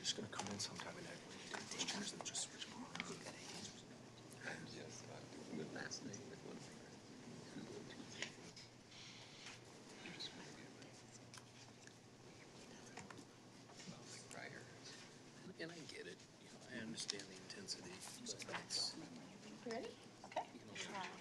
just gonna come in sometime and take pictures and just switch them on. Last name with one finger. Prior. And I get it, you know, I understand the intensity, but it's. You ready? Okay.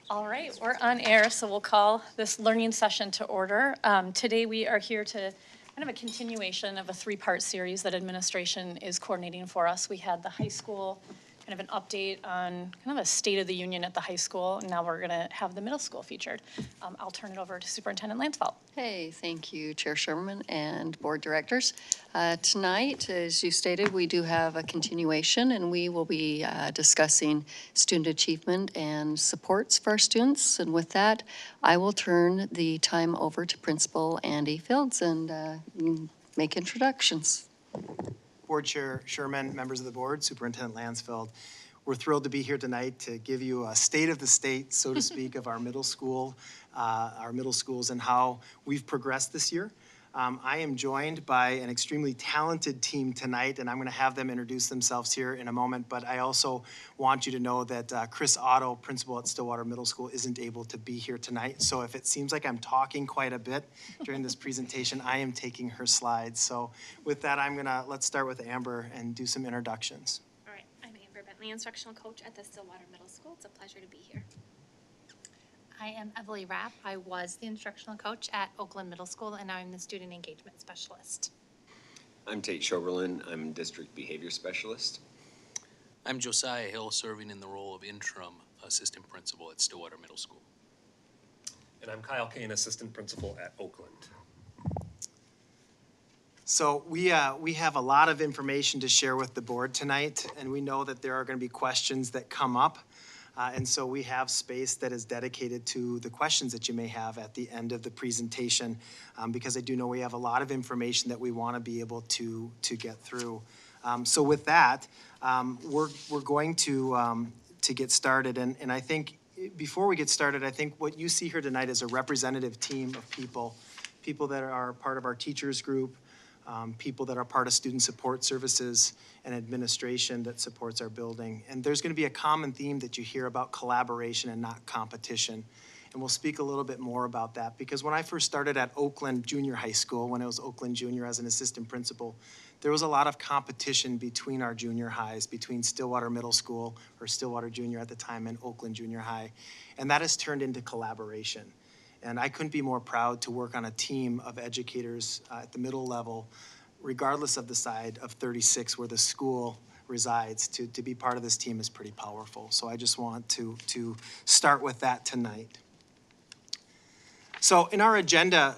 All right, we're on air, so we'll call this learning session to order. Today we are here to kind of a continuation of a three-part series that administration is coordinating for us. We had the high school, kind of an update on kind of a state of the union at the high school, and now we're gonna have the middle school featured. I'll turn it over to Superintendent Lansfeld. Hey, thank you, Chair Sherman and Board Directors. Tonight, as you stated, we do have a continuation, and we will be discussing student achievement and supports for our students. And with that, I will turn the time over to Principal Andy Fields and make introductions. Board Chair Sherman, members of the board, Superintendent Lansfeld, we're thrilled to be here tonight to give you a state of the state, so to speak, of our middle schools and how we've progressed this year. I am joined by an extremely talented team tonight, and I'm going to have them introduce themselves here in a moment, but I also want you to know that Chris Otto, principal at Stillwater Middle School, isn't able to be here tonight. So if it seems like I'm talking quite a bit during this presentation, I am taking her slides. So with that, let's start with Amber and do some introductions. All right, I'm Amber Bentley, instructional coach at the Stillwater Middle School. It's a pleasure to be here. I am Emily Rapp. I was the instructional coach at Oakland Middle School, and now I'm the student engagement specialist. I'm Tate Schoberlin. I'm district behavior specialist. I'm Josiah Hill, serving in the role of interim assistant principal at Stillwater Middle School. And I'm Kyle Kane, assistant principal at Oakland. So we have a lot of information to share with the board tonight, and we know that there are going to be questions that come up. And so we have space that is dedicated to the questions that you may have at the end of the presentation, because I do know we have a lot of information that we want to be able to get through. So with that, we're going to get started. And I think before we get started, I think what you see here tonight is a representative team of people that are part of our teachers group, people that are part of student support services and administration that supports our building. And there's going to be a common theme that you hear about collaboration and not competition. And we'll speak a little bit more about that, because when I first started at Oakland Junior High School, when I was Oakland Junior as an assistant principal, there was a lot of competition between our junior highs, between Stillwater Middle School, or Stillwater Junior at the time, and Oakland Junior High. And that has turned into collaboration. And I couldn't be more proud to work on a team of educators at the middle level, regardless of the side of 36 where the school resides. To be part of this team is pretty powerful. So I just want to start with that tonight. So in our agenda,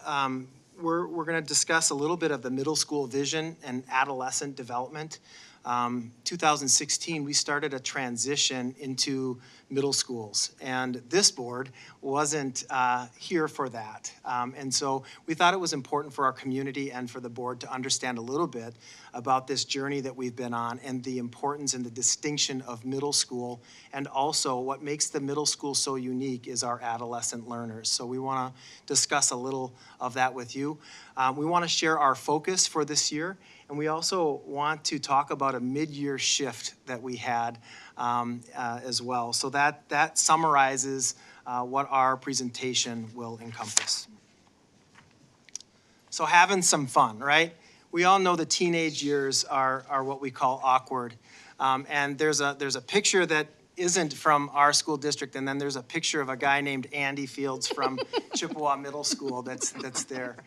we're going to discuss a little bit of the middle school vision and adolescent development. 2016, we started a transition into middle schools, and this board wasn't here for that. And so we thought it was important for our community and for the board to understand a little bit about this journey that we've been on and the importance and the distinction of middle school, and also what makes the middle school so unique is our adolescent learners. So we want to discuss a little of that with you. We want to share our focus for this year, and we also want to talk about a mid-year shift that we had as well. So that summarizes what our presentation will encompass. So having some fun, right? We all know the teenage years are what we call awkward. And there's a picture that isn't from our school district, and then there's a picture of a guy named Andy Fields from Chippewa Middle School that's there.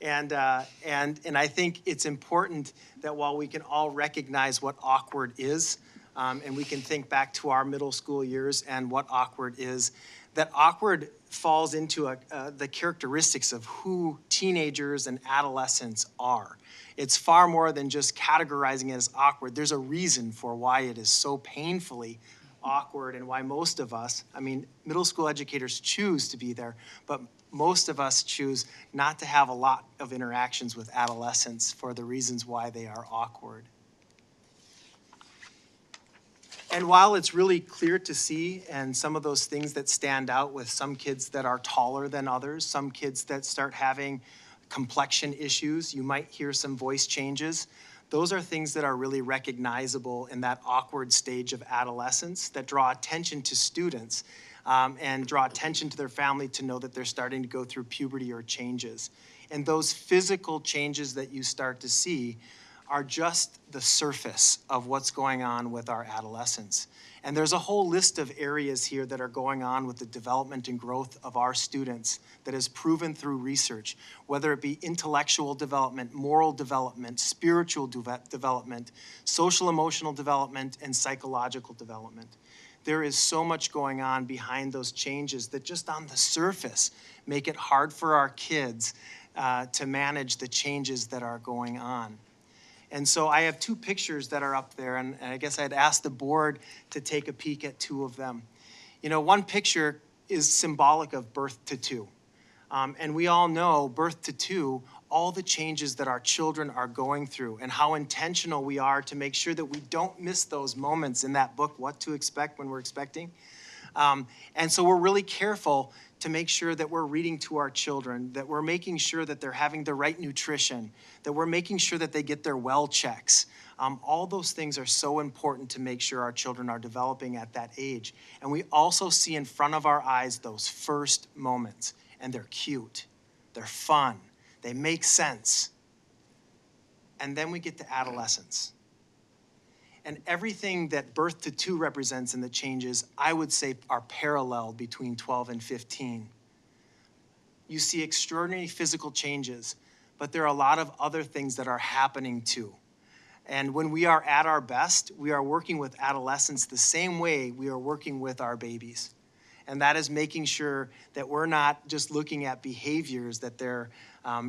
And I think it's important that while we can all recognize what awkward is, and we can think back to our middle school years and what awkward is, that awkward falls into the characteristics of who teenagers and adolescents are. It's far more than just categorizing it as awkward. There's a reason for why it is so painfully awkward, and why most of us, I mean, middle school educators choose to be there, but most of us choose not to have a lot of interactions with adolescents for the reasons why they are awkward. And while it's really clear to see, and some of those things that stand out with some kids that are taller than others, some kids that start having complexion issues, you might hear some voice changes. Those are things that are really recognizable in that awkward stage of adolescence that draw attention to students and draw attention to their family to know that they're starting to go through puberty or changes. And those physical changes that you start to see are just the surface of what's going on with our adolescents. And there's a whole list of areas here that are going on with the development and growth of our students that is proven through research, whether it be intellectual development, moral development, spiritual development, social emotional development, and psychological development. There is so much going on behind those changes that just on the surface make it hard for our kids to manage the changes that are going on. And so I have two pictures that are up there, and I guess I'd ask the board to take a peek at two of them. You know, one picture is symbolic of birth to two. And we all know birth to two, all the changes that our children are going through and how intentional we are to make sure that we don't miss those moments in that book, What to Expect When We're Expecting. And so we're really careful to make sure that we're reading to our children, that we're making sure that they're having the right nutrition, that we're making sure that they get their well checks. All those things are so important to make sure our children are developing at that age. And we also see in front of our eyes those first moments, and they're cute, they're fun, they make sense. And then we get to adolescence. And everything that birth to two represents in the changes, I would say, are parallel between 12 and 15. You see extraordinary physical changes, but there are a lot of other things that are happening too. And when we are at our best, we are working with adolescents the same way we are working with our babies. And that is making sure that we're not just looking at behaviors that they're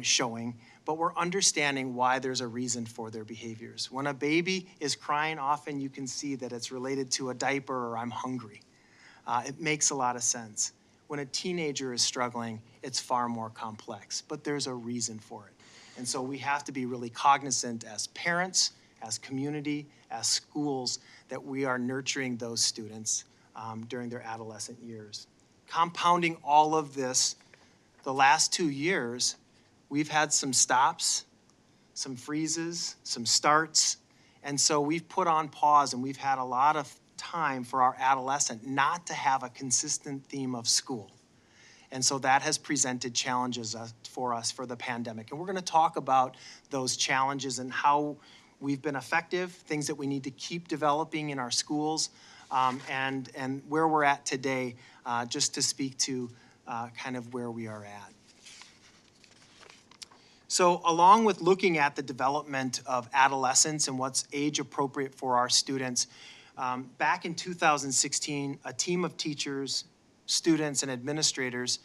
showing, but we're understanding why there's a reason for their behaviors. When a baby is crying, often you can see that it's related to a diaper or I'm hungry. It makes a lot of sense. When a teenager is struggling, it's far more complex, but there's a reason for it. And so we have to be really cognizant as parents, as community, as schools, that we are nurturing those students during their adolescent years. Compounding all of this, the last 2 years, we've had some stops, some freezes, some starts, and so we've put on pause and we've had a lot of time for our adolescent not to have a consistent theme of school. And so that has presented challenges for us for the pandemic. And we're gonna talk about those challenges and how we've been effective, things that we need to keep developing in our schools, and where we're at today, just to speak to kind of where we are at. So along with looking at the development of adolescents and what's age appropriate for our students, back in 2016, a team of teachers, students, and administrators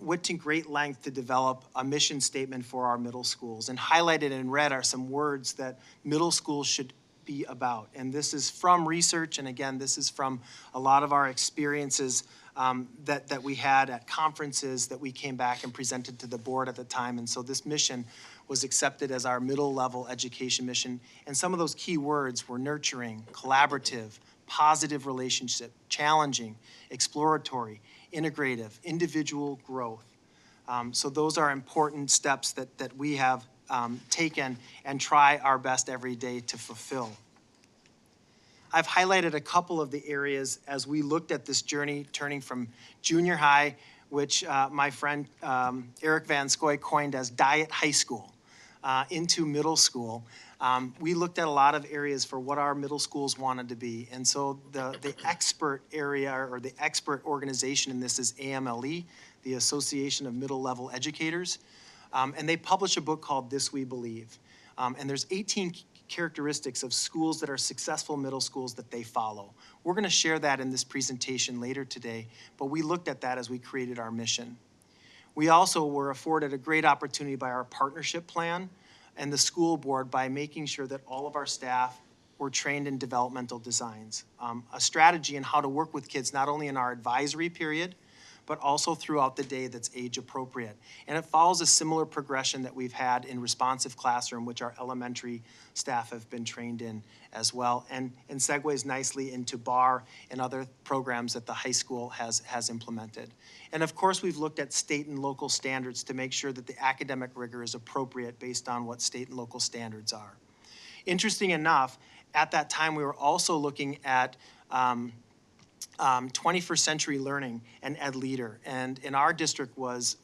went to great length to develop a mission statement for our middle schools. And highlighted in red are some words that middle schools should be about. And this is from research, and again, this is from a lot of our experiences that we had at conferences that we came back and presented to the board at the time. And so this mission was accepted as our middle level education mission. And some of those key words were nurturing, collaborative, positive relationship, challenging, exploratory, integrative, individual growth. So those are important steps that we have taken and try our best every day to fulfill. I've highlighted a couple of the areas as we looked at this journey turning from junior high, which my friend Eric Van Scoy coined as diet high school, into middle school. We looked at a lot of areas for what our middle schools wanted to be. And so the expert area or the expert organization in this is AMLE, the Association of Middle Level Educators. And they publish a book called This We Believe. And there's 18 characteristics of schools that are successful middle schools that they follow. We're gonna share that in this presentation later today, but we looked at that as we created our mission. We also were afforded a great opportunity by our partnership plan and the school board by making sure that all of our staff were trained in developmental designs, a strategy in how to work with kids, not only in our advisory period, but also throughout the day that's age appropriate. And it follows a similar progression that we've had in responsive classroom, which our elementary staff have been trained in as well, and segues nicely into BAR and other programs that the high school has implemented. And of course, we've looked at state and local standards to make sure that the academic rigor is appropriate based on what state and local standards are. Interesting enough, at that time, we were also looking at 21st century learning and Ed Leader. And in our district was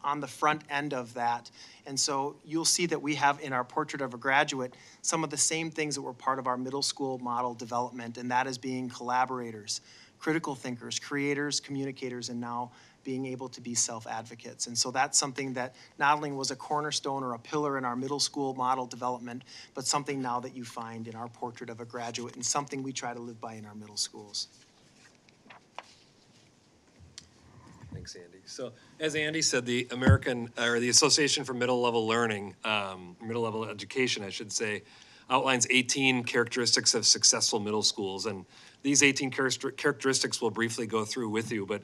on the front end of that. And so you'll see that we have in our Portrait of a Graduate some of the same things that were part of our middle school model development, and that is being collaborators, critical thinkers, creators, communicators, and now being able to be self-advocates. And so that's something that not only was a cornerstone or a pillar in our middle school model development, but something now that you find in our Portrait of a Graduate and something we try to live by in our middle schools. Thanks, Andy. So, as Andy said, the the Association for Middle Level Learning, Middle Level Education, I should say, outlines 18 characteristics of successful middle schools. And these 18 characteristics we'll briefly go through with you, but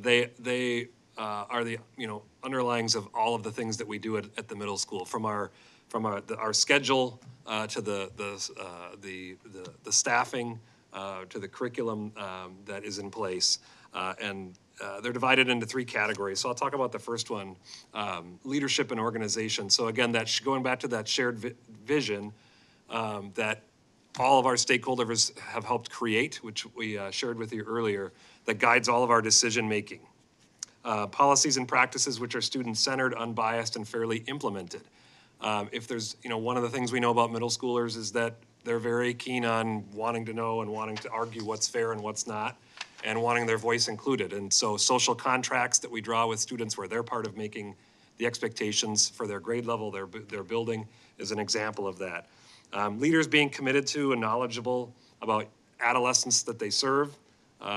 they are the underlyings of all of the things that we do at the middle school, from our schedule to the staffing to the curriculum that is in place, and they're divided into 3 categories. So I'll talk about the first one, leadership and organization. So again, going back to that shared vision that all of our stakeholders have helped create, which we shared with you earlier, that guides all of our decision-making. Policies and practices which are student-centered, unbiased, and fairly implemented. If there's, one of the things we know about middle schoolers is that they're very keen on wanting to know and wanting to argue what's fair and what's not, and wanting their voice included. And so social contracts that we draw with students where they're part of making the expectations for their grade level they're building is an example of that. Leaders being committed to and knowledgeable about adolescents that they serve,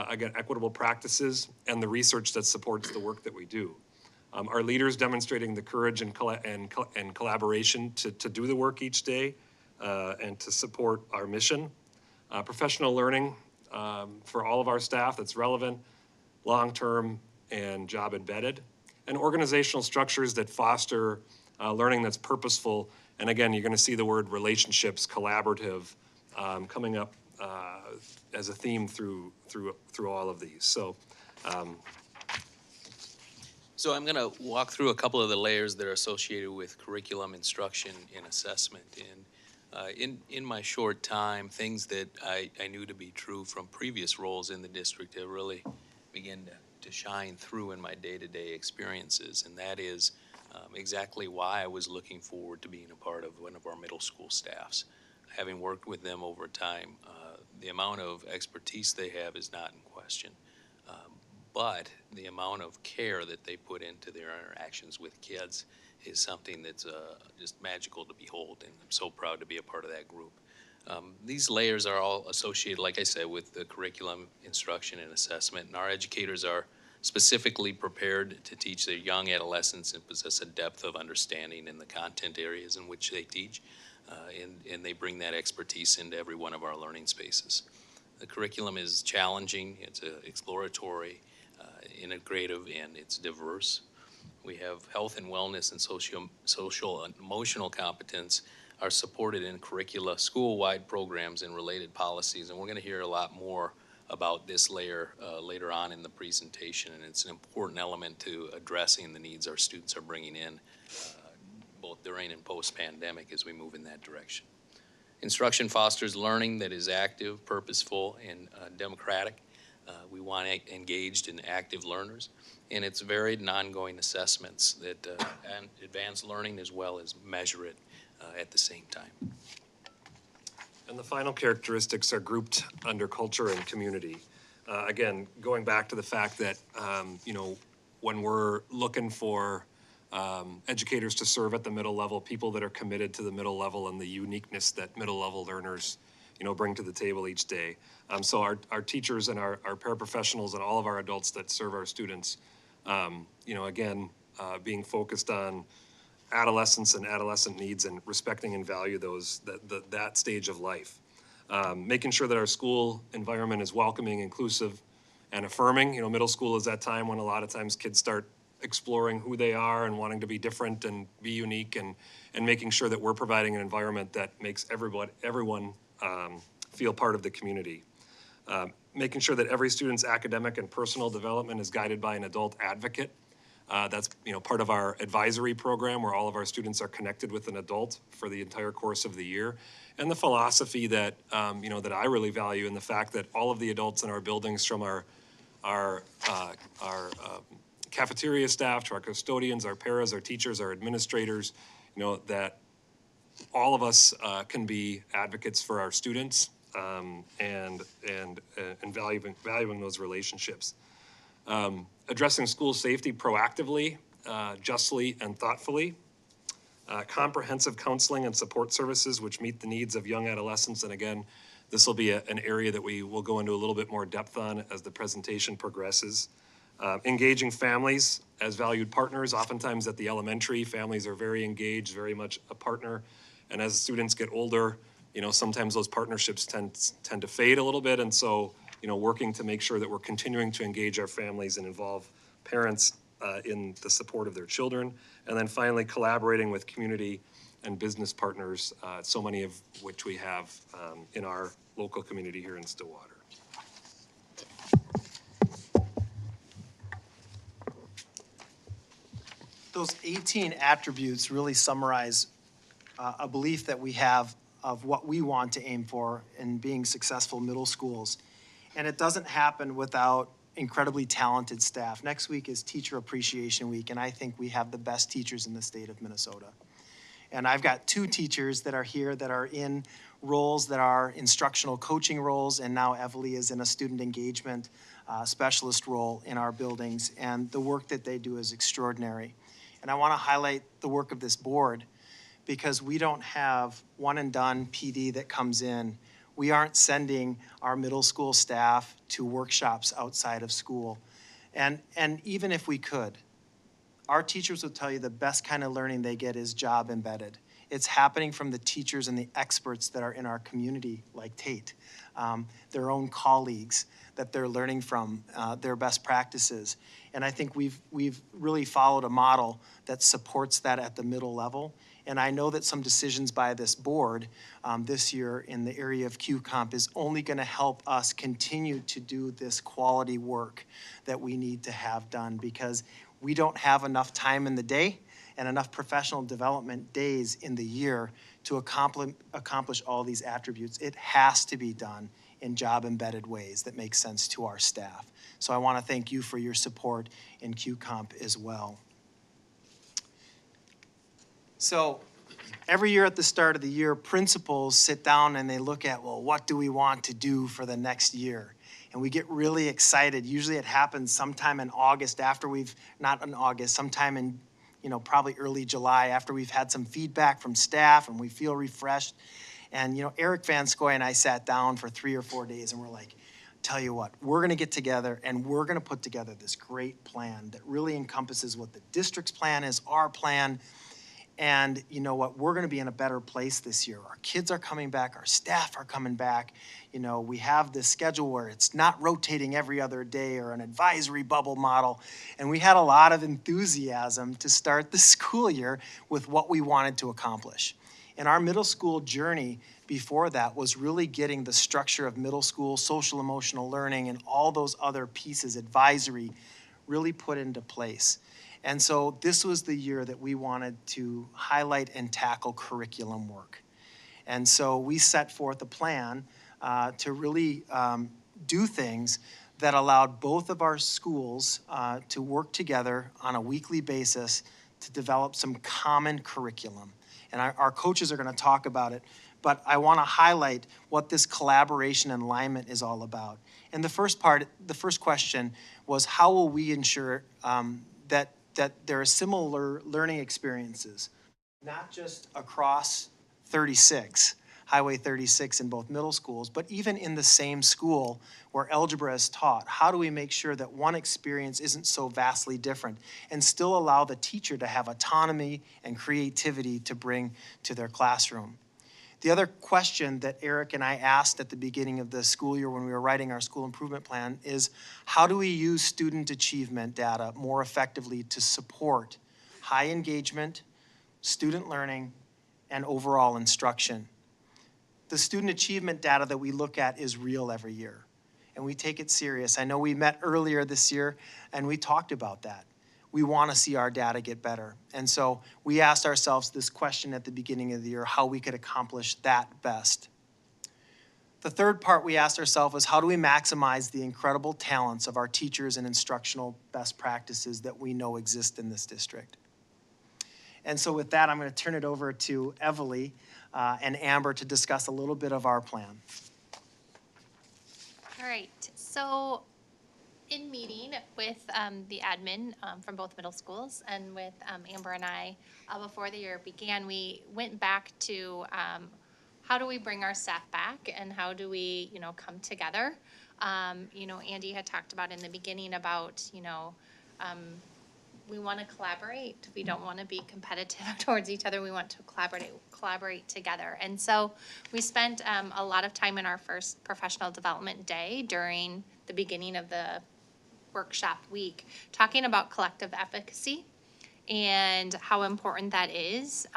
again, equitable practices, and the research that supports the work that we do. Our leaders demonstrating the courage and collaboration to do the work each day and to support our mission. Professional learning for all of our staff that's relevant, long-term, and job embedded. And organizational structures that foster learning that's purposeful. And again, you're going to see the word relationships, collaborative, coming up as a theme through all of these. So I'm going to walk through a couple of the layers that are associated with curriculum, instruction, and assessment. And in my short time, things that I knew to be true from previous roles in the district have really begun to shine through in my day-to-day experiences. And that is exactly why I was looking forward to being a part of one of our middle school staffs. Having worked with them over time, the amount of expertise they have is not in question. But the amount of care that they put into their interactions with kids is something that's just magical to behold, and I'm so proud to be a part of that group. These layers are all associated, like I said, with the curriculum, instruction, and assessment, and our educators are specifically prepared to teach their young adolescents and possess a depth of understanding in the content areas in which they teach, and they bring that expertise into every one of our learning spaces. The curriculum is challenging, it's exploratory, integrative, and it's diverse. We have health and wellness and social and emotional competence are supported in curricula, school-wide programs, and related policies. And we're going to hear a lot more about this layer later on in the presentation. And it's an important element to addressing the needs our students are bringing in, both during and post-pandemic as we move in that direction. Instruction fosters learning that is active, purposeful, and democratic. We want engaged and active learners. And it's varied and ongoing assessments that advance learning as well as measure it at the same time. And the final characteristics are grouped under culture and community. Again, going back to the fact that, when we're looking for educators to serve at the middle level, people that are committed to the middle level and the uniqueness that middle level learners, bring to the table each day. So our teachers and our paraprofessionals and all of our adults that serve our students, again, being focused on adolescence and adolescent needs and respecting and value that stage of life. Making sure that our school environment is welcoming, inclusive, and affirming. Middle school is that time when a lot of times kids start exploring who they are and wanting to be different and be unique, and making sure that we're providing an environment that makes everyone feel part of the community. Making sure that every student's academic and personal development is guided by an adult advocate That's, part of our advisory program where all of our students are connected with an adult for the entire course of the year. And the philosophy that, that I really value, and the fact that all of the adults in our buildings, from our cafeteria staff to our custodians, our paras, our teachers, our administrators, that all of us can be advocates for our students, and valuing those relationships. Addressing school safety proactively, justly, and thoughtfully. Comprehensive counseling and support services which meet the needs of young adolescents. And again, this will be an area that we will go into a little bit more depth on as the presentation progresses. Engaging families as valued partners. Oftentimes at the elementary, families are very engaged, very much a partner. And as students get older, sometimes those partnerships tend to fade a little bit. And so, working to make sure that we're continuing to engage our families and involve parents in the support of their children. And then finally, collaborating with community and business partners, so many of which we have in our local community here in Stillwater. Those 18 attributes really summarize a belief that we have of what we want to aim for in being successful middle schools. And it doesn't happen without incredibly talented staff. Next week is Teacher Appreciation Week, and I think we have the best teachers in the state of Minnesota. And I've got 2 teachers that are here that are in roles that are instructional coaching roles, and now Evely is in a student engagement specialist role in our buildings, and the work that they do is extraordinary. And I want to highlight the work of this board, because we don't have one and done PD that comes in. We aren't sending our middle school staff to workshops outside of school. And even if we could, our teachers will tell you the best kind of learning they get is job embedded. It's happening from the teachers and the experts that are in our community, like Tate, their own colleagues that they're learning from, their best practices. And I think we've really followed a model that supports that at the middle level. And I know that some decisions by this board this year in the area of Q-Comp is only going to help us continue to do this quality work that we need to have done, because we don't have enough time in the day and enough professional development days in the year to accomplish all these attributes. It has to be done in job-embedded ways that make sense to our staff. So I want to thank you for your support in Q-Comp as well. So every year at the start of the year, principals sit down and they look at, well, what do we want to do for the next year? And we get really excited. Usually it happens sometime in August after not in August, sometime in, probably early July after we've had some feedback from staff and we feel refreshed. And, Eric Van Scoy and I sat down for 3 or 4 days and we're like, tell you what, we're going to get together and we're going to put together this great plan that really encompasses what the district's plan is, our plan. And you know what, we're going to be in a better place this year. Our kids are coming back, our staff are coming back. We have this schedule where it's not rotating every other day or an advisory bubble model. And we had a lot of enthusiasm to start the school year with what we wanted to accomplish. And our middle school journey before that was really getting the structure of middle school, social emotional learning, and all those other pieces, advisory, really put into place. And so this was the year that we wanted to highlight and tackle curriculum work. And so we set forth a plan to really do things that allowed both of our schools to work together on a weekly basis to develop some common curriculum. And our coaches are going to talk about it, but I want to highlight what this collaboration and alignment is all about. And the first question was, how will we ensure that there are similar learning experiences, not just across 36, Highway 36 in both middle schools, but even in the same school where algebra is taught? How do we make sure that one experience isn't so vastly different and still allow the teacher to have autonomy and creativity to bring to their classroom? The other question that Eric and I asked at the beginning of the school year when we were writing our school improvement plan is, how do we use student achievement data more effectively to support high engagement, student learning, and overall instruction? The student achievement data that we look at is real every year, and we take it serious. I know we met earlier this year and we talked about that. we want to see our data get better. And so we asked ourselves this question at the beginning of the year, how we could accomplish that best. The third part we asked ourselves is how do we maximize the incredible talents of our teachers and instructional best practices that we know exist in this district. And so with that, I'm going to turn it over to Evely and Amber to discuss a little bit of our plan. All right, so in meeting with the admin from both middle schools and with Amber and I, before the year began, we went back to how do we bring our staff back and how do we, come together? Andy had talked about in the beginning about, we want to collaborate. We don't want to be competitive towards each other. We want to collaborate together. And so we spent a lot of time in our first professional development day during the beginning of the workshop week talking about collective efficacy and how important that is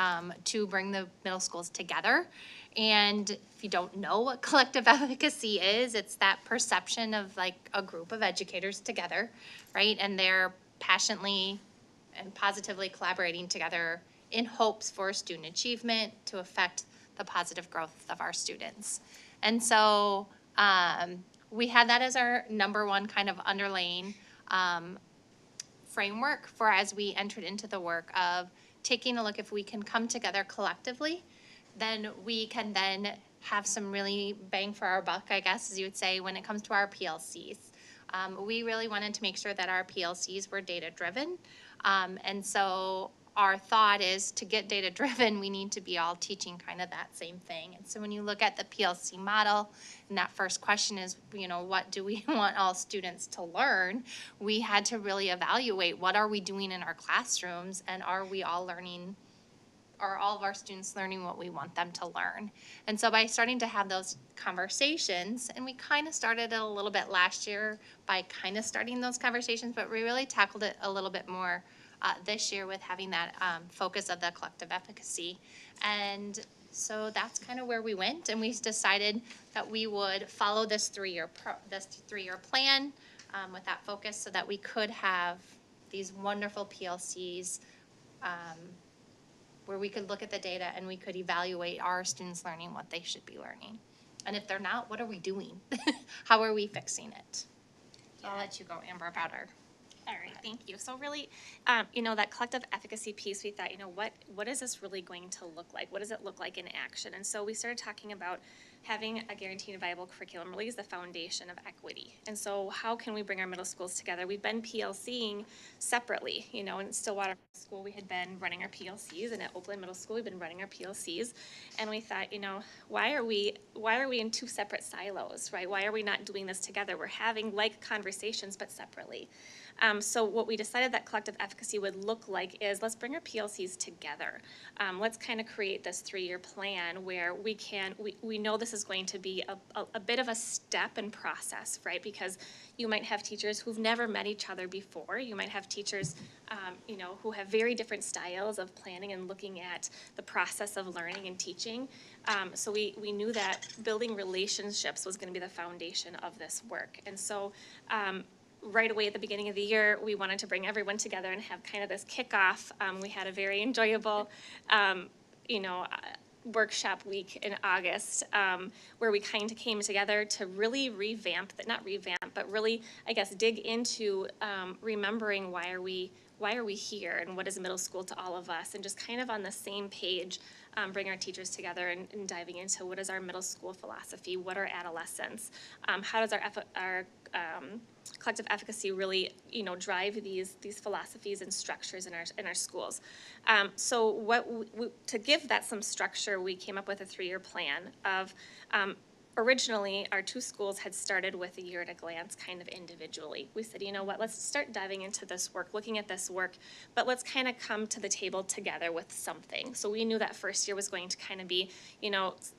to bring the middle schools together. And if you don't know what collective efficacy is, it's that perception of like a group of educators together, right? And they're passionately and positively collaborating together in hopes for student achievement to affect the positive growth of our students. And so we had that as our number one kind of underlying framework for as we entered into the work of taking a look if we can come together collectively, then we can then have some really bang for our buck, I guess, as you would say, when it comes to our PLCs. We really wanted to make sure that our PLCs were data-driven. And so our thought is to get data-driven, we need to be all teaching kind of that same thing. And so when you look at the PLC model, and that first question is, what do we want all students to learn? We had to really evaluate what are we doing in our classrooms and are we all learning, are all of our students learning what we want them to learn? And so by starting to have those conversations, and we kind of started it a little bit last year by kind of starting those conversations, but we really tackled it a little bit more this year with having that focus of the collective efficacy. And so that's kind of where we went, and we decided that we would follow this three-year plan with that focus so that we could have these wonderful PLCs where we could look at the data and we could evaluate our students learning what they should be learning. And if they're not, what are we doing? How are we fixing it? So I'll let you go, Amber, about our. All right, thank you. So really, that collective efficacy piece, we thought, what is this really going to look like? What does it look like in action? And so we started talking about having a guaranteed and viable curriculum really is the foundation of equity. And so how can we bring our middle schools together? We've been PLCing separately, in Stillwater School, we had been running our PLCs, and at Oakland Middle School, we've been running our PLCs. And we thought, why are we in two separate silos, right? Why are we not doing this together? We're having like conversations, but separately. So what we decided that collective efficacy would look like is let's bring our PLCs together. Let's kind of create this three-year plan where we know this is going to be a bit of a step and process, right? Because you might have teachers who've never met each other before. You might have teachers, who have very different styles of planning and looking at the process of learning and teaching. So we knew that building relationships was going to be the foundation of this work. And so right away at the beginning of the year, we wanted to bring everyone together and have kind of this kickoff. We had a very enjoyable, workshop week in August, where we kind of came together to really but really, I guess, dig into remembering why are we here and what is middle school to all of us, and just kind of on the same page, bring our teachers together and diving into what is our middle school philosophy, what are adolescents, how does our collective efficacy really, drive these philosophies and structures in our schools. So to give that some structure, we came up with a three-year plan of, originally, our two schools had started with a year at a glance kind of individually. We said, let's start diving into this work, looking at this work, but let's kind of come to the table together with something. So we knew that first year was going to kind of be,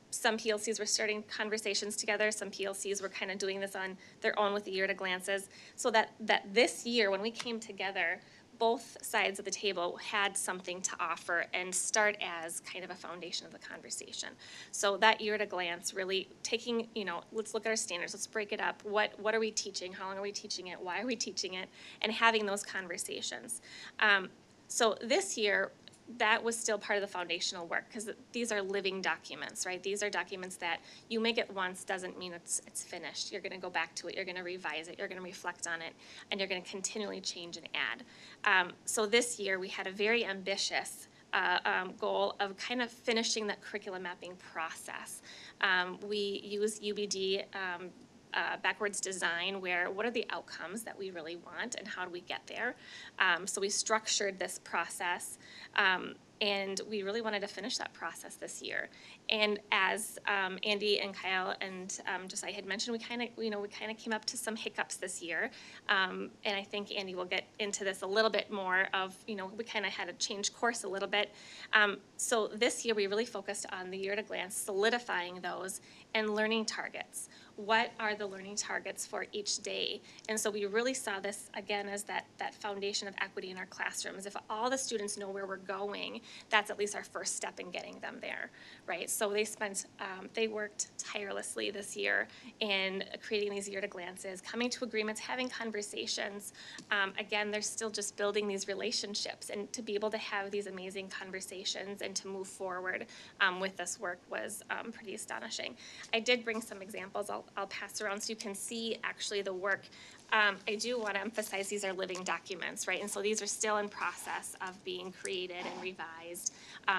some PLCs were starting conversations together, some PLCs were kind of doing this on their own with the year at a glances, so that this year, when we came together, both sides of the table had something to offer and start as kind of a foundation of the conversation. So that year at a glance, really taking, let's look at our standards, let's break it up. What are we teaching? How long are we teaching it? Why are we teaching it? And having those conversations. So this year, that was still part of the foundational work, because these are living documents, right? These are documents that you make it once doesn't mean it's finished. You're gonna go back to it, you're gonna revise it, you're gonna reflect on it, and you're gonna continually change and add. So this year, we had a very ambitious goal of kind of finishing that curriculum mapping process. We use UBD backwards design, where what are the outcomes that we really want and how do we get there? So we structured this process, and we really wanted to finish that process this year. And as Andy and Kyle and Josiah had mentioned, we kind of came up to some hiccups this year. And I think Andy will get into this a little bit more of, we kind of had to change course a little bit. So this year, we really focused on the year at a glance, solidifying those and learning targets. What are the learning targets for each day? And so we really saw this again as that foundation of equity in our classrooms. If all the students know where we're going, that's at least our first step in getting them there, right? So they worked tirelessly this year in creating these year to glances, coming to agreements, having conversations. Again, they're still just building these relationships, and to be able to have these amazing conversations and to move forward with this work was pretty astonishing. I did bring some examples I'll pass around so you can see actually the work. I do want to emphasize these are living documents, right? And so these are still in process of being created and revised.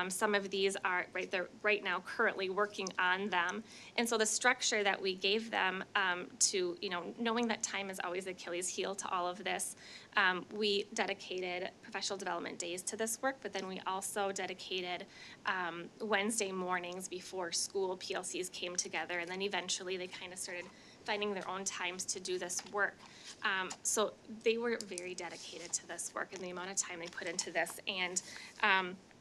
Some of these are, right, they're right now currently working on them. And so the structure that we gave them to, knowing that time is always Achilles' heel to all of this, we dedicated professional development days to this work, but then we also dedicated Wednesday mornings before school PLCs came together, and then eventually they kind of started finding their own times to do this work. So they were very dedicated to this work and the amount of time they put into this, and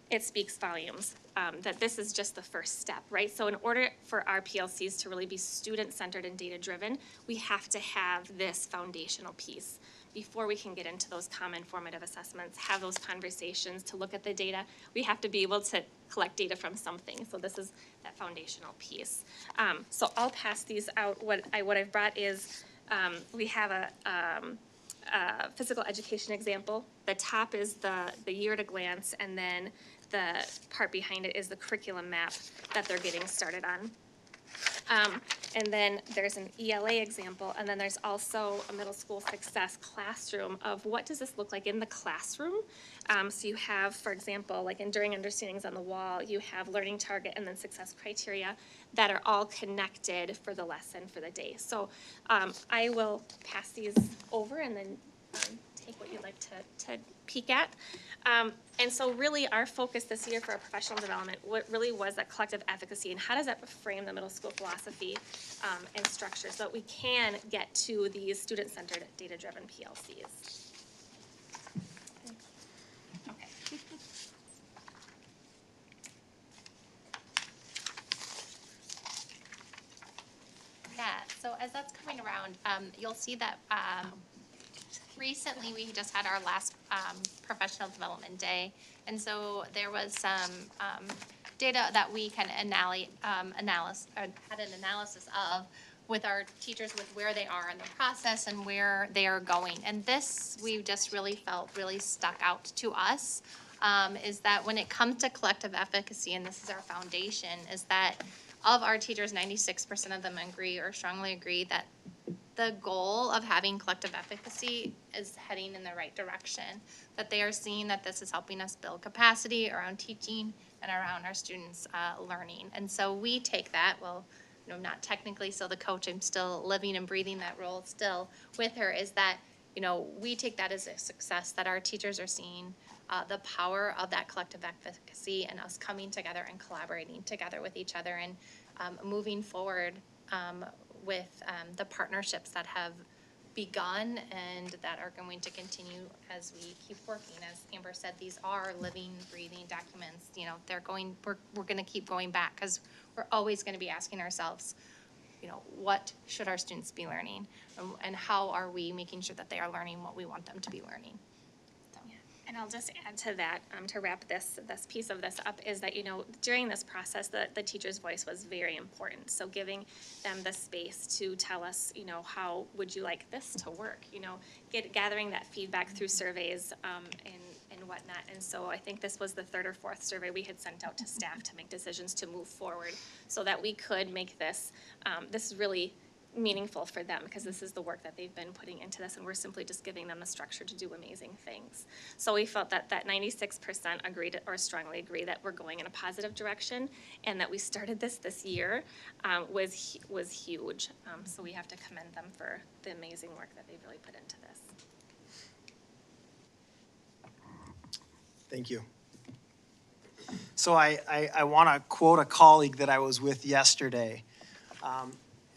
it speaks volumes that this is just the first step, right? So in order for our PLCs to really be student-centered and data-driven, we have to have this foundational piece before we can get into those common formative assessments, have those conversations, to look at the data. We have to be able to collect data from something. So this is that foundational piece. So I'll pass these out. What I've brought is, we have a physical education example. The top is the year at a glance, and then the part behind it is the curriculum map that they're getting started on. And then there's an ELA example, and then there's also a middle school success classroom of what does this look like in the classroom. So you have, for example, like enduring understandings on the wall, you have learning target and then success criteria that are all connected for the lesson for the day. So I will pass these over and then take what you'd like to peek at. And so really our focus this year for our professional development, what really was that collective efficacy, and how does that frame the middle school philosophy and structure so that we can get to these student-centered, data-driven PLCs. Okay. Yeah, so as that's coming around, you'll see that recently we just had our last professional development day. And so there was some data that we can had an analysis of with our teachers, with where they are in the process and where they are going. And this, we just really felt really stuck out to us, is that when it comes to collective efficacy, and this is our foundation, is that of our teachers, 96% of them agree or strongly agree that the goal of having collective efficacy is heading in the right direction, that they are seeing that this is helping us build capacity around teaching and around our students' learning. And so we take that, well, not technically still the coach, I'm still living and breathing that role still with her, is that, we take that as a success, that our teachers are seeing the power of that collective efficacy and us coming together and collaborating together with each other and moving forward with the partnerships that have begun and that are going to continue as we keep working. As Amber said, these are living, breathing documents. We're going to keep going back because we're always going to be asking ourselves, what should our students be learning, and how are we making sure that they are learning what we want them to be learning? So, yeah. And I'll just add to that, to wrap this piece of this up, is that, during this process, the teacher's voice was very important. So giving them the space to tell us, how would you like this to work? Gathering that feedback through surveys, and whatnot. And so I think this was the third or fourth survey we had sent out to staff to make decisions to move forward so that we could make this, this is really meaningful for them, because this is the work that they've been putting into this, and we're simply just giving them the structure to do amazing things. So we felt that 96% agreed, or strongly agree, that we're going in a positive direction, and that we started this year was huge. So we have to commend them for the amazing work that they've really put into this. Thank you. So I want to quote a colleague that I was with yesterday.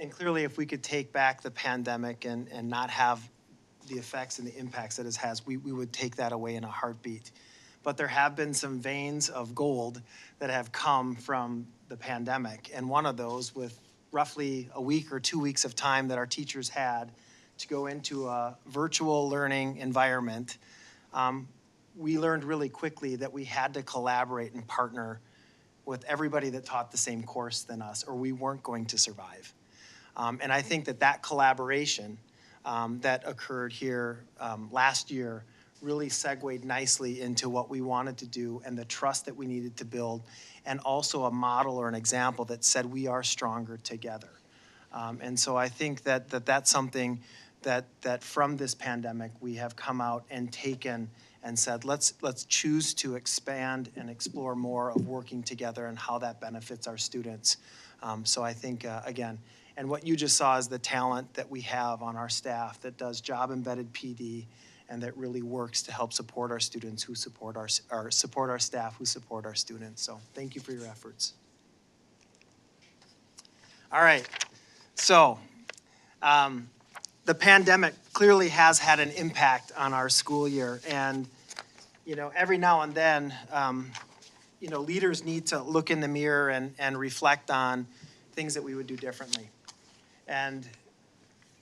And clearly, if we could take back the pandemic and not have the effects and the impacts that it has, we would take that away in a heartbeat. But there have been some veins of gold that have come from the pandemic. And one of those, with roughly a week or 2 weeks of time that our teachers had to go into a virtual learning environment, we learned really quickly that we had to collaborate and partner with everybody that taught the same course than us, or we weren't going to survive. And I think that collaboration that occurred here last year really segued nicely into what we wanted to do and the trust that we needed to build, and also a model or an example that said we are stronger together. And so I think that's something that from this pandemic we have come out and taken and said, let's choose to expand and explore more of working together and how that benefits our students. So I think, again, and what you just saw is the talent that we have on our staff that does job-embedded PD and that really works to help support our students who support our staff who support our students. So thank you for your efforts. All right, so the pandemic clearly has had an impact on our school year, and every now and then, leaders need to look in the mirror and reflect on things that we would do differently. And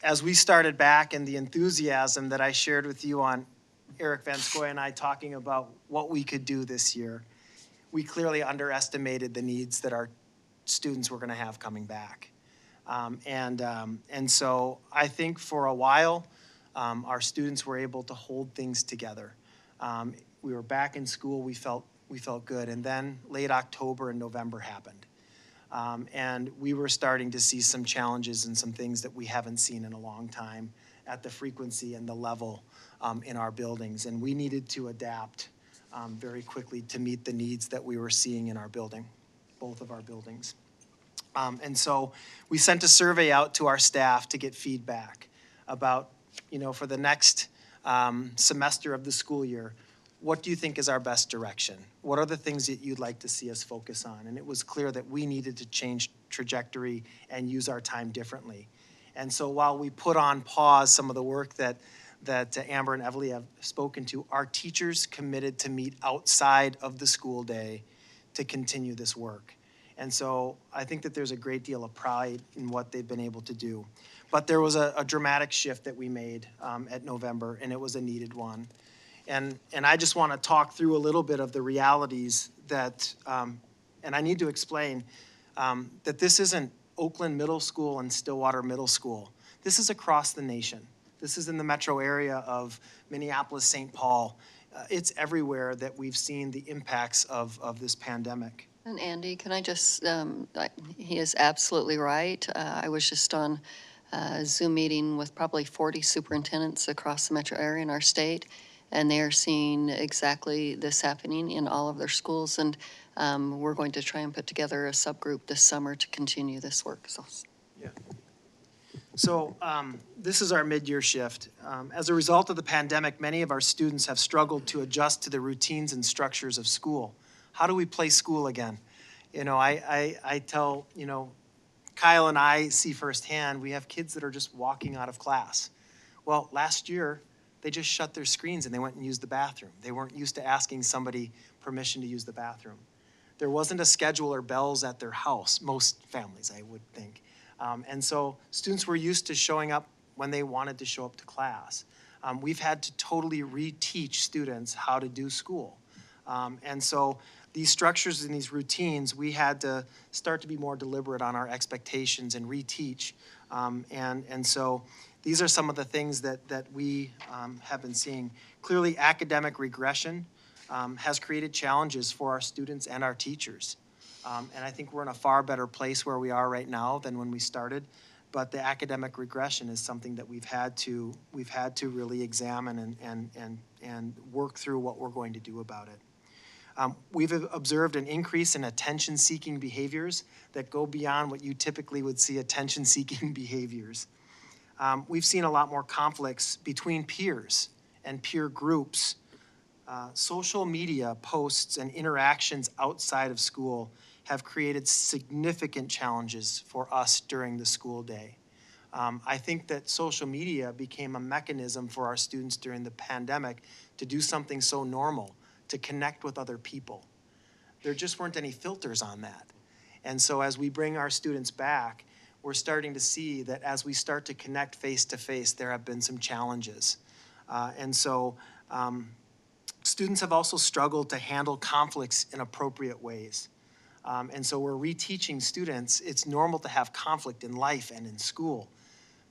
as we started back, and the enthusiasm that I shared with you on Eric Van Scoy and I talking about what we could do this year, we clearly underestimated the needs that our students were going to have coming back. And so I think for a while, our students were able to hold things together. We were back in school, we felt good, and then late October and November happened. And we were starting to see some challenges and some things that we haven't seen in a long time at the frequency and the level in our buildings. And we needed to adapt very quickly to meet the needs that we were seeing in our building, both of our buildings. And so we sent a survey out to our staff to get feedback about, for the next semester of the school year, what do you think is our best direction? What are the things that you'd like to see us focus on? And it was clear that we needed to change trajectory and use our time differently. And so while we put on pause some of the work that Amber and Everly have spoken to, our teachers committed to meet outside of the school day to continue this work. And so I think that there's a great deal of pride in what they've been able to do. But there was a dramatic shift that we made at November, and it was a needed one. And I just want to talk through a little bit of the realities that, and I need to explain that this isn't Oakland Middle School and Stillwater Middle School. This is across the nation. This is in the metro area of Minneapolis, St. Paul. It's everywhere that we've seen the impacts of this pandemic. And Andy, can I just, he is absolutely right. I was just on a Zoom meeting with probably 40 superintendents across the metro area in our state, and they are seeing exactly this happening in all of their schools. And we're going to try and put together a subgroup this summer to continue this work. Yeah. So this is our mid-year shift. As a result of the pandemic, many of our students have struggled to adjust to the routines and structures of school. How do we play school again? I tell, Kyle and I see firsthand, we have kids that are just walking out of class. Well, last year, they just shut their screens and they went and used the bathroom. They weren't used to asking somebody permission to use the bathroom. There wasn't a schedule or bells at their house, most families, I would think. And so students were used to showing up when they wanted to show up to class. we've had to totally reteach students how to do school. And so these structures and these routines, we had to start to be more deliberate on our expectations and reteach. And so these are some of the things that we have been seeing. Clearly, academic regression has created challenges for our students and our teachers. And I think we're in a far better place where we are right now than when we started. But the academic regression is something that we've had to really examine and work through what we're going to do about it. We've observed an increase in attention-seeking behaviors that go beyond what you typically would see attention-seeking behaviors. We've seen a lot more conflicts between peers and peer groups. Social media posts and interactions outside of school have created significant challenges for us during the school day. I think that social media became a mechanism for our students during the pandemic to do something so normal, to connect with other people. There just weren't any filters on that. And so as we bring our students back, we're starting to see that as we start to connect face-to-face, there have been some challenges. Students have also struggled to handle conflicts in appropriate ways. And so we're reteaching students, it's normal to have conflict in life and in school,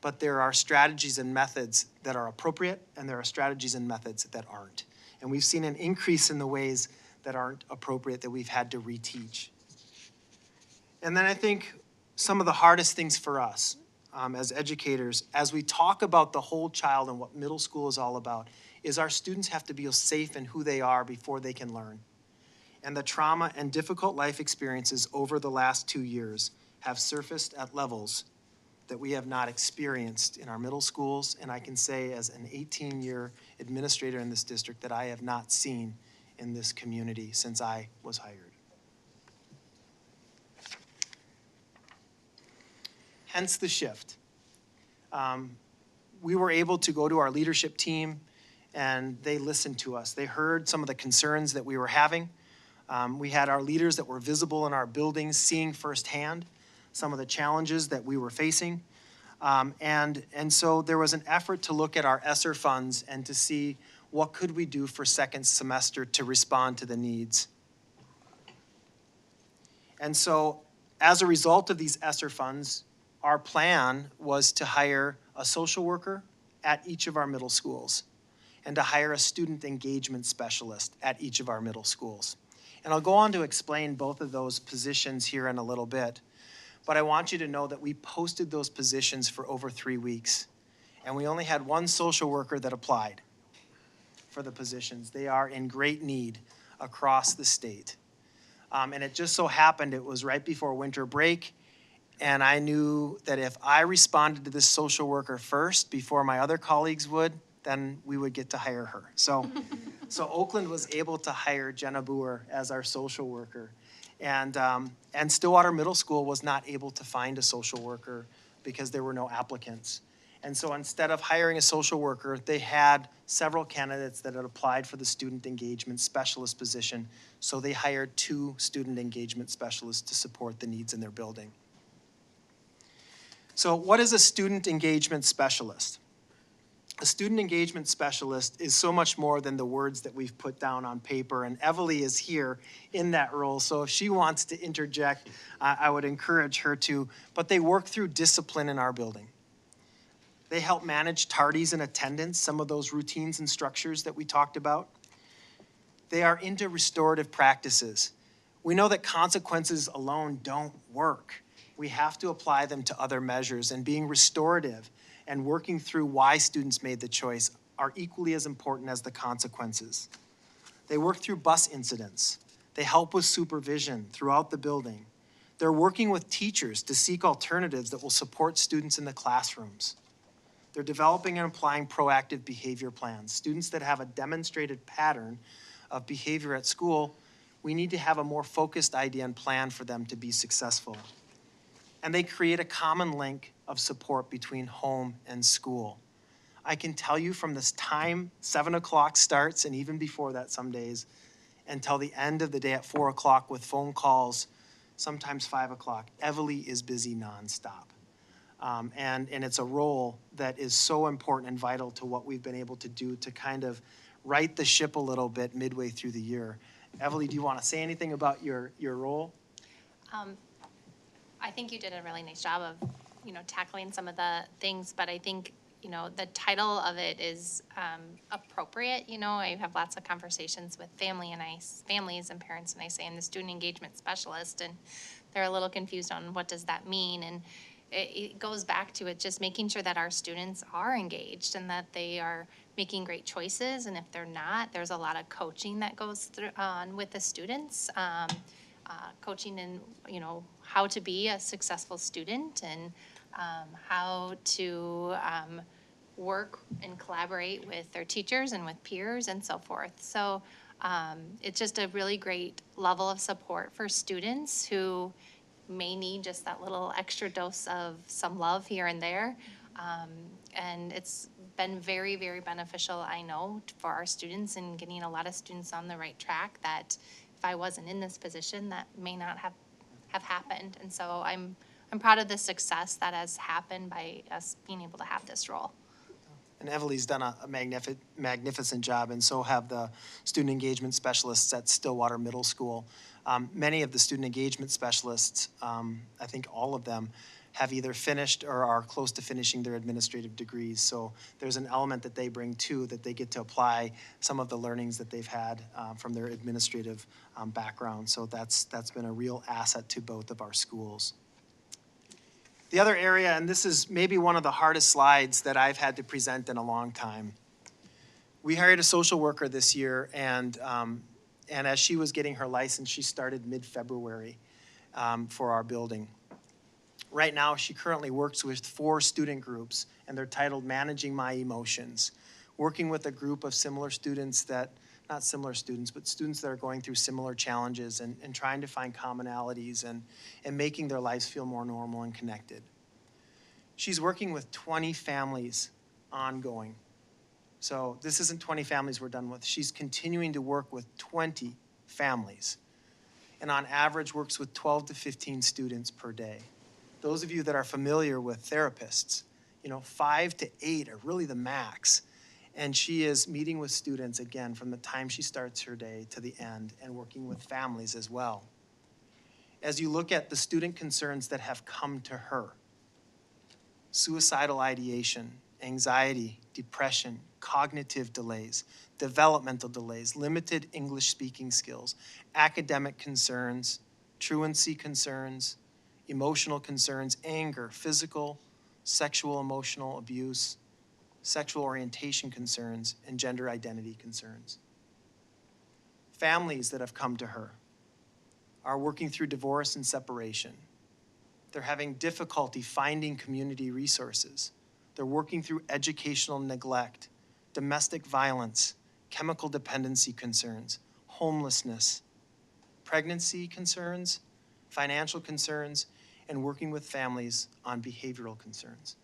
but there are strategies and methods that are appropriate, and there are strategies and methods that aren't. And we've seen an increase in the ways that aren't appropriate that we've had to reteach. And then I think some of the hardest things for us as educators, as we talk about the whole child and what middle school is all about, is our students have to feel safe in who they are before they can learn. And the trauma and difficult life experiences over the last 2 years have surfaced at levels that we have not experienced in our middle schools, and I can say as an 18-year administrator in this district that I have not seen in this community since I was hired. Hence the shift. We were able to go to our leadership team, and they listened to us. They heard some of the concerns that we were having. We had our leaders that were visible in our buildings, seeing firsthand some of the challenges that we were facing. And so there was an effort to look at our ESSER funds and to see what could we do for second semester to respond to the needs. And so as a result of these ESSER funds, our plan was to hire a social worker at each of our middle schools and to hire a student engagement specialist at each of our middle schools. And I'll go on to explain both of those positions here in a little bit. But I want you to know that we posted those positions for over 3 weeks, and we only had one social worker that applied for the positions. They are in great need across the state. And it just so happened it was right before winter break, and I knew that if I responded to this social worker first before my other colleagues would, then we would get to hire her. So Oakland was able to hire Jenna Boer as our social worker. And Stillwater Middle School was not able to find a social worker because there were no applicants. And so instead of hiring a social worker, they had several candidates that had applied for the student engagement specialist position. So they hired 2 student engagement specialists to support the needs in their building. So what is a student engagement specialist? A student engagement specialist is so much more than the words that we've put down on paper, and Evely is here in that role, so if she wants to interject, I would encourage her to, but they work through discipline in our building. They help manage tardies and attendance, some of those routines and structures that we talked about. They are into restorative practices. We know that consequences alone don't work. We have to apply them to other measures, and being restorative and working through why students made the choice are equally as important as the consequences. They work through bus incidents. They help with supervision throughout the building. They're working with teachers to seek alternatives that will support students in the classrooms. They're developing and applying proactive behavior plans. Students that have a demonstrated pattern of behavior at school, we need to have a more focused idea and plan for them to be successful. And they create a common link of support between home and school. I can tell you from this time, 7 o'clock starts, and even before that some days, until the end of the day at 4 o'clock with phone calls, sometimes 5 o'clock, Evely is busy nonstop. And it's a role that is so important and vital to what we've been able to do to kind of right the ship a little bit midway through the year. Emily, do you want to say anything about your role? I think you did a really nice job of, tackling some of the things, but I think, the title of it is appropriate. I have lots of conversations with families and parents, and I say I'm the student engagement specialist, and they're a little confused on what does that mean, and it goes back to it just making sure that our students are engaged and that they are making great choices, and if they're not, there's a lot of coaching that goes through on with the students. Coaching in, how to be a successful student and how to work and collaborate with their teachers and with peers and so forth. So it's just a really great level of support for students who may need just that little extra dose of some love here and there. And it's been very, very beneficial, I know, for our students and getting a lot of students on the right track that if I wasn't in this position, that may not have happened. And so I'm proud of the success that has happened by us being able to have this role. And Emily's done a magnificent job, and so have the student engagement specialists at Stillwater Middle School. Many of the student engagement specialists, I think all of them, have either finished or are close to finishing their administrative degrees. So there's an element that they bring too, that they get to apply some of the learnings that they've had from their administrative background. So that's been a real asset to both of our schools. The other area, and this is maybe one of the hardest slides that I've had to present in a long time. We hired a social worker this year, and as she was getting her license, she started mid-February for our building. Right now, she currently works with 4 student groups, and they're titled Managing My Emotions, working with a group of similar students that, not similar students, but students that are going through similar challenges and trying to find commonalities and making their lives feel more normal and connected. She's working with 20 families ongoing. So this isn't 20 families we're done with. She's continuing to work with 20 families, and on average works with 12 to 15 students per day. Those of you that are familiar with therapists, 5 to 8 are really the max. And she is meeting with students, again, from the time she starts her day to the end, and working with families as well. As you look at the student concerns that have come to her, suicidal ideation, anxiety, depression, cognitive delays, developmental delays, limited English speaking skills, academic concerns, truancy concerns, emotional concerns, anger, physical, sexual, emotional abuse, sexual orientation concerns, and gender identity concerns. Families that have come to her are working through divorce and separation. They're having difficulty finding community resources. They're working through educational neglect, domestic violence, chemical dependency concerns, homelessness, pregnancy concerns, financial concerns, and working with families on behavioral concerns.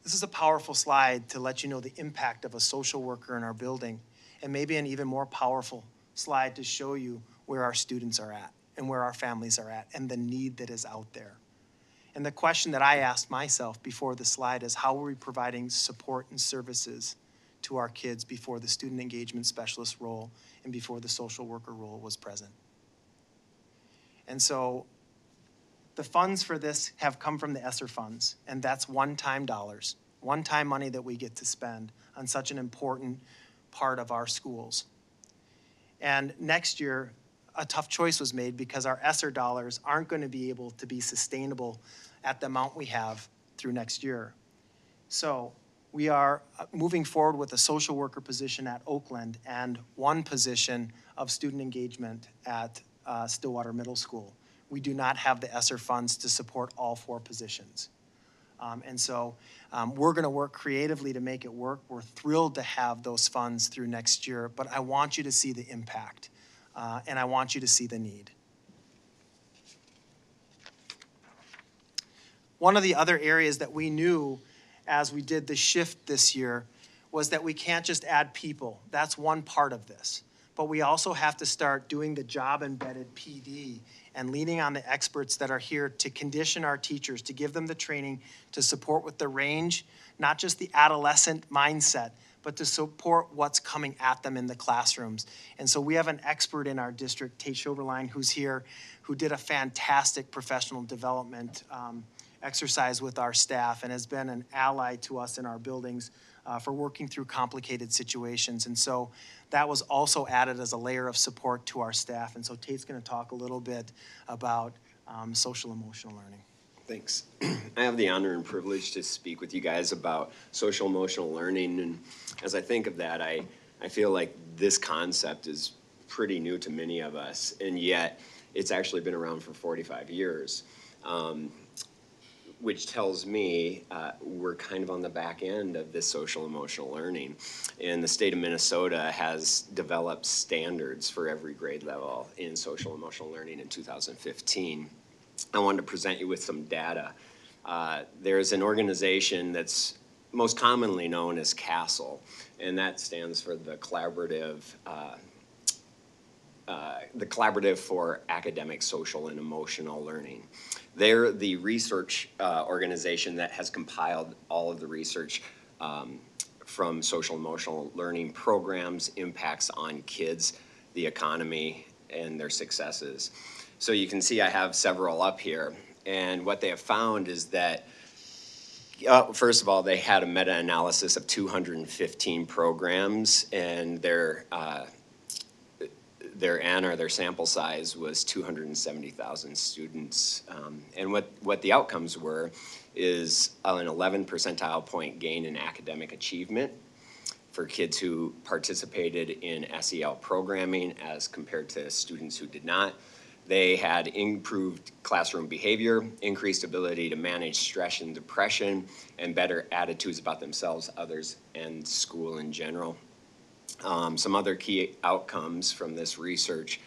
This is a powerful slide to let you know the impact of a social worker in our building, and maybe an even more powerful slide to show you where our students are at and where our families are at and the need that is out there. And the question that I asked myself before the slide is, how are we providing support and services to our kids before the student engagement specialist role and before the social worker role was present? And so the funds for this have come from the ESSER funds, and that's one-time dollars, one-time money that we get to spend on such an important part of our schools. And next year, a tough choice was made because our ESSER dollars aren't going to be able to be sustainable at the amount we have through next year. So we are moving forward with a social worker position at Oakland and one position of student engagement at Stillwater Middle School. We do not have the ESSER funds to support all 4 positions. And so we're going to work creatively to make it work. We're thrilled to have those funds through next year, but I want you to see the impact, and I want you to see the need. One of the other areas that we knew as we did the shift this year was that we can't just add people. That's one part of this. but we also have to start doing the job-embedded PD and leaning on the experts that are here to condition our teachers, to give them the training to support with the range, not just the adolescent mindset, but to support what's coming at them in the classrooms. And so we have an expert in our district, Tate Schoberlein, who's here, who did a fantastic professional development exercise with our staff and has been an ally to us in our buildings for working through complicated situations. And so that was also added as a layer of support to our staff. And so Tate's going to talk a little bit about social emotional learning. Thanks. I have the honor and privilege to speak with you guys about social emotional learning. And as I think of that, I feel like this concept is pretty new to many of us, and yet it's actually been around for 45 years, which tells me we're kind of on the back end of this social emotional learning. And the state of Minnesota has developed standards for every grade level in social emotional learning in 2015. I wanted to present you with some data. There's an organization that's most commonly known as CASEL, and that stands for the Collaborative for Academic, Social, and Emotional Learning. They're the research organization that has compiled all of the research from social emotional learning programs, impacts on kids, the economy, and their successes. So you can see I have several up here, and what they have found is that first of all, they had a meta-analysis of 215 programs, and their N, or their sample size, was 270,000 students. And what the outcomes were is an 11 percentile point gain in academic achievement for kids who participated in SEL programming as compared to students who did not. They had improved classroom behavior, increased ability to manage stress and depression, and better attitudes about themselves, others, and school in general. Some other key outcomes from this research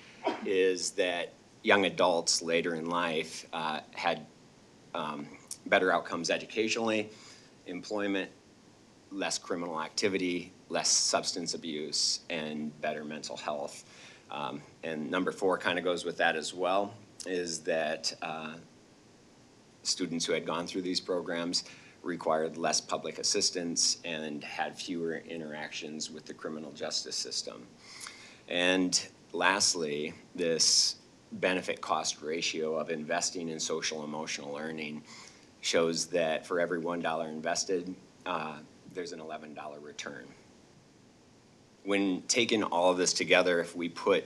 is that young adults later in life had better outcomes educationally, employment, less criminal activity, less substance abuse, and better mental health. And number 4 kind of goes with that as well, is that students who had gone through these programs required less public assistance and had fewer interactions with the criminal justice system. And lastly, this benefit-cost ratio of investing in social emotional learning shows that for every $1 invested, there's an $11 return. When taking all of this together, if we put,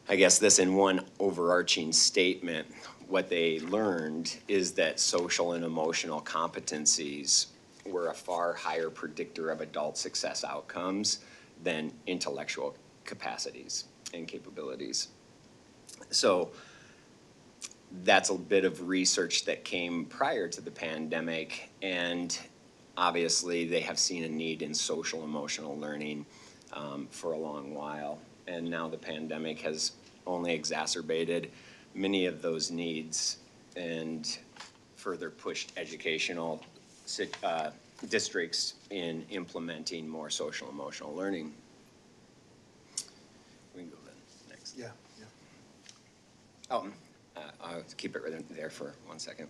I guess, this in one overarching statement, what they learned is that social and emotional competencies were a far higher predictor of adult success outcomes than intellectual capacities and capabilities. So that's a bit of research that came prior to the pandemic, and obviously they have seen a need in social emotional learning for a long while, and now the pandemic has only exacerbated many of those needs and further pushed educational districts in implementing more social emotional learning. We can go then next. Yeah. Oh, I'll keep it right there for 1 second.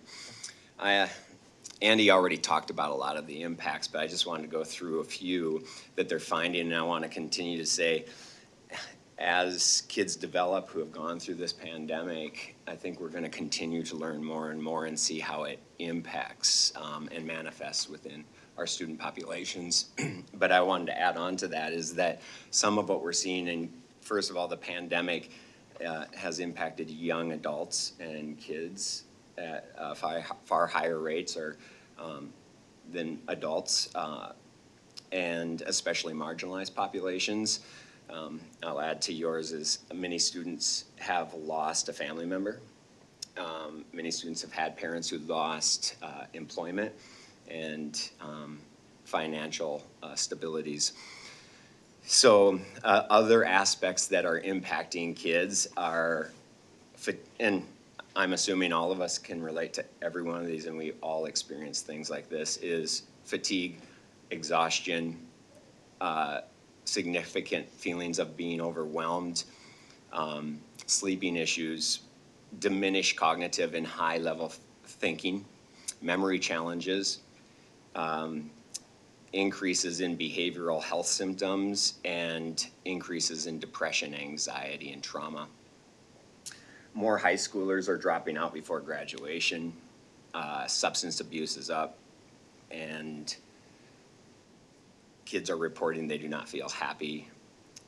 Andy already talked about a lot of the impacts, but I just wanted to go through a few that they're finding, and I want to continue to say, as kids develop who have gone through this pandemic, I think we're going to continue to learn more and more and see how it impacts and manifests within our student populations. But I wanted to add on to that is that some of what we're seeing in, first of all, the pandemic has impacted young adults and kids at far higher rates than adults, and especially marginalized populations. I'll add to yours is many students have lost a family member. Many students have had parents who lost employment and financial stabilities. So other aspects that are impacting kids are, and I'm assuming all of us can relate to every one of these, and we all experience things like this, is fatigue, exhaustion, significant feelings of being overwhelmed, sleeping issues, diminished cognitive and high-level thinking, memory challenges, increases in behavioral health symptoms, and increases in depression, anxiety, and trauma. More high schoolers are dropping out before graduation. Substance abuse is up, and kids are reporting they do not feel happy,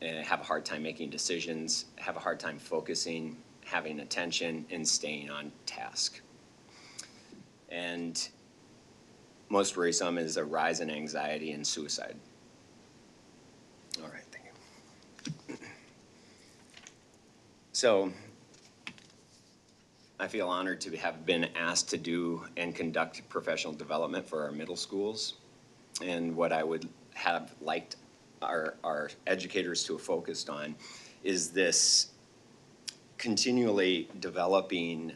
have a hard time making decisions, have a hard time focusing, having attention, and staying on task. And most worrisome is a rise in anxiety and suicide. All right, thank you. So I feel honored to have been asked to do and conduct professional development for our middle schools. And what I would have liked our educators to have focused on is this continually developing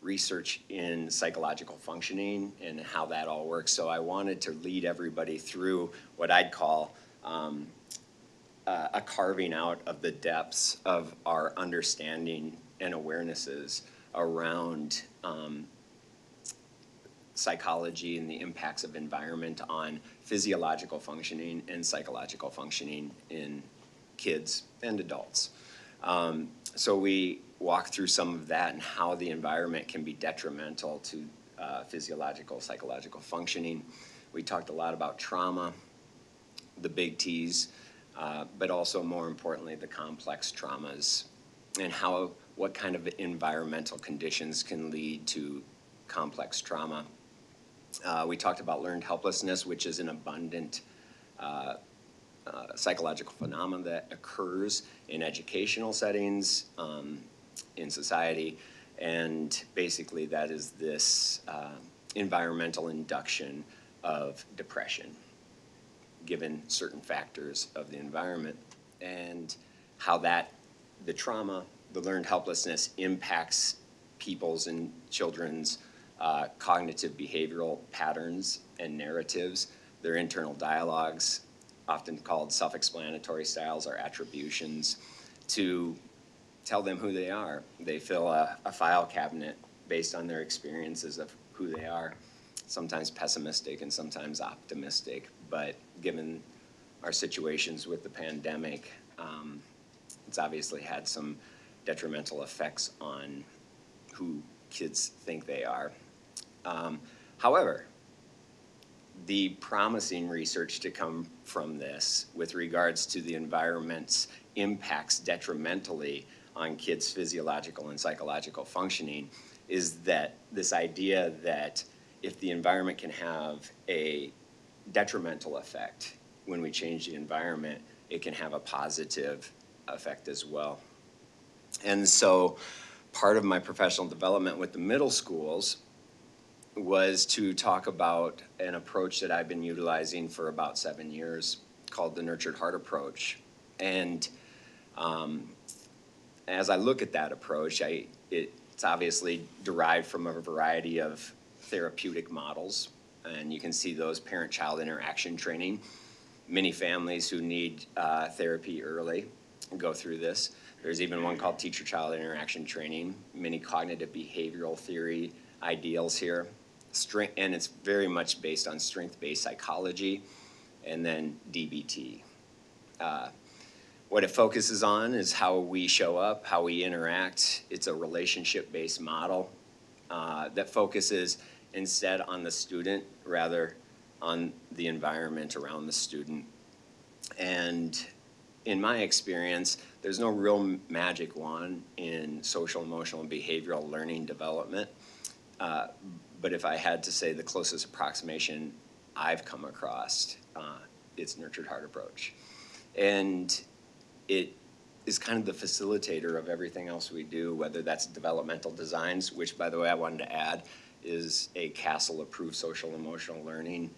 research in psychological functioning and how that all works. So I wanted to lead everybody through what I'd call a carving out of the depths of our understanding and awarenesses around psychology and the impacts of environment on physiological functioning and psychological functioning in kids and adults. So we walk through some of that and how the environment can be detrimental to physiological, psychological functioning. We talked a lot about trauma, the big T's, but also more importantly, the complex traumas and what kind of environmental conditions can lead to complex trauma. We talked about learned helplessness, which is an abundant psychological phenomenon that occurs in educational settings, in society, and basically that is this environmental induction of depression, given certain factors of the environment, and how the trauma, the learned helplessness impacts people's and children's cognitive behavioral patterns and narratives, their internal dialogues, often called self-explanatory styles or attributions, to tell them who they are. They fill a file cabinet based on their experiences of who they are, sometimes pessimistic and sometimes optimistic, but given our situations with the pandemic, it's obviously had some detrimental effects on who kids think they are. However, the promising research to come from this with regards to the environment's impacts detrimentally on kids' physiological and psychological functioning is that this idea that if the environment can have a detrimental effect when we change the environment, it can have a positive effect as well. And so part of my professional development with the middle schools was to talk about an approach that I've been utilizing for about 7 years called the Nurtured Heart approach. And as I look at that approach, it's obviously derived from a variety of therapeutic models. And you can see those parent-child interaction training. Many families who need therapy early go through this. There's even one called teacher-child interaction training, many cognitive behavioral theory ideals here. And it's very much based on strength-based psychology, and then DBT. What it focuses on is how we show up, how we interact. It's a relationship-based model that focuses instead on the student, rather on the environment around the student. And in my experience, there's no real magic wand in social, emotional, and behavioral learning development. But if I had to say the closest approximation I've come across, it's Nurtured Heart approach. And it is kind of the facilitator of everything else we do, whether that's developmental designs, which, by the way, I wanted to add, is a CASEL-approved social emotional learning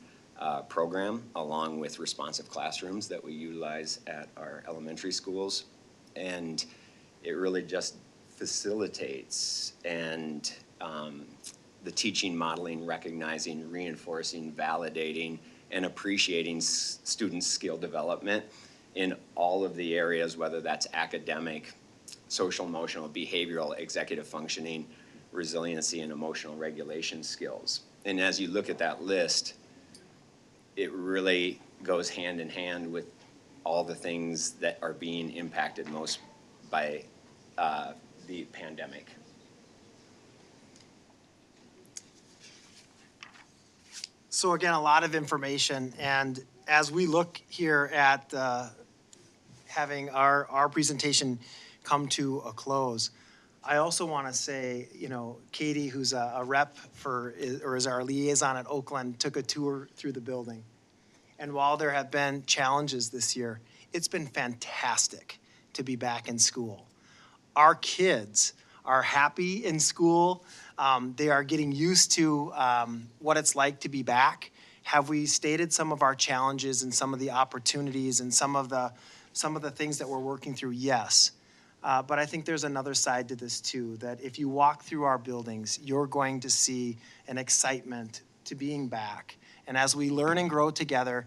program, along with responsive classrooms that we utilize at our elementary schools. And it really just facilitates the teaching, modeling, recognizing, reinforcing, validating, and appreciating student skill development in all of the areas, whether that's academic, social, emotional, behavioral, executive functioning, resiliency, and emotional regulation skills. And as you look at that list, it really goes hand in hand with all the things that are being impacted most by the pandemic. So again, a lot of information, and as we look here at having our presentation come to a close, I also want to say, Katie, who's a rep or is our liaison at Oakland, took a tour through the building. And while there have been challenges this year, it's been fantastic to be back in school. Our kids are happy in school. They are getting used to what it's like to be back. Have we stated some of our challenges and some of the opportunities and some of the things that we're working through? Yes. But I think there's another side to this too, that if you walk through our buildings, you're going to see an excitement to being back. And as we learn and grow together,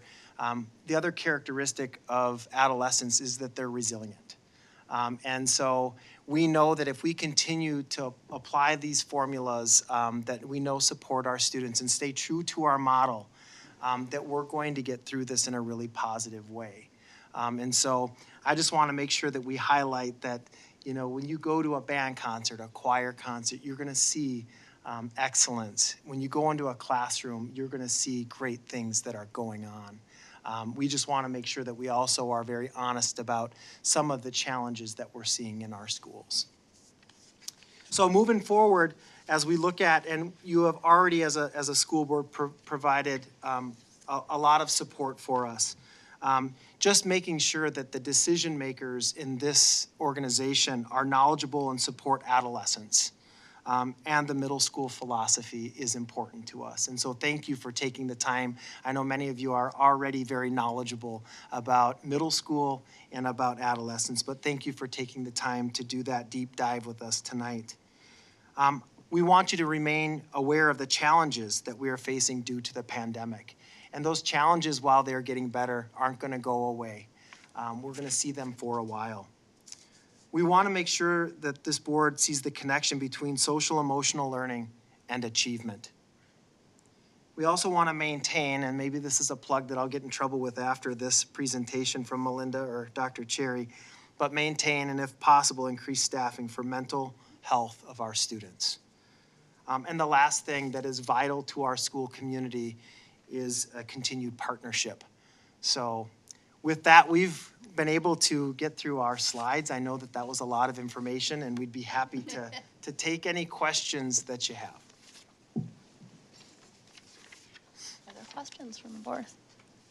the other characteristic of adolescents is that they're resilient. And so we know that if we continue to apply these formulas that we know support our students and stay true to our model, that we're going to get through this in a really positive way. And so I just want to make sure that we highlight that, when you go to a band concert, a choir concert, you're going to see excellence. When you go into a classroom, you're going to see great things that are going on. We just want to make sure that we also are very honest about some of the challenges that we're seeing in our schools. So moving forward, as we look at, and you have already as a school board provided a lot of support for us, just making sure that the decision makers in this organization are knowledgeable and support adolescents. And the middle school philosophy is important to us. And so thank you for taking the time. I know many of you are already very knowledgeable about middle school and about adolescents, but thank you for taking the time to do that deep dive with us tonight. We want you to remain aware of the challenges that we are facing due to the pandemic. And those challenges, while they're getting better, aren't going to go away. We're going to see them for a while. We want to make sure that this board sees the connection between social emotional learning and achievement. We also want to maintain, and maybe this is a plug that I'll get in trouble with after this presentation from Melinda or Dr. Cherry, but maintain and if possible increase staffing for mental health of our students. And the last thing that is vital to our school community is a continued partnership. So with that, we've been able to get through our slides. I know that was a lot of information, and we'd be happy to take any questions that you have. Other questions from the board?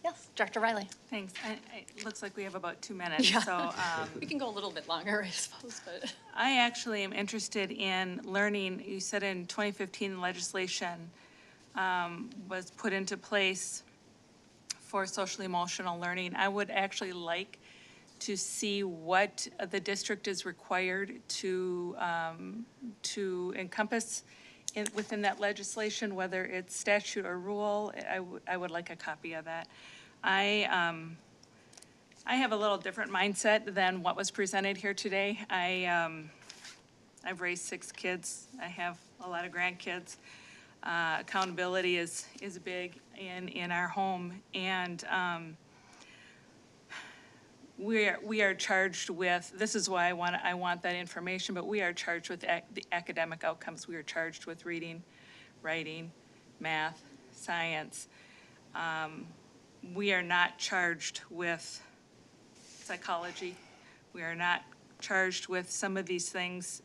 Yes, Director Riley. Thanks. It looks like we have about 2 minutes, Yeah. so. We can go a little bit longer, I suppose, but. I actually am interested in learning. You said in 2015 legislation was put into place for social emotional learning. I would actually like to see what the district is required to encompass within that legislation, whether it's statute or rule. I would like a copy of that. I have a little different mindset than what was presented here today. I've raised 6 kids. I have a lot of grandkids. Accountability is big in our home, and we are charged with, this is why I want that information, but we are charged with the academic outcomes. We are charged with reading, writing, math, science. We are not charged with psychology. We are not charged with some of these things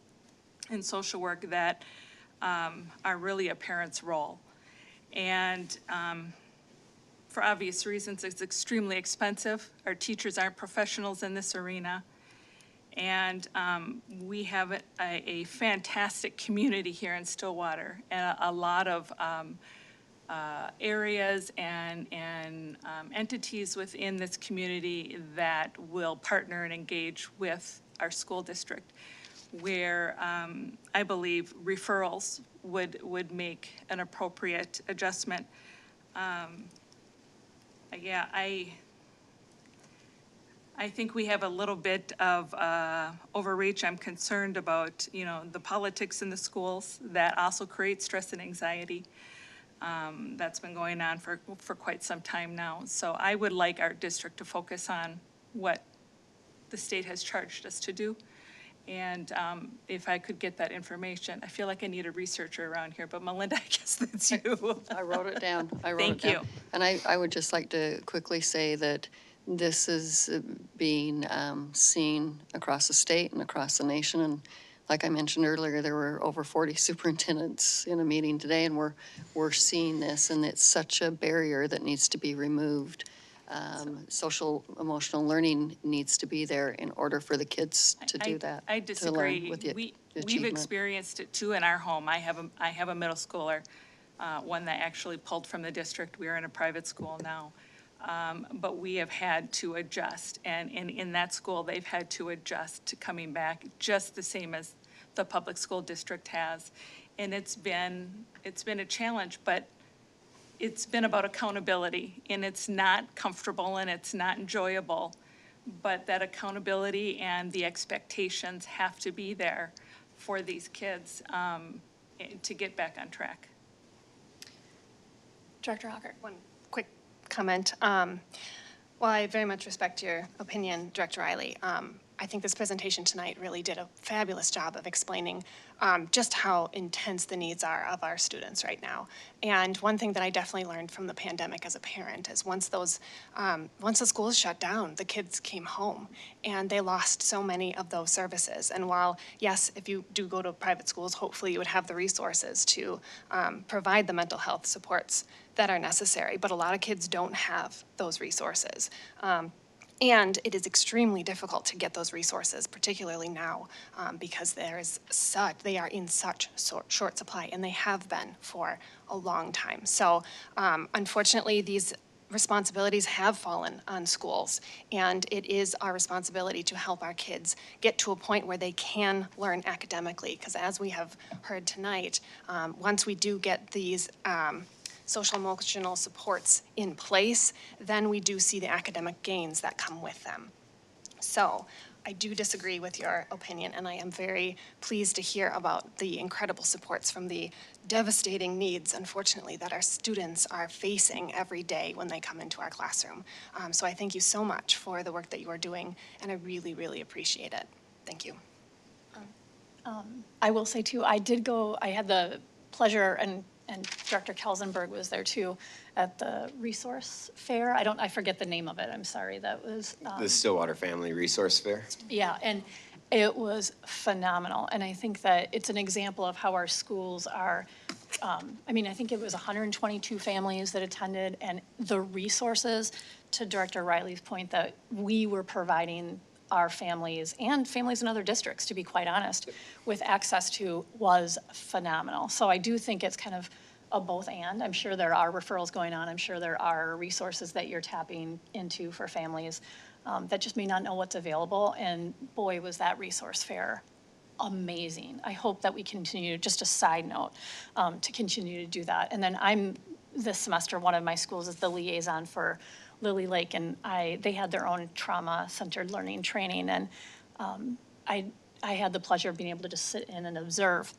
in social work that are really a parent's role. And for obvious reasons, it's extremely expensive. Our teachers aren't professionals in this arena. And we have a fantastic community here in Stillwater, and a lot of areas and entities within this community that will partner and engage with our school district, where I believe referrals would make an appropriate adjustment. Yeah, I think we have a little bit of overreach. I'm concerned about, the politics in the schools that also create stress and anxiety. That's been going on for quite some time now. So I would like our district to focus on what the state has charged us to do. And if I could get that information, I feel like I need a researcher around here, but Melinda, I guess that's you. I wrote it down. Thank you. And I would just like to quickly say that this is being seen across the state and across the nation. And like I mentioned earlier, there were over 40 superintendents in a meeting today, and we're seeing this, and it's such a barrier that needs to be removed. Social emotional learning needs to be there in order for the kids to do that. I to learn disagree. with the We've achievement. experienced it too in our home. I have a middle schooler, one that actually pulled from the district. We are in a private school now. But we have had to adjust, and in that school, they've had to adjust to coming back just the same as the public school district has. And it's been a challenge, but it's been about accountability, and it's not comfortable and it's not enjoyable. But that accountability and the expectations have to be there for these kids to get back on track. Director Hocker. One quick comment. While I very much respect your opinion, Director Riley, I think this presentation tonight really did a fabulous job of explaining just how intense the needs are of our students right now. And one thing that I definitely learned from the pandemic as a parent is once the schools shut down, the kids came home and they lost so many of those services. And while, yes, if you do go to private schools, hopefully you would have the resources to provide the mental health supports that are necessary, but a lot of kids don't have those resources. And it is extremely difficult to get those resources, particularly now, because they are in such short supply, and they have been for a long time. So unfortunately, these responsibilities have fallen on schools, and it is our responsibility to help our kids get to a point where they can learn academically, because as we have heard tonight, once we do get these social emotional supports in place, then we do see the academic gains that come with them. So I do disagree with your opinion, and I am very pleased to hear about the incredible supports from the devastating needs, unfortunately, that our students are facing every day when they come into our classroom. So I thank you so much for the work that you are doing, and I really, really appreciate it. Thank you. I will say too, I had the pleasure, and Director Kelsenberg was there too, at the resource fair. I forget the name of it, I'm sorry, that was. The Stillwater Family Resource Fair. Yeah, and it was phenomenal. And I think that it's an example of how our schools are, I think it was 122 families that attended, and the resources, to Director Riley's point, that we were providing our families and families in other districts, to be quite honest, with access to was phenomenal. So I do think it's kind of a both and. I'm sure there are referrals going on. I'm sure there are resources that you're tapping into for families that just may not know what's available. And boy, was that resource fair amazing. I hope that we continue, just a side note, to continue to do that. And then this semester, one of my schools is the liaison for Lily Lake, and they had their own trauma-centered learning training, and I had the pleasure of being able to just sit in and observe.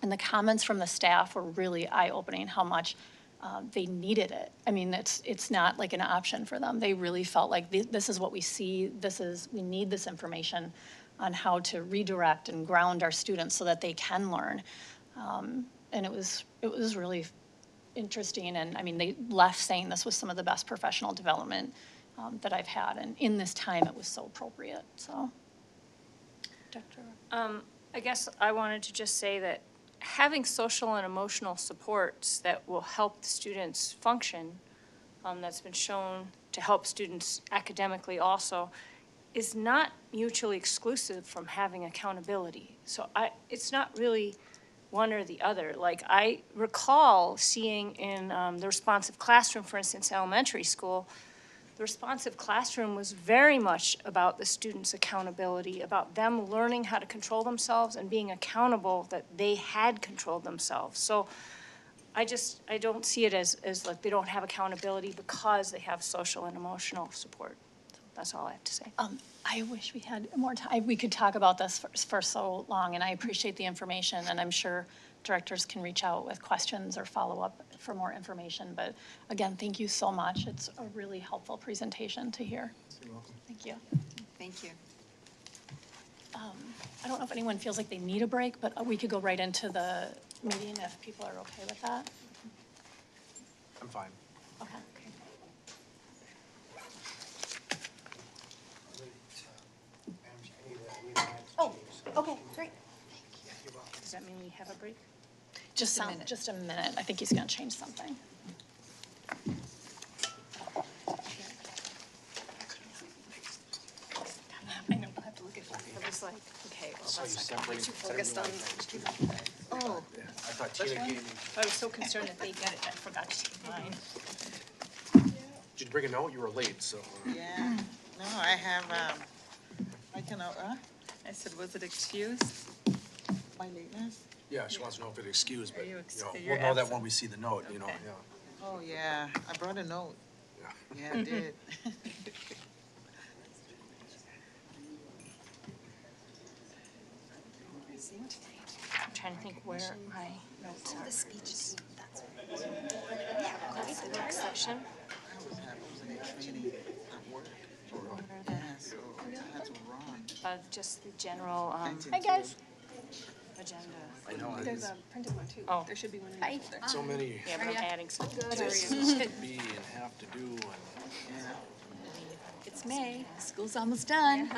And the comments from the staff were really eye-opening, how much they needed it. I mean, it's not like an option for them. They really felt like this is what we see, we need this information on how to redirect and ground our students so that they can learn. And it was really interesting, and they left saying this was some of the best professional development that I've had, and in this time it was so appropriate. So, Dr. I guess I wanted to just say that having social and emotional supports that will help the students function, that's been shown to help students academically also, is not mutually exclusive from having accountability. So it's not really one or the other. Like, I recall seeing in the responsive classroom, for instance, elementary school, the responsive classroom was very much about the students' accountability, about them learning how to control themselves and being accountable that they had controlled themselves. So I don't see it as like they don't have accountability because they have social and emotional support. So that's all I have to say. I wish we had more time. We could talk about this for so long, and I appreciate the information, and I'm sure directors can reach out with questions or follow up for more information. But again, thank you so much. It's a really helpful presentation to hear. You're welcome. Thank you. Thank you. I don't know if anyone feels like they need a break, but we could go right into the meeting if people are okay with that. I'm fine. Okay. Oh, okay, great. Does that mean we have a break? Just a minute. Just a minute. I think he's gonna change something. I know, we'll have to look at that. I was like, okay, well, So you that's not separated. Too focused on. Oh. I thought Tina gave me, I was so concerned that they get it, I forgot to take mine. did you bring a note? You were late, so. Yeah, no, I have, I can, I said, was it excused? my lateness? Yeah, she wants to know if it's excused, but, Are you we'll know that when we see the note, Okay. yeah. Oh, yeah, I brought a note. Yeah. Yeah, I did. I'm trying to think where my notes are. The speeches. The next section. I was in a training at work. Yeah, so I had to run. Just the general, Hi, guys. agenda. I know, There's a printed one too. Oh. There should be one in your folder. so many Yeah, but I'm adding some. be and have to do and. It's May. School's almost done.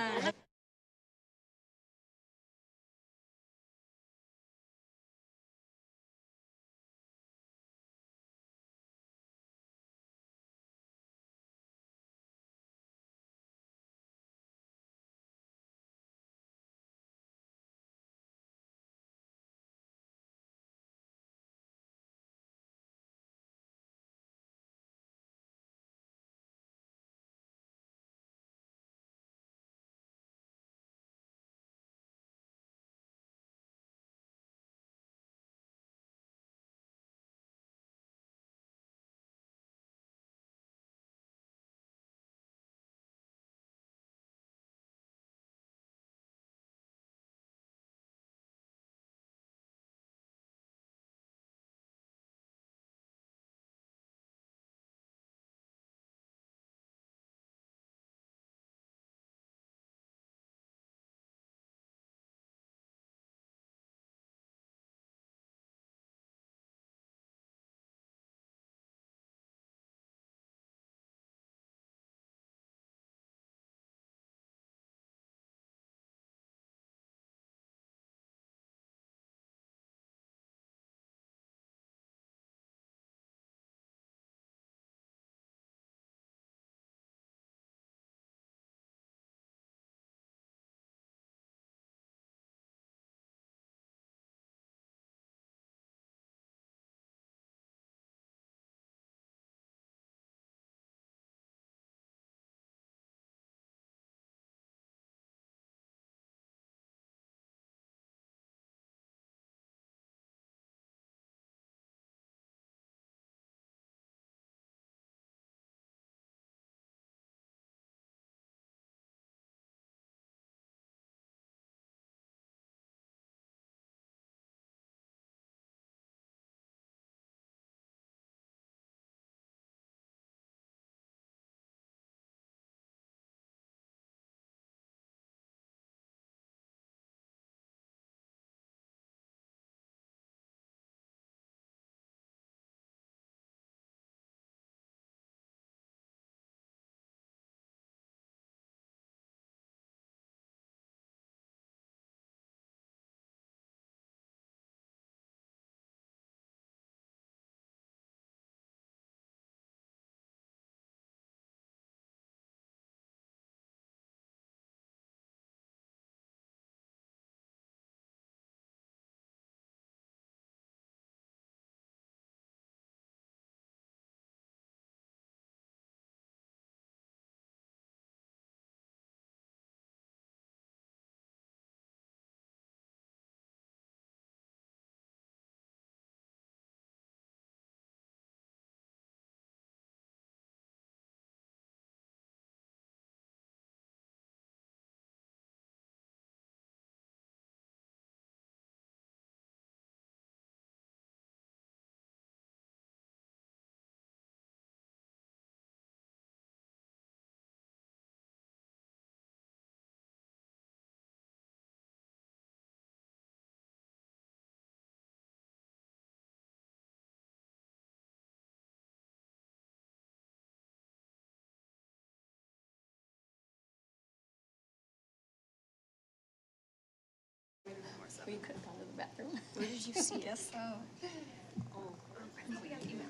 We could have gone to the bathroom. Where did you see it? Yes.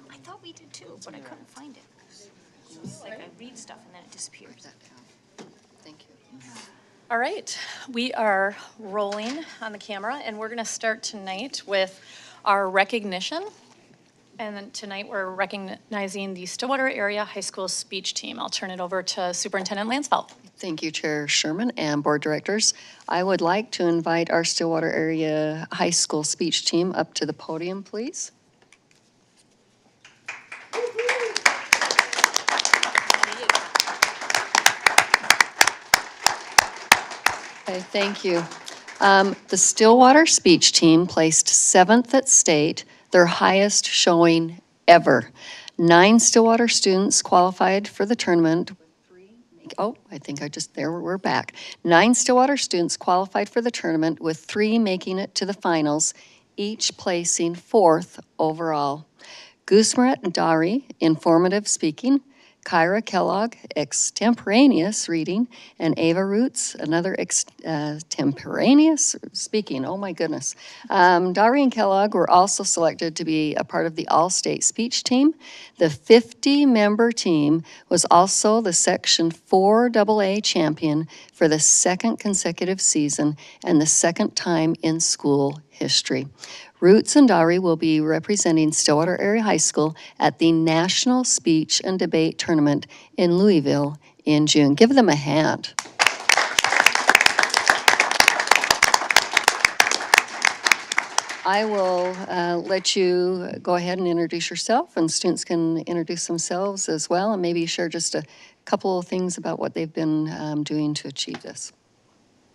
I thought we did too, but I couldn't find it. It's like I read stuff and then it disappears. Thank you. All right, we are rolling on the camera, and we're going to start tonight with our recognition. And then tonight, we're recognizing the Stillwater Area High School speech team. I'll turn it over to Superintendent Lansfeld. Thank you, Chair Sherman and Board Directors. I would like to invite our Stillwater Area High School speech team up to the podium, please. Okay, thank you. The Stillwater speech team placed 7th at state, their highest showing ever. 9 Stillwater students qualified for the tournament. We're back. 9 Stillwater students qualified for the tournament, with 3 making it to the finals, each placing 4th overall. Gusmaret Dari, informative speaking. Kyra Kellogg, extemporaneous reading, and Ava Roots, another extemporaneous speaking. Oh my goodness. Dari and Kellogg were also selected to be a part of the all-state speech team. The 50-member team was also the Section 4 AA champion for the 2nd consecutive season and the 2nd time in school history. Roots and Dari will be representing Stillwater Area High School at the National Speech and Debate Tournament in Louisville in June. Give them a hand. I will let you go ahead and introduce yourself, and students can introduce themselves as well, and maybe share just a couple of things about what they've been doing to achieve this.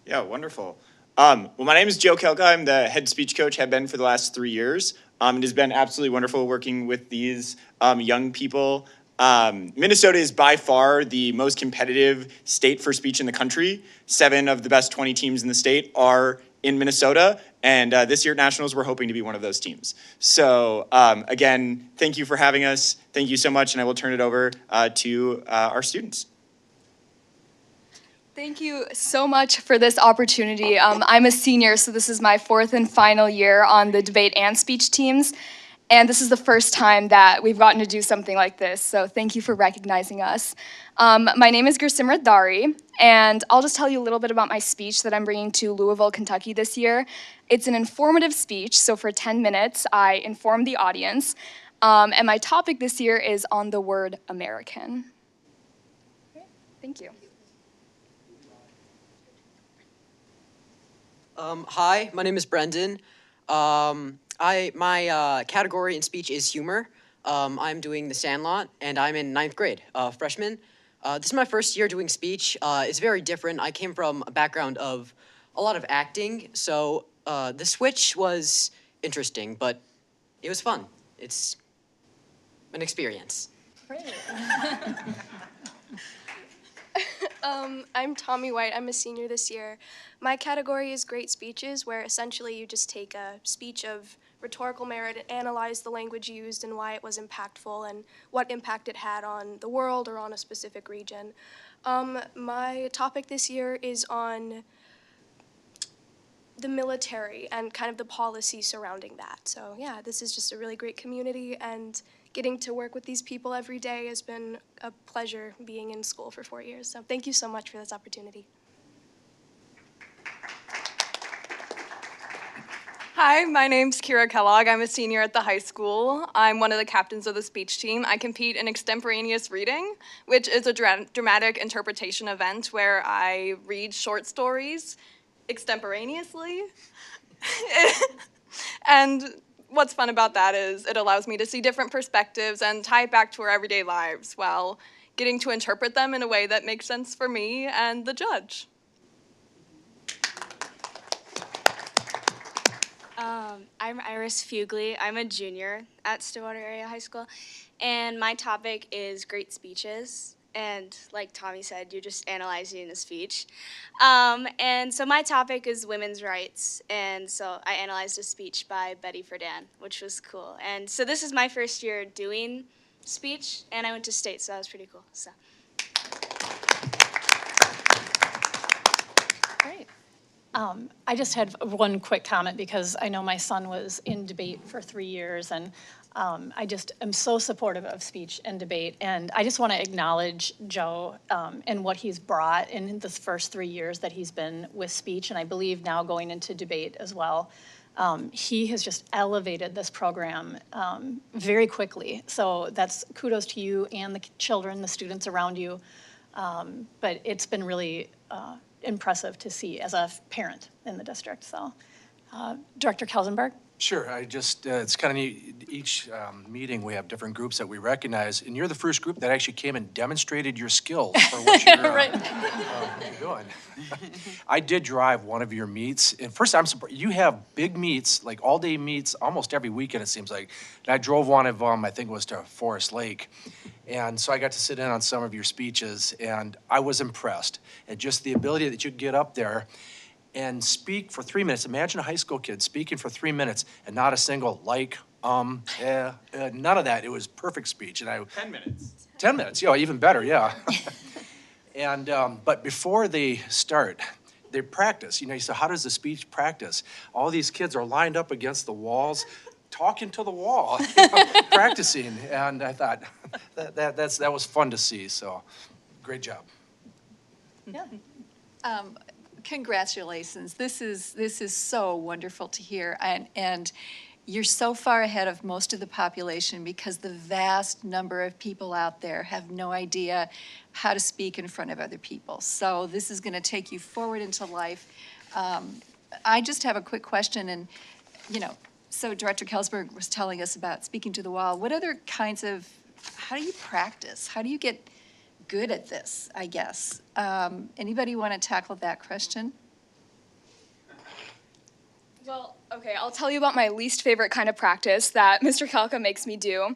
Yeah, wonderful. Well, my name is Joe Kelka. I'm the head speech coach, have been for the last 3 years. It has been absolutely wonderful working with these young people. Minnesota is by far the most competitive state for speech in the country. 7 of the best 20 teams in the state are in Minnesota, and this year at Nationals, we're hoping to be one of those teams. So again, thank you for having us. Thank you so much, and I will turn it over to our students. Thank you so much for this opportunity. I'm a senior, so this is my 4th and final year on the debate and speech teams. And this is the first time that we've gotten to do something like this, so thank you for recognizing us. My name is Gursimrat Dari, and I'll just tell you a little bit about my speech that I'm bringing to Louisville, Kentucky this year. It's an informative speech, so for 10 minutes, I inform the audience. And my topic this year is on the word American. Okay, thank you. Hi, my name is Brendan. My category in speech is humor. I'm doing The Sandlot, and I'm in 9th grade, freshman. This is my first year doing speech. It's very different. I came from a background of a lot of acting, so the switch was interesting, but it was fun. It's an experience. Great. I'm Tommy White. I'm a senior this year. My category is great speeches, where essentially you just take a speech of rhetorical merit and analyze the language used and why it was impactful and what impact it had on the world or on a specific region. My topic this year is on the military and kind of the policy surrounding that. So yeah, this is just a really great community, and getting to work with these people every day has been a pleasure being in school for 4 years. So thank you so much for this opportunity. Hi, my name's Kira Kellogg. I'm a senior at the high school. I'm one of the captains of the speech team. I compete in extemporaneous reading, which is a dramatic interpretation event where I read short stories extemporaneously. And what's fun about that is it allows me to see different perspectives and tie it back to our everyday lives while getting to interpret them in a way that makes sense for me and the judge. I'm Iris Fugly. I'm a junior at Stillwater Area High School, and my topic is great speeches. And like Tommy said, you're just analyzing a speech. And so my topic is women's rights, and so I analyzed a speech by Betty Friedan, which was cool. And so this is my first year doing speech, and I went to state, so that was pretty cool. So. Great. I just had one quick comment because I know my son was in debate for 3 years, and I just am so supportive of speech and debate. And I just want to acknowledge Joe and what he's brought in the first 3 years that he's been with speech, and I believe now going into debate as well. He has just elevated this program very quickly. So that's kudos to you and the children, the students around you. But it's been really impressive to see as a parent in the district. So, Director Kelsenberg? Sure, I just, it's kind of neat, each meeting, we have different groups that we recognize, and you're the first group that actually came and demonstrated your skills for what you're, what you're doing. I did drive one of your meets, and first I'm surprised, you have big meets, like all-day meets, almost every weekend it seems like. And I drove one of them, I think it was to Forest Lake, and so I got to sit in on some of your speeches, and I was impressed at just the ability that you could get up there and speak for 3 minutes. Imagine a high school kid speaking for 3 minutes and not a single none of that. It was perfect speech. And 10 minutes. 10 minutes, yeah, even better, yeah. And, but before they start, they practice. You know, you say, how does the speech practice? All these kids are lined up against the walls, talking to the wall, practicing. And I thought, that was fun to see, so great job. Yeah. Congratulations. This is so wonderful to hear. And you're so far ahead of most of the population because the vast number of people out there have no idea how to speak in front of other people. So this is going to take you forward into life. I just have a quick question, and, you know, so Director Kelsberg was telling us about speaking to the wall. What other kinds of, how do you practice? How do you get good at this, I guess? Anybody want to tackle that question? Well, okay, I'll tell you about my least favorite kind of practice that Mr. Kalka makes me do.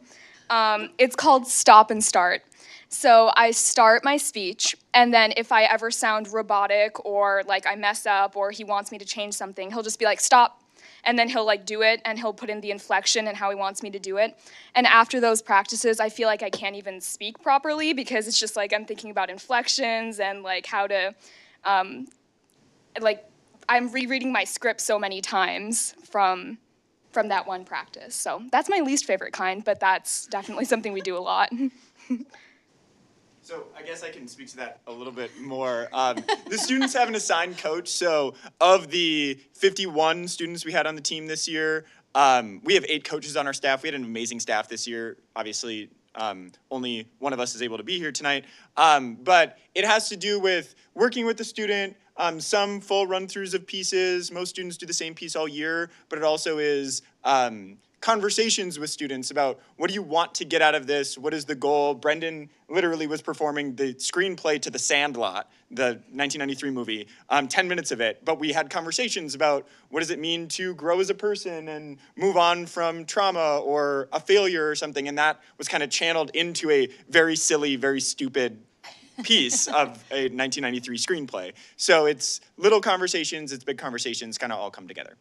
It's called stop and start. So I start my speech, and then if I ever sound robotic or like I mess up or he wants me to change something, he'll just be like, stop. And then he'll like do it, and he'll put in the inflection and how he wants me to do it. And after those practices, I feel like I can't even speak properly because it's just like I'm thinking about inflections and like how to, like I'm rereading my script so many times from that one practice. So that's my least favorite kind, but that's definitely something we do a lot. So I guess I can speak to that a little bit more. The students have an assigned coach. So of the 51 students we had on the team this year, we have 8 coaches on our staff. We had an amazing staff this year. Obviously, only one of us is able to be here tonight. But it has to do with working with the student, some full run-throughs of pieces. Most students do the same piece all year, but it also is conversations with students about what do you want to get out of this? What is the goal? Brendan literally was performing the screenplay to The Sandlot, the 1993 movie, 10 minutes of it. But we had conversations about what does it mean to grow as a person and move on from trauma or a failure or something. And that was kind of channeled into a very silly, very stupid piece of a 1993 screenplay. So it's little conversations, it's big conversations, kind of all come together.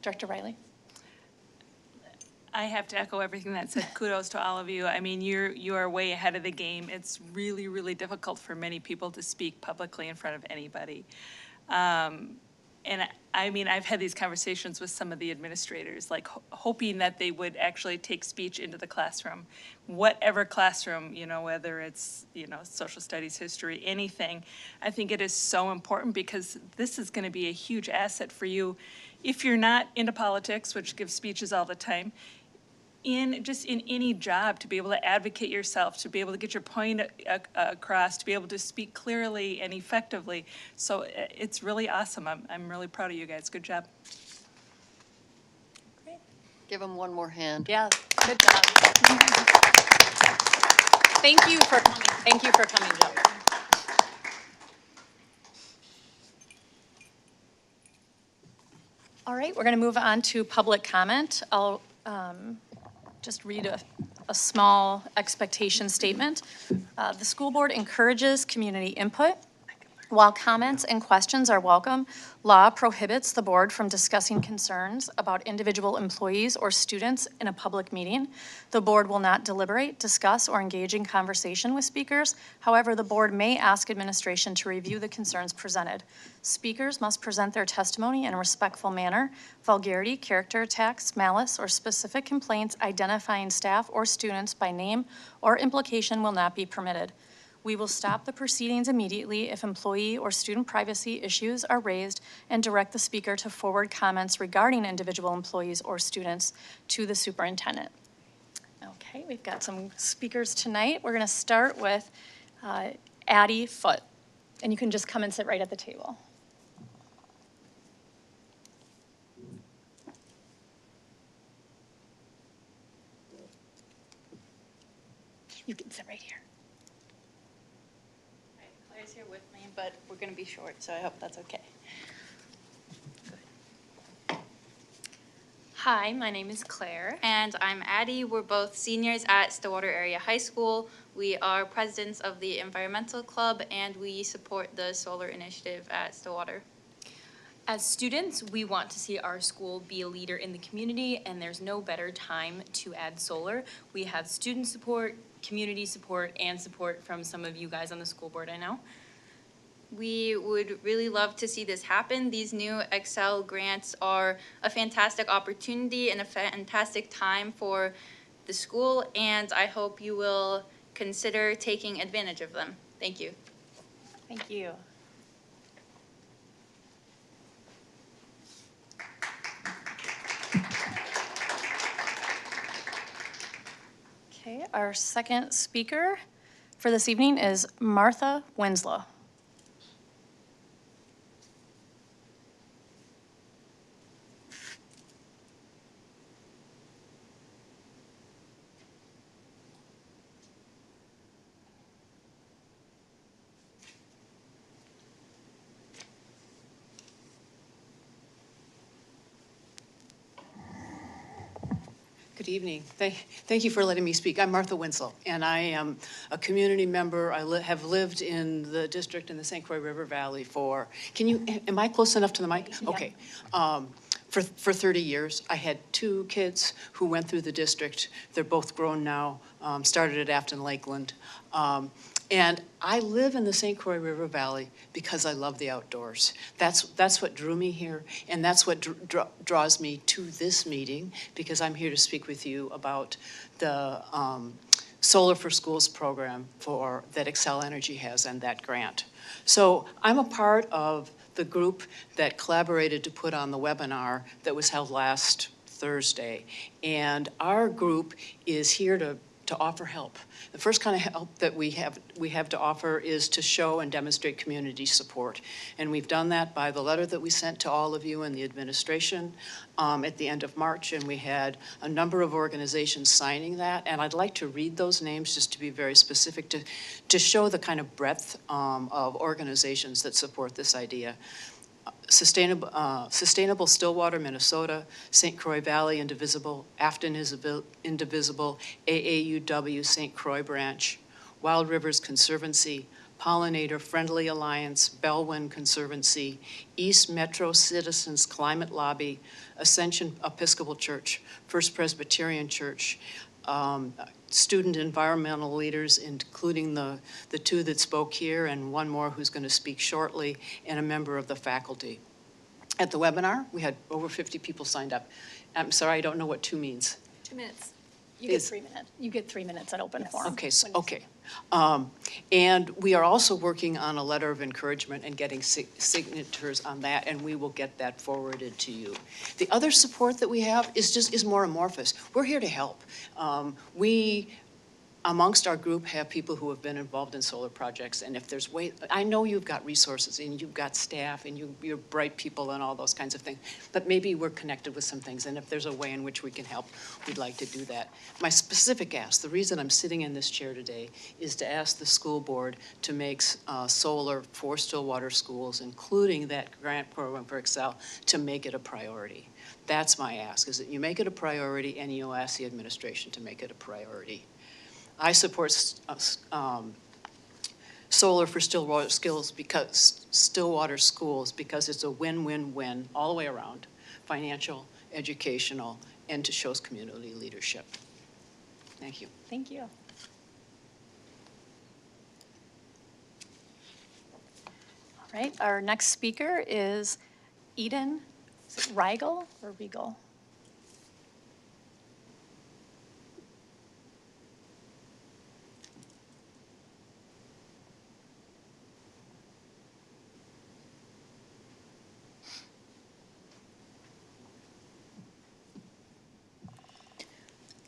Director Riley? I have to echo everything that said. Kudos to all of you. I mean, you are way ahead of the game. It's really, really difficult for many people to speak publicly in front of anybody. And I mean, I've had these conversations with some of the administrators, like hoping that they would actually take speech into the classroom, whatever classroom, you know, whether it's, you know, social studies, history, anything. I think it is so important because this is going to be a huge asset for you if you're not into politics, which gives speeches all the time, just in any job, to be able to advocate yourself, to be able to get your point across, to be able to speak clearly and effectively. So it's really awesome. I'm really proud of you guys. Good job. Great. Give them one more hand. Yeah, good job. Thank you for coming. Thank you for coming, Joe. All right, we're going to move on to public comment. I'll just read a small expectation statement. The school board encourages community input. While comments and questions are welcome, law prohibits the board from discussing concerns about individual employees or students in a public meeting. The board will not deliberate, discuss, or engage in conversation with speakers. However, the board may ask administration to review the concerns presented. Speakers must present their testimony in a respectful manner. Vulgarity, character attacks, malice, or specific complaints identifying staff or students by name or implication will not be permitted. We will stop the proceedings immediately if employee or student privacy issues are raised and direct the speaker to forward comments regarding individual employees or students to the superintendent. Okay, we've got some speakers tonight. We're going to start with Addie Foote, and you can just come and sit right at the table. You can sit right here. Claire's here with me, but we're going to be short, so I hope that's okay. Hi, my name is Claire. And I'm Addie. We're both seniors at Stillwater Area High School. We are presidents of the Environmental Club, and we support the solar initiative at Stillwater. As students, we want to see our school be a leader in the community, and there's no better time to add solar. We have student support, community support, and support from some of you guys on the school board, I know. We would really love to see this happen. These new Excel grants are a fantastic opportunity and a fantastic time for the school, and I hope you will consider taking advantage of them. Thank you. Thank you. Okay, our second speaker for this evening is Martha Winslow. Good evening. Thank you for letting me speak. I'm Martha Winslow, and I am a community member. I have lived in the district in the St. Croix River Valley for, am I close enough to the mic? Yeah. Okay. For 30 years. I had 2 kids who went through the district. They're both grown now, started at Afton Lakeland. And I live in the St. Croix River Valley because I love the outdoors. That's what drew me here, and that's what draws me to this meeting, because I'm here to speak with you about the Solar for Schools program that Xcel Energy has and that grant. So I'm a part of the group that collaborated to put on the webinar that was held last Thursday. And our group is here to offer help. The first kind of help that we have to offer is to show and demonstrate community support. And we've done that by the letter that we sent to all of you in the administration at the end of March, and we had a number of organizations signing that. And I'd like to read those names just to be very specific to show the kind of breadth of organizations that support this idea. Sustainable Stillwater, Minnesota, St. Croix Valley Indivisible, Afton Indivisible, AAUW St. Croix Branch, Wild Rivers Conservancy, Pollinator Friendly Alliance, Bellwyn Conservancy, East Metro Citizens Climate Lobby, Ascension Episcopal Church, First Presbyterian Church, student environmental leaders, including the 2 that spoke here and one more who's going to speak shortly, and a member of the faculty. At the webinar, we had over 50 people signed up. I'm sorry, I don't know what 2 means. 2 minutes. You get 3 minutes. You get 3 minutes at open forum. Okay, okay. And we are also working on a letter of encouragement and getting signatures on that, and we will get that forwarded to you. The other support that we have is more amorphous. We're here to help. We, amongst our group, have people who have been involved in solar projects, and if there's I know you've got resources and you've got staff and you're bright people and all those kinds of things, but maybe we're connected with some things, and if there's a way in which we can help, we'd like to do that. My specific ask, the reason I'm sitting in this chair today, is to ask the school board to make solar for Stillwater schools, including that grant program for Xcel, to make it a priority. That's my ask, is that you make it a priority and you ask the administration to make it a priority. I support solar for Stillwater schools, because it's a win-win-win all the way around, financial, educational, and to shows community leadership. Thank you. Thank you. All right, our next speaker is Eden, is it Rigel or Regal?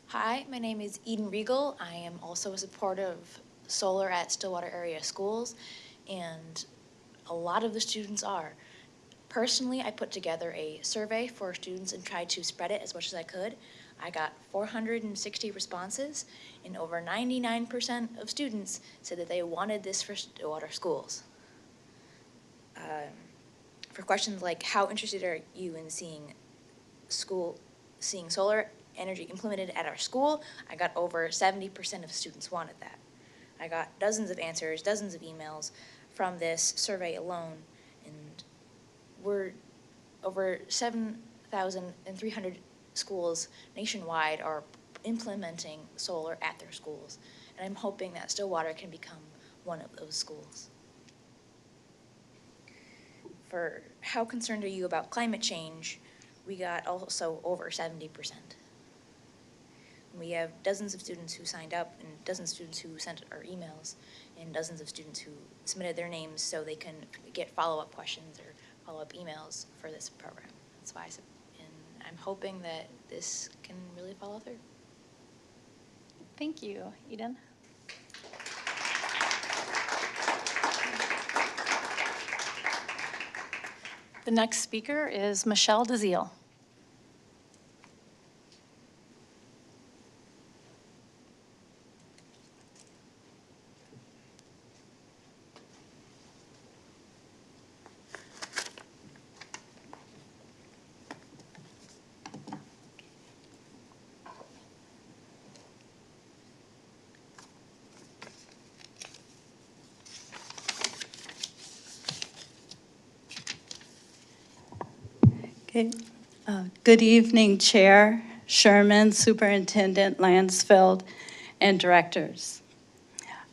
Hi, my name is Eden Regal. I am also a supporter of solar at Stillwater area schools, and a lot of the students are. Personally, I put together a survey for students and tried to spread it as much as I could. I got 460 responses, and over 99% of students said that they wanted this for Stillwater schools. For questions like, how interested are you in seeing solar energy implemented at our school, I got over 70% of students wanted that. I got dozens of answers, dozens of emails from this survey alone, and we're over 7,300 schools nationwide are implementing solar at their schools, and I'm hoping that Stillwater can become one of those schools. For how concerned are you about climate change, we got also over 70%. We have dozens of students who signed up and dozens of students who sent our emails and dozens of students who submitted their names so they can get follow-up questions or follow-up emails for this program. That's why and I'm hoping that this can really follow through. Thank you, Eden. The next speaker is Michelle DeZiel. Okay. Good evening, Chair Sherman, Superintendent Lansfield, and directors.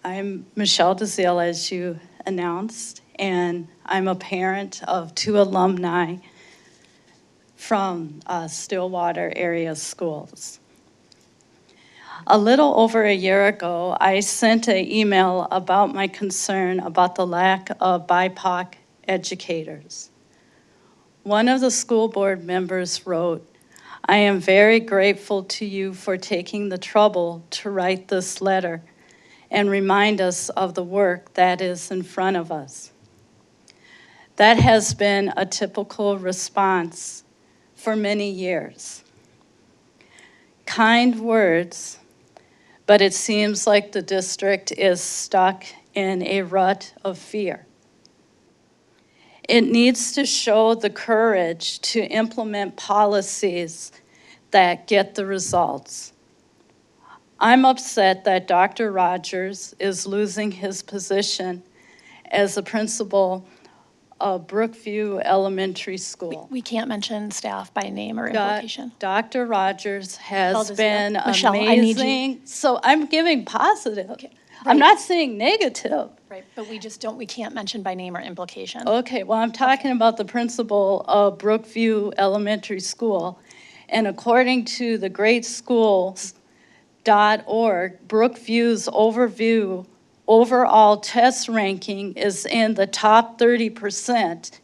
I'm Michelle DeZiel, as you announced, and I'm a parent of 2 alumni from Stillwater area schools. A little over a year ago, I sent an email about my concern about the lack of BIPOC educators. One of the school board members wrote, "I am very grateful to you for taking the trouble to write this letter and remind us of the work that is in front of us." That has been a typical response for many years. Kind words, but it seems like the district is stuck in a rut of fear. It needs to show the courage to implement policies that get the results. I'm upset that Dr. Rogers is losing his position as the principal of Brookview Elementary School. We can't mention staff by name or implication. Dr. Rogers has been Michelle, I need you- amazing. So I'm giving positive. Okay, I'm right. not saying negative. Right, but we can't mention by name or implication. Okay, well, I'm talking about the principal of Brookview Elementary School. And according to the greatschools.org, Brookview's overall test ranking is in the top 30%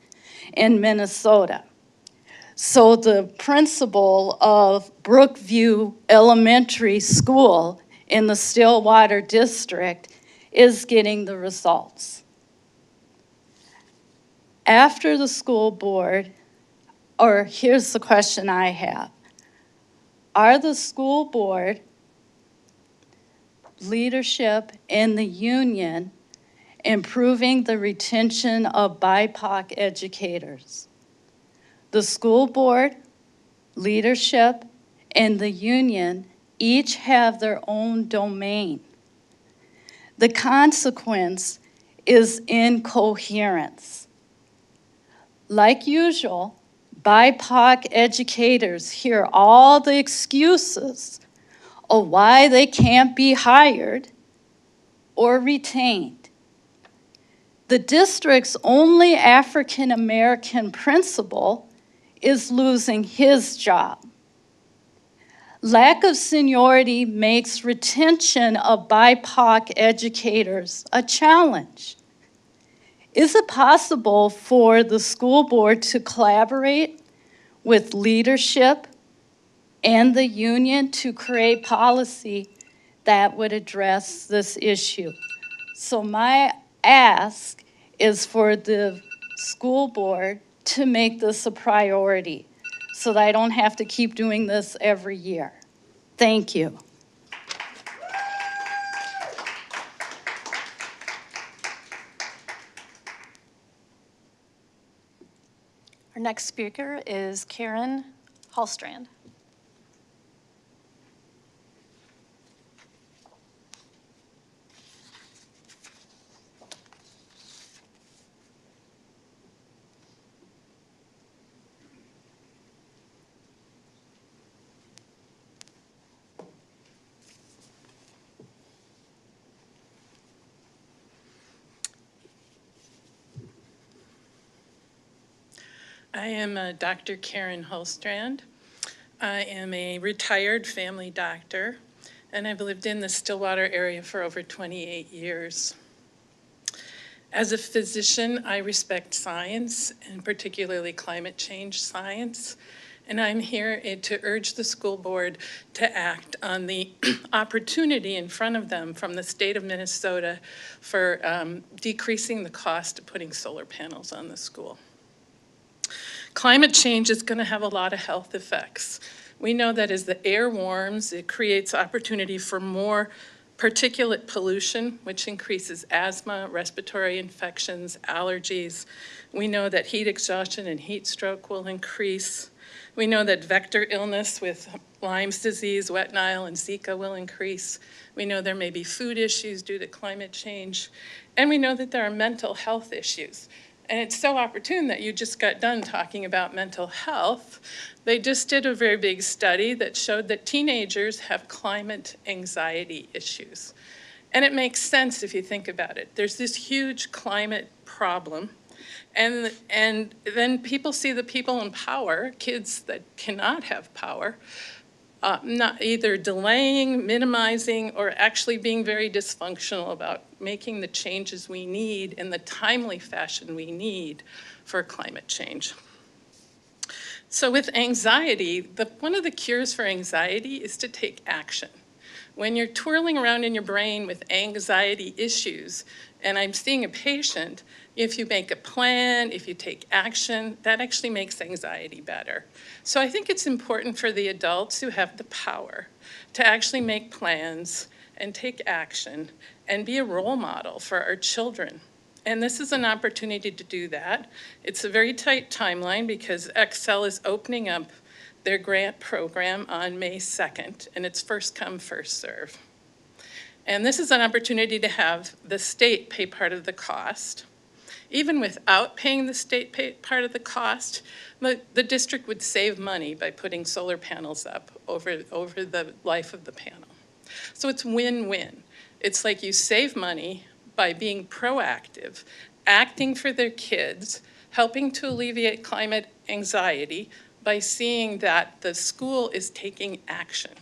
in Minnesota. So the principal of Brookview Elementary School in the Stillwater District is getting the results. After the school board, or here's the question I have. Are the school board leadership in the union improving the retention of BIPOC educators? The school board, leadership, and the union each have their own domain. The consequence is incoherence. Like usual, BIPOC educators hear all the excuses of why they can't be hired or retained. The district's only African American principal is losing his job. Lack of seniority makes retention of BIPOC educators a challenge. Is it possible for the school board to collaborate with leadership and the union to create policy that would address this issue? So my ask is for the school board to make this a priority so that I don't have to keep doing this every year. Thank you. Our next speaker is Karen Hallstrand. I am Dr. Karen Holstrand. I am a retired family doctor, and I've lived in the Stillwater area for over 28 years. As a physician, I respect science, and particularly climate change science, and I'm here to urge the school board to act on the opportunity in front of them from the state of Minnesota for decreasing the cost of putting solar panels on the school. Climate change is going to have a lot of health effects. We know that as the air warms, it creates opportunity for more particulate pollution, which increases asthma, respiratory infections, allergies. We know that heat exhaustion and heat stroke will increase. We know that vector illness with Lyme's disease, wet Nile, and Zika will increase. We know there may be food issues due to climate change. And we know that there are mental health issues. And it's so opportune that you just got done talking about mental health. They just did a very big study that showed that teenagers have climate anxiety issues. And it makes sense if you think about it. There's this huge climate problem. And then people see the people in power, kids that cannot have power, not either delaying, minimizing, or actually being very dysfunctional about making the changes we need in the timely fashion we need for climate change. So with anxiety, one of the cures for anxiety is to take action. When you're twirling around in your brain with anxiety issues, and I'm seeing a patient, if you make a plan, if you take action, that actually makes anxiety better. So I think it's important for the adults who have the power to actually make plans and take action and be a role model for our children. And this is an opportunity to do that. It's a very tight timeline because Excel is opening up their grant program on May 2nd, and it's first come, first serve. And this is an opportunity to have the state pay part of the cost. Even without paying the state part of the cost, the district would save money by putting solar panels up over the life of the panel. So it's win-win. It's like you save money by being proactive, acting for their kids, helping to alleviate climate anxiety by seeing that the school is taking action.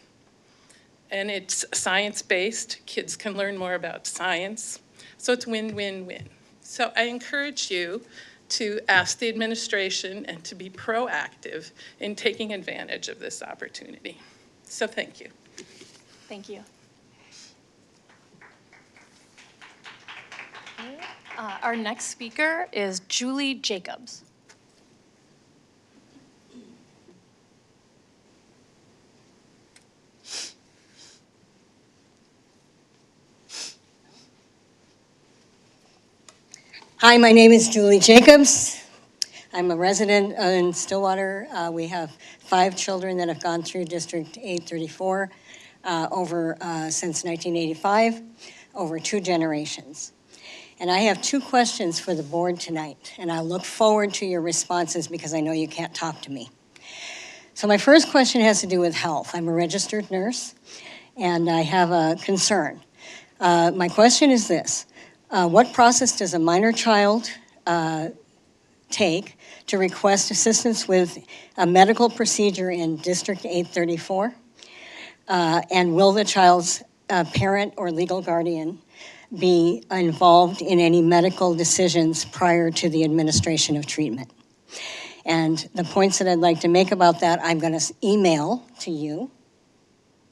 And it's science-based. Kids can learn more about science. So it's win-win-win. So I encourage you to ask the administration and to be proactive in taking advantage of this opportunity. So thank you. Thank you. Our next speaker is Julie Jacobs. Hi, my name is Julie Jacobs. I'm a resident in Stillwater. We have 5 children that have gone through District 834 since 1985, over 2 generations. And I have 2 questions for the board tonight, and I look forward to your responses because I know you can't talk to me. So my first question has to do with health. I'm a registered nurse, and I have a concern. My question is this. What process does a minor child take to request assistance with a medical procedure in District 834? And will the child's parent or legal guardian be involved in any medical decisions prior to the administration of treatment? And the points that I'd like to make about that, I'm going to email to you.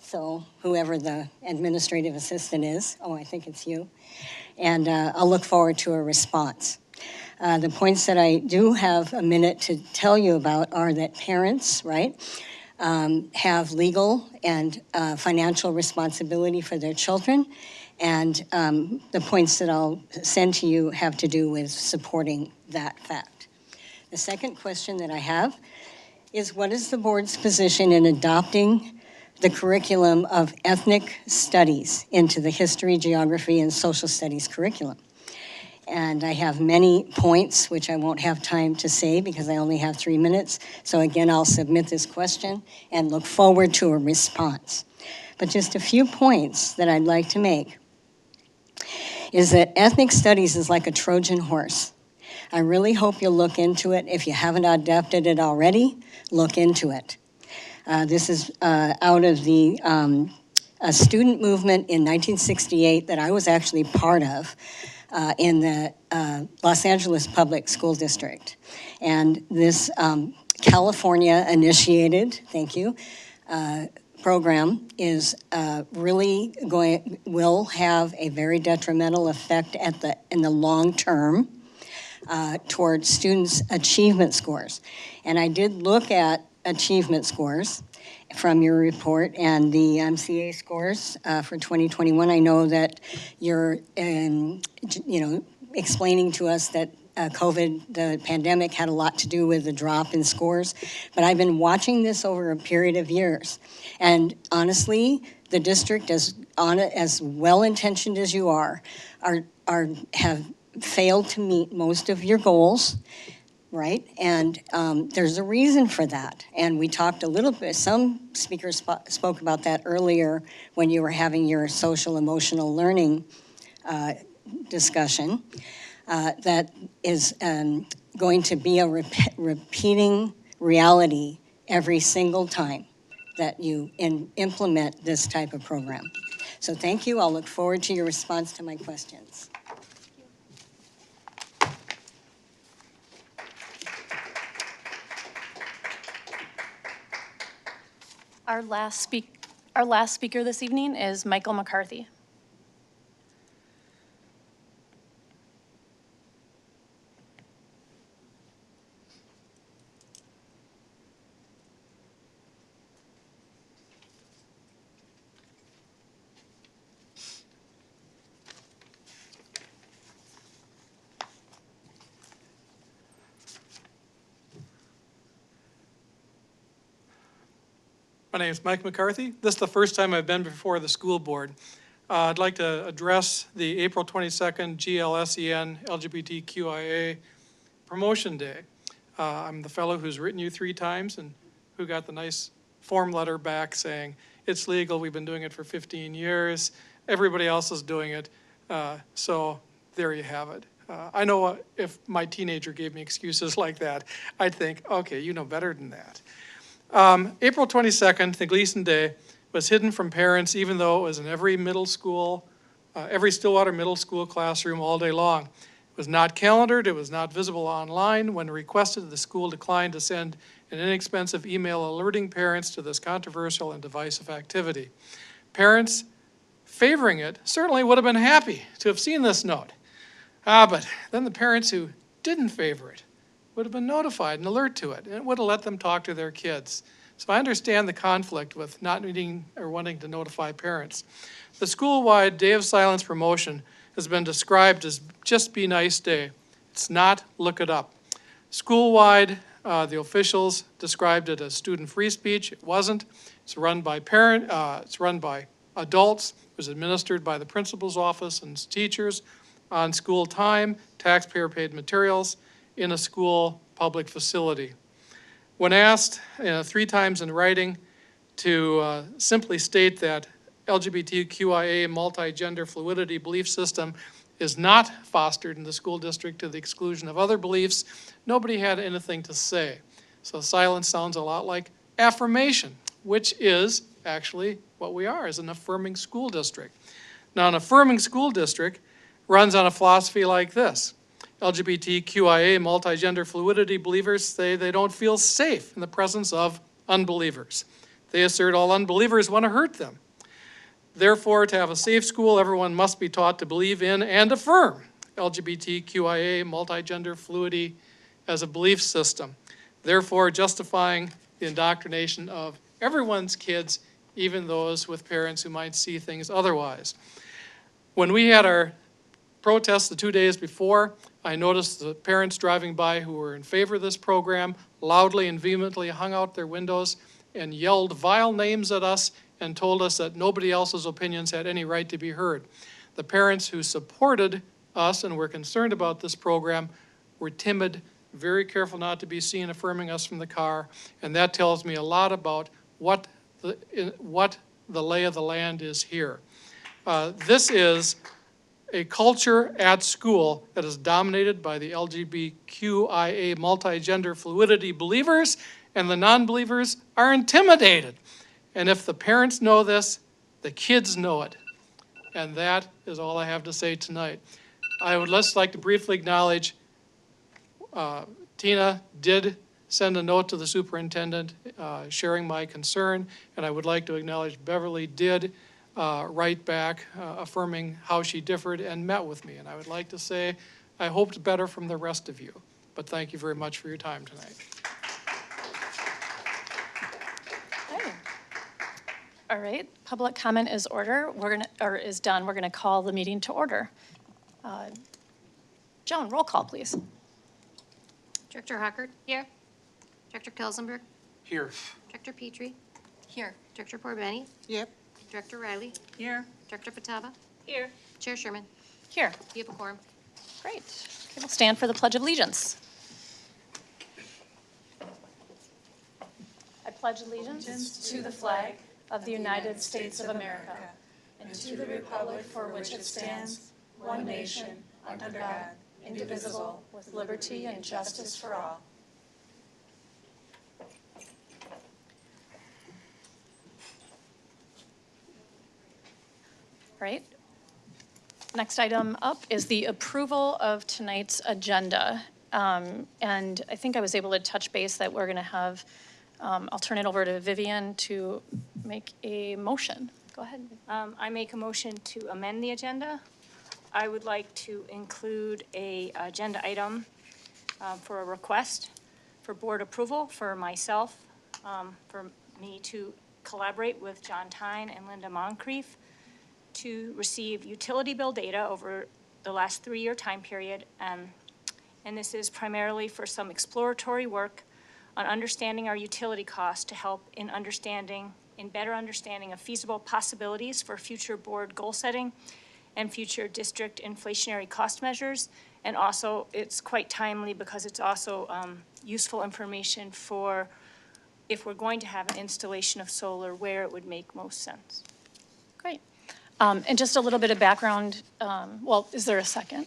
So whoever the administrative assistant is, I think it's you. And I'll look forward to a response. The points that I do have a minute to tell you about are that parents, right, have legal and financial responsibility for their children. And the points that I'll send to you have to do with supporting that fact. The second question that I have is, what is the board's position in adopting the curriculum of ethnic studies into the history, geography, and social studies curriculum? And I have many points, which I won't have time to say because I only have 3 minutes. So again, I'll submit this question and look forward to a response. But just a few points that I'd like to make is that ethnic studies is like a Trojan horse. I really hope you'll look into it. If you haven't adopted it already, look into it. This is out of the a student movement in 1968 that I was actually part of in the Los Angeles Public School District. And this California initiated, thank you, program is will have a very detrimental effect in the long term towards students' achievement scores. And I did look at achievement scores from your report and the MCA scores for 2021. I know that you're, explaining to us that COVID, the pandemic, had a lot to do with the drop in scores. But I've been watching this over a period of years. And honestly, the district, as well-intentioned as you are have failed to meet most of your goals, right? And there's a reason for that. And we talked a little bit, some speakers spoke about that earlier when you were having your social emotional learning discussion. That is going to be a repeating reality every single time that you implement this type of program. So thank you. I'll look forward to your response to my questions. Our last speaker this evening is Michael McCarthy. My name is Mike McCarthy. This is the first time I've been before the school board. I'd like to address the April 22nd GLSEN LGBTQIA Promotion Day. I'm the fellow who's written you 3 times and who got the nice form letter back saying, it's legal, we've been doing it for 15 years, everybody else is doing it, so there you have it. I know if my teenager gave me excuses like that, I'd think, okay, you know better than that. April 22nd, the Gleason Day, was hidden from parents even though it was in every middle school, every Stillwater middle school classroom all day long. It was not calendared, it was not visible online. When requested, the school declined to send an inexpensive email alerting parents to this controversial and divisive activity. Parents favoring it certainly would have been happy to have seen this note. But then the parents who didn't favor it would have been notified and alert to it, and it would have let them talk to their kids. So I understand the conflict with not needing or wanting to notify parents. The school-wide Day of Silence promotion has been described as Just Be Nice Day. It's not, look it up. School-wide, the officials described it as student-free speech. It wasn't. It's run by adults. It was administered by the principal's office and teachers. on school time, taxpayer-paid materials in a school public facility. When asked 3 times in writing to simply state that LGBTQIA multi-gender fluidity belief system is not fostered in the school district to the exclusion of other beliefs, nobody had anything to say. So silence sounds a lot like affirmation, which is actually what we are, as an affirming school district. Now, an affirming school district runs on a philosophy like this. LGBTQIA multi-gender fluidity believers say they don't feel safe in the presence of unbelievers. They assert all unbelievers want to hurt them. Therefore, to have a safe school, everyone must be taught to believe in and affirm LGBTQIA multi-gender fluidity as a belief system, therefore justifying the indoctrination of everyone's kids, even those with parents who might see things otherwise. When we had our protests the 2 days before, I noticed the parents driving by who were in favor of this program loudly and vehemently hung out their windows and yelled vile names at us and told us that nobody else's opinions had any right to be heard. The parents who supported us and were concerned about this program were timid, very careful not to be seen affirming us from the car, and that tells me a lot about what the lay of the land is here. This is a culture at school that is dominated by the LGBTQIA multi-gender fluidity believers, and the non-believers are intimidated. And if the parents know this, the kids know it. And that is all I have to say tonight. I would just like to briefly acknowledge Tina did send a note to the superintendent sharing my concern, and I would like to acknowledge Beverly did write back affirming how she differed and met with me. And I would like to say I hoped better from the rest of you. But thank you very much for your time tonight. Okay. All right, public comment is is done. We're gonna call the meeting to order. Joan, roll call, please. Director Hockert? Here. Director Kelsenberg? Here. Director Petrie? Here. Director Porbeni? Yep. Director Riley? Here. Director Fatava? Here. Chair Sherman? Here. You have a quorum. Great. Okay, we'll stand for the Pledge of Allegiance. I pledge allegiance to the flag of the United States of America and to the republic for which it stands, one nation, under God, indivisible, with liberty and justice for all. Right. Next item up is the approval of tonight's agenda. And I think I was able to touch base that we're going to have, I'll turn it over to Vivian to make a motion. Go ahead. I make a motion to amend the agenda. I would like to include a agenda item for a request for board approval for myself, for me to collaborate with John Tyne and Linda Moncrief to receive utility bill data over the last 3-year time period. And this is primarily for some exploratory work on understanding our utility costs to help in better understanding of feasible possibilities for future board goal setting and future district inflationary cost measures. And also, it's quite timely because it's also useful information for if we're going to have an installation of solar, where it would make most sense. Great. And just a little bit of background, well, is there a second?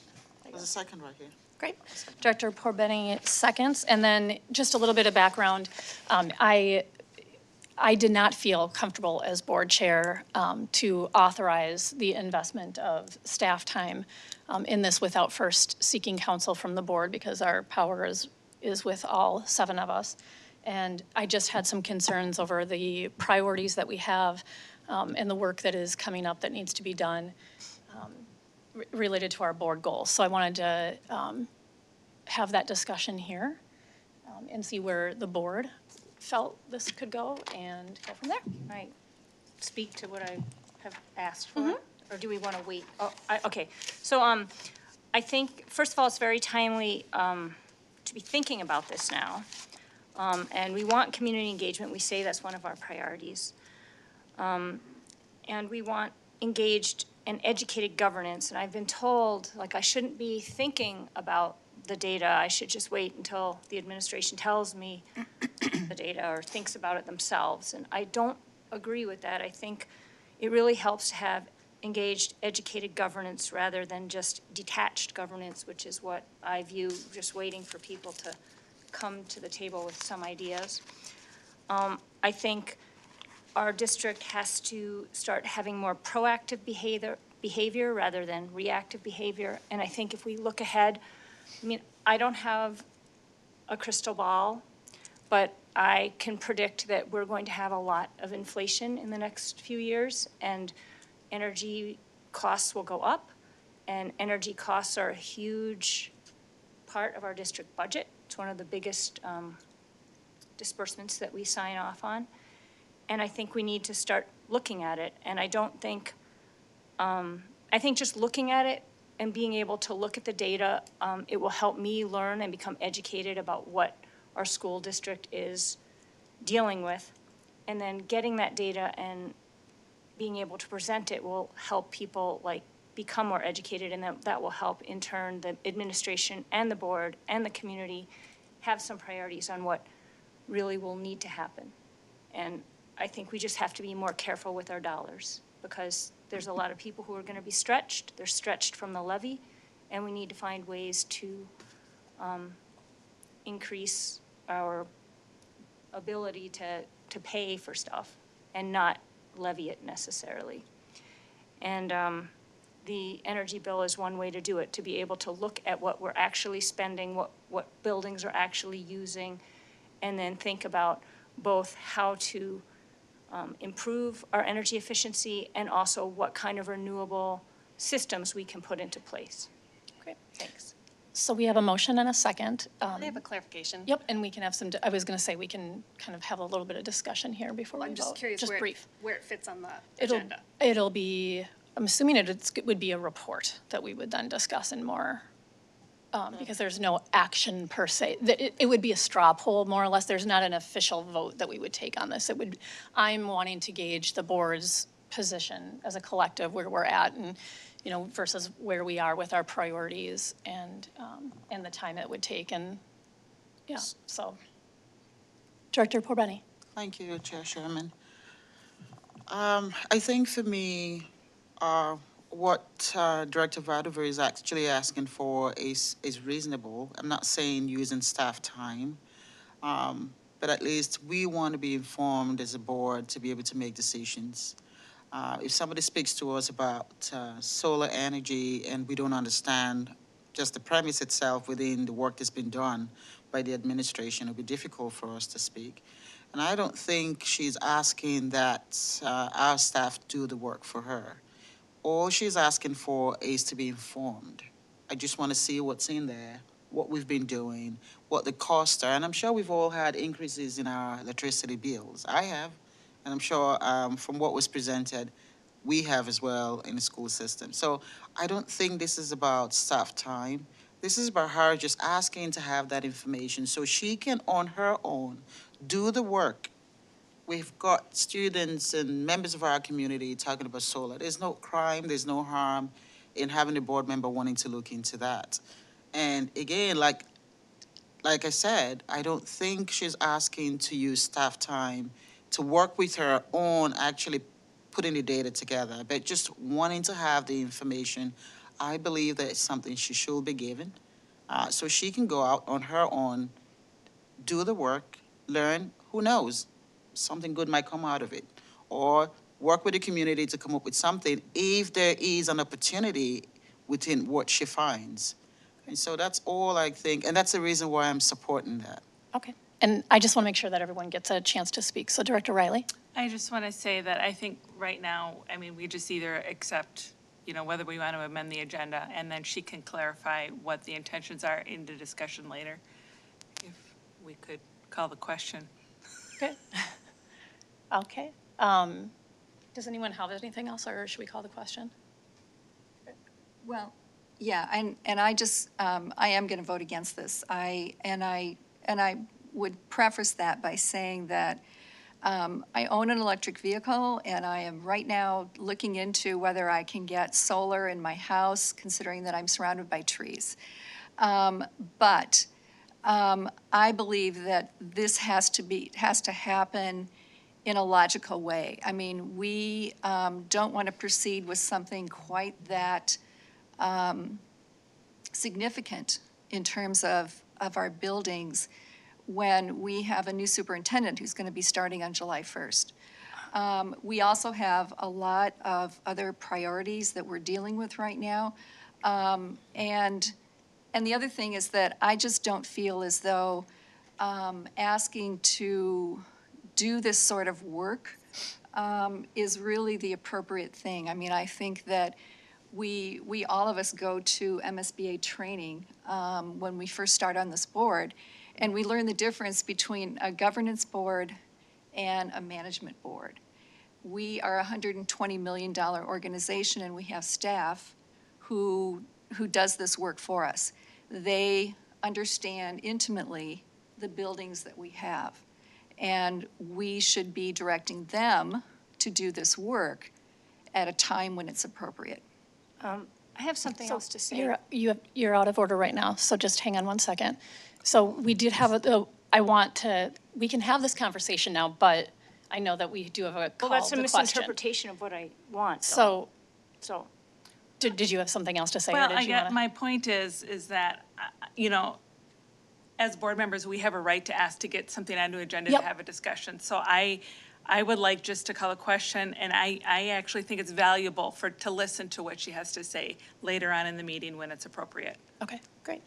There's a second right here. Great. Director Porbeni seconds. And then just a little bit of background. I did not feel comfortable as board chair to authorize the investment of staff time in this without first seeking counsel from the board, because our power is with all 7 of us. And I just had some concerns over the priorities that we have and the work that is coming up that needs to be done related to our board goals. So I wanted to have that discussion here and see where the board felt this could go and go from there. I speak to what I have asked for, or do we want to wait? Oh, okay. So I think, first of all, it's very timely to be thinking about this now. And we want community engagement. We say that's one of our priorities. And we want engaged and educated governance. And I've been told, like, I shouldn't be thinking about the data. I should just wait until the administration tells me the data or thinks about it themselves. And I don't agree with that. I think it really helps to have engaged, educated governance rather than just detached governance, which is what I view, just waiting for people to come to the table with some ideas. I think our district has to start having more proactive behavior rather than reactive behavior. And I think if we look ahead, I mean, I don't have a crystal ball, but I can predict that we're going to have a lot of inflation in the next few years, and energy costs will go up, and energy costs are a huge part of our district budget. It's one of the biggest disbursements that we sign off on. And I think we need to start looking at it. And I don't think, I think just looking at it and being able to look at the data, it will help me learn and become educated about what our school district is dealing with. And then getting that data and being able to present it will help people like become more educated, and that will help in turn the administration and the board and the community have some priorities on what really will need to happen. And I think we just have to be more careful with our dollars, because there's a lot of people who are going to be stretched. They're stretched from the levy, and we need to find ways to increase our ability to pay for stuff and not levy it necessarily. And the energy bill is one way to do it, to be able to look at what we're actually spending, what buildings are actually using, and then think about both how to improve our energy efficiency and also what kind of renewable systems we can put into place. Great, thanks. So we have a motion and a second. I have a clarification. Yep, and we can have some, I was going to say, we can kind of have a little bit of discussion here before we vote. I'm just curious Just brief. where it fits on the It'll- agenda. It'll be, I'm assuming it would be a report that we would then discuss in more, because there's no action per se. It would be a straw poll, more or less. There's not an official vote that we would take on this. I'm wanting to gauge the board's position as a collective, where we're at, and, you know, versus where we are with our priorities and the time it would take, and, yeah, so. Director Porbeni. Thank you, Chair Sherman. I think for me, what Director Vadover is actually asking for is reasonable. I'm not saying using staff time, but at least we want to be informed as a board to be able to make decisions. If somebody speaks to us about solar energy and we don't understand just the premise itself within the work that's been done by the administration, it'll be difficult for us to speak. And I don't think she's asking that our staff do the work for her. All she's asking for is to be informed. I just want to see what's in there, what we've been doing, what the costs are. And I'm sure we've all had increases in our electricity bills. I have, and I'm sure from what was presented, we have as well in the school system. So I don't think this is about staff time. This is about her just asking to have that information so she can, on her own, do the work. We've got students and members of our community talking about solar. There's no crime, there's no harm in having a board member wanting to look into that. And again, like I said, I don't think she's asking to use staff time to work with her on actually putting the data together, but just wanting to have the information. I believe that it's something she should be given, so she can go out on her own, do the work, learn, who knows, something good might come out of it. Or work with the community to come up with something if there is an opportunity within what she finds. And so that's all I think, and that's the reason why I'm supporting that. Okay. And I just want to make sure that everyone gets a chance to speak. So Director Riley? I just want to say that I think right now, I mean, we just either accept, you know, whether we want to amend the agenda, and then she can clarify what the intentions are in the discussion later. If we could call the question. Okay. Okay. Does anyone have anything else, or should we call the question? Well, yeah, and I just, I am going to vote against this. I would preface that by saying that I own an electric vehicle, and I am right now looking into whether I can get solar in my house, considering that I'm surrounded by trees. But I believe that this has to happen in a logical way. I mean, we don't want to proceed with something quite that significant in terms of our buildings when we have a new superintendent who's going to be starting on July 1st. We also have a lot of other priorities that we're dealing with right now. And the other thing is that I just don't feel as though asking to do this sort of work is really the appropriate thing. I mean, I think that we all of us go to MSBA training when we first start on this board, and we learn the difference between a governance board and a management board. We are a $120 million organization, and we have staff who does this work for us. They understand intimately the buildings that we have, and we should be directing them to do this work at a time when it's appropriate. I have something else to say. You're out of order right now, so just hang on one second. So we did have we can have this conversation now, but I know that we do have a call Well, that's a to question. misinterpretation of what I want. So, So, did you have something else to say? or Well, did you wanna- my point is that, as board members, we have a right to ask to get something on the agenda to Yep. have a discussion. So I would like just to call a question, and I actually think it's valuable to listen to what she has to say later on in the meeting when it's appropriate. Okay, great.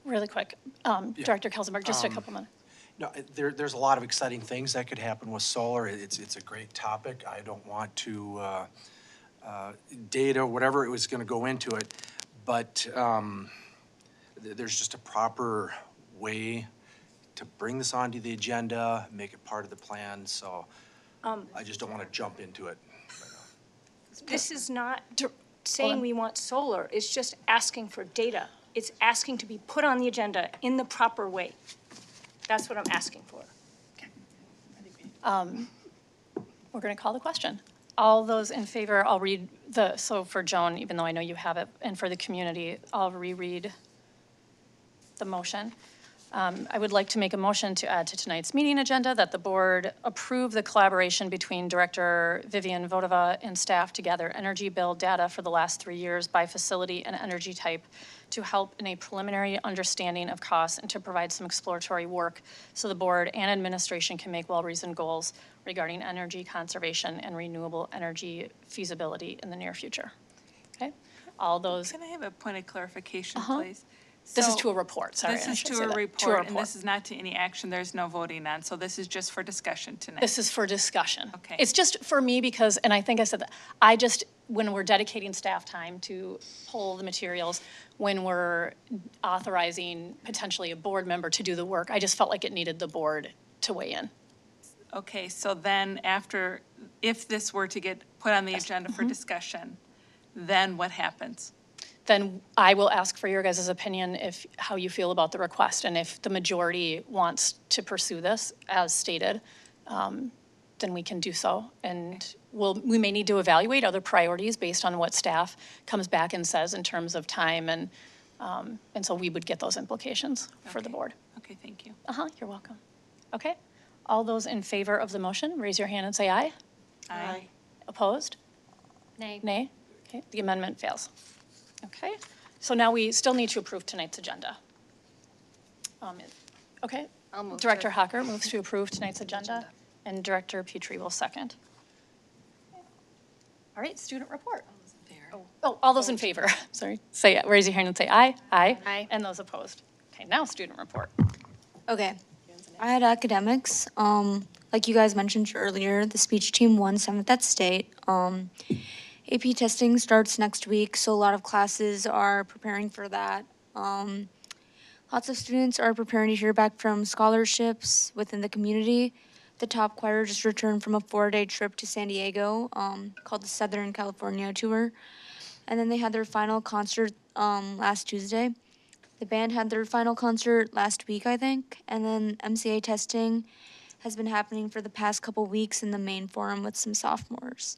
Really quick, Director Kelsenberg, just a couple minutes. No, there's a lot of exciting things that could happen with solar. It's a great topic. I don't want to data, whatever it was going to go into it, but there's just a proper way to bring this onto the agenda, make it part of the plan, so I just don't want to jump into it. this is not saying we want solar, it's just asking for data. It's asking to be put on the agenda in the proper way. That's what I'm asking for. We're going to call the question. All those in favor, I'll read so for Joan, even though I know you have it, and for the community, I'll reread the motion. I would like to make a motion to add to tonight's meeting agenda that the board approve the collaboration between Director Vivian Vodova and staff to gather energy bill data for the last 3 years by facility and energy type to help in a preliminary understanding of costs and to provide some exploratory work so the board and administration can make well-reasoned goals regarding energy conservation and renewable energy feasibility in the near future. Okay? All those. Can I have a point of clarification, please? This is So to a report, sorry. This I is should to say a that. report, and this is not to any action. There's no voting on, so this is just for discussion tonight. This is for discussion. Okay. It's just for me because, and I think I said that, when we're dedicating staff time to pull the materials, when we're authorizing potentially a board member to do the work, I just felt like it needed the board to weigh in. Okay, so then if this were to get put on the agenda for discussion, then what happens? Then I will ask for your guys' opinion how you feel about the request. And if the majority wants to pursue this as stated, then we can do so. And we may need to evaluate other priorities based on what staff comes back and says in terms of time. And so we would get those implications for the board. Okay, thank you. You're welcome. Okay. All those in favor of the motion, raise your hand and say aye. Aye. Opposed? Nay. Nay? Okay, the amendment fails. Okay, so now we still need to approve tonight's agenda. Okay, Director Hocker moves to approve tonight's agenda, and Director Petrie will second. All right, student report. Oh, all those in favor, sorry, raise your hand and say aye. Aye. Aye. And those opposed. Okay, now student report. Okay. I had academics. Like you guys mentioned earlier, the speech team won 7th at state. AP testing starts next week, so a lot of classes are preparing for that. Lots of students are preparing to hear back from scholarships within the community. The top choir just returned from a 4-day trip to San Diego, called the Southern California Tour. And then they had their final concert last Tuesday. The band had their final concert last week, I think. And then MCA testing has been happening for the past couple weeks in the main forum with some sophomores.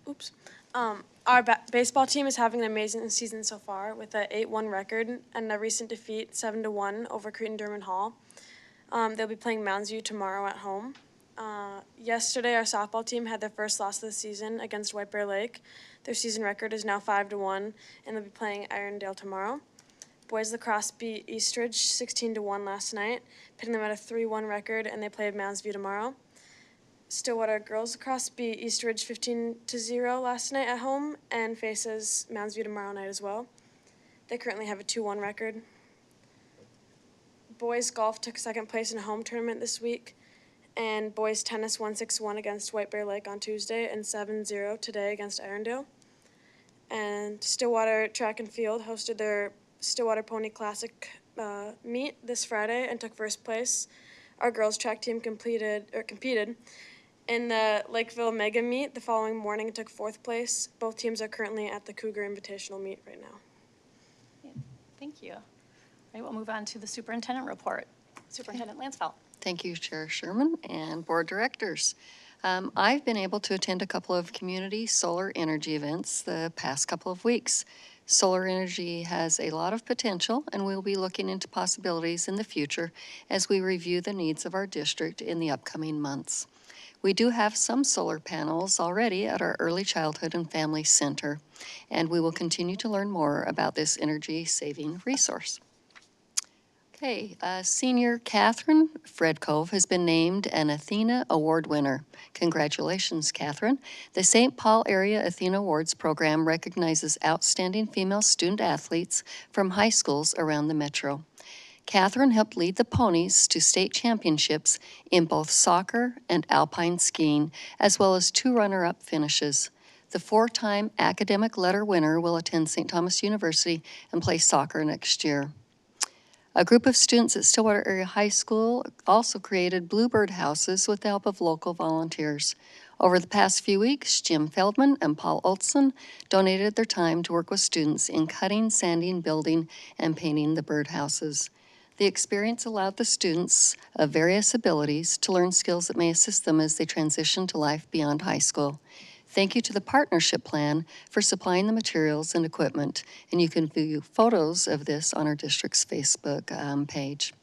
Oops. Our baseball team is having an amazing season so far with a 8-1 record and a recent defeat 7-1 over Cretin-Dermott Hall. They'll be playing Mounds View tomorrow at home. Yesterday, our softball team had their first loss of the season against White Bear Lake. Their season record is now 5-1, and they'll be playing Irondale tomorrow. Boys lacrosse beat Eastridge 16-1 last night, putting them at a 3-1 record, and they play Mounds View tomorrow. Stillwater girls lacrosse beat Eastridge 15-0 last night at home and faces Mounds View tomorrow night as well. They currently have a 2-1 record. Boys golf took second place in a home tournament this week, and boys tennis won 6-1 against White Bear Lake on Tuesday and 7-0 today against Irondale. And Stillwater track and field hosted their Stillwater Pony Classic meet this Friday and took first place. Our girls track team competed in the Lakeville Mega Meet the following morning and took fourth place. Both teams are currently at the Cougar Invitational Meet right now. Thank you. All right, we'll move on to the superintendent report. Superintendent Lansfeld. Thank you, Chair Sherman and board directors. I've been able to attend a couple of community solar energy events the past couple of weeks. Solar energy has a lot of potential, and we'll be looking into possibilities in the future as we review the needs of our district in the upcoming months. We do have some solar panels already at our Early Childhood and Family Center, and we will continue to learn more about this energy-saving resource. Okay, senior Catherine Fredcove has been named an Athena Award winner. Congratulations, Catherine. The St. Paul Area Athena Awards program recognizes outstanding female student athletes from high schools around the metro. Catherine helped lead the Ponies to state championships in both soccer and alpine skiing, as well as 2 runner-up finishes. The 4-time academic letter winner will attend St. Thomas University and play soccer next year. A group of students at Stillwater Area High School also created bluebird houses with the help of local volunteers. Over the past few weeks, Jim Feldman and Paul Olson donated their time to work with students in cutting, sanding, building, and painting the birdhouses. The experience allowed the students of various abilities to learn skills that may assist them as they transition to life beyond high school. Thank you to the Partnership Plan for supplying the materials and equipment, and you can view photos of this on our district's Facebook page.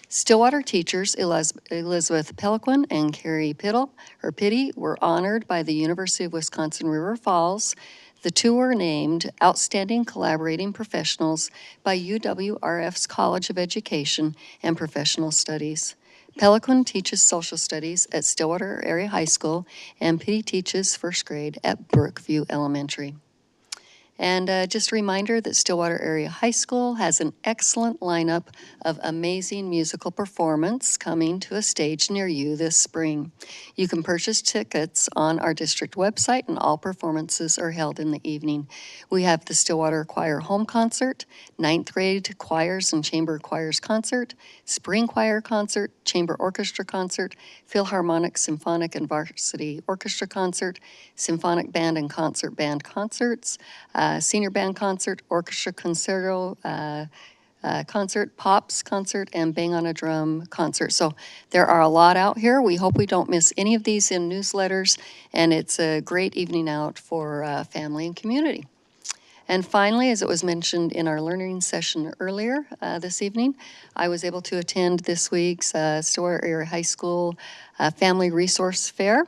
Stillwater teachers Elizabeth Peliquin and Carrie Pitty were honored by the University of Wisconsin River Falls. The 2 were named Outstanding Collaborating Professionals by UWRF's College of Education and Professional Studies. Peliquin teaches social studies at Stillwater Area High School, and Pitty teaches first grade at Brookview Elementary. And just a reminder that Stillwater Area High School has an excellent lineup of amazing musical performance coming to a stage near you this spring. You can purchase tickets on our district website, and all performances are held in the evening. We have the Stillwater Choir Home Concert, 9th grade choirs and chamber choirs concert, spring choir concert, chamber orchestra concert, Philharmonic Symphonic and Varsity Orchestra concert, symphonic band and concert band concerts, senior band concert, orchestra concerto concert, pops concert, and bang on a drum concert. So there are a lot out here. We hope we don't miss any of these in newsletters, and it's a great evening out for family and community. And finally, as it was mentioned in our learning session earlier this evening, I was able to attend this week's Stillwater Area High School Family Resource Fair.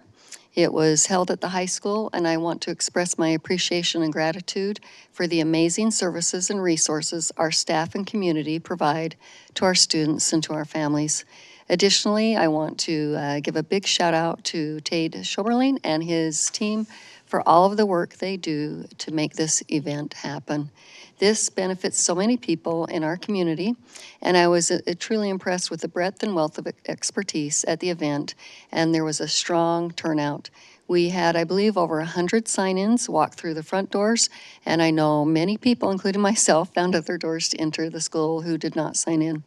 It was held at the high school, and I want to express my appreciation and gratitude for the amazing services and resources our staff and community provide to our students and to our families. Additionally, I want to give a big shout out to Tade Schoberling and his team for all of the work they do to make this event happen. This benefits so many people in our community, and I was truly impressed with the breadth and wealth of expertise at the event, and there was a strong turnout. We had, I believe, over 100 sign-ins walk through the front doors, and I know many people, including myself, found other doors to enter the school who did not sign in.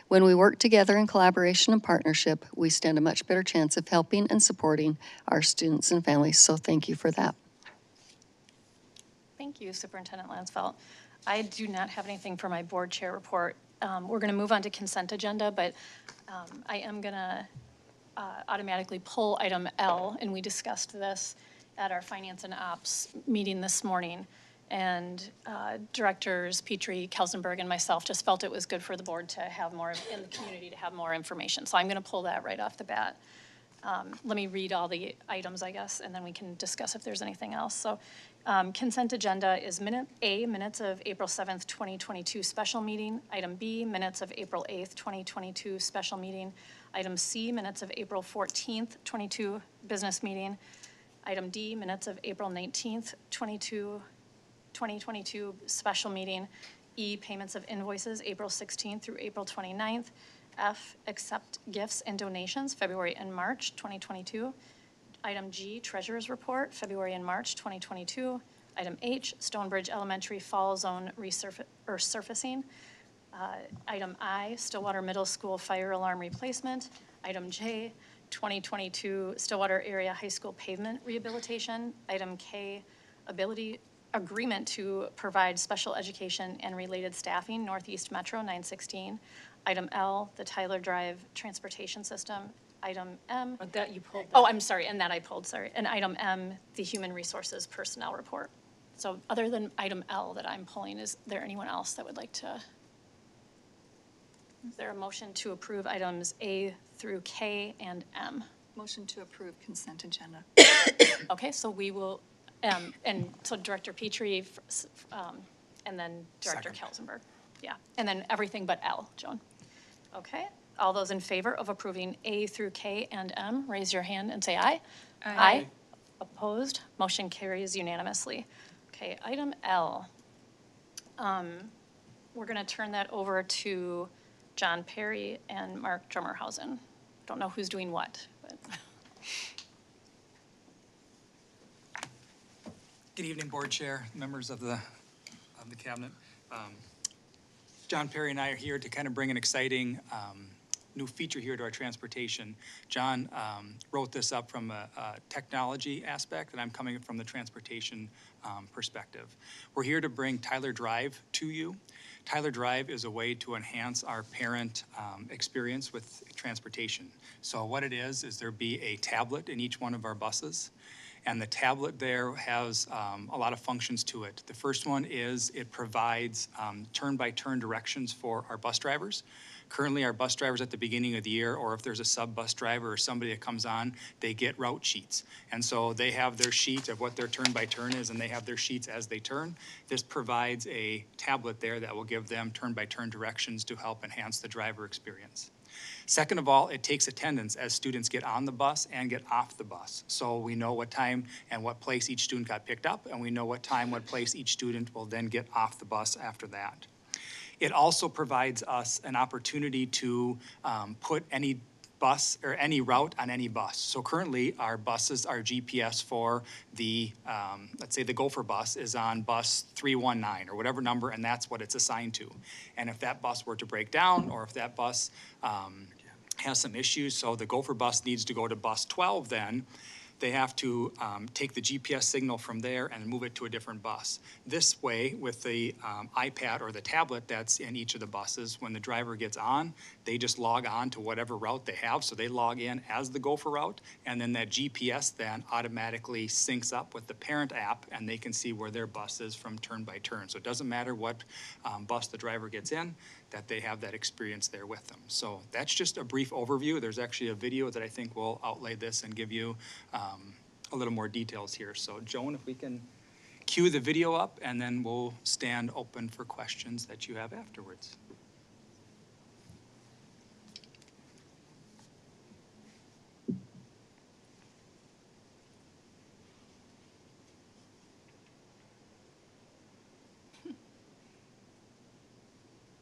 When we work together in collaboration and partnership, we stand a much better chance of helping and supporting our students and families, so thank you for that. Thank you, Superintendent Lansfeld. I do not have anything for my board chair report we're going to move on to consent agenda, but I am going to automatically pull item L, and we discussed this at our Finance and Ops meeting this morning. And Directors Petrie, Kelsenberg, and myself just felt it was good for the board to have more, in the community to have more information. So I'm going to pull that right off the bat. Let me read all the items, I guess, and then we can discuss if there's anything else. So consent agenda is minutes of April 7th, 2022 special meeting. Item B, minutes of April 8th, 2022 special meeting. Item C, minutes of April 14th, 22 business meeting. Item D, minutes of April 19th, 2022 special meeting. E, payments of invoices, April 16th through April 29th. F, accept gifts and donations, February and March 2022. Item G, treasurer's report, February and March 2022. Item H, Stonebridge Elementary Fall Zone surfacing. Item I, Stillwater Middle School fire alarm replacement. Item J, 2022 Stillwater Area High School pavement rehabilitation. Item K, agreement to provide special education and related staffing, Northeast Metro 916. Item L, the Tyler Drive transportation system. Item M. That you pulled. Oh, I'm sorry, and that I pulled, sorry. And item M, the human resources personnel report. So other than item L that I'm pulling, is there anyone else that would like to? Is there a motion to approve items A through K and M? Motion to approve consent agenda. Okay, so we will, and so Director Petrie, and then Director Kelsenberg. Yeah, and then everything but L, Joan. Okay, all those in favor of approving A through K and M, raise your hand and say aye. Aye. Opposed? Motion carries unanimously. Okay, item L. We're going to turn that over to John Perry and Mark Drummerhausen. Don't know who's doing what, but. Good evening, Board Chair, members of the Cabinet. John Perry and I are here to kind of bring an exciting new feature here to our transportation. John wrote this up from a technology aspect, and I'm coming from the transportation perspective. We're here to bring Tyler Drive to you. Tyler Drive is a way to enhance our parent experience with transportation. So what it is there be a tablet in each one of our buses. And the tablet there has a lot of functions to it. The first one is it provides turn-by-turn directions for our bus drivers. Currently, our bus drivers at the beginning of the year, or if there's a sub-bus driver or somebody that comes on, they get route sheets. And so they have their sheet of what their turn-by-turn is, and they have their sheets as they turn. This provides a tablet there that will give them turn-by-turn directions to help enhance the driver experience. Second of all, it takes attendance as students get on the bus and get off the bus. So we know what time and what place each student got picked up, and we know what time, what place each student will then get off the bus after that. It also provides us an opportunity to put any bus or any route on any bus. So currently, our buses, our GPS for the, let's say the Gopher bus is on bus 319 or whatever number, and that's what it's assigned to. And if that bus were to break down, or if that bus has some issues, so the Gopher bus needs to go to bus 12 then, they have to take the GPS signal from there and move it to a different bus. This way, with the iPad or the tablet that's in each of the buses, when the driver gets on, they just log on to whatever route they have. So they log in as the Gopher route, and then that GPS then automatically syncs up with the parent app, and they can see where their bus is from turn by turn. So it doesn't matter what bus the driver gets in, that they have that experience there with them. So that's just a brief overview. There's actually a video that I think will outlay this and give you a little more details here. So Joan, if we can cue the video up, and then we'll stand open for questions that you have afterwards.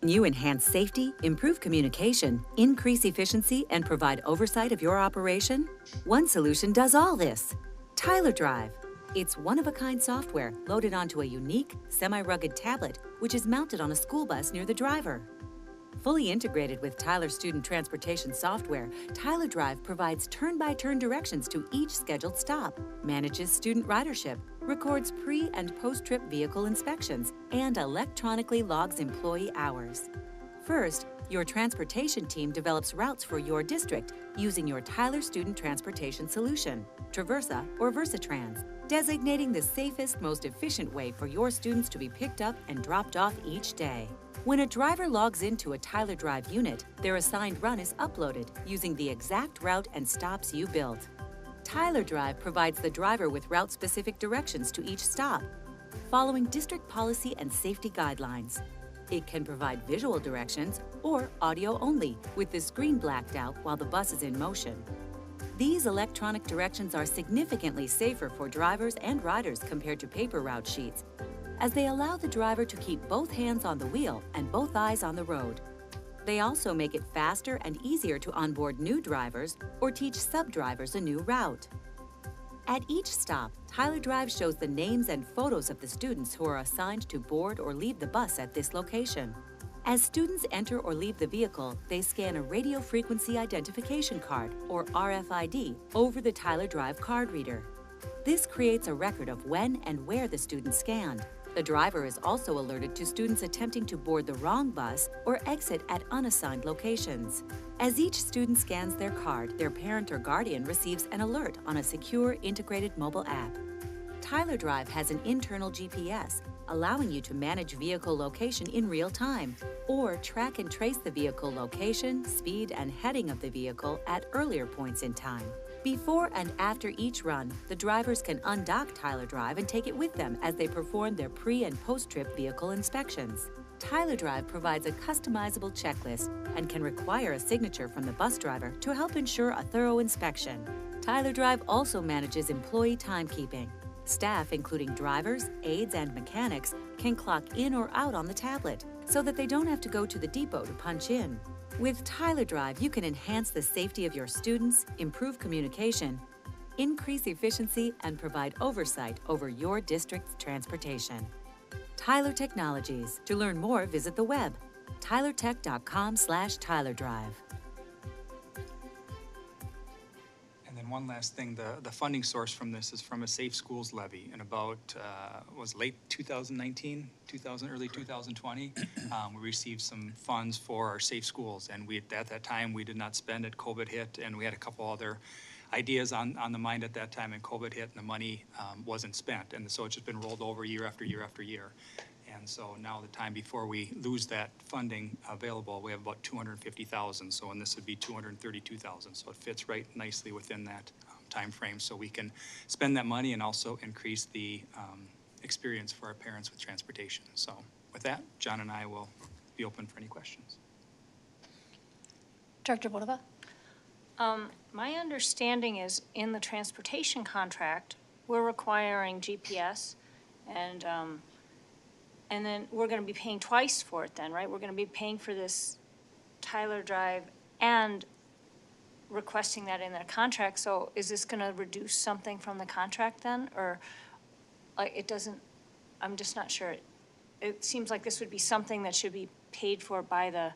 You enhance safety, improve communication, increase efficiency, and provide oversight of your operation? One solution does all this. Tyler Drive. It's one-of-a-kind software loaded onto a unique, semi-rugged tablet, which is mounted on a school bus near the driver. Fully integrated with Tyler Student Transportation software, Tyler Drive provides turn-by-turn directions to each scheduled stop, manages student ridership, records pre- and post-trip vehicle inspections, and electronically logs employee hours. First, your transportation team develops routes for your district using your Tyler Student Transportation Solution, Traversa or Versatrans, designating the safest, most efficient way for your students to be picked up and dropped off each day. When a driver logs into a Tyler Drive unit, their assigned run is uploaded using the exact route and stops you built. Tyler Drive provides the driver with route-specific directions to each stop, following district policy and safety guidelines. It can provide visual directions or audio only, with the screen blacked out while the bus is in motion. These electronic directions are significantly safer for drivers and riders compared to paper route sheets, as they allow the driver to keep both hands on the wheel and both eyes on the road. They also make it faster and easier to onboard new drivers or teach sub-drivers a new route. At each stop, Tyler Drive shows the names and photos of the students who are assigned to board or leave the bus at this location. As students enter or leave the vehicle, they scan a radio frequency identification card, or RFID, over the Tyler Drive card reader. This creates a record of when and where the student scanned. The driver is also alerted to students attempting to board the wrong bus or exit at unassigned locations. As each student scans their card, their parent or guardian receives an alert on a secure, integrated mobile app. Tyler Drive has an internal GPS, allowing you to manage vehicle location in real time, or track and trace the vehicle location, speed, and heading of the vehicle at earlier points in time. Before and after each run, the drivers can undock Tyler Drive and take it with them as they perform their pre- and post-trip vehicle inspections. Tyler Drive provides a customizable checklist and can require a signature from the bus driver to help ensure a thorough inspection. Tyler Drive also manages employee timekeeping. Staff, including drivers, aides, and mechanics, can clock in or out on the tablet so that they don't have to go to the depot to punch in. With Tyler Drive, you can enhance the safety of your students, improve communication, increase efficiency, and provide oversight over your district's transportation. Tyler Technologies. To learn more, visit the web, tylertech.com/TylerDrive. And then one last thing, the funding source from this is from a Safe Schools levy in about, was late 2019, early 2020. We received some funds for our Safe Schools, and at that time, we did not spend it. COVID hit, and we had a couple other ideas on the mind at that time, and COVID hit, and the money wasn't spent. And so it's just been rolled over year after year after year. And so now the time before we lose that funding available, we have about 250,000. So, and this would be 232,000. So it fits right nicely within that time frame. So we can spend that money and also increase the experience for our parents with transportation. So with that, John and I will be open for any questions. Director Bodova? My understanding is in the transportation contract, we're requiring GPS and then we're gonna be paying twice for it then, right? We're gonna be paying for this Tyler Drive and requesting that in their contract. So is this gonna reduce something from the contract then? Or like it doesn't, I'm just not sure. It seems like this would be something that should be paid for by the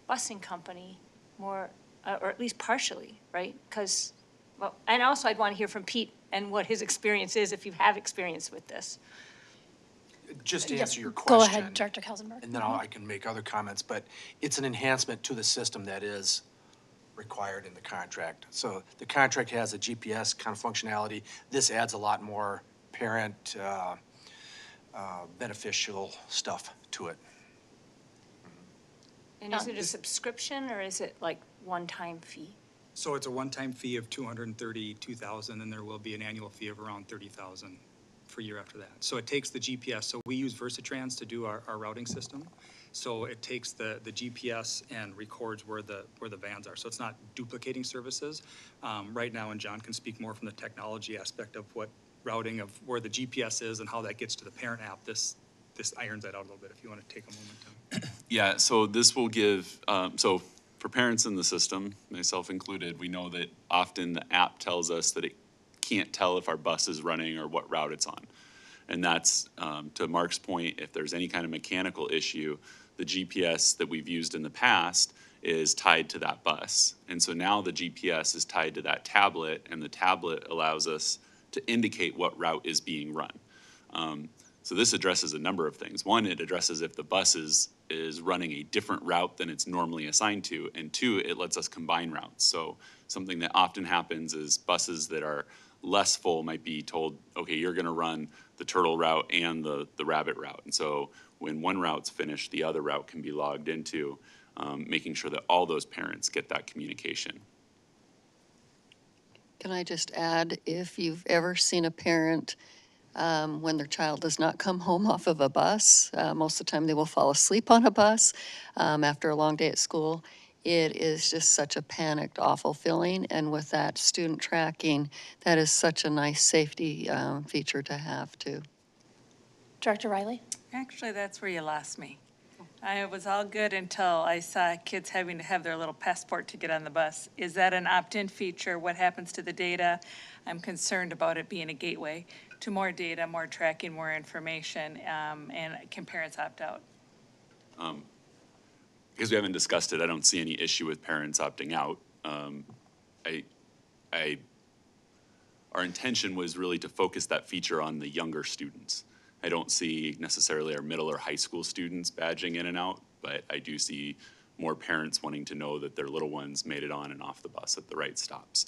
busing company more, or at least partially, right? Because, well, and also I'd want to hear from Pete and what his experience is, if you have experience with this. Just to Yes, answer your question. Go ahead, Director Kelsenberg. And then I can make other comments, but it's an enhancement to the system that is required in the contract. So the contract has a GPS kind of functionality. This adds a lot more parent beneficial stuff to it. And is it a subscription or is it like one-time fee? So it's a one-time fee of $232,000, and there will be an annual fee of around $30,000 for year after that. So it takes the GPS. So we use Versatrans to do our routing system. So it takes the GPS and records where the vans are. So it's not duplicating services. Right now, and John can speak more from the technology aspect of what routing of where the GPS is and how that gets to the parent app. This irons that out a little bit if you want to take a moment to. Yeah, so this will give, so for parents in the system, myself included, we know that often the app tells us that it can't tell if our bus is running or what route it's on. And that's, to Mark's point, if there's any kind of mechanical issue, the GPS that we've used in the past is tied to that bus. And so now the GPS is tied to that tablet, and the tablet allows us to indicate what route is being run. So this addresses a number of things. One, it addresses if the bus is running a different route than it's normally assigned to. And two, it lets us combine routes. So something that often happens is buses that are less full might be told, okay, you're gonna run the turtle route and the rabbit route. And so when one route's finished, the other route can be logged into, making sure that all those parents get that communication. Can I just add, if you've ever seen a parent when their child does not come home off of a bus, most of the time they will fall asleep on a bus after a long day at school. It is just such a panicked, awful feeling. And with that student tracking, that is such a nice safety feature to have too. Director Riley? Actually, that's where you lost me. I was all good until I saw kids having to have their little passport to get on the bus. Is that an opt-in feature? What happens to the data? I'm concerned about it being a gateway to more data, more tracking, more information, and can parents opt out? Because we haven't discussed it, I don't see any issue with parents opting out. Our intention was really to focus that feature on the younger students. I don't see necessarily our middle or high school students badging in and out, but I do see more parents wanting to know that their little ones made it on and off the bus at the right stops.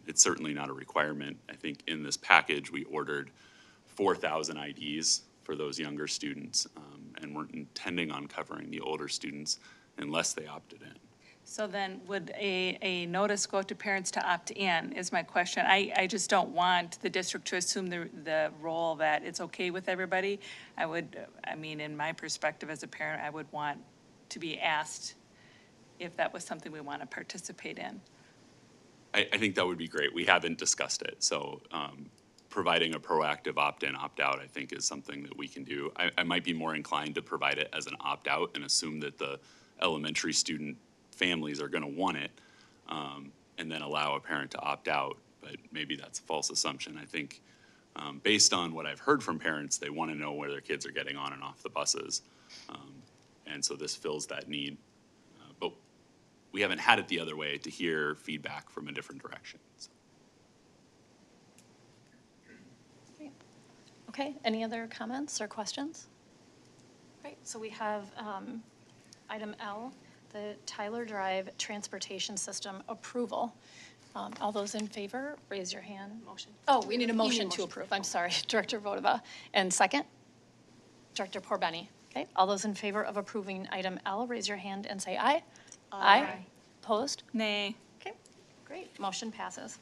It's certainly not a requirement. I think in this package, we ordered 4,000 IDs for those younger students, and we're intending on covering the older students unless they opted in. So then would a notice go out to parents to opt in is my question. I just don't want the district to assume the role that it's okay with everybody. I mean, in my perspective as a parent, I would want to be asked if that was something we want to participate in. I think that would be great. We haven't discussed it, so providing a proactive opt-in, opt-out, I think is something that we can do. I might be more inclined to provide it as an opt-out and assume that the elementary student families are gonna want it, and then allow a parent to opt out, but maybe that's a false assumption. I think based on what I've heard from parents, they wanna know where their kids are getting on and off the buses. And so this fills that need. But we haven't had it the other way to hear feedback from a different direction. So. Okay, any other comments or questions? Great, so we have item L, the Tyler Drive Transportation System approval. All those in favor, raise your hand. Motion. Oh, we need a motion to approve. I'm sorry, Director Vodova. And second? Director Porbeni. Okay, all those in favor of approving item L, raise your hand and say aye. Aye. Opposed? Nay. Okay, great, motion passes.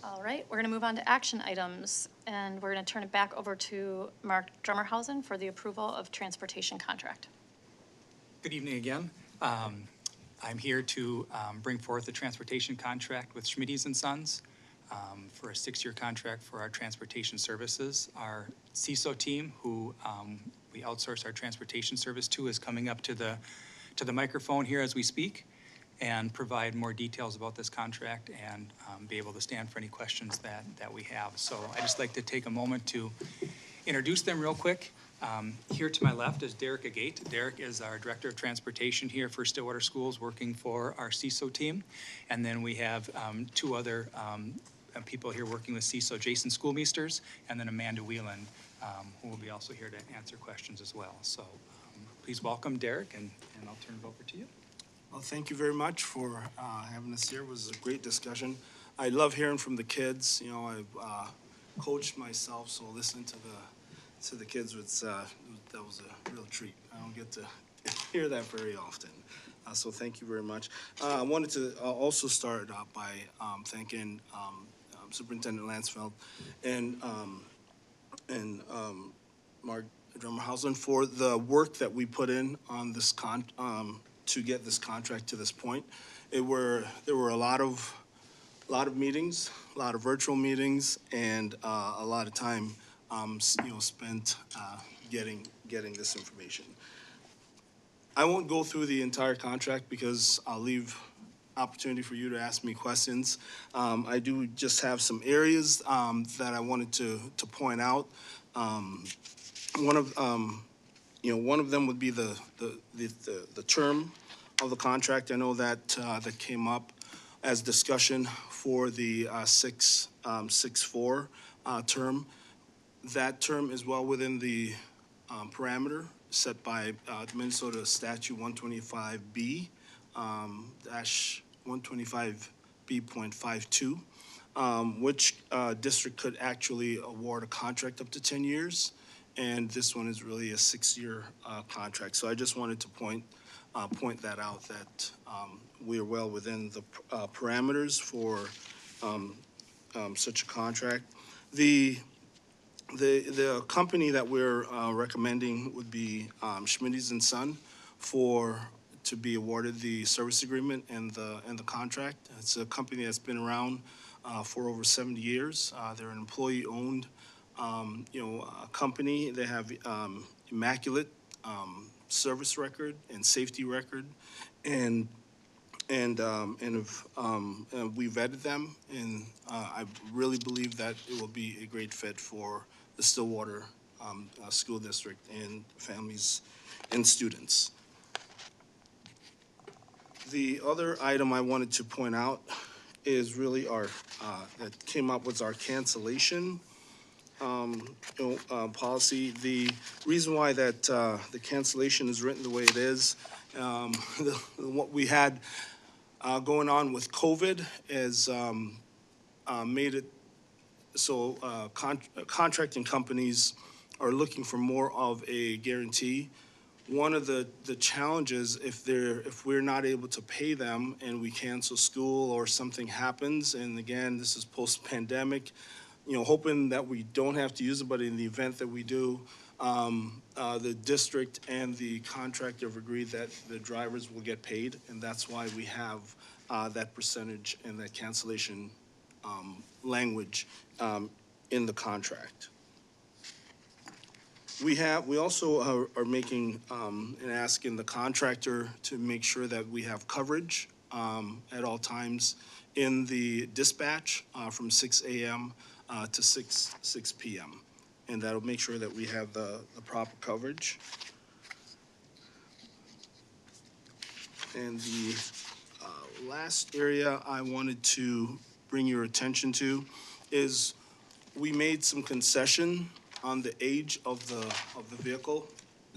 All right, we're gonna move on to action items, and we're gonna turn it back over to Mark Drummerhausen for the approval of transportation contract. Good evening again. I'm here to bring forth the transportation contract with Schmitty's and Sons for a 6-year contract for our transportation services. Our CISO team, who we outsource our transportation service to, is coming up to the microphone here as we speak and provide more details about this contract and be able to stand for any questions that we have. So I'd just like to take a moment to introduce them real quick. Here to my left is Derek Agate. Derek is our Director of Transportation here for Stillwater Schools, working for our CISO team. And then we have 2 other people here working with CISO, Jason Schoolmeisters, and then Amanda Whelan, who will be also here to answer questions as well. So please welcome Derek, and I'll turn it over to you. Well, thank you very much for having us here. It was a great discussion. I love hearing from the kids. You know, I've coached myself, so listening to the kids was that was a real treat. I don't get to hear that very often. So thank you very much. I wanted to also start by thanking Superintendent Lansfeld and Mark Drummerhausen for the work that we put in on this to get this contract to this point. There were a lot of meetings, a lot of virtual meetings, and a lot of time spent getting this information. I won't go through the entire contract because I'll leave opportunity for you to ask me questions. I do just have some areas that I wanted to point out. One of them would be the term of the contract. I know that that came up as discussion for the 6-4 term. That term is well within the parameter set by Minnesota Statute 125B, dash 125B.52, which district could actually award a contract up to 10 years. And this one is really a 6-year contract. So I just wanted to point that out, that we are well within the parameters for such a contract. The company that we're recommending would be Schmitty's and Son to be awarded the service agreement and the contract. It's a company that's been around for over 70 years. They're an employee-owned, company. They have immaculate service record and safety record, and we vetted them, and I really believe that it will be a great fit for the Stillwater School District and families and students. The other item I wanted to point out is really that came up was our cancellation policy. The reason why that the cancellation is written the way it is, what we had going on with COVID has made it so contracting companies are looking for more of a guarantee. One of the challenges, if we're not able to pay them and we cancel school or something happens, and again, this is post-pandemic, hoping that we don't have to use it, but in the event that we do, the district and the contractor have agreed that the drivers will get paid, and that's why we have that percentage and that cancellation language in the contract. We also are making and asking the contractor to make sure that we have coverage at all times in the dispatch from 6 a.m. To 6 p.m. And that'll make sure that we have the proper coverage. And the last area I wanted to bring your attention to is we made some concession on the age of the vehicle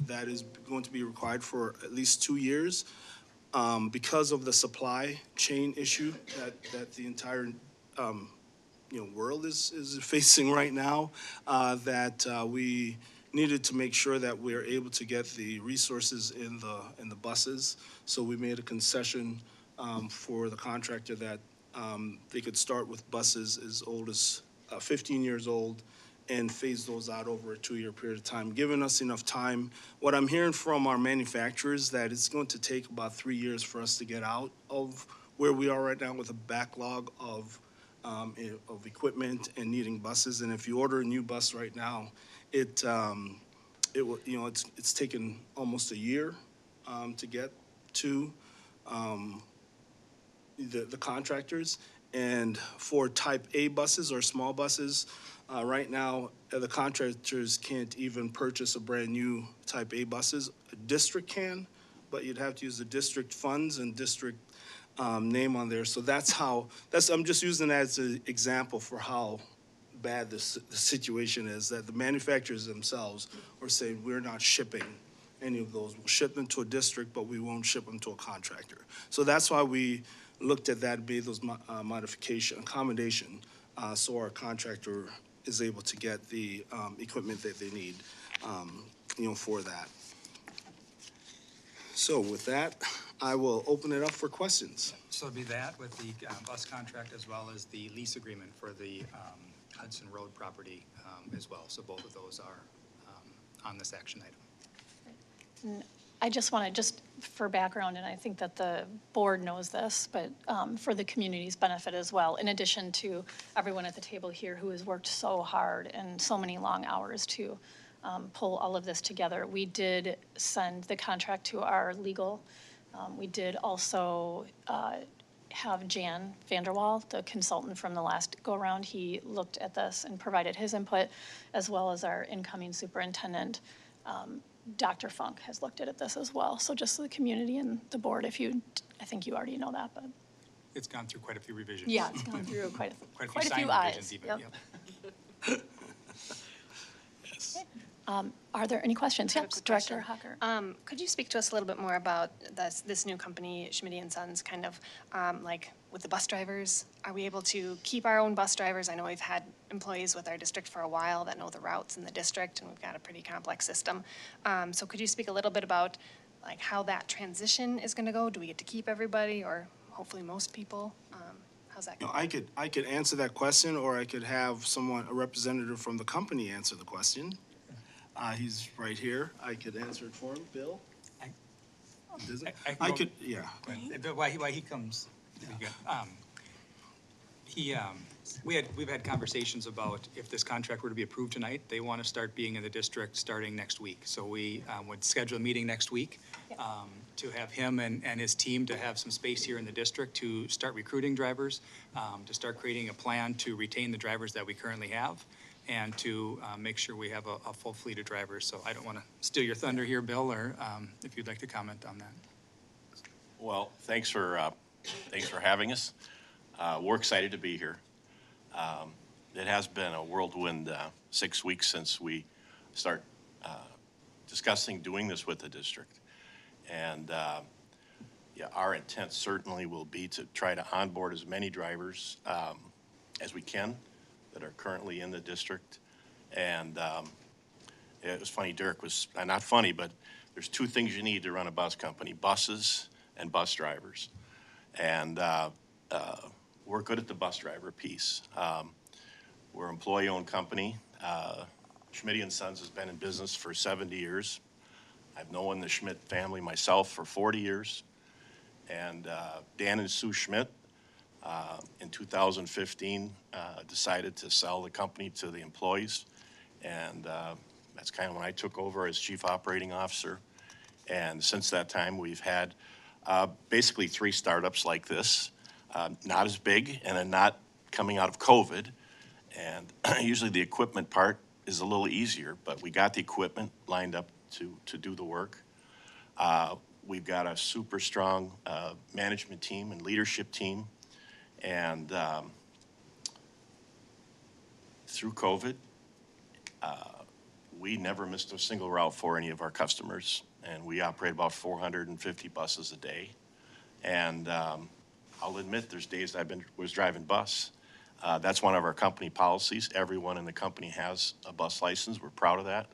that is going to be required for at least 2 years because of the supply chain issue that the entire world is facing right now, that we needed to make sure that we're able to get the resources in the buses. So we made a concession for the contractor that they could start with buses as old as 15 years old and phase those out over a 2-year period of time, giving us enough time. What I'm hearing from our manufacturers that it's going to take about 3 years for us to get out of where we are right now with a backlog of equipment and needing buses. And if you order a new bus right now, it will, it's taken almost a year to get to the contractors. And for type A buses or small buses, right now, the contractors can't even purchase a brand new type A buses. A district can, but you'd have to use the district funds and district name on there. So I'm just using that as an example for how bad the situation is, that the manufacturers themselves are saying, we're not shipping any of those. We'll ship them to a district, but we won't ship them to a contractor. So that's why we looked at that, made those accommodation, so our contractor is able to get the equipment that they need, for that. So with that, I will open it up for questions. So it'd be that with the bus contract as well as the lease agreement for the Hudson Road property as well. So both of those are on this action item. I just want to, for background, and I think that the board knows this, but for the community's benefit as well, in addition to everyone at the table here who has worked so hard and so many long hours to pull all of this together, we did send the contract to our legal. We did also have Jan Vanderwall, the consultant from the last go-around. He looked at this and provided his input, as well as our incoming superintendent. Dr. Funk has looked at this as well. So just the community and the board, I think you already know that, but. It's gone through quite a few revisions. Yeah, it's gone through quite a few signed eyes. revisions even, Yep. yep. Are there any questions? I have a Yes, quick Director question. Hocker. Could you speak to us a little bit more about this new company, Schmidt and Sons, kind of like with the bus drivers? Are we able to keep our own bus drivers? I know we've had employees with our district for a while that know the routes in the district, and we've got a pretty complex system. So could you speak a little bit about like how that transition is going to go? Do we get to keep everybody, or hopefully most people? How's that You going? know, I could answer that question, or I could have someone, a representative from the company answer the question. He's right here. I could answer it for him. Bill? Does it? I could, yeah. But why he comes, we've had conversations about if this contract were to be approved tonight, they want to start being in the district starting next week. So we would schedule a meeting next week to have him and his team to have some space here in the district to start recruiting drivers, to start creating a plan to retain the drivers that we currently have, and to make sure we have a full fleet of drivers. So I don't want to steal your thunder here, Bill, or if you'd like to comment on that. Well, thanks for having us. We're excited to be here. It has been a whirlwind 6 weeks since we start discussing doing this with the district. And yeah, our intent certainly will be to try to onboard as many drivers as we can that are currently in the district. And it was funny, Derek was, not funny, but there's two things you need to run a bus company: buses and bus drivers. And we're good at the bus driver piece. We're an employee-owned company. Schmidt and Sons has been in business for 70 years. I've known the Schmidt family myself for 40 years. And Dan and Sue Schmidt, in 2015, decided to sell the company to the employees. And that's kind of when I took over as Chief Operating Officer. And since that time, we've had basically 3 startups like this, not as big and then not coming out of COVID. And usually the equipment part is a little easier, but we got the equipment lined up to do the work. We've got a super strong management team and leadership team. And through COVID, we never missed a single route for any of our customers. And we operate about 450 buses a day. And I'll admit there's days was driving bus. That's one of our company policies. Everyone in the company has a bus license. We're proud of that.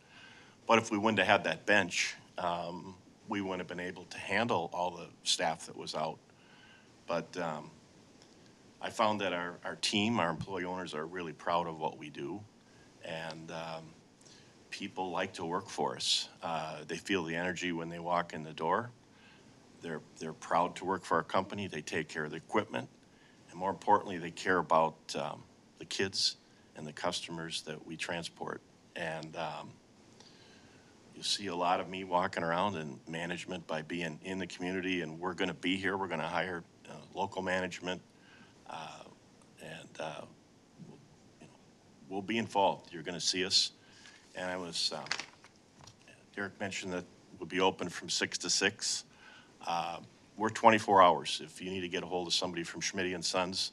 But if we wouldn't have had that bench, we wouldn't have been able to handle all the staff that was out. But I found that our team, our employee owners, are really proud of what we do. And people like to work for us. They feel the energy when they walk in the door. They're proud to work for our company. They take care of the equipment. And more importantly, they care about the kids and the customers that we transport. And you see a lot of me walking around in management by being in the community, and we're going to be here. We're going to hire local management, and we'll be involved. You're going to see us. And I was, Derek mentioned that we'll be open from 6 to 6. We're 24 hours. If you need to get a hold of somebody from Schmidt and Sons,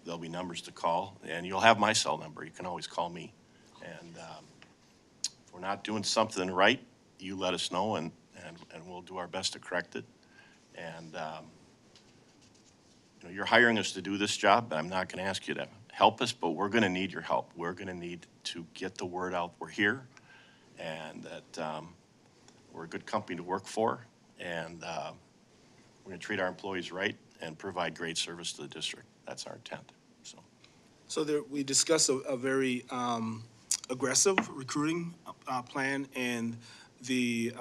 there'll be numbers to call, and you'll have my cell number. You can always call me. And if we're not doing something right, you let us know, and we'll do our best to correct it. And you know, you're hiring us to do this job, but I'm not going to ask you to help us, but we're going to need your help. We're going to need to get the word out we're here, and that we're a good company to work for, and we're going to treat our employees right and provide great service to the district. That's our intent. So there, we discussed a very aggressive recruiting plan, and the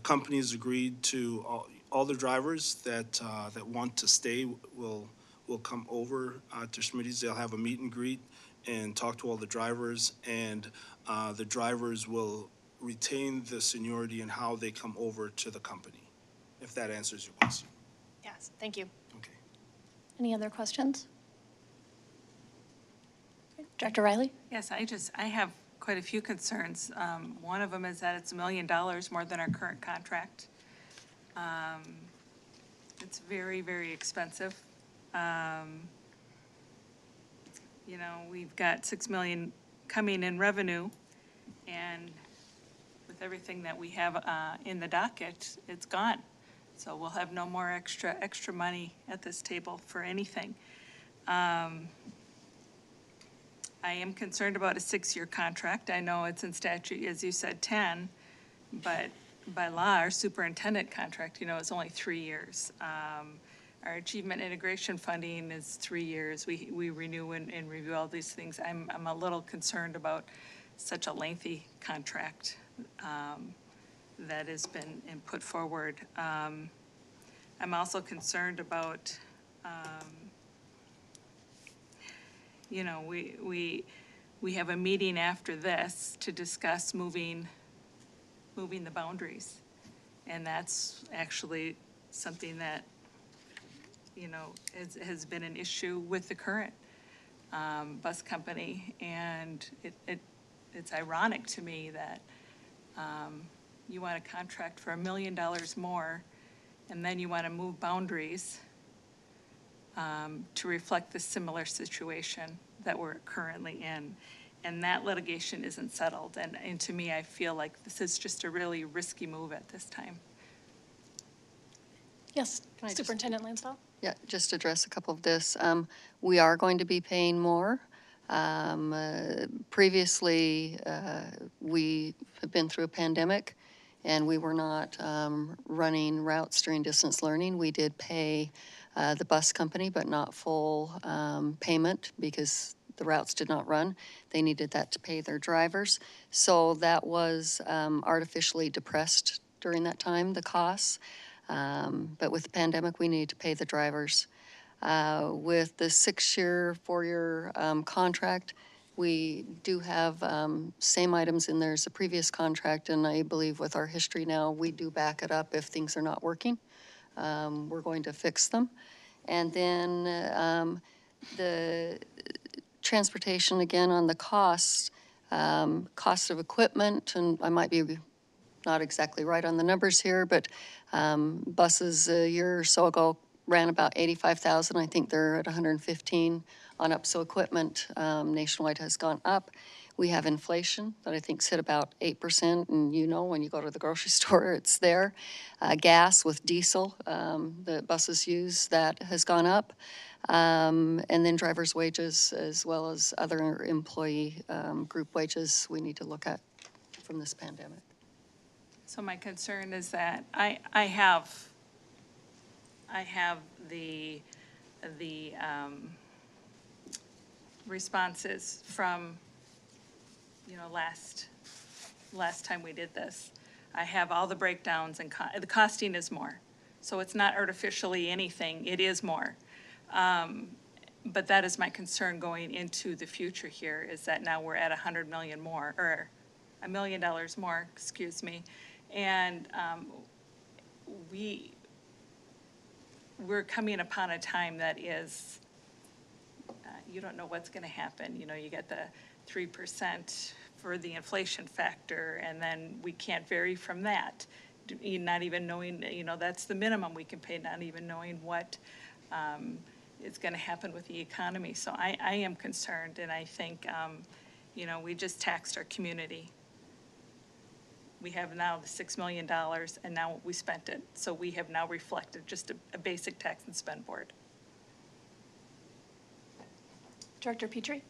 companies agreed to all the drivers that want to stay will come over to Schmidt's. They'll have a meet and greet and talk to all the drivers, and the drivers will retain the seniority in how they come over to the company, if that answers your question. Yes, thank you. Okay. Any other questions? Director Riley? Yes, I have quite a few concerns. One of them is that it's $1 million more than our current contract. It's very, very expensive. You know, we've got $6 million coming in revenue, and with everything that we have in the docket, it's gone. So we'll have no more extra money at this table for anything. I am concerned about a 6-year contract. I know it's in statute, as you said, 10, but by law, our superintendent contract, is only 3 years. Our achievement integration funding is 3 years. We renew and review all these things. I'm a little concerned about such a lengthy contract that has been put forward. I'm also concerned about, we have a meeting after this to discuss moving the boundaries. And that's actually something that, has been an issue with the current bus company. And it's ironic to me that you want a contract for $1 million more, and then you want to move boundaries to reflect the similar situation that we're currently in. And that litigation isn't settled. And to me, I feel like this is just a really risky move at this time. Yes, Can I just- Superintendent Lansdale? Yeah, just address a couple of this. We are going to be paying more. Previously, we have been through a pandemic, and we were not running routes during distance learning. We did pay the bus company, but not full payment because the routes did not run. They needed that to pay their drivers. So that was artificially depressed during that time, the costs. But with the pandemic, we needed to pay the drivers. With the 6-year, 4-year contract, we do have same items in there as the previous contract, and I believe with our history now, we do back it up if things are not working. We're going to fix them. And then the transportation, again, on the cost of equipment, and I might be not exactly right on the numbers here, but buses a year or so ago ran about 85,000. I think they're at 115 on up. So equipment nationwide has gone up. We have inflation that I think's hit about 8%, and when you go to the grocery store, it's there. Gas with diesel that buses use, that has gone up. And then driver's wages as well as other employee group wages we need to look at from this pandemic. So my concern is that I have the responses from, last time we did this. I have all the breakdowns, and the costing is more. So it's not artificially anything, it is more. But that is my concern going into the future here, is that now we're at $100 million more, or $1 million more, excuse me. And we're coming upon a time that is, you don't know what's going to happen. You get the 3% for the inflation factor, and then we can't vary from that. Not even knowing, that's the minimum we can pay, not even knowing what is going to happen with the economy. So I am concerned, and I think, we just taxed our community. We have now the $6 million, and now we spent it. So we have now reflected just a basic tax and spend board. Director Petrie?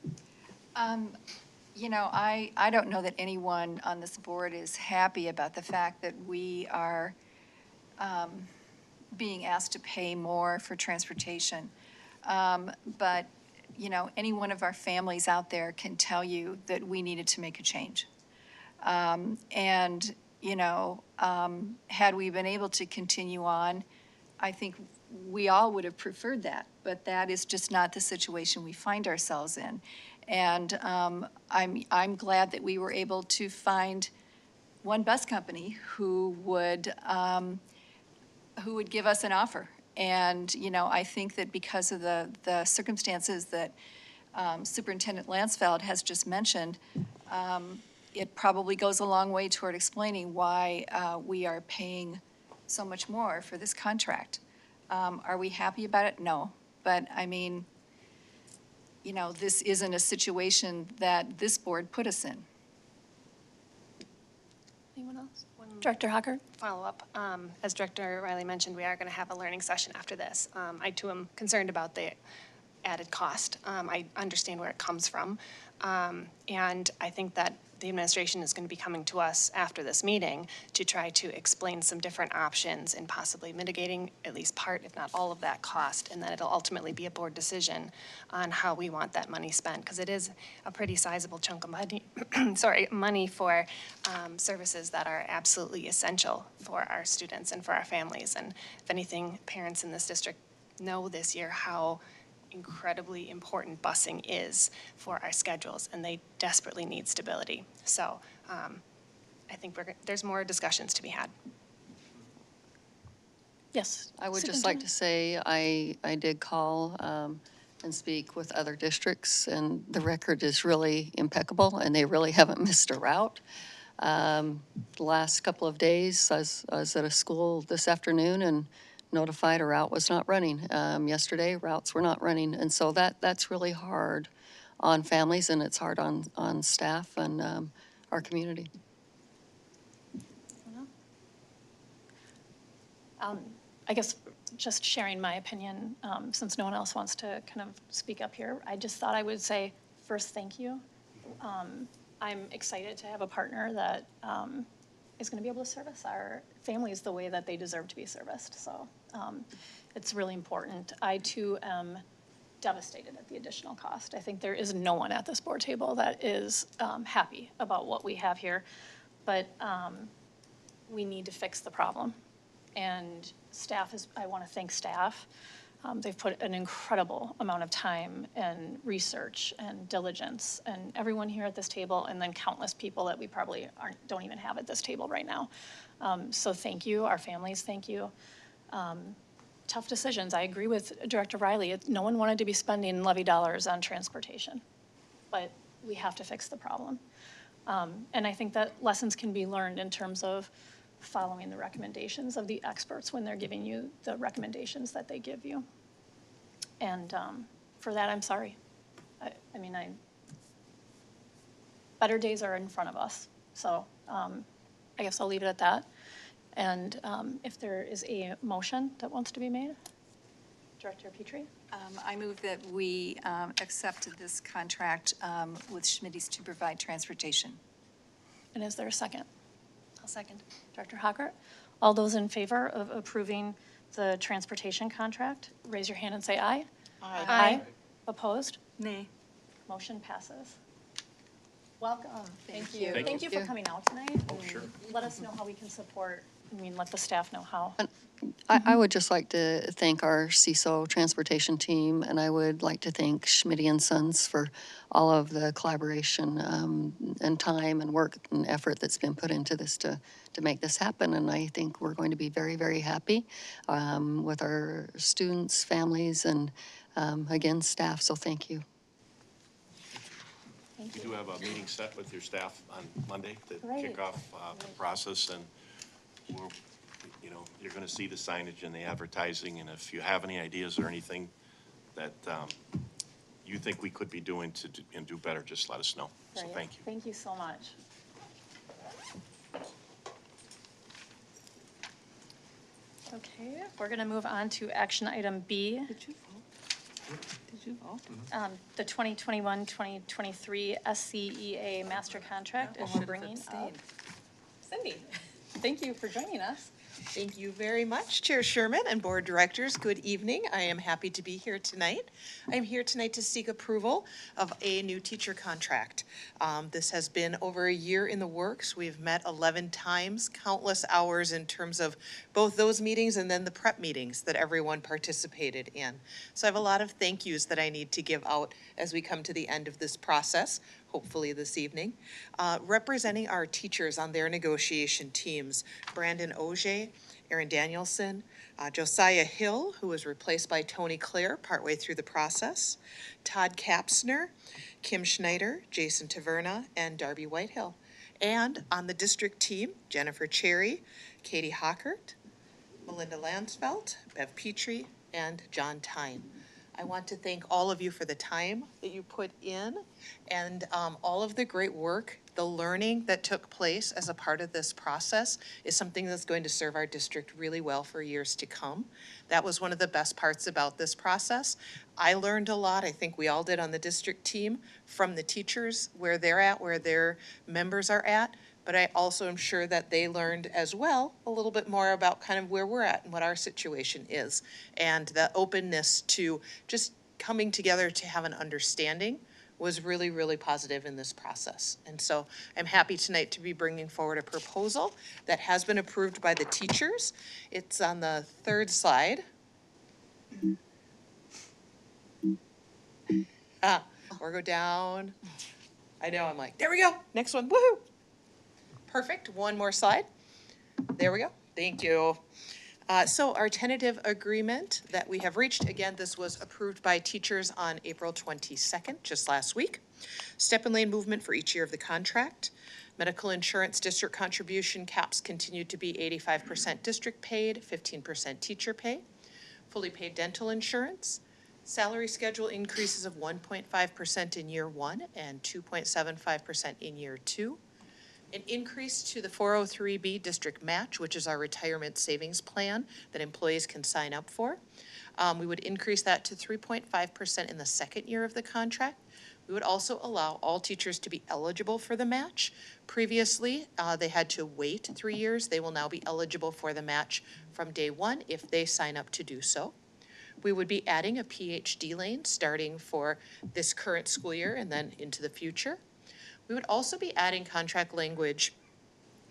I don't know that anyone on this board is happy about the fact that we are being asked to pay more for transportation. But, any one of our families out there can tell you that we needed to make a change. And, had we been able to continue on, I think we all would have preferred that, but that is just not the situation we find ourselves in. And I'm glad that we were able to find one bus company who would give us an offer. And, I think that because of the circumstances that Superintendent Lansfeld has just mentioned, it probably goes a long way toward explaining why we are paying so much more for this contract. Are we happy about it? No. But you know, this isn't a situation that this board put us in. Anyone else? Director Hocker? Follow-up. As Director Riley mentioned, we are going to have a learning session after this. I too am concerned about the added cost. I understand where it comes from. And I think that the administration is going to be coming to us after this meeting to try to explain some different options and possibly mitigating at least part, if not all of that cost. And then it'll ultimately be a board decision on how we want that money spent, because it is a pretty sizable chunk of money, money for services that are absolutely essential for our students and for our families. And if anything, parents in this district know this year how incredibly important busing is for our schedules, and they desperately need stability. So I think there's more discussions to be had. Yes. I would just like to say I did call and speak with other districts, and the record is really impeccable, and they really haven't missed a route. The last couple of days, I was at a school this afternoon and notified a route was not running. Yesterday, routes were not running, and so that's really hard on families, and it's hard on staff and our community. I guess just sharing my opinion, since no one else wants to kind of speak up here, I just thought I would say first, thank you. I'm excited to have a partner that is going to be able to service our families the way that they deserve to be serviced. So it's really important. I too am devastated at the additional cost. I think there is no one at this board table that is happy about what we have here, but we need to fix the problem. And I want to thank staff. They've put an incredible amount of time and research and diligence, and everyone here at this table, and then countless people that we probably don't even have at this table right now. So thank you, our families, thank you. Tough decisions. I agree with Director Riley. No one wanted to be spending levy dollars on transportation, but we have to fix the problem. And I think that lessons can be learned in terms of following the recommendations of the experts when they're giving you the recommendations that they give you. And for that, I'm sorry. I mean, better days are in front of us. So I guess I'll leave it at that. And if there is a motion that wants to be made, Director Petrie? I move that we accept this contract with Schmitty's to provide transportation. And is there a second? I'll second. Director Hockert? All those in favor of approving the transportation contract, raise your hand and say aye. Aye. Aye. Opposed? Nay. Motion passes. Welcome. Thank you. Thank Thank you for coming out tonight. Oh, sure. Let us know how we can support, let the staff know how. I would just like to thank our CISO transportation team, and I would like to thank Schmitty and Sons for all of the collaboration and time and work and effort that's been put into this to make this happen. And I think we're going to be very, very happy with our students, families, and again, staff. So thank you. Thank You you. do have a meeting set with your staff on Monday to Right. kick off the process, and you're going to see the signage and the advertising, and if you have any ideas or anything that you think we could be doing and do better, just let us know. So Great. thank you. Thank you so much. Okay, we're going to move on to action item B. Did you vote? The 2021-2023 SCEA master contract is bringing up Cindy. Thank you for joining us. Thank you very much, Chair Sherman and Board Directors. Good evening. I am happy to be here tonight. I'm here tonight to seek approval of a new teacher contract. This has been over a year in the works. We've met 11 times, countless hours in terms of both those meetings and then the prep meetings that everyone participated in. So I have a lot of thank yous that I need to give out as we come to the end of this process, hopefully this evening. Representing our teachers on their negotiation teams, Brandon Auger, Aaron Danielson, Josiah Hill, who was replaced by Tony Clare partway through the process, Todd Kapsner, Kim Schneider, Jason Taverna, and Darby Whitehill. And on the district team, Jennifer Cherry, Katie Hockert, Melinda Lansfeld, Bev Petrie, and John Tyne. I want to thank all of you for the time that you put in and all of the great work. The learning that took place as a part of this process is something that's going to serve our district really well for years to come. That was one of the best parts about this process. I learned a lot, I think we all did on the district team, from the teachers, where they're at, where their members are at. But I also am sure that they learned as well a little bit more about kind of where we're at and what our situation is. And the openness to just coming together to have an understanding was really, really positive in this process. And so I'm happy tonight to be bringing forward a proposal that has been approved by the teachers. It's on the third slide. Or go down. I know, I'm like, there we go, next one, woohoo. Perfect, one more slide. There we go, thank you. So our tentative agreement that we have reached, again, this was approved by teachers on April 22nd, just last week. Step and lane movement for each year of the contract. Medical insurance district contribution caps continue to be 85% district paid, 15% teacher pay. Fully paid dental insurance. Salary schedule increases of 1.5% in year 1 and 2.75% in year 2. An increase to the 403B district match, which is our retirement savings plan that employees can sign up for. We would increase that to 3.5% in the second year of the contract. We would also allow all teachers to be eligible for the match. Previously, they had to wait 3 years. They will now be eligible for the match from day 1 if they sign up to do so. We would be adding a PhD lane starting for this current school year and then into the future. We would also be adding contract language.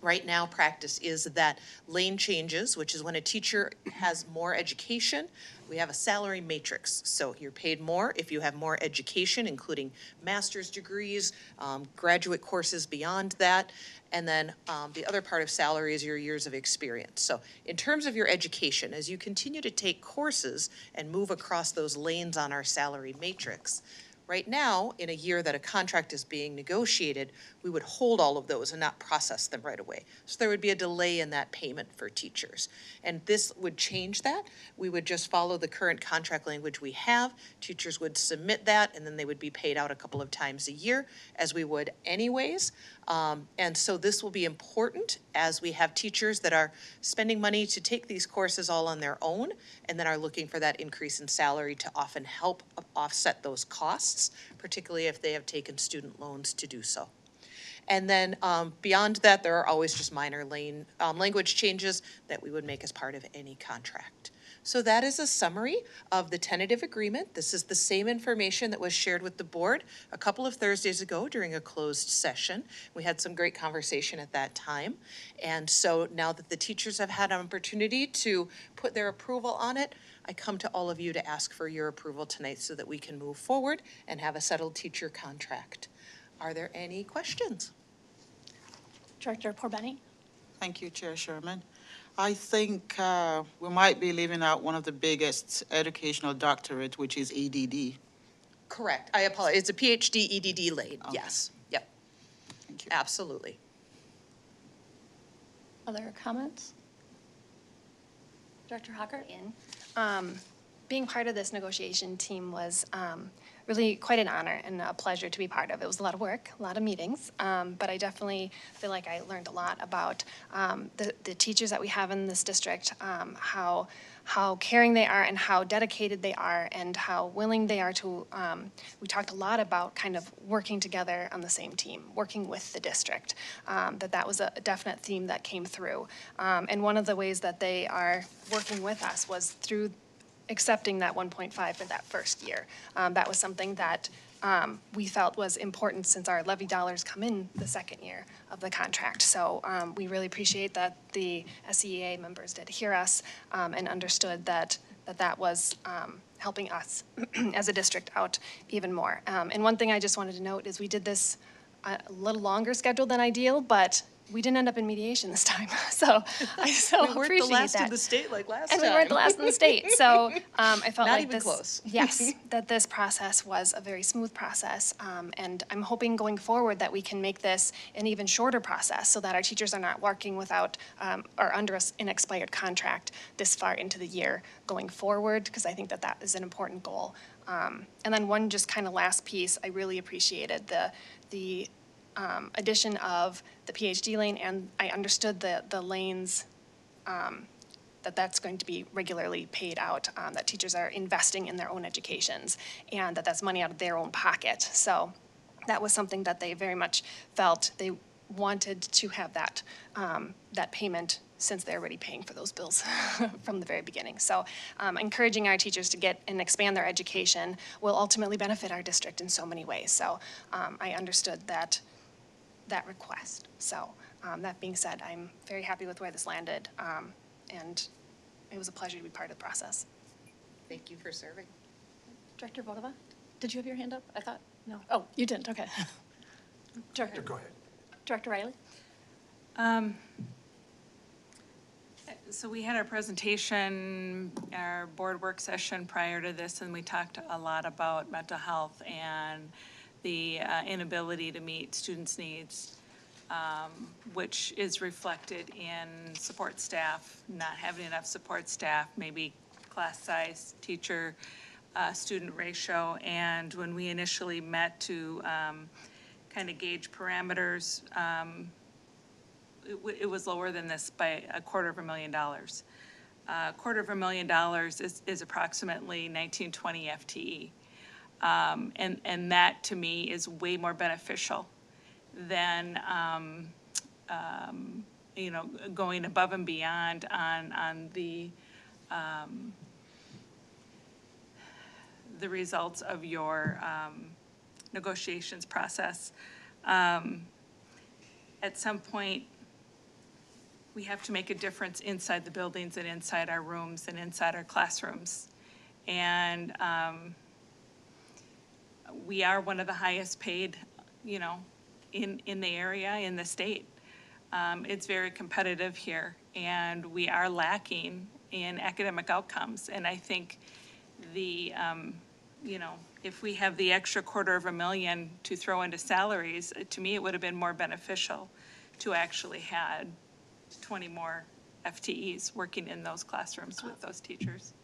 Right now, practice is that lane changes, which is when a teacher has more education, we have a salary matrix. So you're paid more if you have more education, including master's degrees, graduate courses beyond that. And then the other part of salary is your years of experience. So in terms of your education, as you continue to take courses and move across those lanes on our salary matrix, right now, in a year that a contract is being negotiated, we would hold all of those and not process them right away. So there would be a delay in that payment for teachers. And this would change that. We would just follow the current contract language we have. Teachers would submit that, and then they would be paid out a couple of times a year, as we would anyways. And so this will be important as we have teachers that are spending money to take these courses all on their own and then are looking for that increase in salary to often help offset those costs, particularly if they have taken student loans to do so. And then beyond that, there are always just minor language changes that we would make as part of any contract. So that is a summary of the tentative agreement. This is the same information that was shared with the board a couple of Thursdays ago during a closed session. We had some great conversation at that time. And so now that the teachers have had an opportunity to put their approval on it, I come to all of you to ask for your approval tonight so that we can move forward and have a settled teacher contract. Are there any questions? Director Porbeni? Thank you, Chair Sherman. I think we might be leaving out one of the biggest educational doctorate, which is EDD. Correct. I apologize. It's a PhD EDD lane. Okay. Yes. Yep. Thank you. Absolutely. Other comments? Director Hockert? Being part of this negotiation team was really quite an honor and a pleasure to be part of. It was a lot of work, a lot of meetings, but I definitely feel like I learned a lot about the teachers that we have in this district, how caring they are and how dedicated they are and how willing they are to, we talked a lot about kind of working together on the same team, working with the district, that was a definite theme that came through. And one of the ways that they are working with us was through accepting that 1.5 for that first year. That was something that we felt was important since our levy dollars come in the second year of the contract. So we really appreciate that the SEA members did hear us and understood that was helping us as a district out even more. And one thing I just wanted to note is we did this a little longer schedule than ideal, but we didn't end up in mediation this time. So I so We weren't appreciate the last that. in the state like last And time. we weren't the last in the state. So I felt Not like even this, close. yes, that this process was a very smooth process. And I'm hoping going forward that we can make this an even shorter process so that our teachers are not working without or under an expired contract this far into the year going forward, because I think that is an important goal And then one just kind of last piece, I really appreciated the addition of the PhD lane, and I understood the lanes, that's going to be regularly paid out, that teachers are investing in their own educations, and that's money out of their own pocket. So that was something that they very much felt they wanted to have that, that payment, since they're already paying for those bills from the very beginning. So encouraging our teachers to get and expand their education will ultimately benefit our district in so many ways. So I understood that request. So that being said, I'm very happy with where this landed, and it was a pleasure to be part of the process. Thank you for serving. Director Vodova, did you have your hand up? I thought, no. Oh, you didn't, okay. Director, Go ahead. Director Riley? So we had our presentation, our board work session prior to this, and we talked a lot about mental health and the inability to meet students' needs, which is reflected in support staff, not having enough support staff, maybe class size, teacher, student ratio. And when we initially met to kind of gauge parameters, it was lower than this by $250,000. $250,000 is approximately 1920 FTE. And that, to me, is way more beneficial than, going above and beyond on the results of your negotiations process. At some point, we have to make a difference inside the buildings and inside our rooms and inside our classrooms. And we are one of the highest paid, in the area, in the state. It's very competitive here, and we are lacking in academic outcomes. And I think if we have the extra $250,000 to throw into salaries, to me, it would have been more beneficial to actually had 20 more FTEs working in those classrooms with those teachers.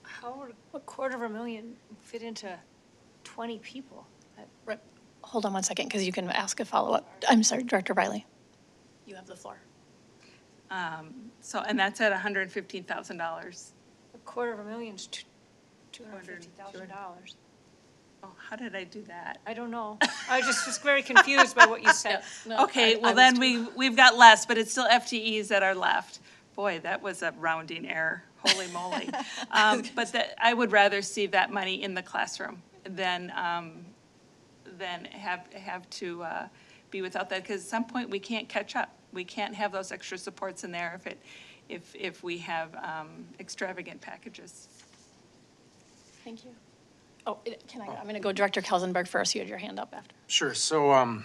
How would a $250,000 fit into 20 people? Hold on one second, because you can ask a follow-up. I'm sorry, Director Riley. You have the floor. And that's at $115,000. A $250,000's $250,000. Oh, how did I do that? I don't know. I just was very confused by what you said. Okay, well then we've got less, but it's still FTEs that are left. Boy, that was a rounding error, holy moly. But I would rather see that money in the classroom than have to be without that, because at some point we can't catch up. We can't have those extra supports in there if we have extravagant packages. Thank you. Oh, I'm going to go Director Kelsenberg first. You had your hand up after. Sure. So,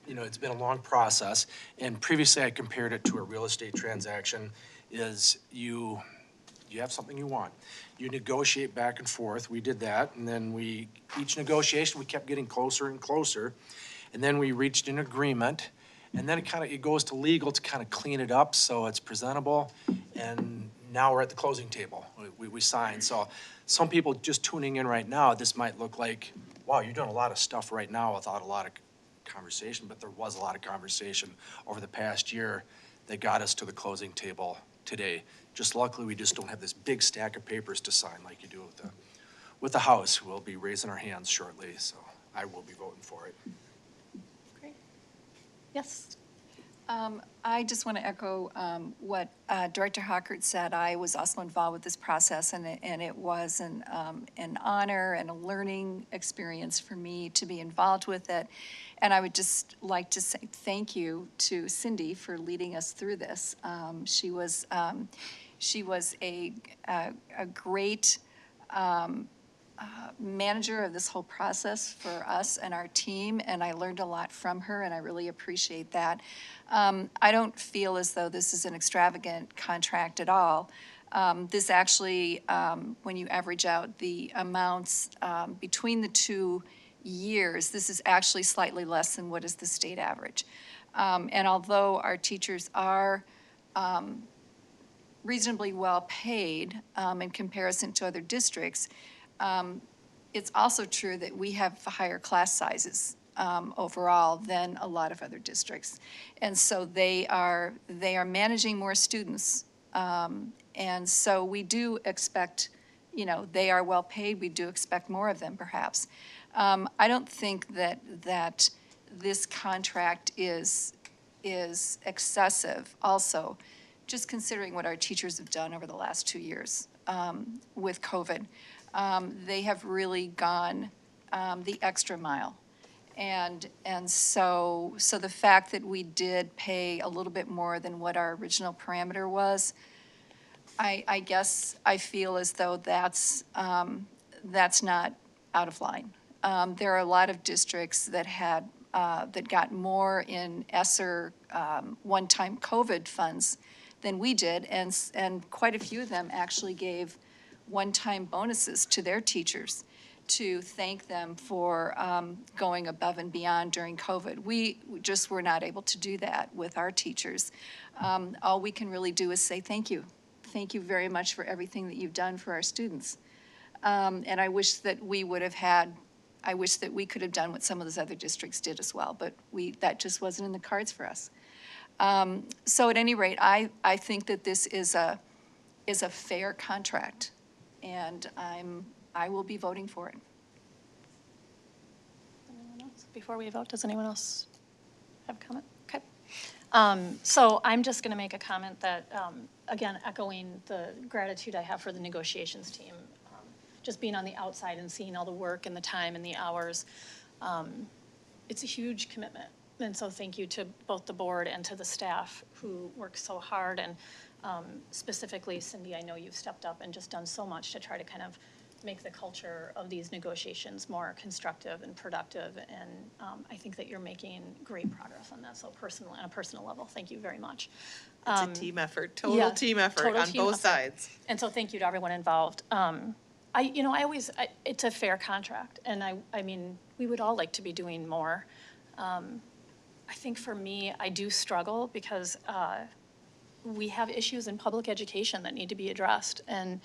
it's been a long process, and previously I compared it to a real estate transaction. Is you have something you want. You negotiate back and forth. We did that, and then each negotiation, we kept getting closer and closer, and then we reached an agreement, and then it goes to legal to kind of clean it up so it's presentable, and now we're at the closing table. We signed. So some people just tuning in right now, this might look like, wow, you're doing a lot of stuff right now without a lot of conversation, but there was a lot of conversation over the past year that got us to the closing table today. Just luckily, we just don't have this big stack of papers to sign like you do with the House. We'll be raising our hands shortly, so I will be voting for it. Great. Yes. I just want to echo what Director Hockert said. I was also involved with this process, and it was an honor and a learning experience for me to be involved with it. And I would just like to say thank you to Cindy for leading us through this. She was a great manager of this whole process for us and our team, and I learned a lot from her, and I really appreciate that. I don't feel as though this is an extravagant contract at all. This actually, when you average out the amounts between the 2 years, this is actually slightly less than what is the state average. And although our teachers are reasonably well paid in comparison to other districts, it's also true that we have higher class sizes overall than a lot of other districts. And so they are managing more students. And so we do expect, you know, they are well paid. We do expect more of them perhaps. I don't think that this contract is excessive also, just considering what our teachers have done over the last 2 years with COVID. They have really gone the extra mile. And so the fact that we did pay a little bit more than what our original parameter was, I guess I feel as though that's not out of line. There are a lot of districts that got more in ESSER one-time COVID funds than we did, and quite a few of them actually gave one-time bonuses to their teachers to thank them for going above and beyond during COVID. We just were not able to do that with our teachers. All we can really do is say thank you. Thank you very much for everything that you've done for our students. And I wish that we could have done what some of those other districts did as well, but that just wasn't in the cards for us. So at any rate, I think that this is a fair contract, and I will be voting for it. Anyone else? Before we vote, does anyone else have a comment? Okay. So I'm just going to make a comment that, again, echoing the gratitude I have for the negotiations team, just being on the outside and seeing all the work and the time and the hours. It's a huge commitment. And so thank you to both the board and to the staff who work so hard. And specifically, Cindy, I know you've stepped up and just done so much to try to kind of make the culture of these negotiations more constructive and productive. And I think that you're making great progress on that. So on a personal level, thank you very much. It's a team effort, total team effort on both sides. And so thank you to everyone involved. It's a fair contract. And I mean, we would all like to be doing more. I think for me, I do struggle because we have issues in public education that need to be addressed. And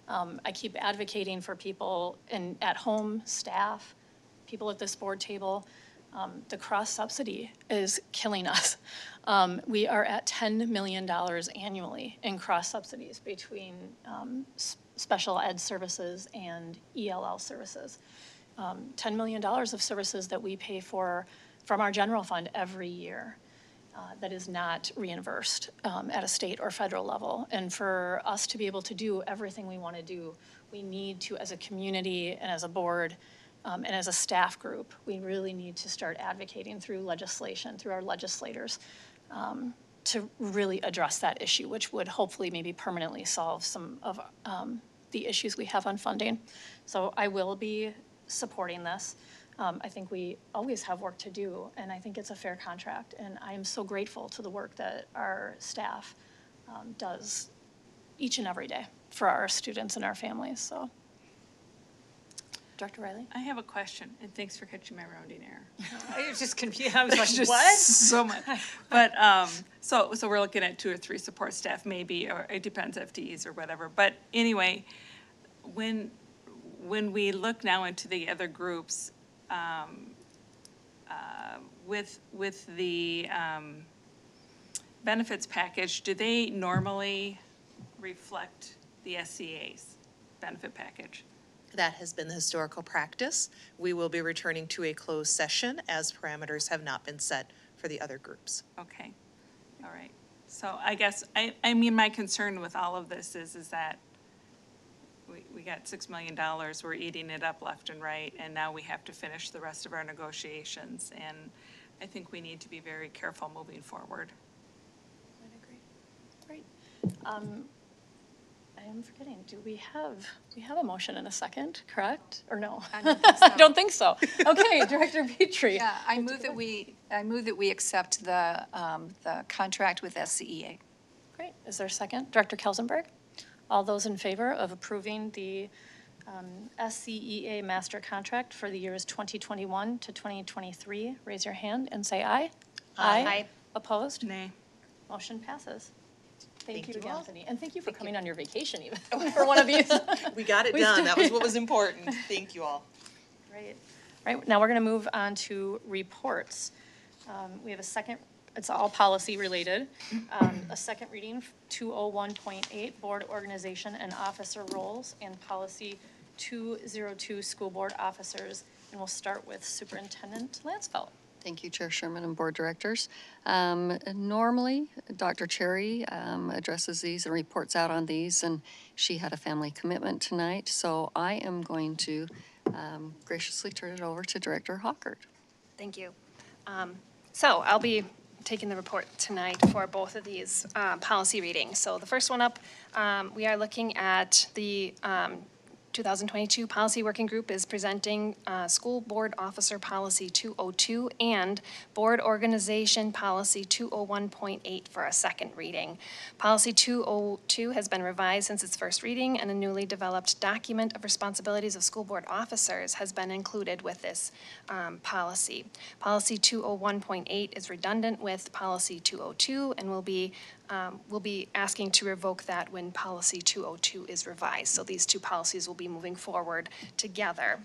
I keep advocating for people at home, staff, people at this board table. The cross-subsidy is killing us. We are at $10 million annually in cross-subsidies between special ed services and ELL services. $10 million of services that we pay for from our general fund every year that is not reimbursed at a state or federal level. And for us to be able to do everything we want to do, we need to, as a community and as a board and as a staff group, we really need to start advocating through legislation, through our legislators, to really address that issue, which would hopefully maybe permanently solve some of the issues we have on funding. So I will be supporting this. I think we always have work to do, and I think it's a fair contract. And I am so grateful to the work that our staff does each and every day for our students and our families. So, Director Riley? I have a question, and thanks for catching my rounding error. I was just confused. I was like, Just what? So much. But, so we're looking at 2 or 3 support staff maybe, or it depends, FTEs or whatever. But anyway, when we look now into the other groups, with the benefits package, do they normally reflect the SCA's benefit package? That has been the historical practice. We will be returning to a closed session as parameters have not been set for the other groups. Okay, all right. So I guess, I mean, my concern with all of this is that we got $6 million, we're eating it up left and right, and now we have to finish the rest of our negotiations. And I think we need to be very careful moving forward. I agree. Great. I am forgetting, do we have a motion in a second, correct? Or no? I don't think so. Okay, Director Petrie. Yeah, I move that we accept the contract with SCEA. Great. Is there a second? Director Kelsenberg? All those in favor of approving the SCEA master contract for the years 2021 to 2023, raise your hand and say aye. Aye. Opposed? Nay. Motion passes. Thank you you again, all. Cindy. And thank you for coming on your vacation even for one of these. We got it done. That was what was important. Thank you all. Right. Right, now we're going to move on to reports. We have a second, it's all policy related. A second reading, 201.8, board organization and officer roles, and policy 202, school board officers. And we'll start with Superintendent Lansfeld. Thank you, Chair Sherman and Board Directors. Normally, Dr. Cherry addresses these and reports out on these, and she had a family commitment tonight, so I am going to graciously turn it over to Director Hawkert. Thank you. So I'll be taking the report tonight for both of these policy readings. So the first one up, we are looking at the 2022 Policy Working Group is presenting School Board Officer Policy 202 and Board Organization Policy 201.8 for a second reading. Policy 202 has been revised since its first reading, and a newly developed document of responsibilities of school board officers has been included with this policy. Policy 201.8 is redundant with Policy 202 and will be asking to revoke that when Policy 202 is revised. So these two policies will be moving forward together.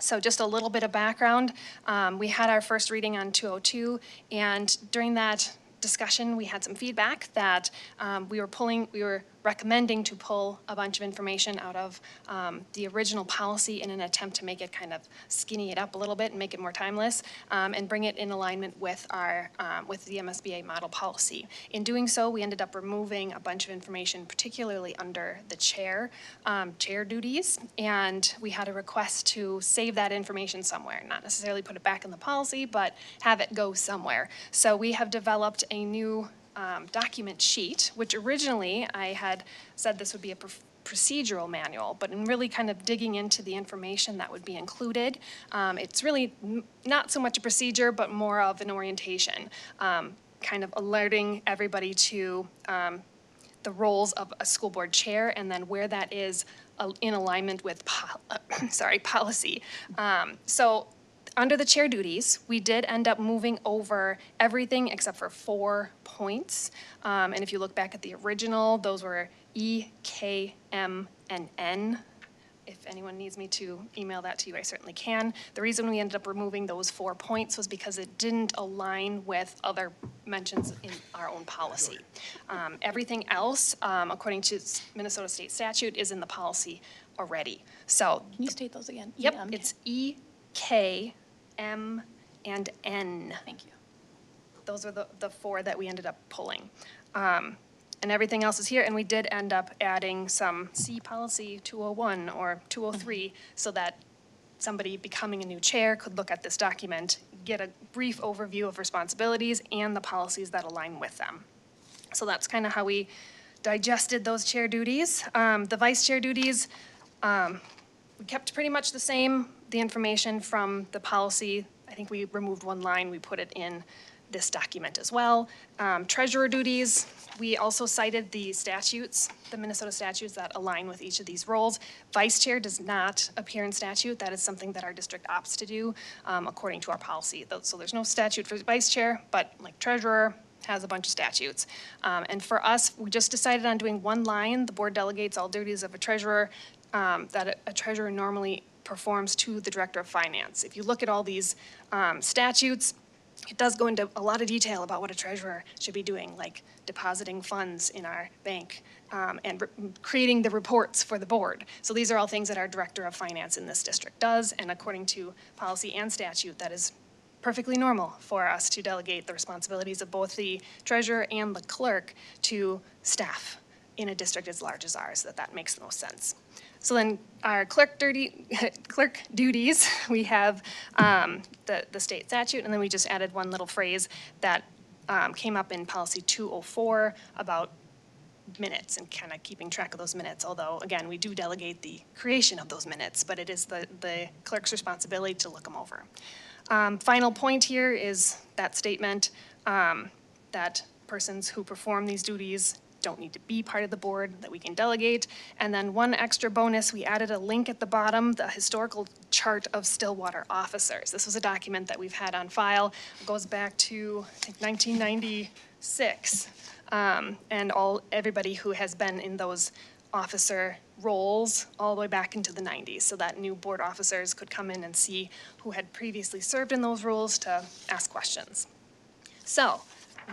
So just a little bit of background. We had our first reading on 202, and during that discussion, we had some feedback that we were recommending to pull a bunch of information out of the original policy in an attempt to make it kind of skinny it up a little bit and make it more timeless, and bring it in alignment with our with the MSBA model policy. In doing so, we ended up removing a bunch of information, particularly under the chair duties, and we had a request to save that information somewhere, not necessarily put it back in the policy, but have it go somewhere. So we have developed a new document sheet, which originally I had said this would be a procedural manual, but in really kind of digging into the information that would be included, it's really not so much a procedure, but more of an orientation, kind of alerting everybody to the roles of a school board chair and then where that is in alignment with policy. So under the chair duties, we did end up moving over everything except for 4 points. And if you look back at the original, those were E, K, M, and N. If anyone needs me to email that to you, I certainly can. The reason we ended up removing those 4 points was because it didn't align with other mentions in our own policy. Everything else, according to Minnesota state statute, is in the policy already. So Can you state those again? Yep, EM? it's E, K, M, and N. Thank you. Those are the 4 that we ended up pulling. And everything else is here, and we did end up adding some C policy 201 or 203 so that somebody becoming a new chair could look at this document, get a brief overview of responsibilities and the policies that align with them. So that's kind of how we digested those chair duties. The vice chair duties, we kept pretty much the same. The information from the policy, I think we removed one line, we put it in this document as well. Treasurer duties, we also cited the statutes, the Minnesota statutes that align with each of these roles. Vice chair does not appear in statute. That is something that our district opts to do according to our policy. So there's no statute for vice chair, but like treasurer has a bunch of statutes. And for us, we just decided on doing one line. The board delegates all duties of a treasurer that a treasurer normally performs to the director of finance. If you look at all these statutes, it does go into a lot of detail about what a treasurer should be doing, like depositing funds in our bank and creating the reports for the board. So these are all things that our director of finance in this district does, and according to policy and statute, that is perfectly normal for us to delegate the responsibilities of both the treasurer and the clerk to staff in a district as large as ours. That makes the most sense. So then our clerk duties, we have the state statute, and then we just added one little phrase that came up in policy 204 about minutes and kind of keeping track of those minutes, although, again, we do delegate the creation of those minutes, but it is the clerk's responsibility to look them over. Final point here is that statement that persons who perform these duties don't need to be part of the board, that we can delegate. And then one extra bonus, we added a link at the bottom, the historical chart of Stillwater officers. This was a document that we've had on file. It goes back to, I think, 1996. And everybody who has been in those officer roles all the way back into the 90s, so that new board officers could come in and see who had previously served in those roles to ask questions. So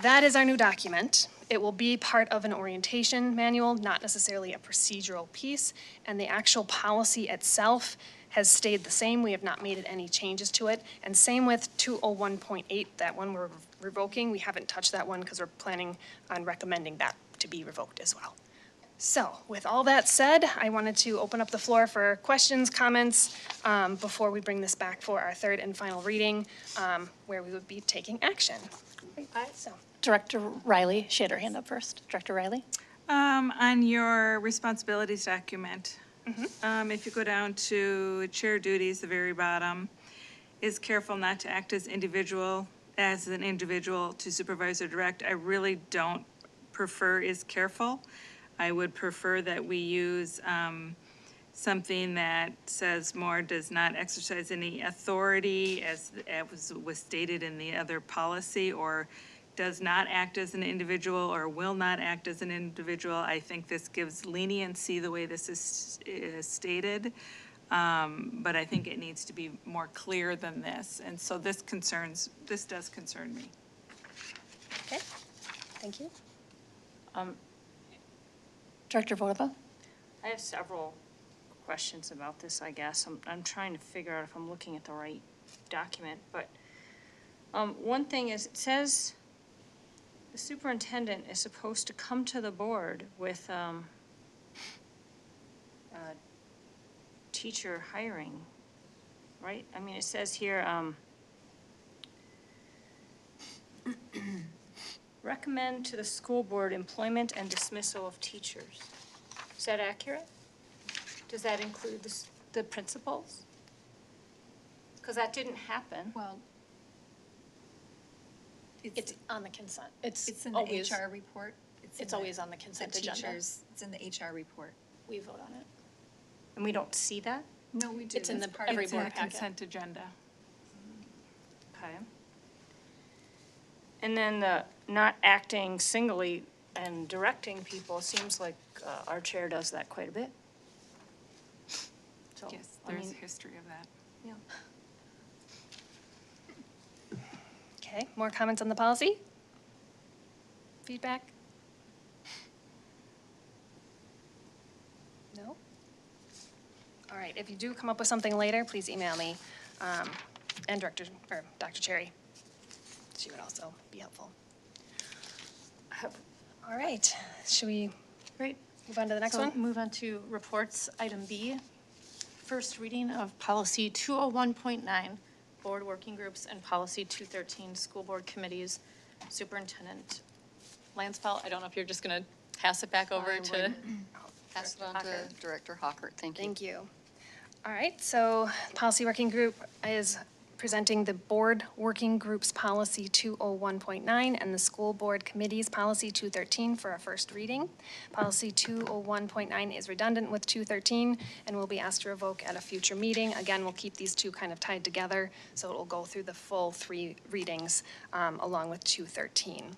that is our new document. It will be part of an orientation manual, not necessarily a procedural piece, and the actual policy itself has stayed the same. We have not made any changes to it. And same with 201.8, that one we're revoking. We haven't touched that one because we're planning on recommending that to be revoked as well. So with all that said, I wanted to open up the floor for questions, comments, before we bring this back for our third and final reading, where we would be taking action. So, Director Riley, she had her hand up first. Director Riley? On your responsibilities document, if you go down to chair duties, the very bottom, is careful not to act as an individual to supervise or direct. I really don't prefer is careful. I would prefer that we use something that says more does not exercise any authority as was stated in the other policy, or does not act as an individual or will not act as an individual. I think this gives leniency the way this is stated, but I think it needs to be more clear than this. And so this does concern me. okay, thank you. Director Vodova? I have several questions about this, I guess. I'm trying to figure out if I'm looking at the right document, but one thing is, it says the superintendent is supposed to come to the board with teacher hiring, right? I mean, it says here, recommend to the school board employment and dismissal of teachers. Is that accurate? Does that include the principals? Because that didn't happen. Well, It's on the consent. it's in the always- HR report. It's always on the consent agenda. It's in the HR report. We vote on it. And we don't see that? No, we do. It's in That's the part of every It's in board the packet. consent agenda. Okay. And then the not acting singly and directing people, seems like our chair does that quite a bit. So, Yes, I there's mean, history of that. yeah. Okay, more comments on the policy? Feedback? No? All right, if you do come up with something later, please email me, and Dr. Cherry. She would also be helpful. All right, should we Great. move on to the next So one? move on to reports, item B. First reading of policy 201.9, board working groups, and policy 213, school board committees. Superintendent Lansfeld, I don't know if you're just going to pass it back over I to. would pass it on to Hockert. Director Hockert. Thank you. Thank you. All right, so policy working group is presenting the board working groups policy 201.9 and the school board committees policy 213 for our first reading. Policy 201.9 is redundant with 213 and will be asked to revoke at a future meeting. Again, we'll keep these two kind of tied together, so it will go through the full three readings along with 213.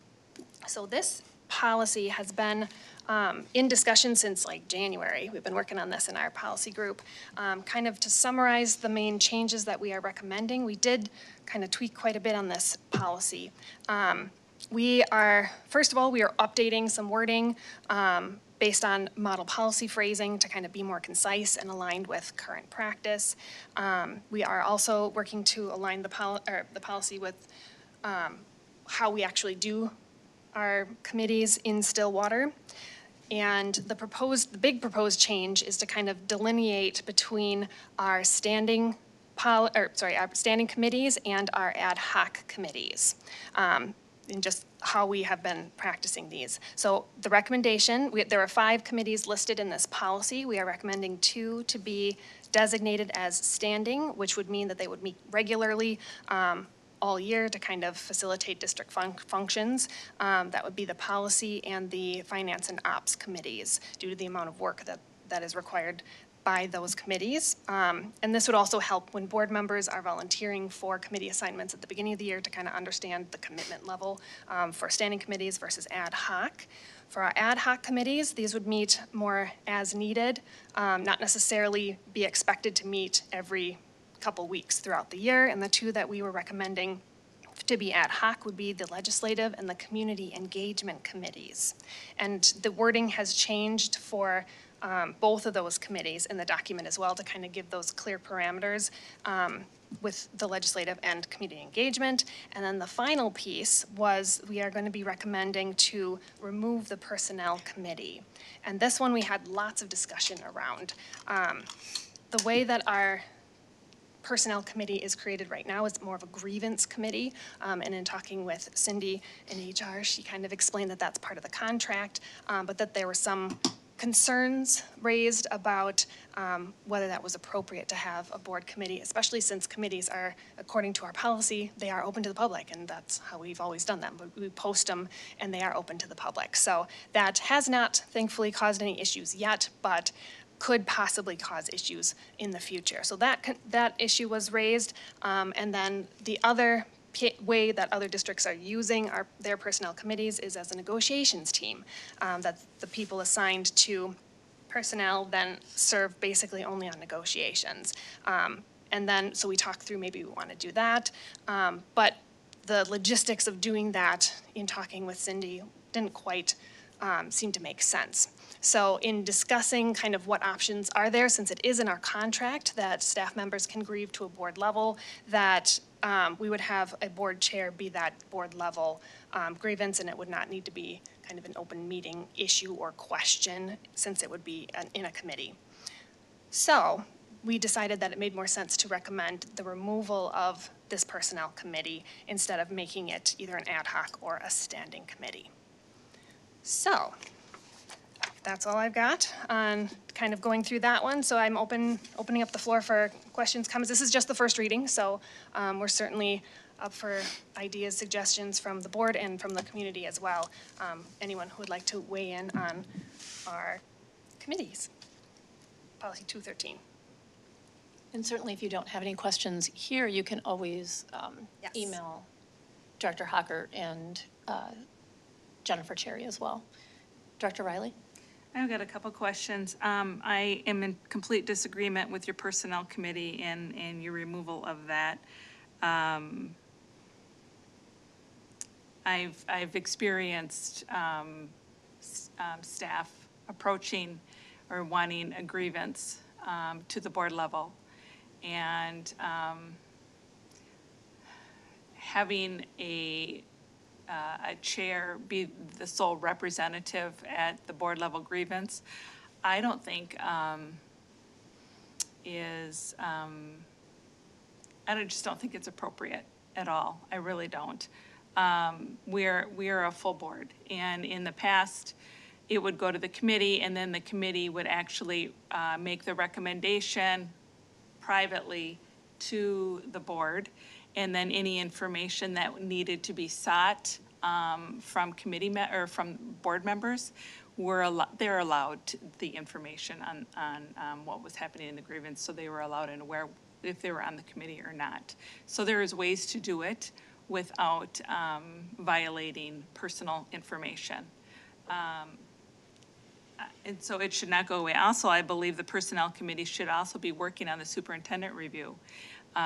So this policy has been in discussion since like January. We've been working on this in our policy group. Kind of to summarize the main changes that we are recommending, we did kind of tweak quite a bit on this policy. First of all, we are updating some wording based on model policy phrasing to kind of be more concise and aligned with current practice. We are also working to align the policy with how we actually do our committees in Stillwater. And the big proposed change is to kind of delineate between our standing committees and our ad hoc committees, and just how we have been practicing these. So the recommendation, there are 5 committees listed in this policy. We are recommending 2 to be designated as standing, which would mean that they would meet regularly all year to kind of facilitate district functions. That would be the policy and the finance and ops committees due to the amount of work that is required by those committees. And this would also help when board members are volunteering for committee assignments at the beginning of the year to kind of understand the commitment level for standing committees versus ad hoc. For our ad hoc committees, these would meet more as needed, not necessarily be expected to meet every couple weeks throughout the year. And the two that we were recommending to be ad hoc would be the legislative and the community engagement committees. And the wording has changed for both of those committees in the document as well to kind of give those clear parameters with the legislative and community engagement. And then the final piece was we are going to be recommending to remove the personnel committee. And this one we had lots of discussion around. The way that our personnel committee is created right now is more of a grievance committee. And in talking with Cindy in HR, she kind of explained that that's part of the contract, but that there were some concerns raised about whether that was appropriate to have a board committee, especially since committees are, according to our policy, they are open to the public, and that's how we've always done them. We post them, and they are open to the public. So that has not, thankfully, caused any issues yet, but could possibly cause issues in the future. So that issue was raised, and then the other way that other districts are using their personnel committees is as a negotiations team, that the people assigned to personnel then serve basically only on negotiations. And then, so we talked through maybe we want to do that, but the logistics of doing that in talking with Cindy didn't quite seem to make sense. So in discussing kind of what options are there, since it is in our contract that staff members can grieve to a board level, that we would have a board chair be that board level grievance, and it would not need to be kind of an open meeting issue or question, since it would be in a committee. So we decided that it made more sense to recommend the removal of this personnel committee instead of making it either an ad hoc or a standing committee. So that's all I've got on kind of going through that one. So I'm opening up the floor for questions, comments. This is just the first reading, so we're certainly up for ideas, suggestions from the board and from the community as well. Anyone who would like to weigh in on our committees. Policy 213. And certainly if you don't have any questions here, you can always Yes. email Director Hockert and Jennifer Cherry as well. Director Riley? I've got a couple questions. I am in complete disagreement with your personnel committee and your removal of that. I've experienced staff approaching or wanting a grievance to the board level, and having a chair be the sole representative at the board level grievance, I don't think just don't think it's appropriate at all. I really don't. We're a full board, and in the past, it would go to the committee, and then the committee would actually make the recommendation privately to the board, and then any information that needed to be sought from from board members, they're allowed the information on what was happening in the grievance, so they were allowed and aware if they were on the committee or not. So there is ways to do it without violating personal information. And so it should not go away. Also, I believe the personnel committee should also be working on the superintendent review,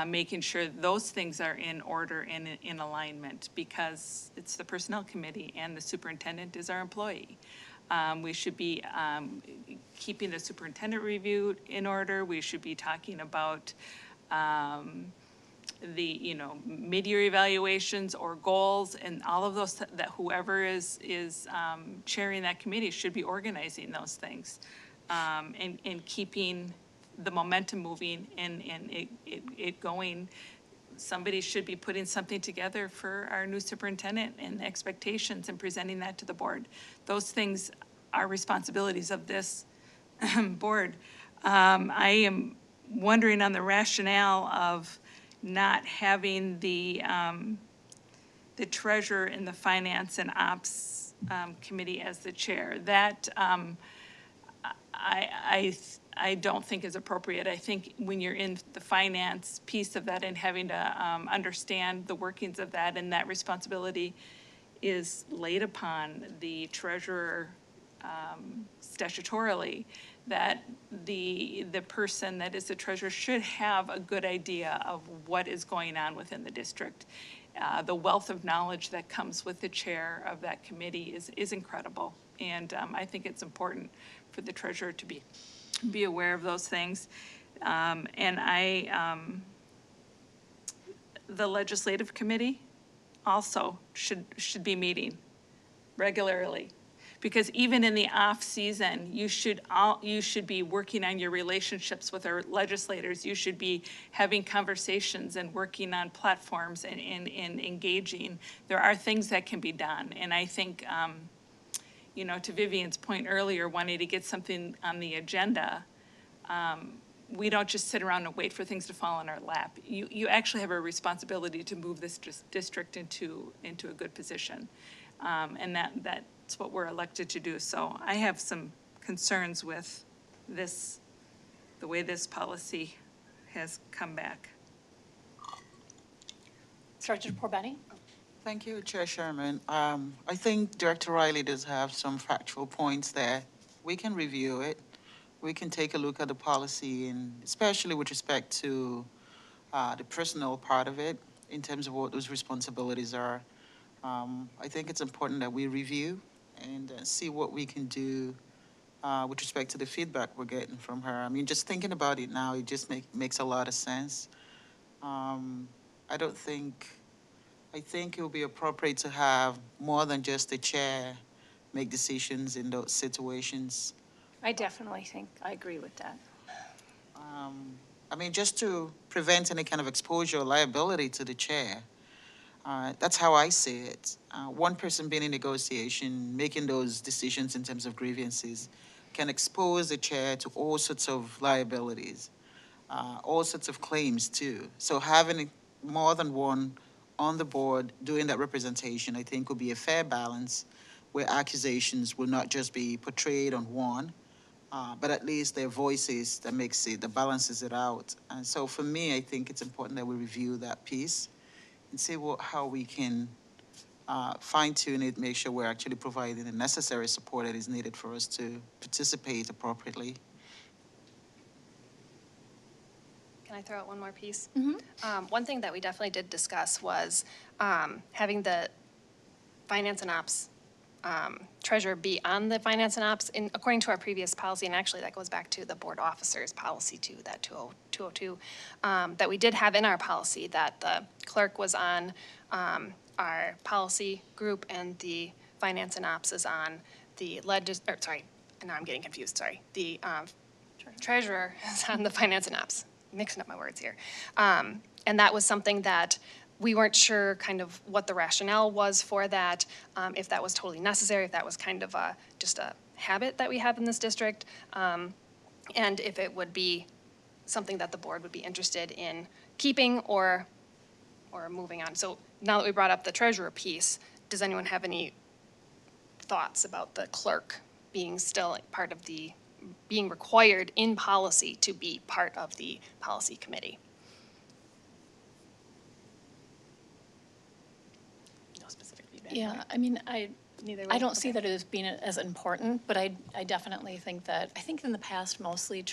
making sure those things are in order and in alignment, because it's the personnel committee and the superintendent is our employee. We should be keeping the superintendent review in order. We should be talking about the mid-year evaluations or goals, and all of those that whoever is chairing that committee should be organizing those things, and keeping the momentum moving and it going. Somebody should be putting something together for our new superintendent and expectations and presenting that to the board. Those things are responsibilities of this board. I am wondering on the rationale of not having the treasurer and the finance and ops committee as the chair. That I don't think is appropriate. I think when you're in the finance piece of that and having to understand the workings of that, and that responsibility is laid upon the treasurer statutorily, that the person that is the treasurer should have a good idea of what is going on within the district. The wealth of knowledge that comes with the chair of that committee is incredible. And I think it's important for the treasurer to be aware of those things. The legislative committee also should be meeting regularly. Because even in the off-season, you should be working on your relationships with our legislators. You should be having conversations and working on platforms and engaging. There are things that can be done. And I think, to Vivian's point earlier, wanting to get something on the agenda, we don't just sit around and wait for things to fall in our lap. You actually have a responsibility to move this district into a good position. And that's what we're elected to do. So I have some concerns with this, the way this policy has come back. Director Porbeni? Thank you, Chair Sherman. I think Director Riley does have some factual points there. We can review it. We can take a look at the policy, and especially with respect to the personal part of it, in terms of what those responsibilities are. I think it's important that we review and see what we can do with respect to the feedback we're getting from her. I mean, just thinking about it now, it just makes a lot of sense. I think it would be appropriate to have more than just the chair make decisions in those situations. I definitely think, I agree with that. I mean, just to prevent any kind of exposure or liability to the chair. That's how I see it. One person being in negotiation, making those decisions in terms of grievances, can expose the chair to all sorts of liabilities, all sorts of claims too. So having more than one on the board doing that representation, I think, would be a fair balance where accusations will not just be portrayed on one, but at least their voices that balances it out. And so for me, I think it's important that we review that piece and see how we can fine-tune it, make sure we're actually providing the necessary support that is needed for us to participate appropriately. Can I throw out one more piece? One thing that we definitely did discuss was having the finance and ops treasurer be on the finance and ops, according to our previous policy, and actually that goes back to the board officers policy too, that 202, that we did have in our policy, that the clerk was on our policy group and the finance and ops is on the now I'm getting confused, sorry. The treasurer is on the finance and ops, mixing up my words here. And that was something that we weren't sure kind of what the rationale was for that, if that was totally necessary, if that was kind of just a habit that we have in this district, and if it would be something that the board would be interested in keeping or moving on. So now that we brought up the treasurer piece, does anyone have any thoughts about the clerk being still part of being required in policy to be part of the policy committee? Yeah, I mean, I don't see that as being as important, but I definitely think that, I think in the past, mostly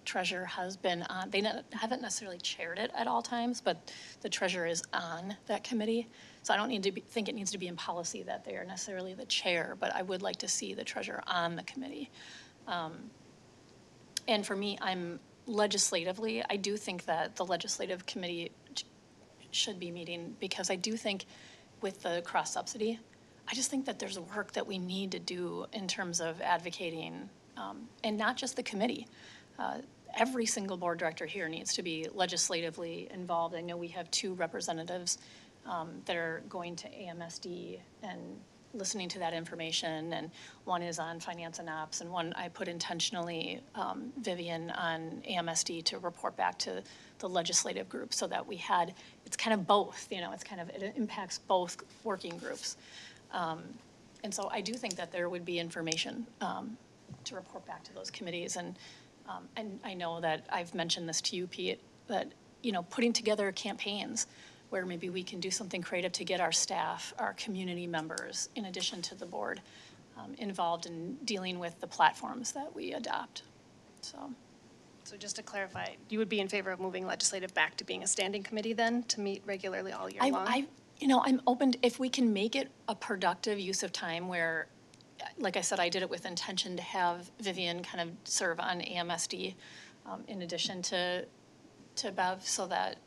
treasurer has been on, they haven't necessarily chaired it at all times, but the treasurer is on that committee. So I don't think it needs to be in policy that they are necessarily the chair, but I would like to see the treasurer on the committee. And for me, legislatively, I do think that the legislative committee should be meeting, because I do think with the cross-subsidy, I just think that there's work that we need to do in terms of advocating, and not just the committee. Every single board director here needs to be legislatively involved. I know we have 2 representatives that are going to AMSD and listening to that information, and one is on finance and ops, and one I put intentionally, Vivian, on AMSD to report back to the legislative group, so that it's kind of both, it impacts both working groups. And so I do think that there would be information to report back to those committees, and And I know that I've mentioned this to you, Pete, that, putting together campaigns where maybe we can do something creative to get our staff, our community members, in addition to the board, involved in dealing with the platforms that we adopt, so. So just to clarify, you would be in favor of moving legislative back to being a standing committee then, to meet regularly all year long? I'm open, if we can make it a productive use of time where, like I said, I did it with intention to have Vivian kind of serve on AMSD in addition to Bev, so that,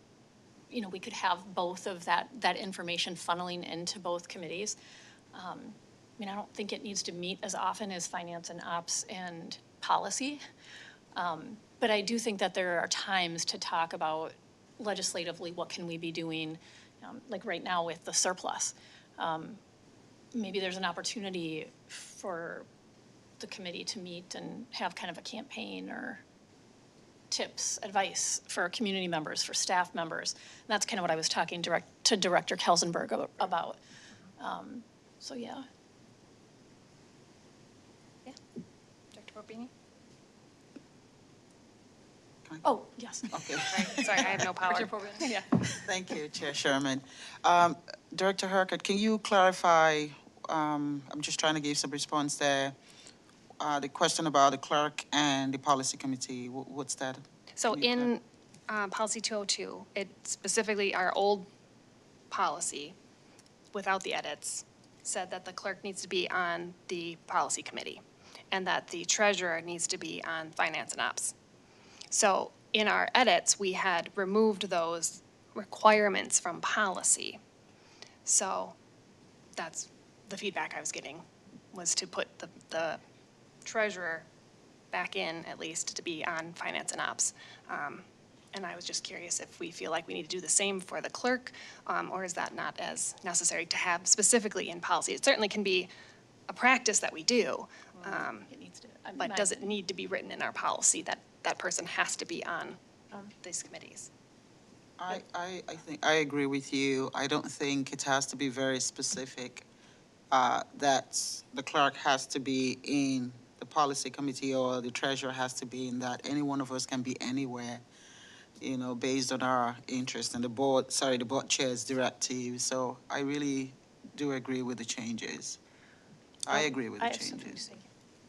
we could have both of that information funneling into both committees. I don't think it needs to meet as often as finance and ops and policy. But I do think that there are times to talk about legislatively, what can we be doing, like right now with the surplus. Maybe there's an opportunity for the committee to meet and have kind of a campaign or tips, advice for community members, for staff members. And that's kind of what I was talking to Director Kelsenberg about. So, yeah. Dr. Bobini? Oh, yes. Okay. Sorry, I have no power. Yeah. Thank you, Chair Sherman. Director Herkert, can you clarify, I'm just trying to give some response there, the question about the clerk and the policy committee, what's that? So in policy 202, it specifically, our old policy, without the edits, said that the clerk needs to be on the policy committee and that the treasurer needs to be on finance and ops. So in our edits, we had removed those requirements from policy. So that's the feedback I was getting, was to put the treasurer back in, at least, to be on finance and ops. And I was just curious if we feel like we need to do the same for the clerk, or is that not as necessary to have specifically in policy? It certainly can be a practice that we do, It needs to. but does it need to be written in our policy that that person has to be on these committees? I think, I agree with you. I don't think it has to be very specific, that the clerk has to be in the policy committee or the treasurer has to be in that. Any one of us can be anywhere, based on our interest and the board chair's directive. So I really do agree with the changes. I agree with the changes.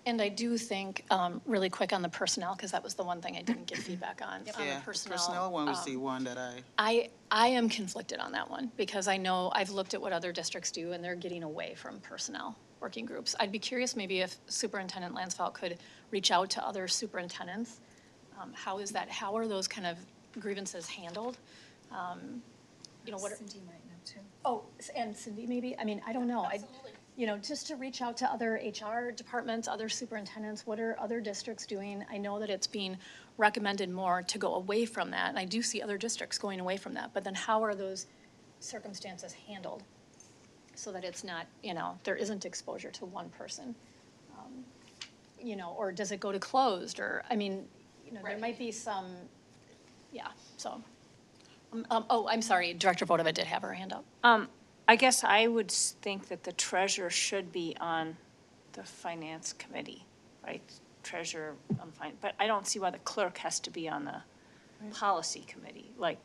And I do think, really quick on the personnel, because that was the one thing I didn't get feedback on. On Yeah, the the personnel. personnel one was the one that I am conflicted on that one, because I know I've looked at what other districts do, and they're getting away from personnel working groups. I'd be curious maybe if Superintendent Lansfeld could reach out to other superintendents. How are those kind of grievances handled? What are? Cindy might know too. Oh, and Cindy maybe? I don't know. Absolutely. Just to reach out to other HR departments, other superintendents, what are other districts doing? I know that it's being recommended more to go away from that, and I do see other districts going away from that, but then how are those circumstances handled so that it's not, there isn't exposure to one person? Or does it go to closed, or, there might be some, so. I'm sorry, Director Vodova did have her hand up. I guess I would think that the treasurer should be on the finance committee, right? Treasurer, I'm fine, but I don't see why the clerk has to be on the policy committee. Like,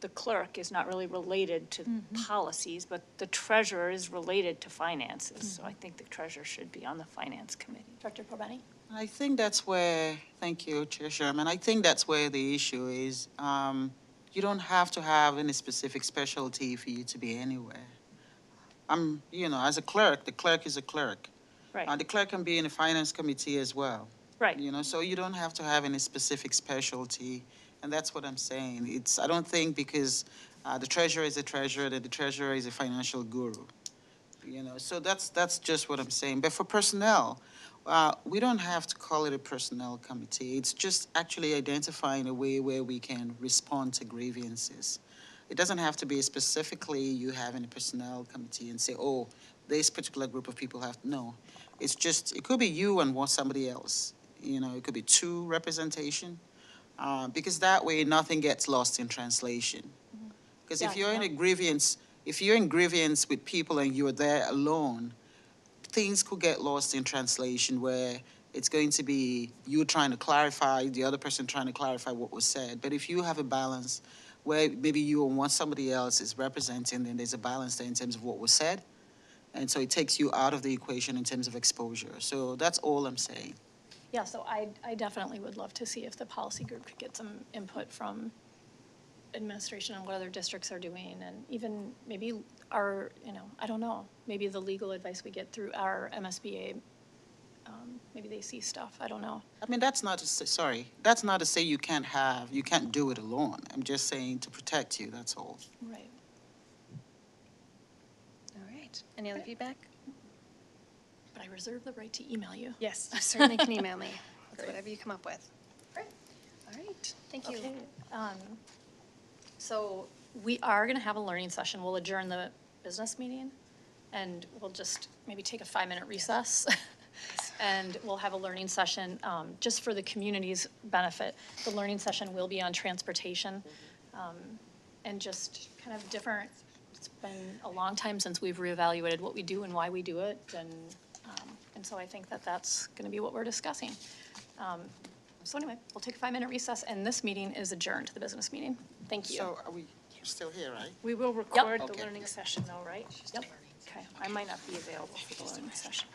the clerk is not really related to policies, but the treasurer is related to finances. So I think the treasurer should be on the finance committee. Director Porbeni? I think that's where, thank you, Chair Sherman. I think that's where the issue is. You don't have to have any specific specialty for you to be anywhere. As a clerk, the clerk is a clerk. Right. The clerk can be in the finance committee as well. Right. So you don't have to have any specific specialty, and that's what I'm saying. I don't think because the treasurer is a treasurer that the treasurer is a financial guru. So that's just what I'm saying. But for personnel, we don't have to call it a personnel committee. It's just actually identifying a way where we can respond to grievances. It doesn't have to be specifically you having a personnel committee and say, oh, this particular group of people have, no. It's just, it could be you and somebody else. It could be two representation, because that way nothing gets lost in translation. Because if you're in a grievance, if you're in grievance with people and you're there alone, things could get lost in translation where It's going to be you trying to clarify, the other person trying to clarify what was said. But if you have a balance where maybe you and somebody else is representing, then there's a balance there in terms of what was said. And so it takes you out of the equation in terms of exposure. So that's all I'm saying. Yeah, so I definitely would love to see if the policy group could get some input from administration on what other districts are doing, and even maybe our, I don't know, maybe the legal advice we get through our MSBA, maybe they see stuff, I don't know. I mean, that's not to say, sorry, that's not to say you can't do it alone. I'm just saying to protect you, that's all. Right. All right. Any other feedback? But I reserve the right to email you. Yes, you certainly can email me with whatever you come up with. Great. All right, thank you. Okay, so we are gonna have a learning session. We'll adjourn the business meeting, and we'll just maybe take a 5-minute recess. And we'll have a learning session, just for the community's benefit. The learning session will be on transportation, and just kind of different. It's been a long time since we've reevaluated what we do and why we do it, and so I think that that's gonna be what we're discussing. So anyway, we'll take a 5-minute recess, and this meeting is adjourned, the business meeting. Thank you. So are we still here, right? We will record the Okay. learning session though, right? Yep. Okay, I might not be available for the learning session.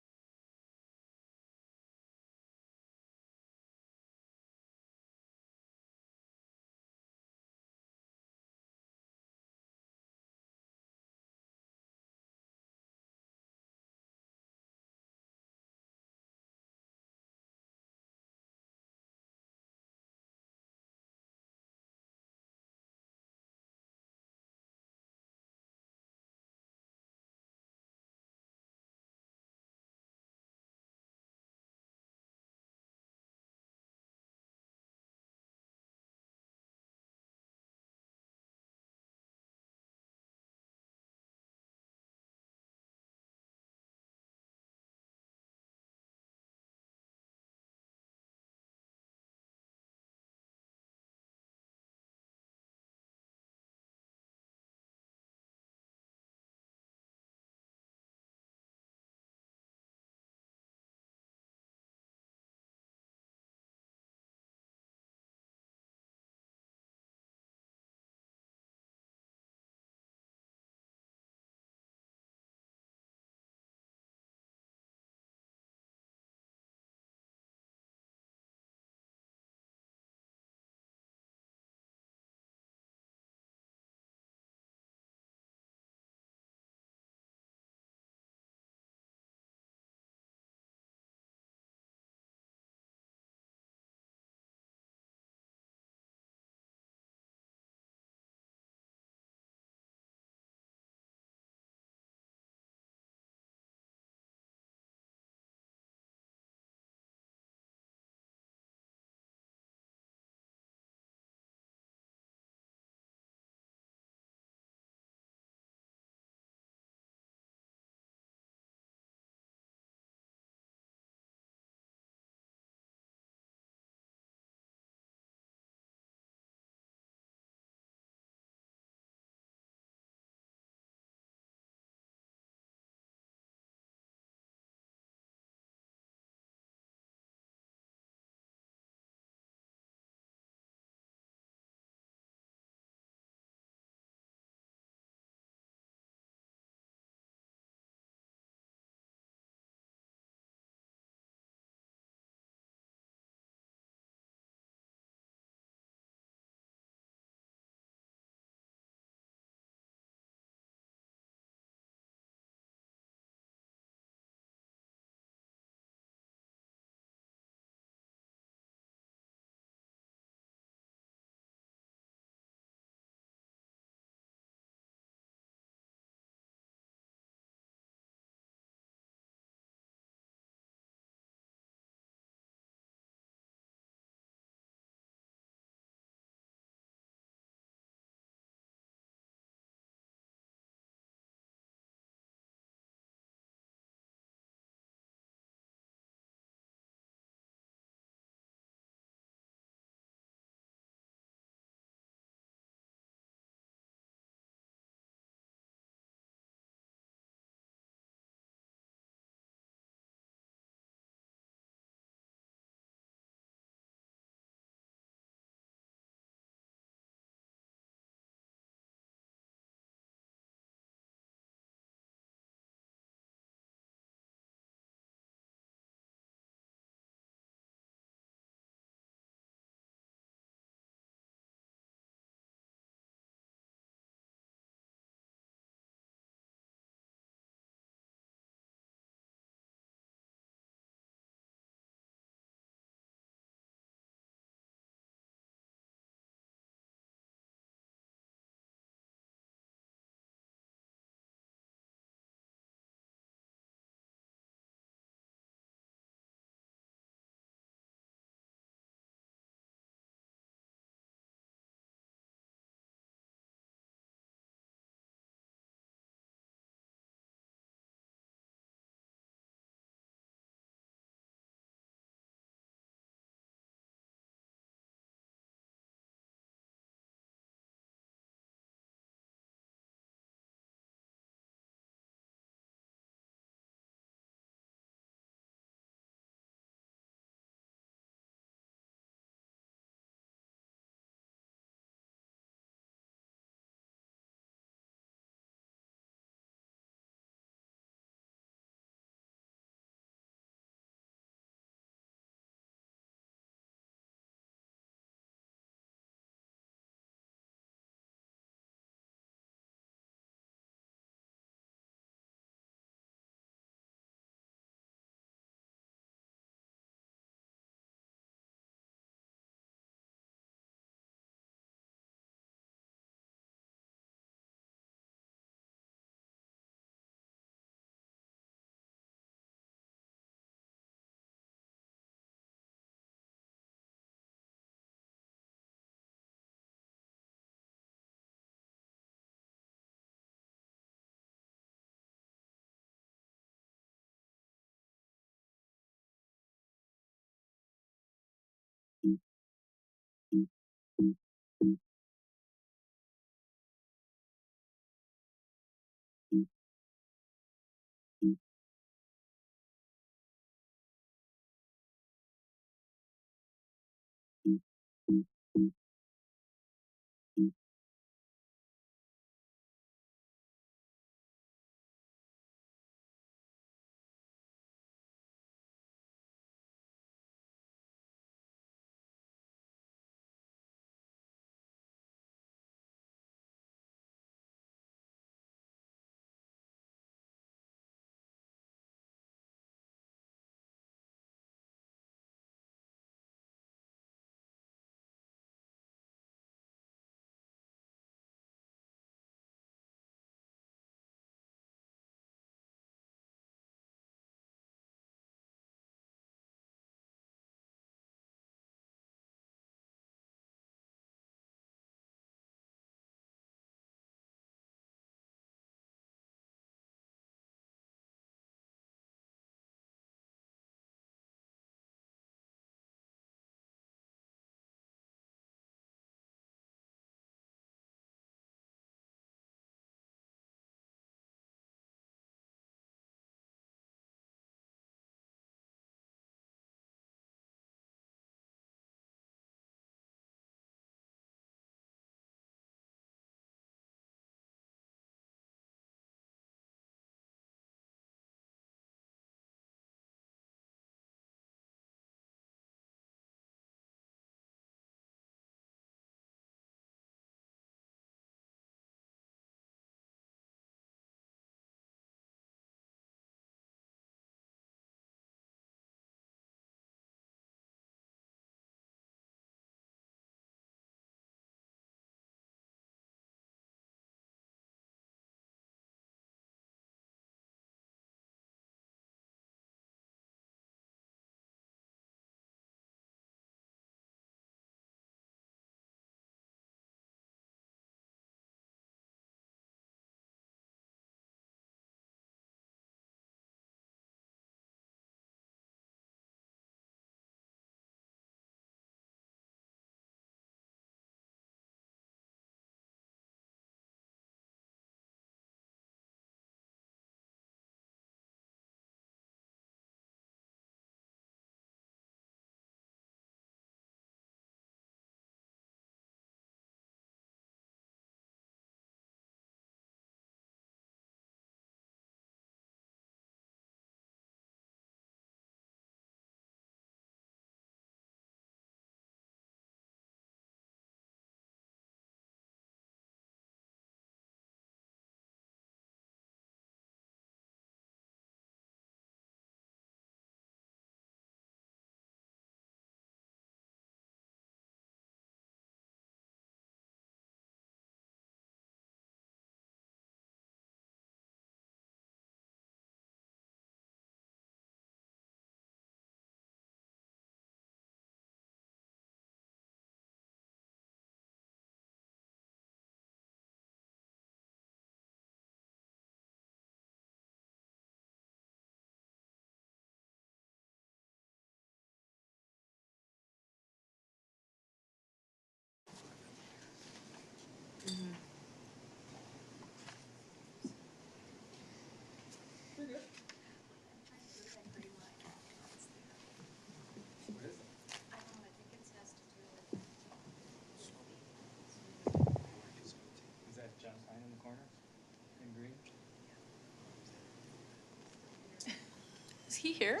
he here?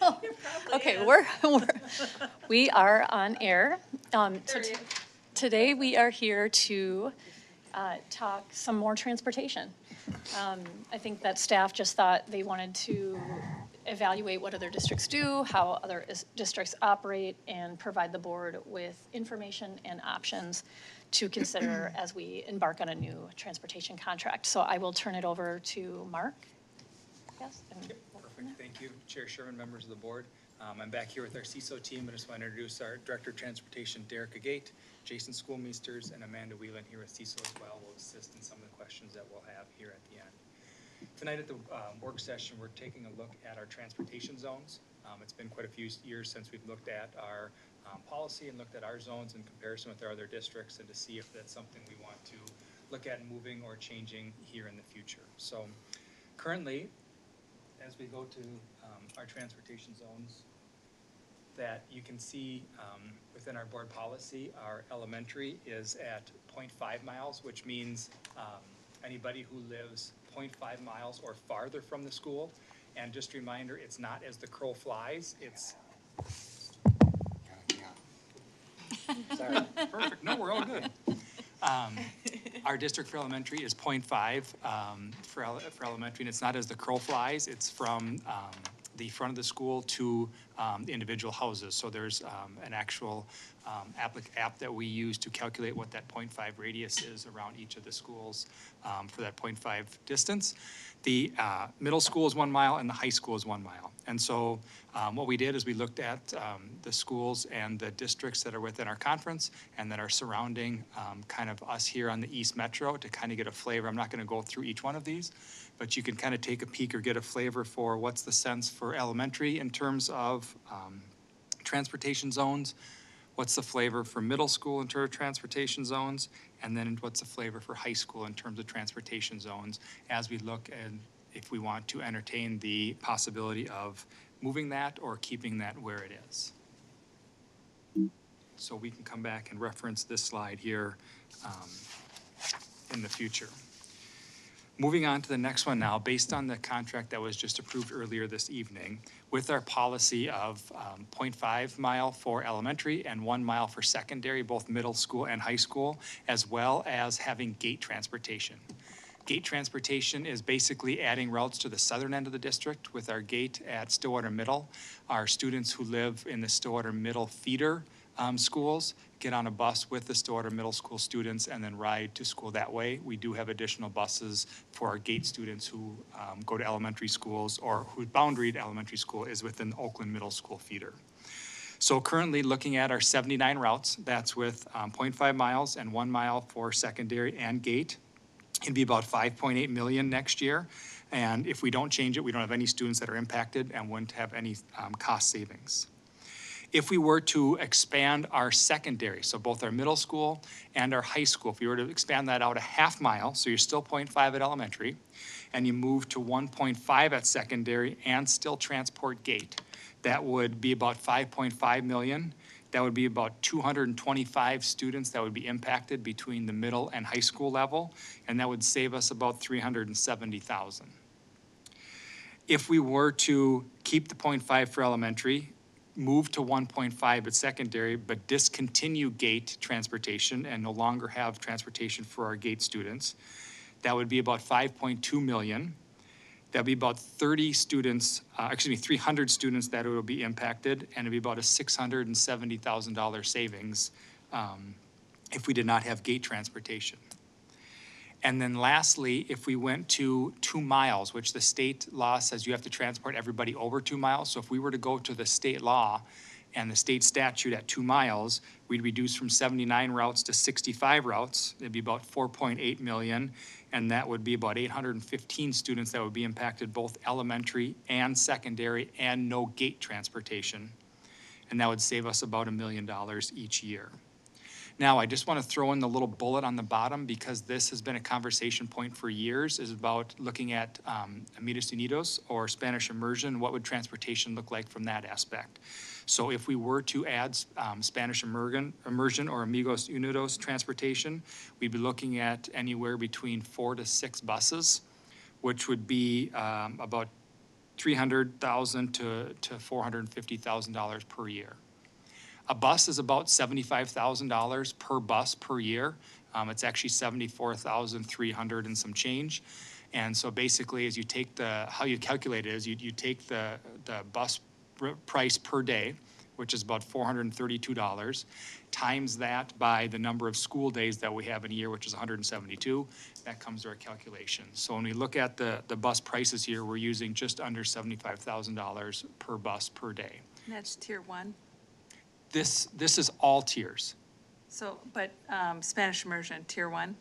Oh, okay, we are on air. Today we are here to talk some more transportation. I think that staff just thought they wanted to evaluate what other districts do, how other districts operate, and provide the board with information and options to consider as we embark on a new transportation contract. So I will turn it over to Mark. Yes. Perfect, thank you, Chair Sherman, members of the board. I'm back here with our CISO team. I just want to introduce our Director of Transportation, Derek Agate, Jason Schoolmeisters, and Amanda Whelan here with CISO as well will assist in some of the questions that we'll have here at the end. Tonight at the work session, we're taking a look at our transportation zones. It's been quite a few years since we've looked at our policy and looked at our zones in comparison with our other districts and to see if that's something we want to look at moving or changing here in the future. So currently, as we go to our transportation zones, that you can see within our board policy, our elementary is at 0.5 miles, which means anybody who lives 0.5 miles or farther from the school. And just a reminder, it's not as the crow flies, it's... Sorry. Perfect, no, we're all good. Our district for elementary is 0.5 for elementary, and it's not as the crow flies, it's from the front of the school to the individual houses. So there's an actual app that we use to calculate what that 0.5 radius is around each of the schools for that 0.5 distance. The middle school is 1 mile and the high school is 1 mile. And so what we did is we looked at the schools and the districts that are within our conference and that are surrounding kind of us here on the East Metro to kind of get a flavor. I'm not going to go through each one of these, but you can kind of take a peek or get a flavor for what's the sense for elementary in terms of transportation zones, what's the flavor for middle school in terms of transportation zones, and then what's the flavor for high school in terms of transportation zones as we look at if we want to entertain the possibility of moving that or keeping that where it is. So we can come back and reference this slide here in the future. Moving on to the next one now, based on the contract that was just approved earlier this evening, with our policy of 0.5 mile for elementary and 1 mile for secondary, both middle school and high school, as well as having gate transportation. Gate transportation is basically adding routes to the southern end of the district with our gate at Stillwater Middle. Our students who live in the Stillwater Middle feeder schools get on a bus with the Stillwater Middle School students and then ride to school that way. We do have additional buses for our gate students who go to elementary schools or whose boundary to elementary school is within the Oakland Middle School feeder. So currently looking at our 79 routes, that's with 0.5 miles and 1 mile for secondary and gate. It'd be about 5.8 million next year. And if we don't change it, we don't have any students that are impacted and wouldn't have any cost savings. If we were to expand our secondary, so both our middle school and our high school, if we were to expand that out a half mile, so you're still 0.5 at elementary, and you move to 1.5 at secondary and still transport gate, that would be about 5.5 million. That would be about 225 students that would be impacted between the middle and high school level, and that would save us about $370,000. If we were to keep the 0.5 for elementary, move to 1.5 at secondary, but discontinue gate transportation and no longer have transportation for our gate students, that would be about 5.2 million. That'd be about 300 students that would be impacted, and it'd be about a $670,000 savings if we did not have gate transportation. And then lastly, if we went to 2 miles, which the state law says you have to transport everybody over 2 miles. So if we were to go to the state law and the state statute at 2 miles, we'd reduce from 79 routes to 65 routes. It'd be about 4.8 million. And that would be about 815 students that would be impacted, both elementary and secondary, and no gate transportation. And that would save us about $1 million each year. Now, I just want to throw in the little bullet on the bottom because this has been a conversation point for years, is about looking at Amigos Unidos or Spanish immersion. What would transportation look like from that aspect? So if we were to add Spanish immersion or Amigos Unidos transportation, we'd be looking at anywhere between 4 to 6 buses, which would be about $300,000 to $450,000 per year. A bus is about $75,000 per bus per year. It's actually $74,300 and some change. And so basically, as you take how you calculate it is you take the bus price per day, which is about $432, times that by the number of school days that we have in a year, which is 172, that comes to our calculation. So when we look at the bus prices here, we're using just under $75,000 per bus per day. And that's tier one. This is all tiers. So, but Spanish immersion, tier one?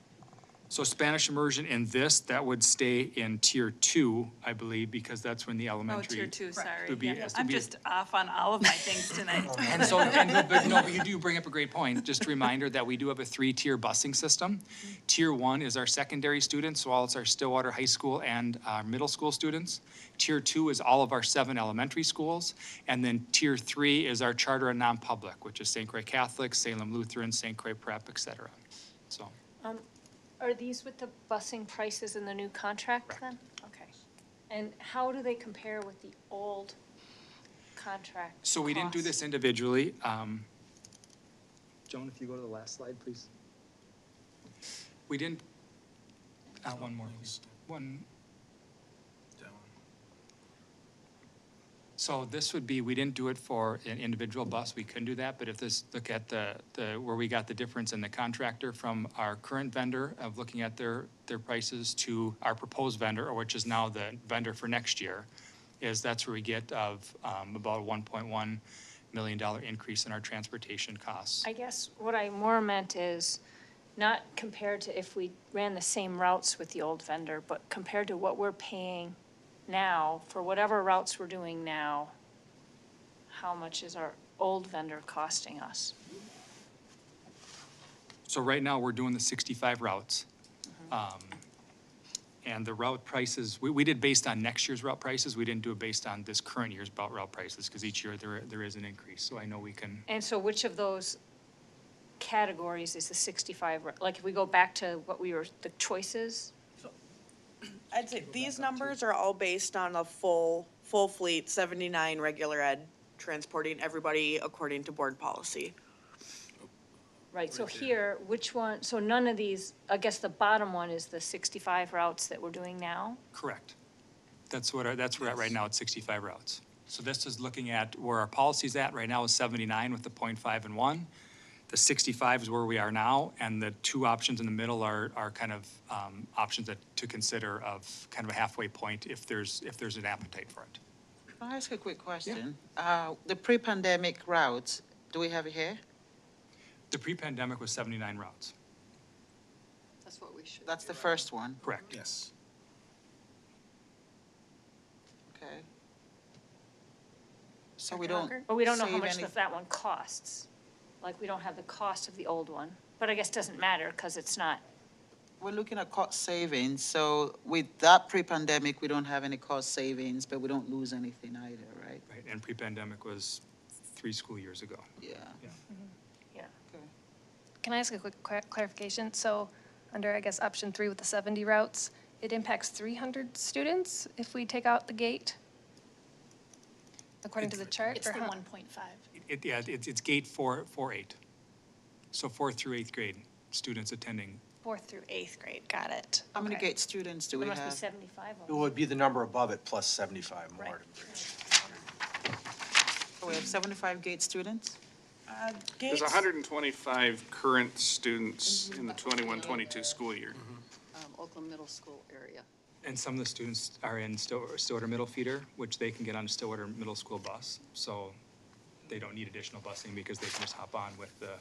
So Spanish immersion in this, that would stay in tier 2, I believe, because that's when the Oh, elementary. tier two, sorry. would be- Yeah. has to I'm be- just off on all of my things tonight. And so, but you do bring up a great point. Just a reminder that we do have a 3-tier busing system. Tier 1 is our secondary students, so all it's our Stillwater High School and our middle school students. Tier 2 is all of our 7 elementary schools. And then tier 3 is our charter and non-public, which is St. Croix Catholic, Salem Lutheran, St. Croix Prep, et cetera. So. Are these with the busing prices in the new contract then? Okay. And how do they compare with the old contract? So we didn't do this individually. Joan, if you go to the last slide, please. We didn't, one more, please. One. So this would be, we didn't do it for an individual bus, we couldn't do that, but if this, look at where we got the difference in the contractor from our current vendor of looking at their prices to our proposed vendor, which is now the vendor for next year, that's where we get of about a $1.1 million increase in our transportation costs. I guess what I more meant is not compared to if we ran the same routes with the old vendor, but compared to what we're paying now for whatever routes we're doing now, how much is our old vendor costing us? So right now, we're doing the 65 routes. And the route prices, we did based on next year's route prices. We didn't do it based on this current year's route prices, because each year there is an increase. So I know we can. And so which of those categories is the 65, like if we go back to what the choices? I'd say these numbers are all based on a full fleet, 79 regular ed, transporting everybody according to board policy. Right, so here, which one, so none of these, I guess the bottom one is the 65 routes that we're doing now? Correct. That's we're at right now at 65 routes. So this is looking at where our policy's at right now is 79 with the 0.5 and 1. The 65 is where we are now, and the 2 options in the middle are kind of options to consider of kind of a halfway point if there's an appetite for it. Can I ask a quick question? The pre-pandemic routes, do we have it here? The pre-pandemic was 79 routes. That's what we should. That's the first one? Correct. Yes. Okay. So we don't But we don't know how save much any- that one costs. Like, we don't have the cost of the old one, but I guess it doesn't matter because it's not. We're looking at cost savings, so with that pre-pandemic, we don't have any cost savings, but we don't lose anything either, right? Right, and pre-pandemic was 3 school years ago. Yeah. Yeah. Can I ask a quick clarification? So under, I guess, option 3 with the 70 routes, it impacts 300 students if we take out the gate? According to the chart? It's or the how? 1.5. It's gate 4-8. So 4th through 8th grade students attending. 4th through 8th grade, got it. How many Okay. gate students do we There must be have? 75 of It them. would be the number above it plus 75 more. Right. So we have 75 gate students? There's 125 current students in the 21-22 school year. Oakland Middle School area. And some of the students are in Stillwater Middle Feeder, which they can get on a Stillwater Middle School bus. So they don't need additional busing because they can just hop on with the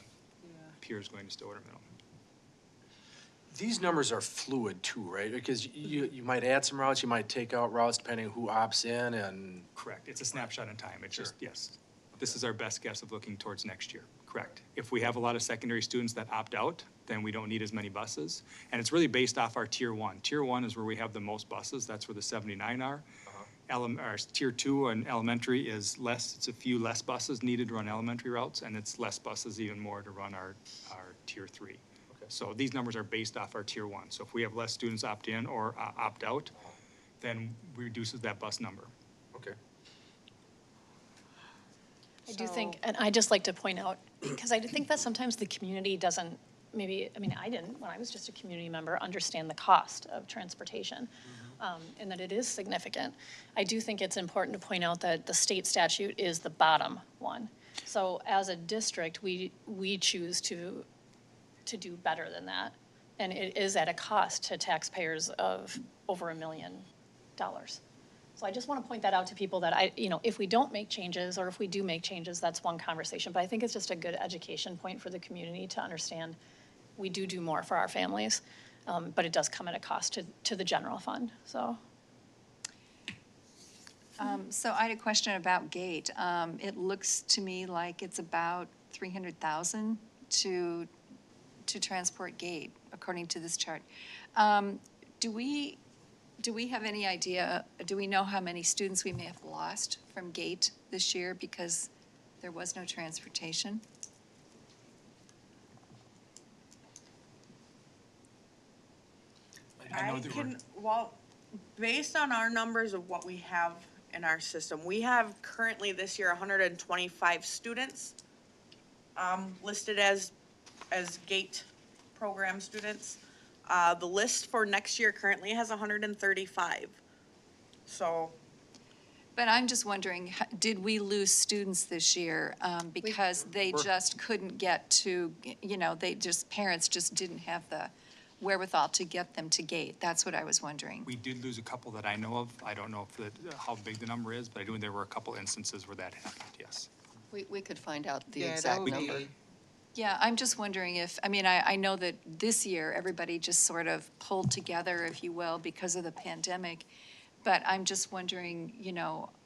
peers going to Stillwater Middle. These numbers are fluid too, right? Because you might add some routes, you might take out routes depending on who opts in and. Correct. It's a snapshot in time. It's just, yes. This is our best guess of looking towards next year. Correct. If we have a lot of secondary students that opt out, then we don't need as many buses. And it's really based off our tier 1. Tier 1 is where we have the most buses. That's where the 79 are. Our tier 2 and elementary is less. It's a few less buses needed to run elementary routes, and it's less buses even more to run our tier 3. So these numbers are based off our tier 1. So if we have less students opt in or opt out, then we reduces that bus number. I do think, and I just like to point out, because I think that sometimes the community doesn't, maybe, I mean, I didn't, when I was just a community member, understand the cost of transportation, and that it is significant. I do think it's important to point out that the state statute is the bottom one. So as a district, we choose to do better than that. And it is at a cost to taxpayers of over $1 million. So I just want to point that out to people that if we don't make changes, or if we do make changes, that's one conversation. But I think it's just a good education point for the community to understand we do more for our families, but it does come at a cost to the general fund, so. So I had a question about gate. It looks to me like it's about $300,000 to transport gate, according to this chart. Do we have any idea, do we know how many students we may have lost from gate this year because there was no transportation? Based on our numbers of what we have in our system, we have currently this year 125 students listed as GATE program students. The list for next year currently has 135. So. But I'm just wondering, did we lose students this year because they just couldn't get to, parents just didn't have the wherewithal to get them to gate? That's what I was wondering. We did lose a couple that I know of. I don't know how big the number is, but I do, there were a couple instances where that happened, yes. We could find out the Yeah, exact that would number. be- Yeah, I'm just wondering if, I know that this year, everybody just sort of pulled together, if you will, because of the pandemic. But I'm just wondering,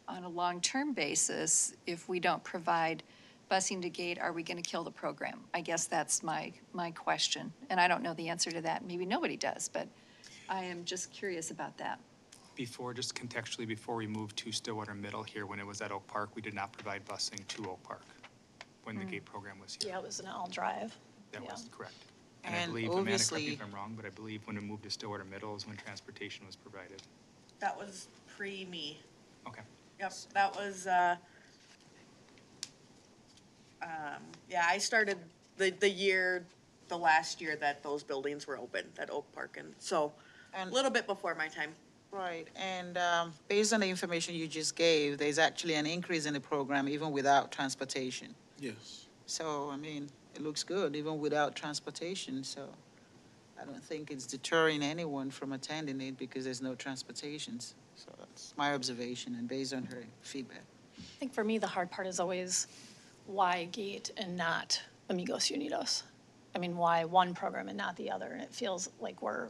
on a long-term basis, if we don't provide busing to gate, are we going to kill the program? I guess that's my question. And I don't know the answer to that. Maybe nobody does, but I am just curious about that. Just contextually, before we moved to Stillwater Middle here, when it was at Oak Park, we did not provide busing to Oak Park when the gate program was here. Yeah, it was an all-drive. That was correct. And And I believe, Amanda, correct me obviously- if I'm wrong, but I believe when we moved to Stillwater Middle is when transportation was provided. That was pre-me. Okay. Yep, that was, I started the last year that those buildings were open, at Oak Park, and so, a little bit before my time. Right, and based on the information you just gave, there's actually an increase in the program even without transportation. Yes. So, it looks good even without transportation, so I don't think it's deterring anyone from attending it because there's no transportations. So that's my observation and based on her feedback. I think for me, the hard part is always why GATE and not Amigos Unidos? Why one program and not the other? And it feels like we're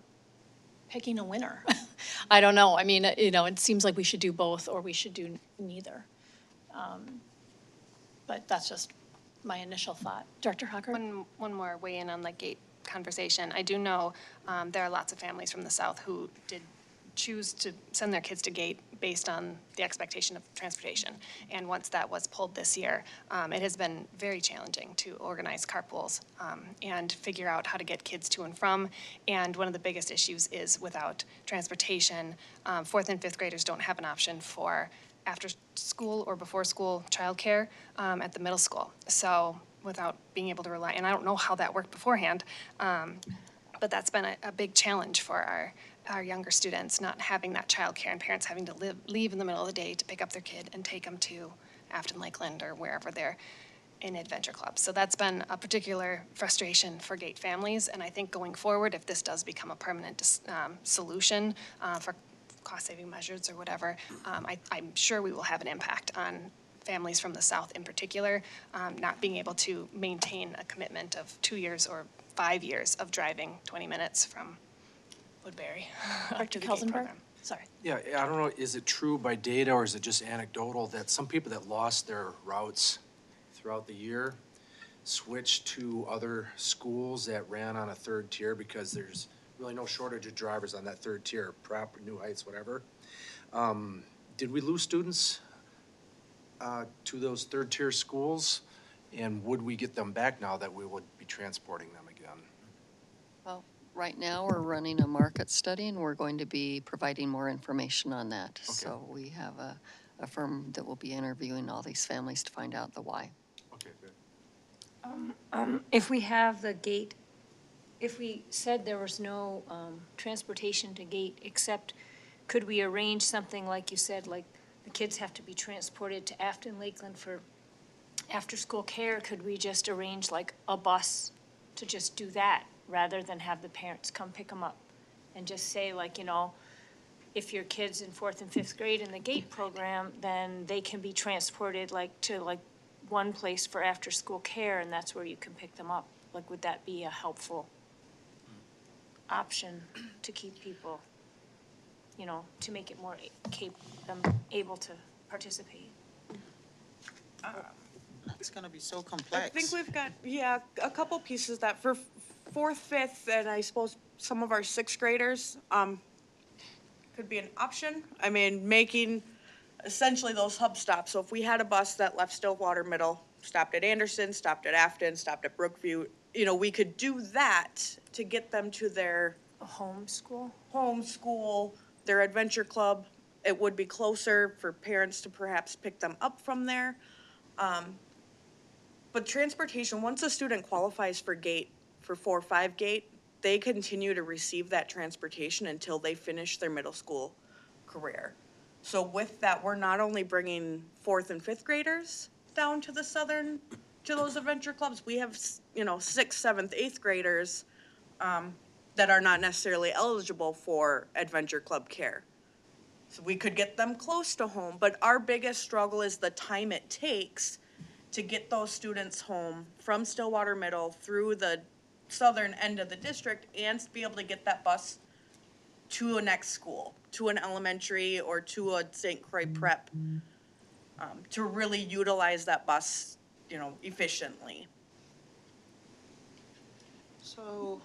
picking a winner. I don't know. It seems like we should do both or we should do neither. But that's just my initial thought. Director Hocker? One more weigh in on the gate conversation. I do know there are lots of families from the South who did choose to send their kids to gate based on the expectation of transportation. And once that was pulled this year, it has been very challenging to organize carpools and figure out how to get kids to and from. And one of the biggest issues is without transportation, 4th and 5th graders don't have an option for after school or before school childcare at the middle school. So without being able to rely, and I don't know how that worked beforehand, but that's been a big challenge for our younger students, not having that childcare and parents having to leave in the middle of the day to pick up their kid and take them to Afton Lakeland or wherever they're in adventure clubs. So that's been a particular frustration for GATE families, and I think going forward, if this does become a permanent solution for cost-saving measures or whatever, I'm sure we will have an impact on families from the South in particular, not being able to maintain a commitment of 2 years or 5 years of driving 20 minutes from Woodbury Dr. to the GATE Kelsenberg? program. Sorry. Yeah, I don't know, is it true by data or is it just anecdotal that some people that lost their routes throughout the year switched to other schools that ran on a third tier because there's really no shortage of drivers on that third tier, Prep, New Heights, whatever. Did we lose students to those third tier schools? And would we get them back now that we would be transporting them again? Well, right now, we're running a market study, and we're going to be providing more information on that. So we have a firm that will be interviewing all these families to find out the why. Okay, good. If we have the gate, if we said there was no transportation to gate, except could we arrange something like you said, like the kids have to be transported to Afton Lakeland for after-school care? Could we just arrange like a bus to just do that rather than have the parents come pick them up? And just say like, you know, if your kid's in 4th and 5th grade in the GATE program, then they can be transported like to like one place for after-school care, and that's where you can pick them up. Like, would that be a helpful option to keep people, you know, to make it more able to participate? It's gonna be so I complex. think we've got, yeah, a couple pieces that for 4th, 5th, and I suppose some of our 6th graders, could be an option. I mean, making essentially those hub stops. So if we had a bus that left Stillwater Middle, stopped at Anderson, stopped at Afton, stopped at Brookview, you know, we could do that to get them to their home school, their adventure club. It would be closer for parents to perhaps pick them up from there. But transportation, once a student qualifies for GATE, for 4-5 GATE, they continue to receive that transportation until they finish their middle school career. So with that, we're not only bringing 4th and 5th graders down to the southern, to those adventure clubs, we have, you know, 6th, 7th, 8th graders that are not necessarily eligible for adventure club care. So we could get them close to home, but our biggest struggle is the time it takes to get those students home from Stillwater Middle through the southern end of the district and to be able to get that bus to a next school, to an elementary or to a St. Croix prep, to really utilize that bus, you know, efficiently. So,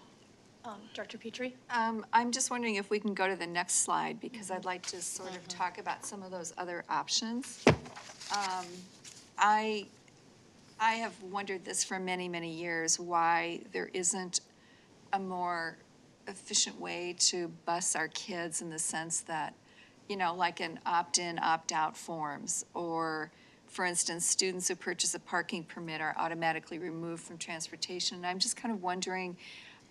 Director Petrie? I'm just wondering if we can go to the next slide, because I'd like to sort of talk about some of those other options. I have wondered this for many, many years, why there isn't a more efficient way to bus our kids in the sense that, you know, like an opt-in, opt-out forms, or, for instance, students who purchase a parking permit are automatically removed from transportation. And I'm just kind of wondering,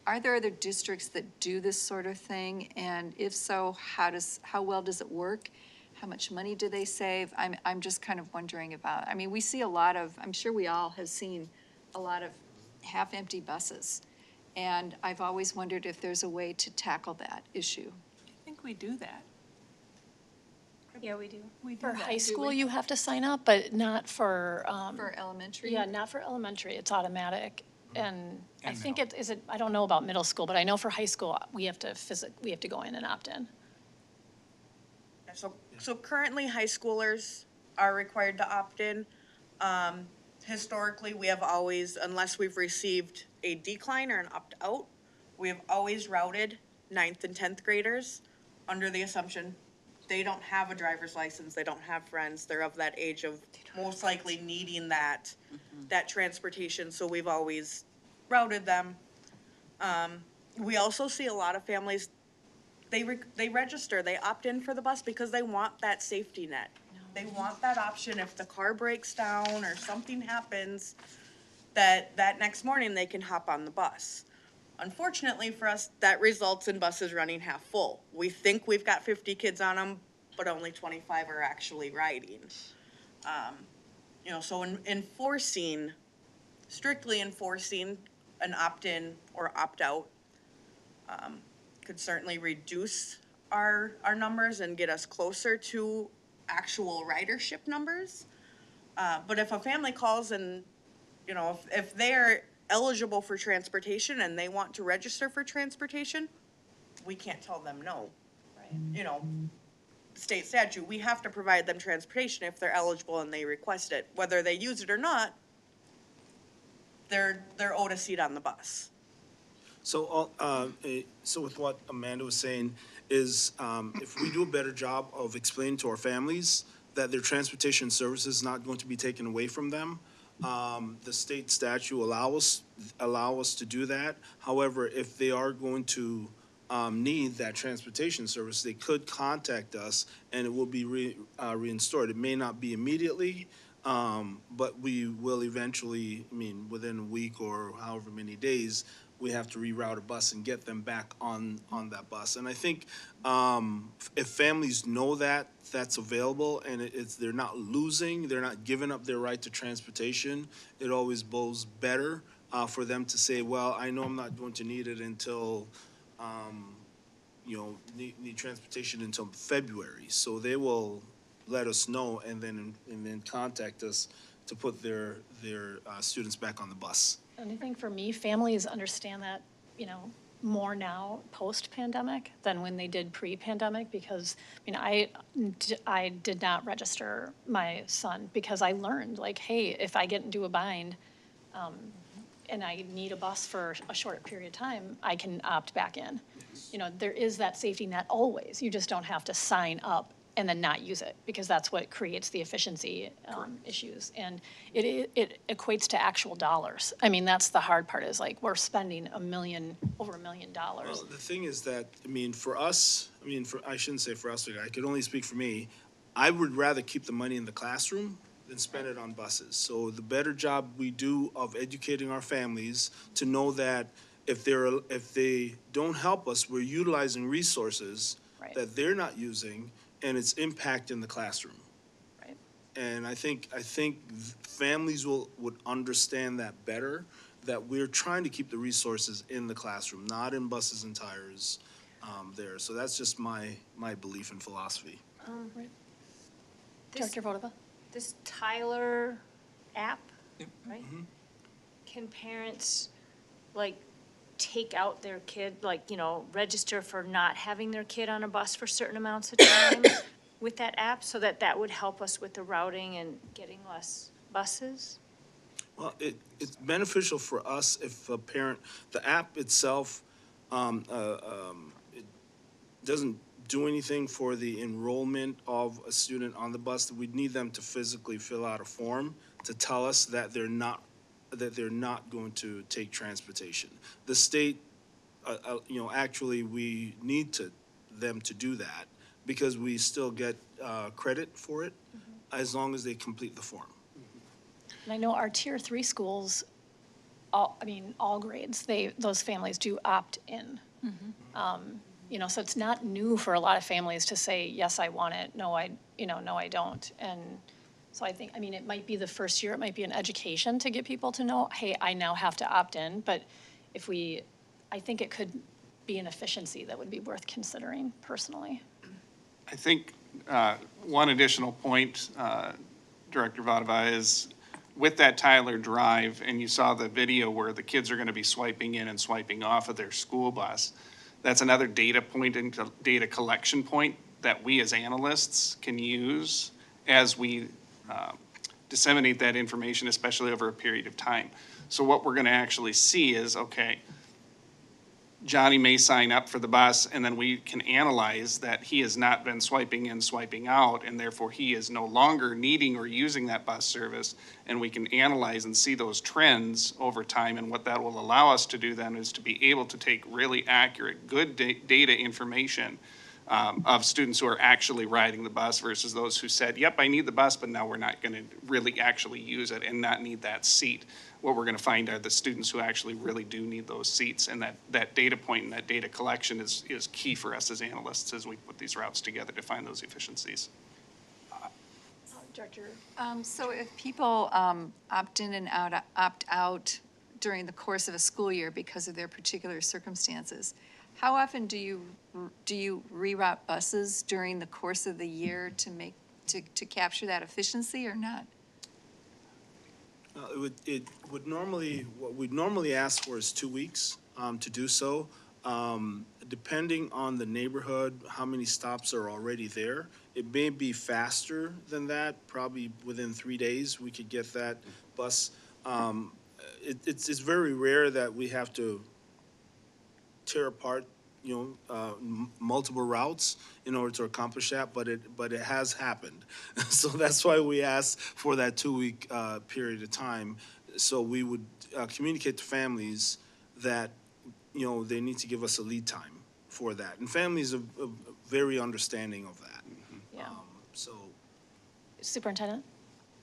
are there other districts that do this sort of thing? And if so, how well does it work? How much money do they save? I'm just kind of wondering about, I mean, we see a lot of, I'm sure we all have seen a lot of half-empty buses. And I've always wondered if there's a way to tackle that issue. I think we do that. Yeah, we do. For high school, you have to sign up, but not for. For elementary? Yeah, not for elementary. It's automatic. And I think I don't know about middle school, but I know for high school, we have to go in and opt in. So currently, high schoolers are required to opt in. Historically, we have always, unless we've received a decline or an opt-out, we have always routed 9th and 10th graders under the assumption they don't have a driver's license, they don't have friends, they're of that age of most likely needing that transportation, so we've always routed them. We also see a lot of families, they register, they opt in for the bus because they want that safety net. They want that option if the car breaks down or something happens, that next morning they can hop on the bus. Unfortunately for us, that results in buses running half full. We think we've got 50 kids on them, but only 25 are actually riding. You know, so strictly enforcing an opt-in or opt-out could certainly reduce our numbers and get us closer to actual ridership numbers. But if a family calls and, you know, if they're eligible for transportation and they want to register for transportation, we can't tell them no. Right. You know, state statute, we have to provide them transportation if they're eligible and they request it. Whether they use it or not, they're owed a seat on the bus. So, so with what Amanda was saying is, if we do a better job of explaining to our families that their transportation service is not going to be taken away from them, the state statute allow us to do that. However, if they are going to need that transportation service, they could contact us and it will be reinstored. It may not be immediately, but we will eventually, I mean, within a week or however many days, we have to reroute a bus and get them back on that bus. And I think if families know that that's available and they're not losing, they're not giving up their right to transportation, it always bodes better for them to say, well, I know I'm not going to need it until, need transportation until February. So they will let us know and then contact us to put their students back on the bus. And I think for me, families understand that, more now post-pandemic than when they did pre-pandemic, because, I did not register my son because I learned, like, hey, if I get into a bind, and I need a bus for a short period of time, I can opt back in. There is that safety net always. You just don't have to sign up and then not use it, because that's what creates the efficiency issues. And it equates to actual dollars. I mean, that's the hard part, is like, we're spending over $1 million. Well, the thing is that, for us, I shouldn't say for us, I could only speak for me. I would rather keep the money in the classroom than spend it on buses. So the better job we do of educating our families to know that if they don't help us, we're utilizing resources that they're not using, and it's impacting the classroom. Right. And I think families would understand that better, that we're trying to keep the resources in the classroom, not in buses and tires there. So that's just my belief and philosophy. Right. Director Vodova? This Tyler app, right? Can parents, take out their kid, register for not having their kid on a bus for certain amounts of time with that app, so that would help us with the routing and getting less buses? Well, it's beneficial for us if a parent, the app itself, it doesn't do anything for the enrollment of a student on the bus. We'd need them to physically fill out a form to tell us that they're not going to take transportation. The state, actually, we need them to do that, because we still get credit for it as long as they complete the form. And I know our Tier 3 schools, all grades, those families do opt in. So it's not new for a lot of families to say, yes, I want it, no, I don't. And so I think, it might be the first year, it might be an education to get people to know, hey, I now have to opt in. But I think it could be an efficiency that would be worth considering personally. I think one additional point, Director Vodova, is with that Tyler Drive, and you saw the video where the kids are going to be swiping in and swiping off of their school bus. That's another data point and data collection point that we as analysts can use as we disseminate that information, especially over a period of time. So what we're going to actually see is, okay, Johnny may sign up for the bus, and then we can analyze that he has not been swiping in, swiping out, and therefore he is no longer needing or using that bus service. And we can analyze and see those trends over time. And what that will allow us to do then is to be able to take really accurate, good data information of students who are actually riding the bus versus those who said, yep, I need the bus, but now we're not going to really actually use it and not need that seat. What we're going to find are the students who actually really do need those seats. And that data point and that data collection is key for us as analysts as we put these routes together to find those efficiencies. Director? So if people opt in and opt out during the course of a school year because of their particular circumstances, how often do you reroute buses during the course of the year to capture that efficiency or not? What we'd normally ask for is 2 weeks to do so. Depending on the neighborhood, how many stops are already there. It may be faster than that, probably within 3 days we could get that bus. It's very rare that we have to tear apart, multiple routes in order to accomplish that, but it has happened. So that's why we asked for that 2-week period of time. So we would communicate to families that, they need to give us a lead time for that. And families are very understanding of that. Yeah. So Superintendent?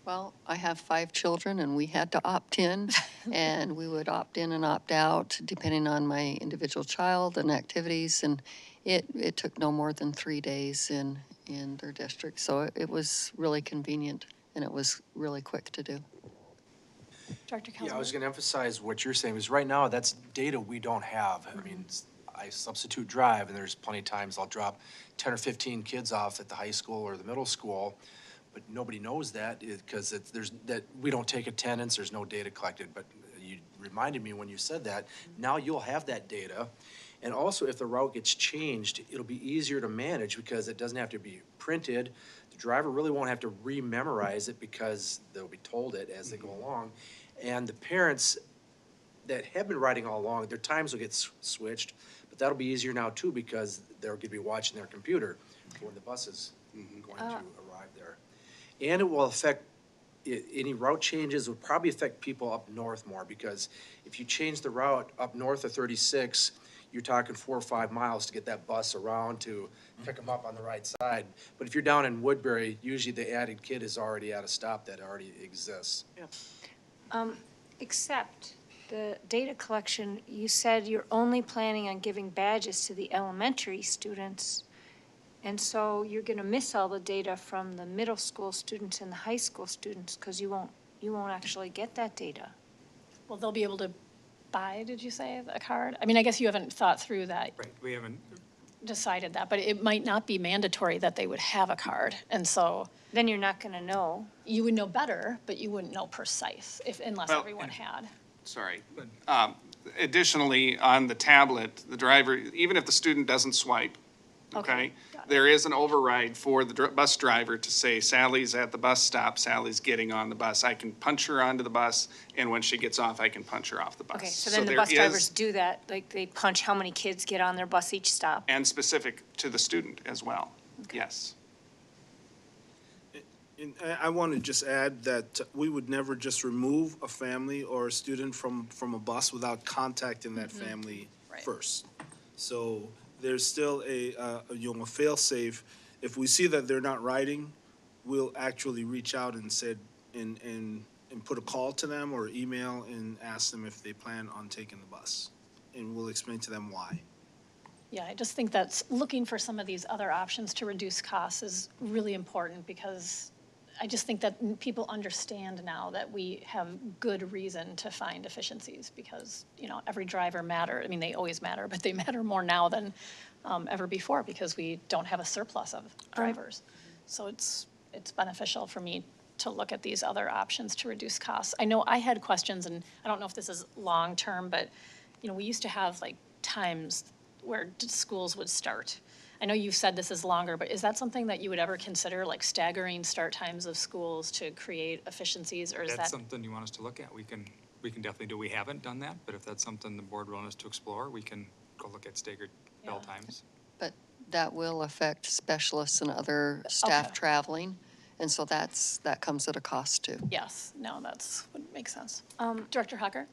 Well, I have 5 children, and we had to opt in, and we would opt in and opt out depending on my individual child and activities, and it took no more than 3 days in their district. So it was really convenient, and it was really quick to do. Dr. Kelly? Yeah, I was going to emphasize what you're saying, because right now, that's data we don't have. I mean, I substitute drive, and there's plenty of times I'll drop 10 or 15 kids off at the high school or the middle school, but nobody knows that because we don't take attendance, there's no data collected. But you reminded me when you said that, now you'll have that data. And also, if the route gets changed, it'll be easier to manage because it doesn't have to be printed. The driver really won't have to re-memorize it because they'll be told it as they go along. And the parents that have been riding all along, their times will get switched, but that'll be easier now too because they're going to be watching their computer when the bus is going to arrive there. And it will affect, any route changes will probably affect people up north more because if you change the route up north of 36, you're talking 4 or 5 miles to get that bus around to pick them up on the right side. But if you're down in Woodbury, usually the added kid is already at a stop that already exists. Except the data collection, you said you're only planning on giving badges to the elementary students. And so you're gonna miss all the data from the middle school students and the high school students because you won't actually get that data. Well, they'll be able to buy, did you say, a card? I mean, I guess you haven't thought through that, Right, we haven't, decided that, but it might not be mandatory that they would have a card. And so Then you're not gonna know. you would know better, but you wouldn't know precise unless Well, everyone had. Sorry. Additionally, on the tablet, the driver, even if the student doesn't swipe, okay, there is an override for the bus driver to say Sally's at the bus stop, Sally's getting on the bus. I can punch her onto the bus, and when she gets off, I can punch her off the bus. Okay, so then the there bus is- drivers do that, like they punch how many kids get on their bus each stop. And specific to the student as well, yes. And I want to just add that we would never just remove a family or a student from a bus without contacting that family first. So there's still a fail-safe. If we see that they're not riding, we'll actually reach out and put a call to them or email and ask them if they plan on taking the bus. And we'll explain to them why. Yeah, I just think that looking for some of these other options to reduce costs is really important because I just think that people understand now that we have good reason to find efficiencies because, every driver matters. I mean, they always matter, but they matter more now than ever before because we don't have a surplus of drivers. So it's beneficial for me to look at these other options to reduce costs. I know I had questions, and I don't know if this is long-term, but, we used to have like times where schools would start. I know you've said this is longer, but is that something that you would ever consider, like staggering start times of schools to create efficiencies, or is that's that? something you want us to look at. We can definitely do. We haven't done that, but if that's something the board wants us to explore, we can go look at staggered bell times. But that will affect specialists and other staff Okay. traveling, and so that comes at a cost too. Yes, no, that's would make sense. Director Hucker?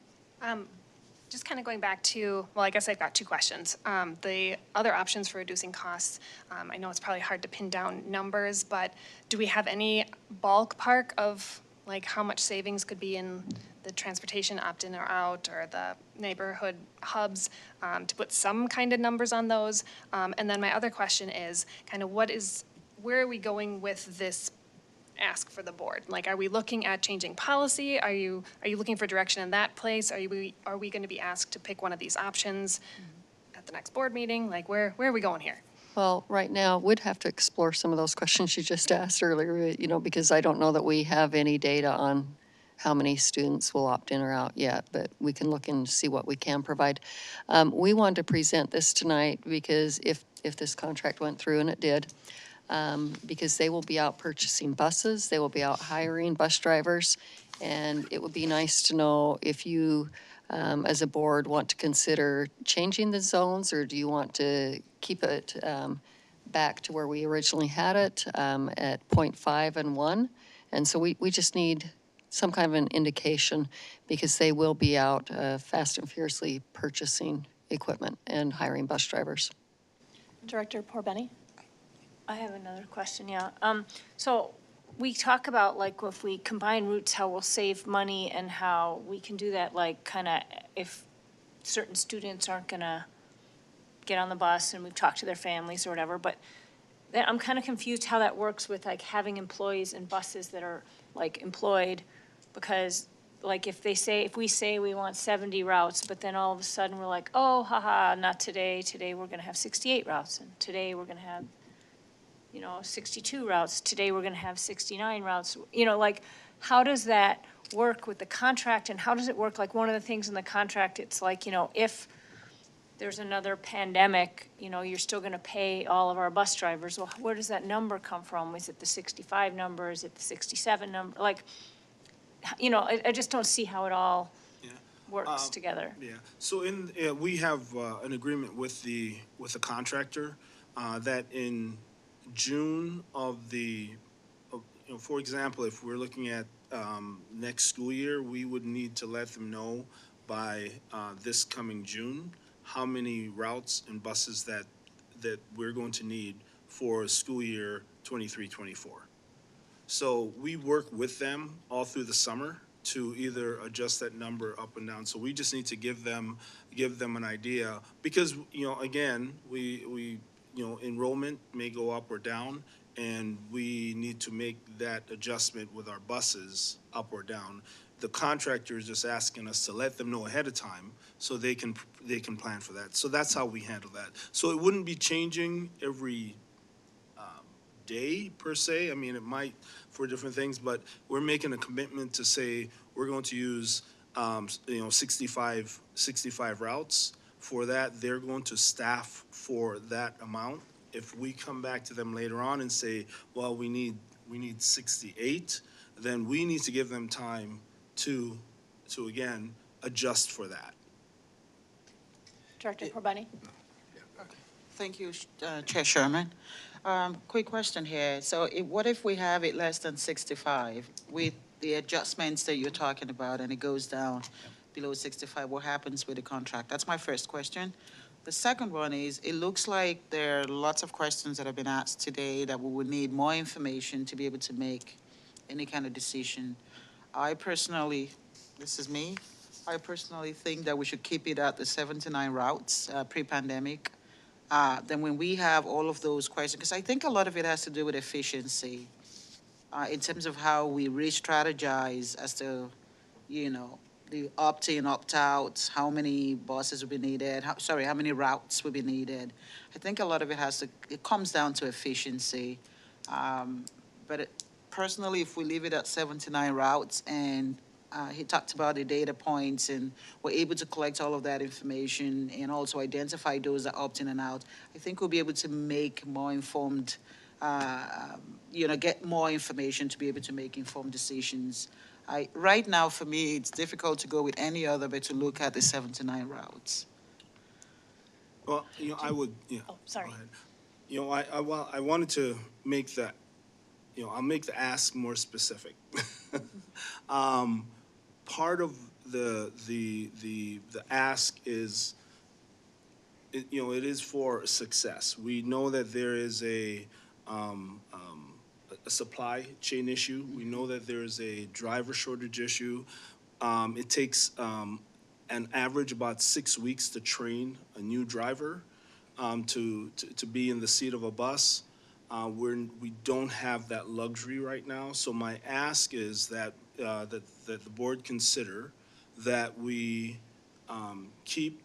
Just kind of going back to, well, I guess I've got 2 questions. The other options for reducing costs, I know it's probably hard to pin down numbers, but do we have any ballpark of like how much savings could be in the transportation opt-in or out or the neighborhood hubs to put some kind of numbers on those? And then my other question is kind of where are we going with this ask for the board? Like, are we looking at changing policy? Are you looking for direction in that place? Are we going to be asked to pick one of these options at the next board meeting? Like, where are we going here? Well, right now, we'd have to explore some of those questions you just asked earlier, because I don't know that we have any data on how many students will opt in or out yet, but we can look and see what we can provide. We wanted to present this tonight because if this contract went through, and it did, because they will be out purchasing buses, they will be out hiring bus drivers, and it would be nice to know if you, as a board, want to consider changing the zones, or do you want to keep it back to where we originally had it at 0.5 and 1? And so we just need some kind of an indication because they will be out fast and furiously purchasing equipment and hiring bus drivers. Director Porbeni? I have another question, yeah. So we talk about like if we combine routes, how we'll save money and how we can do that, like kind of if certain students aren't gonna get on the bus and we've talked to their families or whatever, but then I'm kind of confused how that works with like having employees in buses that are like employed, because like if we say we want 70 routes, but then all of a sudden we're like, oh, haha, not today. Today we're gonna have 68 routes, and today we're gonna have 62 routes. Today, we're going to have 69 routes. Like, how does that work with the contract, and how does it work? Like, one of the things in the contract, it's like, if there's another pandemic, you're still going to pay all of our bus drivers. Well, where does that number come from? Is it the 65 number? Is it the 67 number? Like, I just don't see how it all works together. Yeah, so we have an agreement with the contractor that in June for example, if we're looking at next school year, we would need to let them know by this coming June how many routes and buses that we're going to need for school year 23-24. So we work with them all through the summer to either adjust that number up and down. So we just need to give them an idea, because again, we enrollment may go up or down, and we need to make that adjustment with our buses up or down. The contractor is just asking us to let them know ahead of time so they can plan for that. So that's how we handle that. So it wouldn't be changing every day per se. I mean, it might for different things, but we're making a commitment to say we're going to use 65 routes. For that, they're going to staff for that amount. If we come back to them later on and say, well, we need 68, then we need to give them time to again adjust for that. Director Porbeni? Thank you, Chair Sherman. Quick question here. So what if we have it less than 65 with the adjustments that you're talking about, and it goes down below 65? What happens with the contract? That's my first question. The second one is, it looks like there are lots of questions that have been asked today that we would need more information to be able to make any kind of decision. I personally think that we should keep it at the 79 routes pre-pandemic. Then when we have all of those questions, because I think a lot of it has to do with efficiency in terms of how we re-strategize as to, the opt-in, opt-out, how many buses will be needed, how many routes will be needed. I think a lot of it it comes down to efficiency. Personally, if we leave it at 79 routes, and he talked about the data points, and we're able to collect all of that information and also identify those that opt in and out, I think we'll be able to make more informed, get more information to be able to make informed decisions. Right now, for me, it's difficult to go with any other, but to look at the 79 routes. Well, I would, Oh, sorry. I wanted to make that, I'll make the ask more specific. Part of the ask is, it is for success. We know that there is a supply chain issue. We know that there is a driver shortage issue. It takes an average about 6 weeks to train a new driver to be in the seat of a bus. We don't have that luxury right now. So my ask is that that the board consider that we keep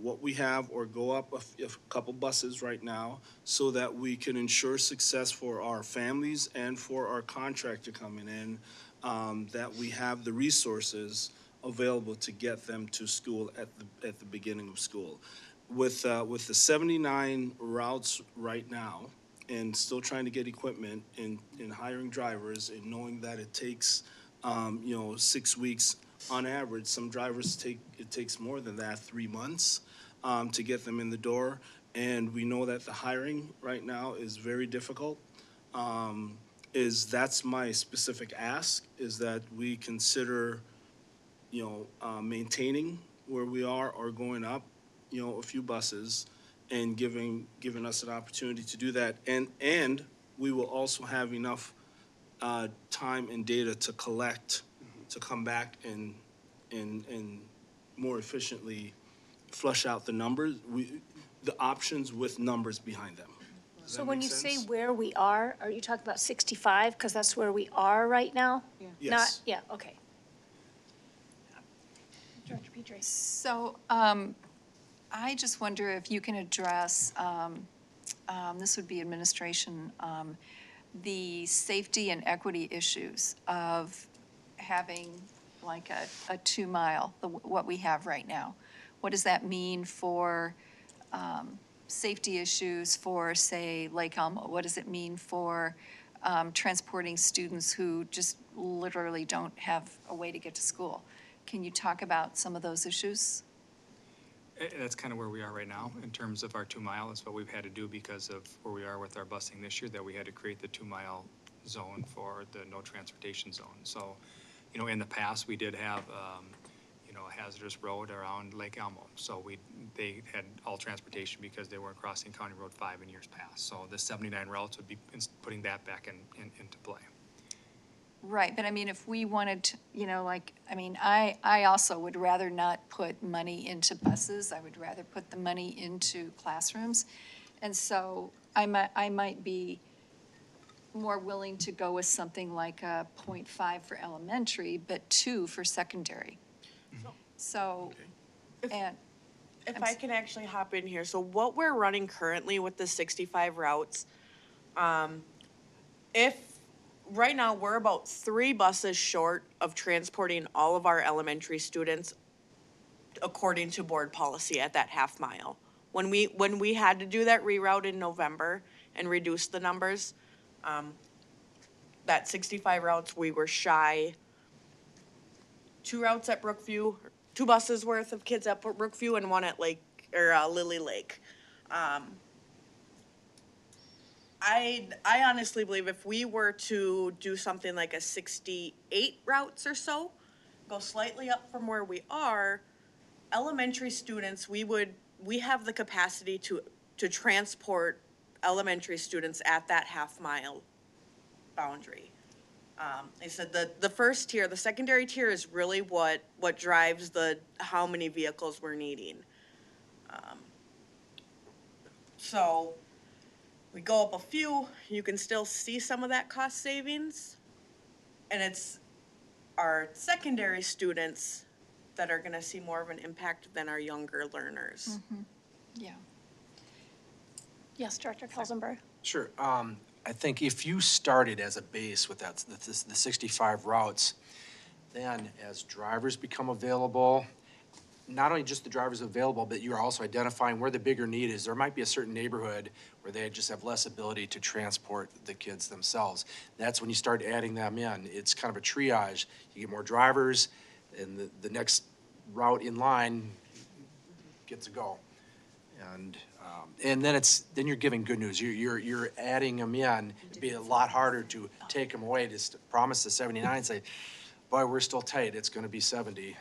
what we have or go up a couple buses right now so that we can ensure success for our families and for our contractor coming in, that we have the resources available to get them to school at the beginning of school. With the 79 routes right now, and still trying to get equipment and hiring drivers, and knowing that it takes 6 weeks on average. Some drivers it takes more than that, 3 months to get them in the door. And we know that the hiring right now is very difficult. That's my specific ask, is that we consider, maintaining where we are or going up, a few buses, and giving us an opportunity to do that. And we will also have enough time and data to collect, to come back and more efficiently flush out the numbers, the options with numbers behind them. Does So that when make you say sense? where we are you talking about 65? Because that's where we are right now? Yes. Not, yeah, okay. Director Petrie. So, I just wonder if you can address, this would be administration, the safety and equity issues of having like a 2 mile, what we have right now. What does that mean for, safety issues for, say, Lake Elmo? What does it mean for, transporting students who just literally don't have a way to get to school? Can you talk about some of those issues? That's kind of where we are right now in terms of our 2 mile. It's what we've had to do because of where we are with our busing this year, that we had to create the 2 mile zone for the no transportation zone. So, you know, in the past, we did have, you know, a hazardous road around Lake Elmo. So they had all transportation because they weren't crossing County Road 5 in years past. So the 79 routes would be putting that back into play. Right, but I mean, if we wanted to, you know, like, I mean, I also would rather not put money into buses. I would rather put the money into classrooms. And so I might be more willing to go with something like a 0.5 for elementary, but 2 for secondary. So, and. If I can actually hop in here, so what we're running currently with the 65 routes, right now, we're about 3 buses short of transporting all of our elementary students according to board policy at that half mile. When we had to do that reroute in November and reduce the numbers, that 65 routes, we were shy 2 routes at Brookview, 2 buses worth of kids at Brookview and 1 at Lily Lake. I honestly believe if we were to do something like a 68 routes or so, go slightly up from where we are, elementary students, we have the capacity to transport elementary students at that half mile boundary. I said the first tier, the secondary tier is really what drives how many vehicles we're needing. So we go up a few, you can still see some of that cost savings. And it's our secondary students that are gonna see more of an impact than our younger learners. Yeah. Yes, Director Kelsenberg. Sure. I think if you started as a base with the 65 routes, then as drivers become available, not only just the drivers available, but you're also identifying where the bigger need is. There might be a certain neighborhood where they just have less ability to transport the kids themselves. That's when you start adding them in. It's kind of a triage. You get more drivers, and the next route in line gets to go. And then you're giving good news. You're adding them in. It'd be a lot harder to take them away, to promise the 79 and say, boy, we're still tight, it's gonna be 70.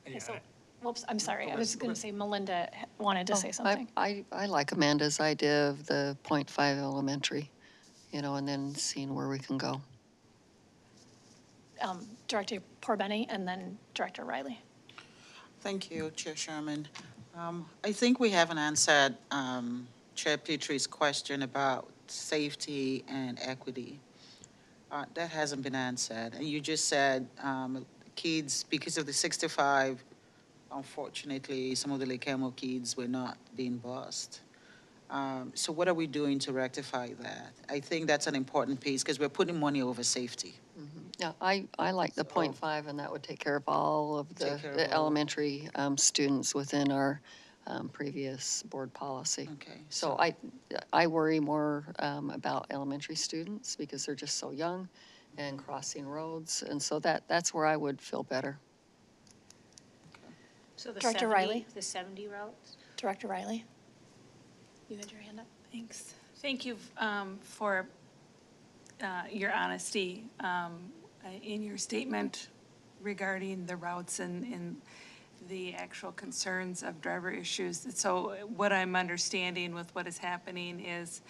Okay, so, whoops, I'm sorry. I was going to say Melinda wanted to say Oh, something. I like Amanda's idea of the 0.5 elementary, you know, and then seeing where we can go. Director Porbeni and then Director Riley. Thank you, Chair Sherman. I think we haven't answered Chair Petrie's question about safety and equity. That hasn't been answered. And you just said kids, because of the 65, unfortunately, some of the Lake Elmo kids were not being bused. So what are we doing to rectify that? I think that's an important piece because we're putting money over safety. Yeah, I like the 0.5, and that would take care of all of Take care of the all. elementary students within our previous board policy. Okay. So I worry more about elementary students because they're just so young and crossing roads, and so that's where I would feel better. So the Director 70 Riley? The 70 routes? Director Riley? You had your hand up. Thanks. Thank you for your honesty in your statement regarding the routes and the actual concerns of driver issues. So what I'm understanding with what is happening is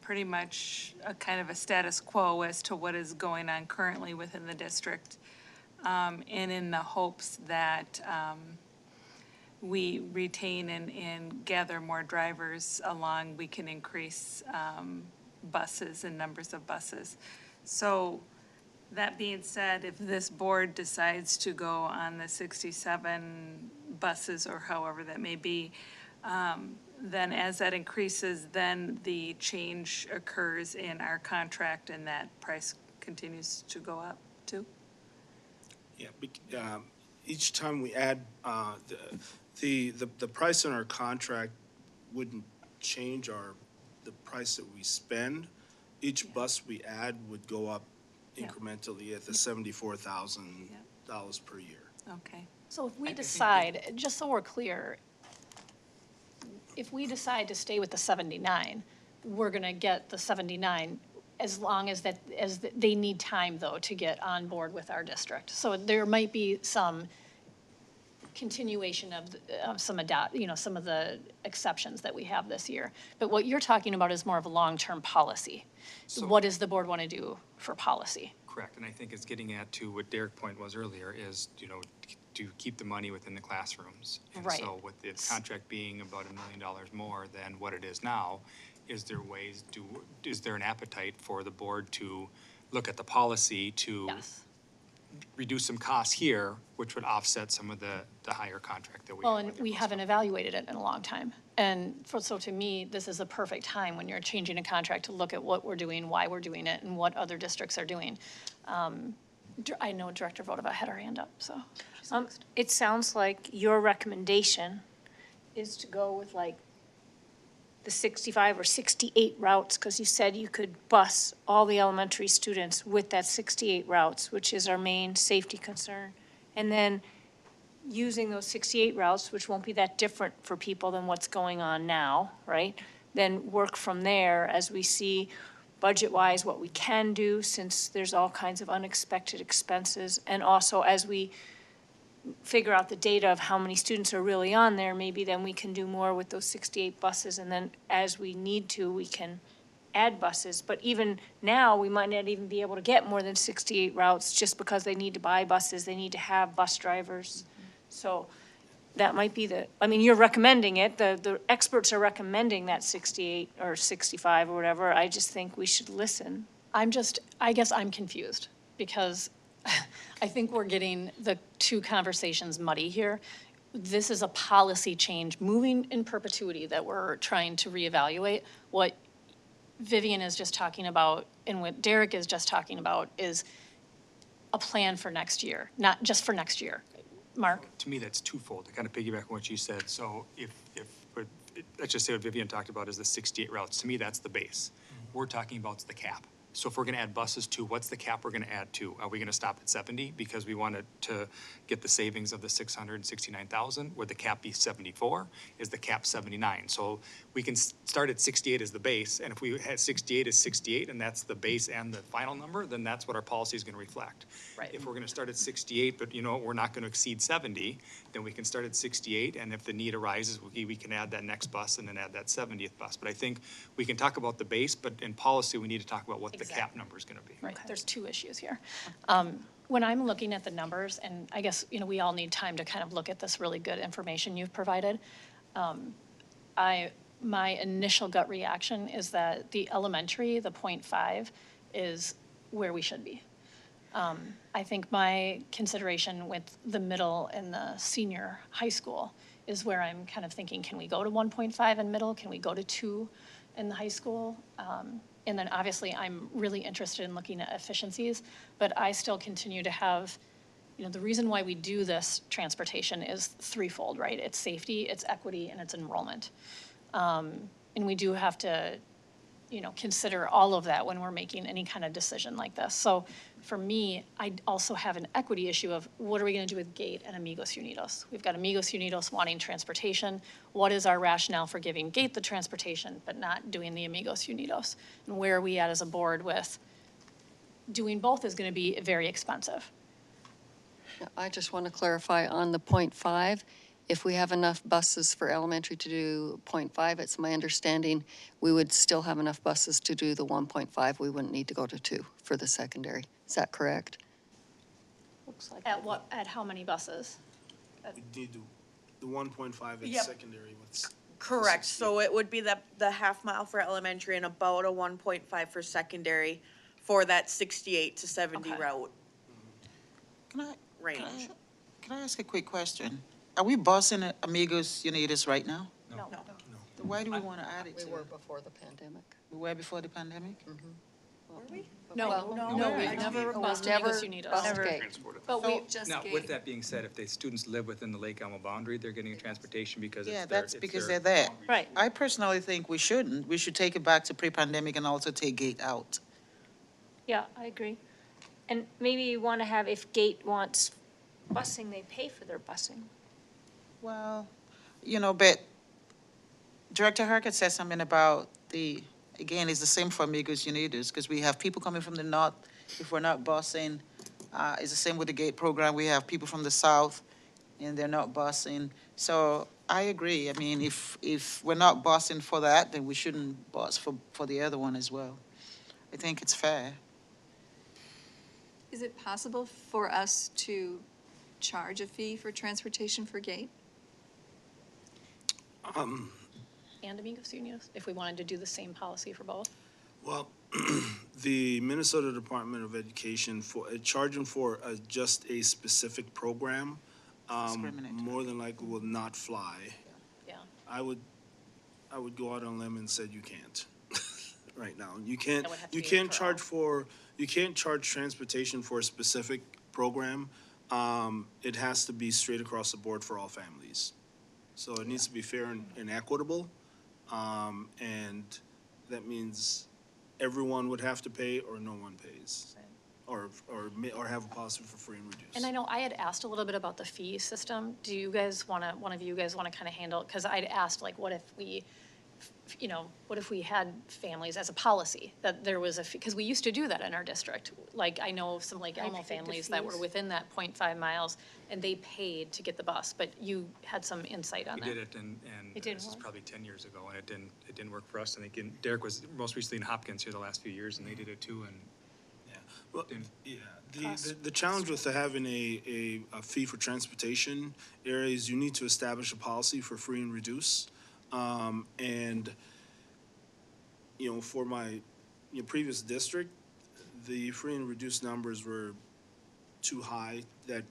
pretty much a kind of a status quo as to what is going on currently within the district. And in the hopes that we retain and gather more drivers along, we can increase buses and numbers of buses. So that being said, if this board decides to go on the 67 buses or however that may be, then as that increases, then the change occurs in our contract and that price continues to go up too? Yeah, each time we add, the price in our contract wouldn't change the price that we spend. Each bus we add would go up incrementally at the $74,000 per year. Okay. So if we decide, just so we're clear, if we decide to stay with the 79, we're going to get the 79 as long as they need time, though, to get on board with our district. So there might be some continuation of some some of the exceptions that we have this year. But what you're talking about is more of a long-term policy. So- What does the board want to do for policy? Correct, and I think it's getting at to what Derek's point was earlier, is, to keep the money within the classrooms. And Right. so with the contract being about $1 million more than what it is now, is there an appetite for the board to look at the policy to reduce some costs here, which would offset some of the higher contract that we have? Well, and we haven't evaluated it in a long time. And so to me, this is a perfect time when you're changing a contract to look at what we're doing, why we're doing it, and what other districts are doing. I know Director Vodova had her hand up, so. It sounds like your recommendation is to go with like the 65 or 68 routes, because you said you could bus all the elementary students with that 68 routes, which is our main safety concern. And then using those 68 routes, which won't be that different for people than what's going on now, right? Then work from there as we see budget-wise what we can do, since there's all kinds of unexpected expenses. And also as we figure out the data of how many students are really on there, maybe then we can do more with those 68 buses. And then as we need to, we can add buses. But even now, we might not even be able to get more than 68 routes just because they need to buy buses, they need to have bus drivers. So that might be you're recommending it, the experts are recommending that 68 or 65 or whatever. I just think we should listen. I guess I'm confused because I think we're getting the two conversations muddy here. This is a policy change moving in perpetuity that we're trying to reevaluate. What Vivian is just talking about and what Derek is just talking about is a plan for next year, not just for next year. Mark? To me, that's twofold, to kind of piggyback on what you said. So let's just say what Vivian talked about is the 68 routes. To me, that's the base. We're talking about the cap. So if we're going to add buses to, what's the cap we're going to add to? Are we going to stop at 70 because we wanted to get the savings of the 669,000? Would the cap be 74? Is the cap 79? So we can start at 68 as the base, and if we had 68 as 68, and that's the base and the final number, then that's what our policy is going to reflect. Right. If we're going to start at 68, but we're not going to exceed 70, then we can start at 68, and if the need arises, we can add that next bus and then add that 70th bus. But I think we can talk about the base, but in policy, we need to talk about what the cap number is going to be. Right, there's two issues here. When I'm looking at the numbers, and I guess, we all need time to kind of look at this really good information you've provided, my initial gut reaction is that the elementary, the 0.5, is where we should be. I think my consideration with the middle and the senior high school is where I'm kind of thinking, can we go to 1.5 in middle? Can we go to 2 in the high school? And then obviously I'm really interested in looking at efficiencies, but I still continue to have, the reason why we do this transportation is threefold, right? It's safety, it's equity, and it's enrollment. And we do have to, consider all of that when we're making any kind of decision like this. So for me, I also have an equity issue of what are we going to do with GATE and Amigos Unidos? We've got Amigos Unidos wanting transportation. What is our rationale for giving GATE the transportation but not doing the Amigos Unidos? And where are we at as a board with doing both is going to be very expensive. I just want to clarify on the .5, if we have enough buses for elementary to do .5, it's my understanding we would still have enough buses to do the 1.5. We wouldn't need to go to 2 for the secondary. Is that correct? Looks like. At how many buses? We need the 1.5 at Yep. secondary. Correct, so it would be the half mile for elementary and about a 1.5 for secondary for that 68 to 70 Okay. route Can I, range. can I ask a quick question? Are we busing at Amigos Unidas right now? No. Why do we want to add it We to were it? before the pandemic. We were before the pandemic? No, we've never bused Amigos Unitas. Bused Gate. But we, Just Now, gate. with that being said, if the students live within the Lake Elmo boundary, they're getting transportation because Yeah, it's their. that's it's because their- they're there. right. I personally think we shouldn't. We should take it back to pre-pandemic and also take Gate out. Yeah, I agree. And maybe you want to have, if Gate wants busing, they pay for their busing. Well, but Director Harkett said something about again, it's the same for Amigos Unidos, because we have people coming from the north, if we're not busing. It's the same with the GATE program. We have people from the south, and they're not busing. So I agree. I mean, if we're not busing for that, then we shouldn't bus for the other one as well. I think it's fair. Is it possible for us to charge a fee for transportation for Gate? And Amigos Unitas, if we wanted to do the same policy for both. Well, the Minnesota Department of Education charging for just a specific program, Discriminatory. more than likely will not fly. Yeah. I would go out on a limb and said you can't right now. You can't, That would have to you be can't for charge you can't charge transportation for a specific program. It has to be straight across the board for all families. So it needs to be fair and equitable. And that means everyone would have to pay or no one pays. Or have a policy for free and reduced. And I know I had asked a little bit about the fee system. Do you guys want to, one of you guys want to kind of handle, because I'd asked, like, what if we had families as a policy, that there was a fee, because we used to do that in our district. Like, I know some Lake Elmo families that were within that 0.5 miles, and they paid to get the bus, but you had some insight on We that. did it, and It didn't this is work? probably 10 years ago, and it didn't work for us. I think Derek was most recently in Hopkins here the last few years, and they did it too, and Well, yeah, the challenge with having a fee for transportation areas, you need to establish a policy for free and reduce. And, for my previous district, the free and reduced numbers were too high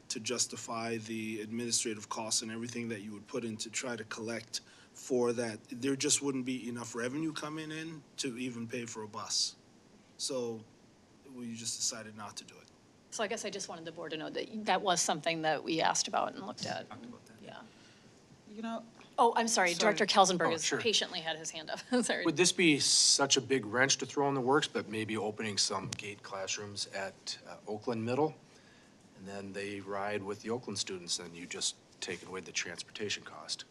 to justify the administrative costs and everything that you would put in to try to collect for that. There just wouldn't be enough revenue coming in to even pay for a bus. So we just decided not to do it. So I guess I just wanted the board to know that that was something that we asked about and looked at. Yeah. Oh, I'm sorry, Sorry. Director Kelsenberg Oh, has sure. patiently had his hand up. Sorry. Would this be such a big wrench to throw in the works, but maybe opening some GATE classrooms at Oakland Middle? And then they ride with the Oakland students, and you just take away the transportation cost?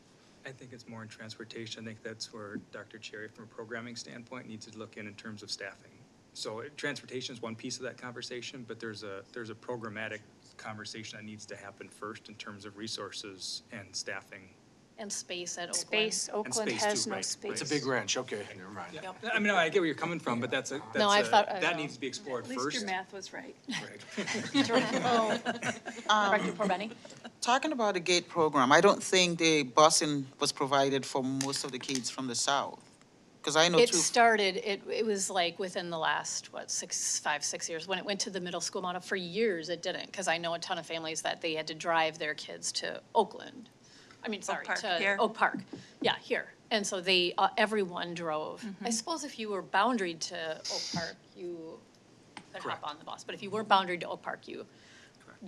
I think it's more in transportation. I think that's where Dr. Cherry, from a programming standpoint, needs to look in terms of staffing. So transportation is one piece of that conversation, but there's a programmatic conversation that needs to happen first in terms of resources and staffing. And space at Oakland. Space, Oakland space has too, no right, space. It's a big wrench, okay, never mind. I mean, I get where you're coming from, but that needs to be explored At least first. your math was right. Director Porbeni? Talking about the GATE program, I don't think the busing was provided for most of the kids from the south. Because I know It two. started, it was like within the last, 5, 6 years. When it went to the middle school model, for years it didn't, because I know a ton of families that they had to drive their kids to Oakland. I mean, sorry, Park, to here? Oak Park. Yeah, here. And so they, everyone drove. I suppose if you were boundaried to Oak Park, you could hop on the bus. But if you weren't boundaried to Oak Park, you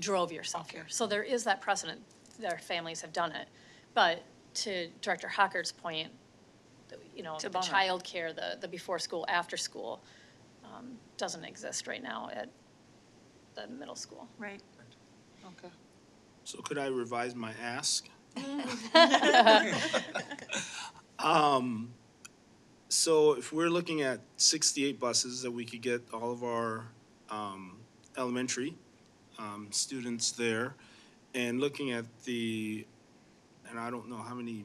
drove yourself here. So there is that precedent. Their families have done it. But to Director Hocker's point, It's a the bummer. childcare, the before school, after school, doesn't exist right now at the middle school. Right. Okay. So could I revise my ask? So if we're looking at 68 buses that we could get all of our elementary students there, And looking at and I don't know how many,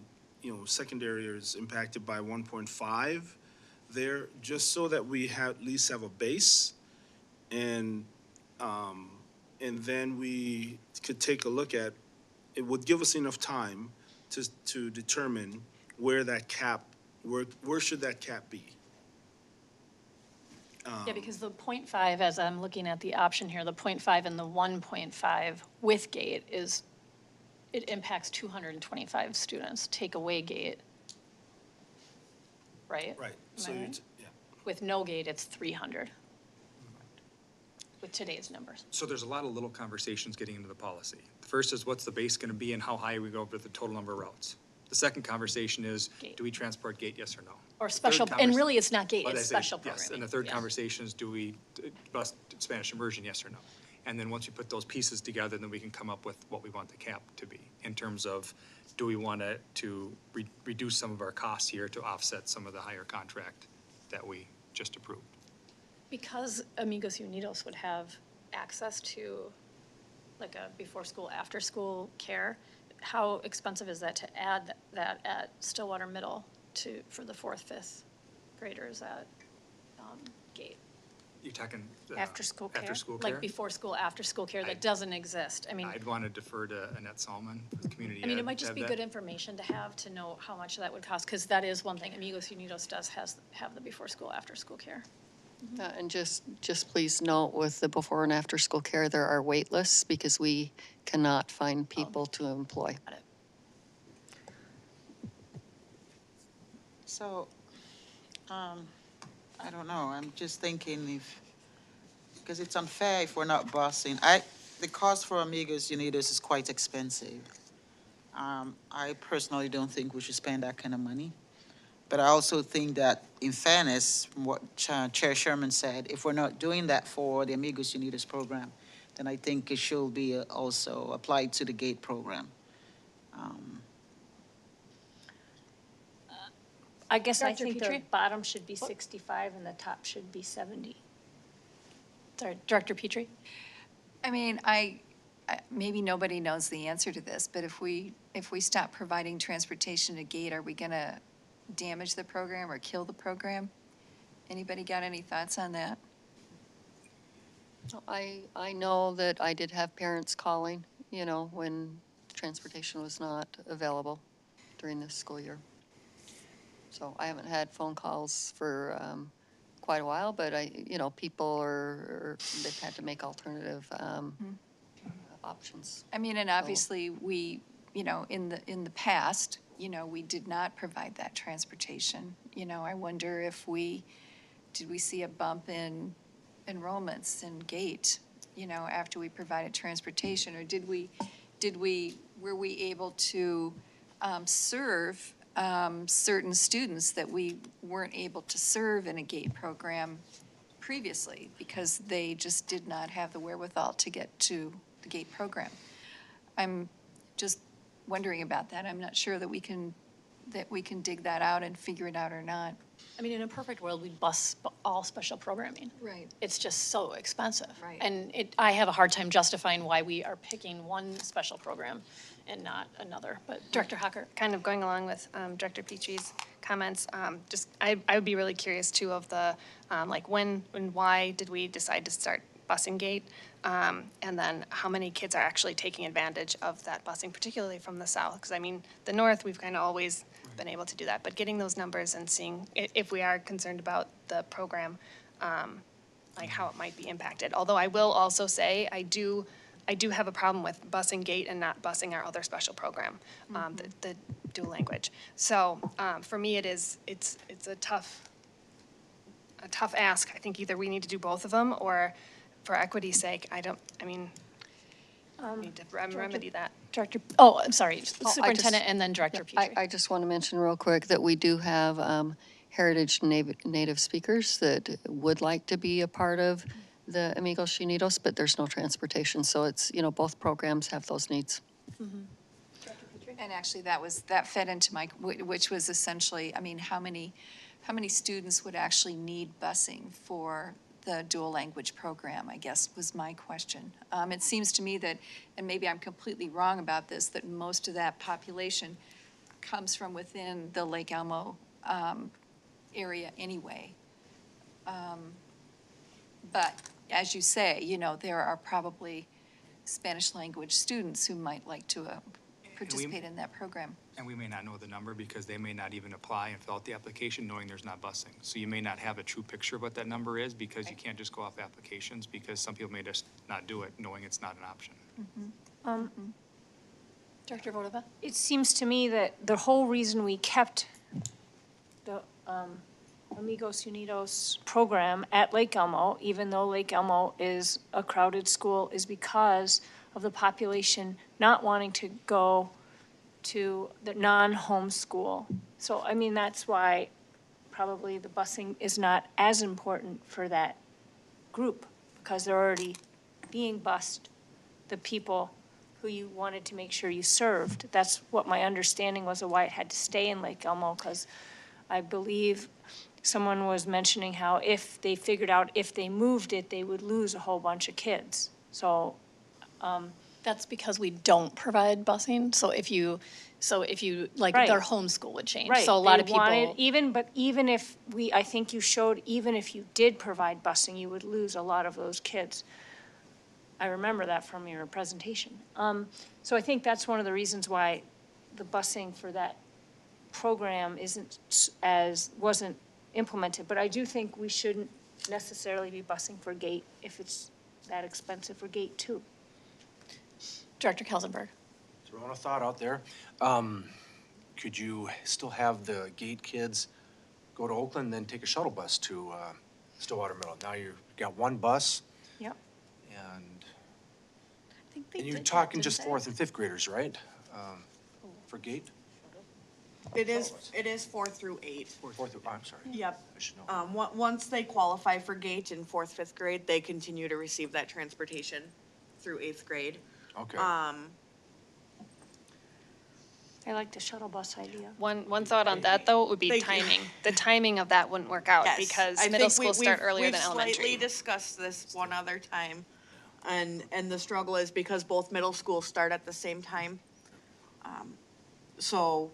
secondary is impacted by 1.5 there, just so that we at least have a base. And then we could take a look at, it would give us enough time to determine where that cap, where should that cap be? Yeah, because the 0.5, as I'm looking at the option here, the 0.5 and the 1.5 with gate it impacts 225 students. Take away gate, right? Right, Am so I you, right? yeah. With no gate, it's 300. With today's numbers. So there's a lot of little conversations getting into the policy. The first is what's the base gonna be and how high we go over the total number of routes. The second conversation is, Gate. do we transport gate, yes or no? Or The third special, and convers- really it's not gate, What did it's I say? special Yes, programming. and the third Yeah. conversation is, do we bus Spanish immersion, yes or no? And then once you put those pieces together, then we can come up with what we want the cap to be in terms of, do we want to reduce some of our costs here to offset some of the higher contract that we just approved? Because Amigos Unidos would have access to like a before-school, after-school care, how expensive is that to add that at Stillwater Middle for the 4th, 5th graders at Gate? You're talking. After-school care? After-school care? Like before-school, after-school care that doesn't exist. I mean, I'd want to defer to Annette Salmon, the community. I mean, it ed, might just have be that. good information to know how much that would cost, because that is one thing. Amigos Unidos does have the before-school, after-school care. And just please note with the before and after school care, there are wait lists because we cannot find people to employ. Got it. So, I don't know, I'm just thinking because it's unfair if we're not busing. The cost for Amigos Unidos is quite expensive. I personally don't think we should spend that kind of money. But I also think that, in fairness, from what Chair Sherman said, if we're not doing that for the Amigos Unidos program, then I think it should be also applied to the GATE program. I guess I Dr. think the Petrie? bottom should be 65 and the top should be 70. Sorry, Director Petrie? I mean, maybe nobody knows the answer to this, but if we stop providing transportation to Gate, are we gonna damage the program or kill the program? Anybody got any thoughts on that? I know that I did have parents calling, when transportation was not available during this school year. So I haven't had phone calls for quite a while, but people they've had to make alternative options. I mean, and obviously, we, in the past, we did not provide that transportation. I wonder if did we see a bump in enrollments in Gate, after we provided transportation? Or were we able to serve certain students that we weren't able to serve in a GATE program previously because they just did not have the wherewithal to get to the GATE program? I'm just wondering about that. I'm not sure that we can dig that out and figure it out or not. I mean, in a perfect world, we'd bus all special programming. Right. It's just so expensive. Right. And I have a hard time justifying why we are picking one special program and not another. But Director Hocker? Kind of going along with Director Petrie's comments, I would be really curious too of the, like when and why did we decide to start busing Gate? And then how many kids are actually taking advantage of that busing, particularly from the south? Because I mean, the north, we've kind of always been able to do that, but getting those numbers and seeing if we are concerned about the program, like how it might be impacted. Although I will also say, I do have a problem with busing Gate and not busing our other special program, the dual language. So for me, it's a tough ask. I think either we need to do both of them, or for equity's sake, we need to remedy that. Director, I'm sorry, Superintendent and then Director Petrie. I just want to mention real quick that we do have heritage native speakers that would like to be a part of the Amigos Unidos, but there's no transportation. So it's, both programs have those needs. And actually, that fed into which was essentially, I mean, how many students would actually need busing for the dual language program, I guess, was my question. It seems to me that, and maybe I'm completely wrong about this, that most of that population comes from within the Lake Elmo area anyway. But as you say, you know, there are probably Spanish language students who might like to participate in that program. And we may not know the number because they may not even apply and fill out the application knowing there's not busing. So you may not have a true picture of what that number is because you can't just go off applications because some people may just not do it knowing it's not an option. Director Vodova? It seems to me that the whole reason we kept the Amigos Unidos program at Lake Elmo, even though Lake Elmo is a crowded school, is because of the population not wanting to go to the non-home school. So, I mean, that's why probably the busing is not as important for that group, because they're already being bused, the people who you wanted to make sure you served. That's what my understanding was of why it had to stay in Lake Elmo, because I believe someone was mentioning how if they figured out if they moved it, they would lose a whole bunch of kids. So, That's because we don't provide busing, so if you, like, Right. their homeschool would change. right, So a lot they of people. wanted, even if I think you showed, even if you did provide busing, you would lose a lot of those kids. I remember that from your presentation. So I think that's one of the reasons why the busing for that program wasn't implemented. But I do think we shouldn't necessarily be busing for gate if it's that expensive for gate too. Director Kelsenberg? Throwing a thought out there. Could you still have the gate kids go to Oakland, then take a shuttle bus to Stillwater Middle? Now you've got one bus, Yep. and I think they and you're did that, talking didn't just they? fourth and fifth graders, right? For gate? It is 4 through 8. I'm sorry. Yep. I should know. Once they qualify for GATE in 4th, 5th grade, they continue to receive that transportation through 8th grade. Okay. I like the shuttle bus idea. One thought on that, though, would be Thank you. timing. The timing of that wouldn't work out Yes, because I middle think schools start earlier than We've elementary. slightly discussed this one other time, and the struggle is because both middle schools start at the same time. So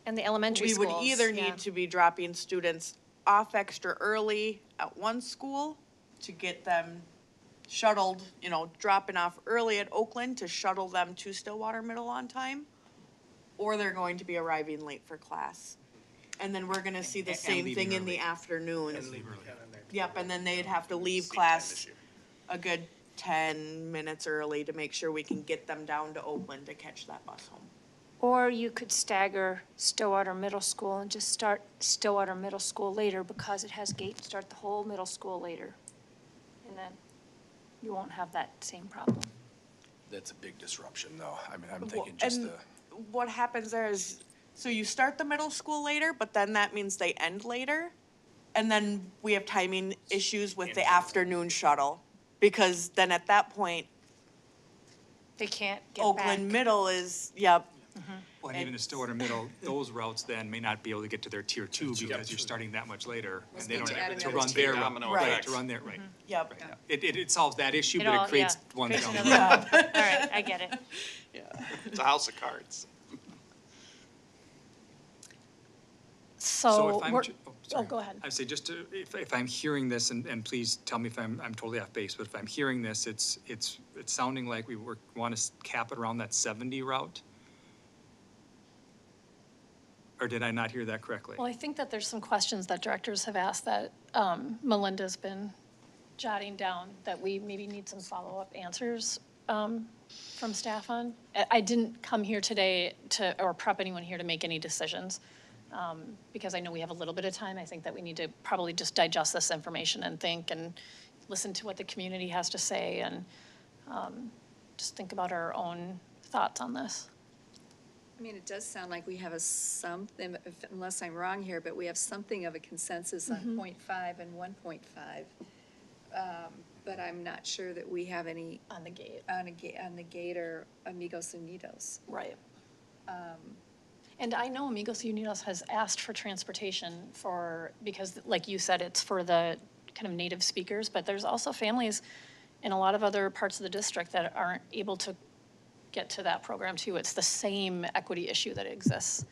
And the elementary we schools. would either yeah. need to be dropping students off extra early at one school to get them shuttled, dropping off early at Oakland to shuttle them to Stillwater Middle on time, or they're going to be arriving late for class. And then we're gonna see the And same leaving thing in the early. afternoon. Leave early. Yep, and then they'd have to leave class a good 10 minutes early to make sure we can get them down to Oakland to catch that bus home. Or you could stagger Stillwater Middle School and just start Stillwater Middle School later because it has gate, start the whole middle school later. And then you won't have that same problem. That's a big disruption, though. I mean, I'm Well, thinking just and the, what happens there is, so you start the middle school later, but then that means they end later. And then we have timing issues with the afternoon shuttle, because then at that point, They can't get back. Oakland Middle is, yep. Well, and even at Stillwater Middle, those routes then may not be able to get to their tier 2 because you're starting that much later. And they don't have to run their, Domino right, effect. to run their, right. Yep. It solves that issue, It but all- it creates yeah, one creates down the another road. All right, I get it. It's a house of cards. So if I'm we're, ju- sorry. go ahead. I say, just to, if I'm hearing this, and please tell me if I'm totally off base, but if I'm hearing this, it's sounding like we want to cap it around that 70 route? Or did I not hear that correctly? Well, I think that there's some questions that directors have asked that Melinda's been jotting down that we maybe need some follow-up answers from staff on. I didn't come here today or prep anyone here to make any decisions, because I know we have a little bit of time. I think that we need to probably just digest this information and think and listen to what the community has to say and just think about our own thoughts on this. I mean, it does sound like we have something, unless I'm wrong here, but we have something of a consensus on 0.5 and 1.5. But I'm not sure that we have any. On the gate. On the gate or Amigos Unidos. Right. And I know Amigos Unidos has asked for transportation because like you said, it's for the kind of native speakers, but there's also families in a lot of other parts of the district that aren't able to get to that program too. It's the same equity issue that exists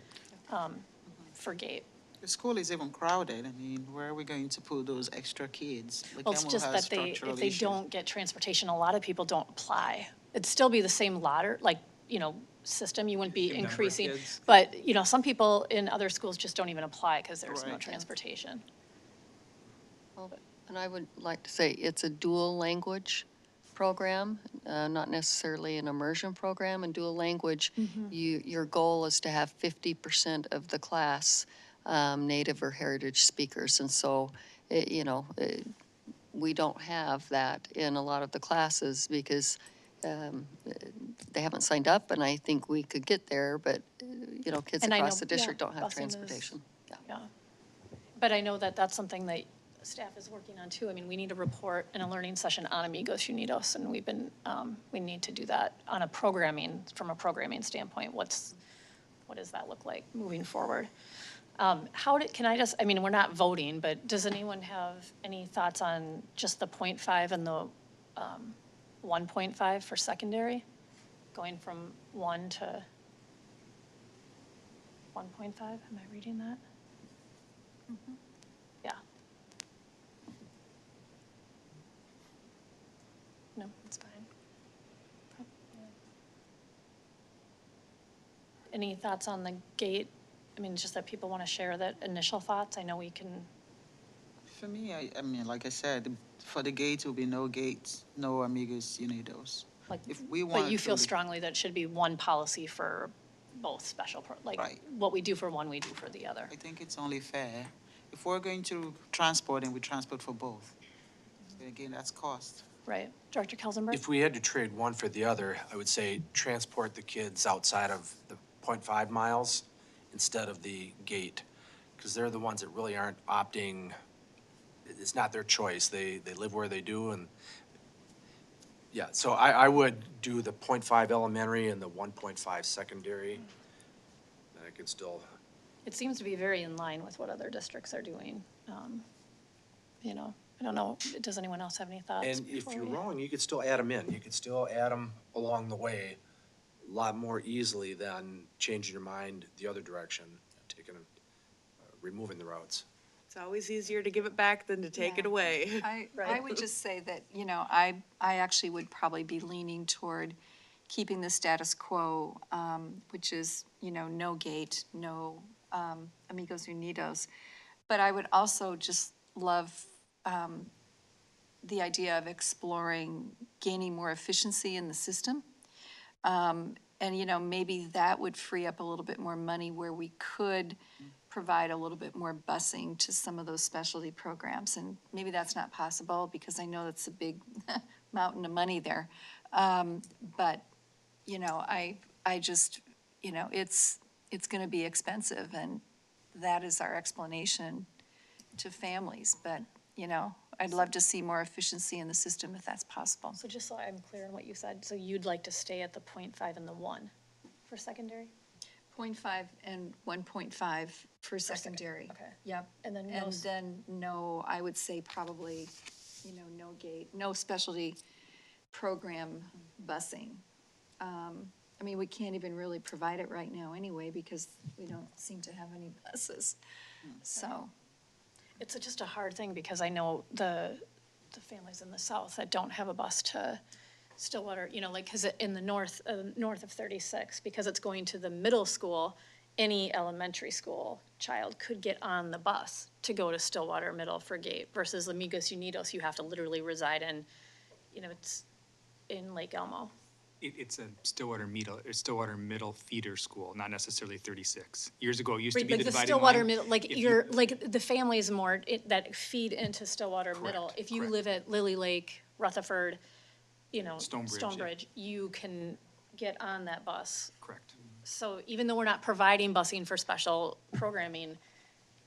for GATE. The school is even crowded. I mean, where are we going to put those extra kids? Well, it's Licamo just has that they, structural if they issues. don't get transportation, a lot of people don't apply. It'd still be the same ladder, like, system, you wouldn't be Same number of increasing. kids. But, some people in other schools just don't even apply because there's no Right. transportation. Well, and I would like to say it's a dual language program, not necessarily an immersion program. And dual language, your goal is to have 50% of the class native or heritage speakers. And so, we don't have that in a lot of the classes because they haven't signed up, and I think we could get there, but, kids And I across know- the district yeah, don't have busing is- transportation. Yeah. But I know that that's something that staff is working on too. I mean, we need a report and a learning session on Amigos Unidos, and we've been, we need to do that on from a programming standpoint. What does that look like moving forward? We're not voting, but does anyone have any thoughts on just the 0.5 and the 1.5 for secondary? Going from 1 to 1.5, am I reading that? Yeah. No, it's fine. Any thoughts on the GATE? I mean, just that people want to share that initial thoughts. I know we can, For me, I mean, like I said, for the GATE, will be no GATE, no Amigos Unidos. like, If we want but you feel to- strongly that it should be one policy for both special, Right. what we do for one, we do for the other. I think it's only fair. If we're going to transport, and we transport for both. So again, that's cost. Right. Director Kelsenberg? If we had to trade one for the other, I would say transport the kids outside of the 0.5 miles instead of the gate, because they're the ones that really aren't opting. It's not their choice. They live where they do, and yeah, so I would do the 0.5 elementary and the 1.5 secondary. And I could still, It seems to be very in line with what other districts are doing. I don't know, does anyone else have any thoughts? and if before you're we- wrong, you could still add them in. You could still add them along the way a lot more easily than changing your mind the other direction, removing the routes. It's always easier to give it back than to take it away. I would just say that, I actually would probably be leaning toward keeping the status quo, which is, no gate, no Amigos Unidos. But I would also just love the idea of exploring gaining more efficiency in the system. And, maybe that would free up a little bit more money where we could provide a little bit more busing to some of those specialty programs. And maybe that's not possible because I know that's a big mountain of money there. But, I just, it's going to be expensive, and that is our explanation to families. But, I'd love to see more efficiency in the system if that's possible. So just so I'm clear on what you said, so you'd like to stay at the 0.5 and the 1 for secondary? 0.5 and 1.5 for secondary. Okay. Yep. And then And most, then no, I would say probably, no gate, no specialty program busing. We can't even really provide it right now anyway because we don't seem to have any buses. So, it's just a hard thing because I know the families in the south that don't have a bus to Stillwater, because in the north of 36, because it's going to the middle school, any elementary school child could get on the bus to go to Stillwater Middle for GATE versus Amigos Unidos, you have to literally reside in, it's in Lake Elmo. It's a Stillwater Middle feeder school, not necessarily 36. Years ago, it used to be Like the the dividing Stillwater line. Middle, like the families more, that feed into Stillwater Middle. Correct, If you correct. live at Lily Lake, Rutherford, Stonebridge, yeah. Stonebridge, you can get on that bus. Correct. So even though we're not providing busing for special programming,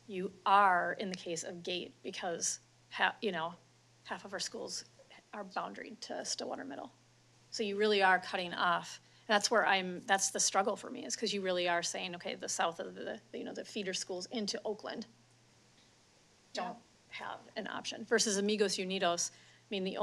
you are in the case of GATE because half of our schools are boundaried to Stillwater Middle. So you really are cutting off. That's the struggle for me is because you really are saying, okay, the south of the feeder schools into Oakland have an option versus Amigos Unidos. I mean,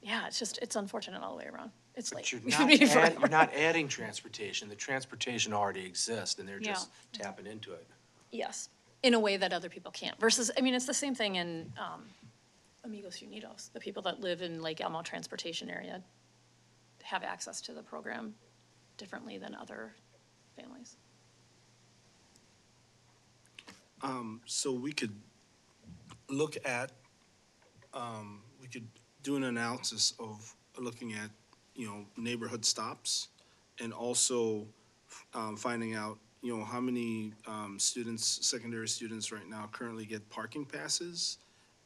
it's unfortunate all the way around. It's late. But We should be forever. you're not adding transportation. The transportation already exists, and they're just tapping into it. Yes, in a way that other people can't. Versus, I mean, it's the same thing in Amigos Unidos. The people that live in Lake Elmo transportation area have access to the program differently than other families. So we could look at, we could do an analysis of looking at, neighborhood stops and also finding out, how many students, secondary students right now currently get parking passes,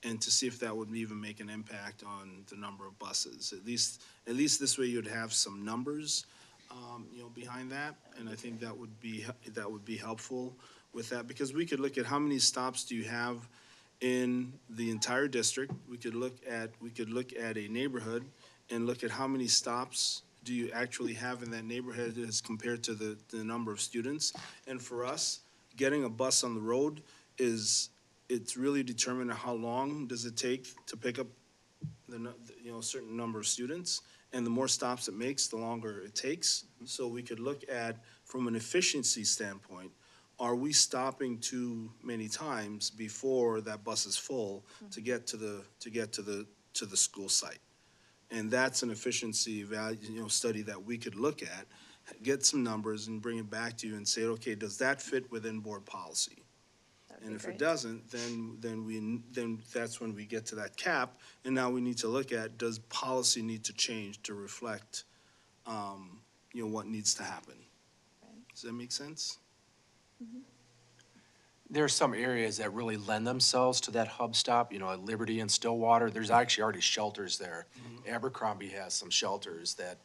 and to see if that would even make an impact on the number of buses. At least this way you'd have some numbers, behind that, and I think that would be helpful with that, because we could look at how many stops do you have in the entire district. We could look at a neighborhood and look at how many stops do you actually have in that neighborhood as compared to the number of students. And for us, getting a bus on the road it's really determined how long does it take to pick up certain number of students. And the more stops it makes, the longer it takes. So we could look at, from an efficiency standpoint, are we stopping too many times before that bus is full to get to the school site? And that's an efficiency value, study that we could look at, get some numbers and bring it back to you and say, okay, does that fit within board policy? And if it doesn't, then that's when we get to that cap, and now we need to look at, does policy need to change to reflect, what needs to happen? Does that make sense? There are some areas that really lend themselves to that hub stop, at Liberty and Stillwater. There's actually already shelters there. Abercrombie has some shelters that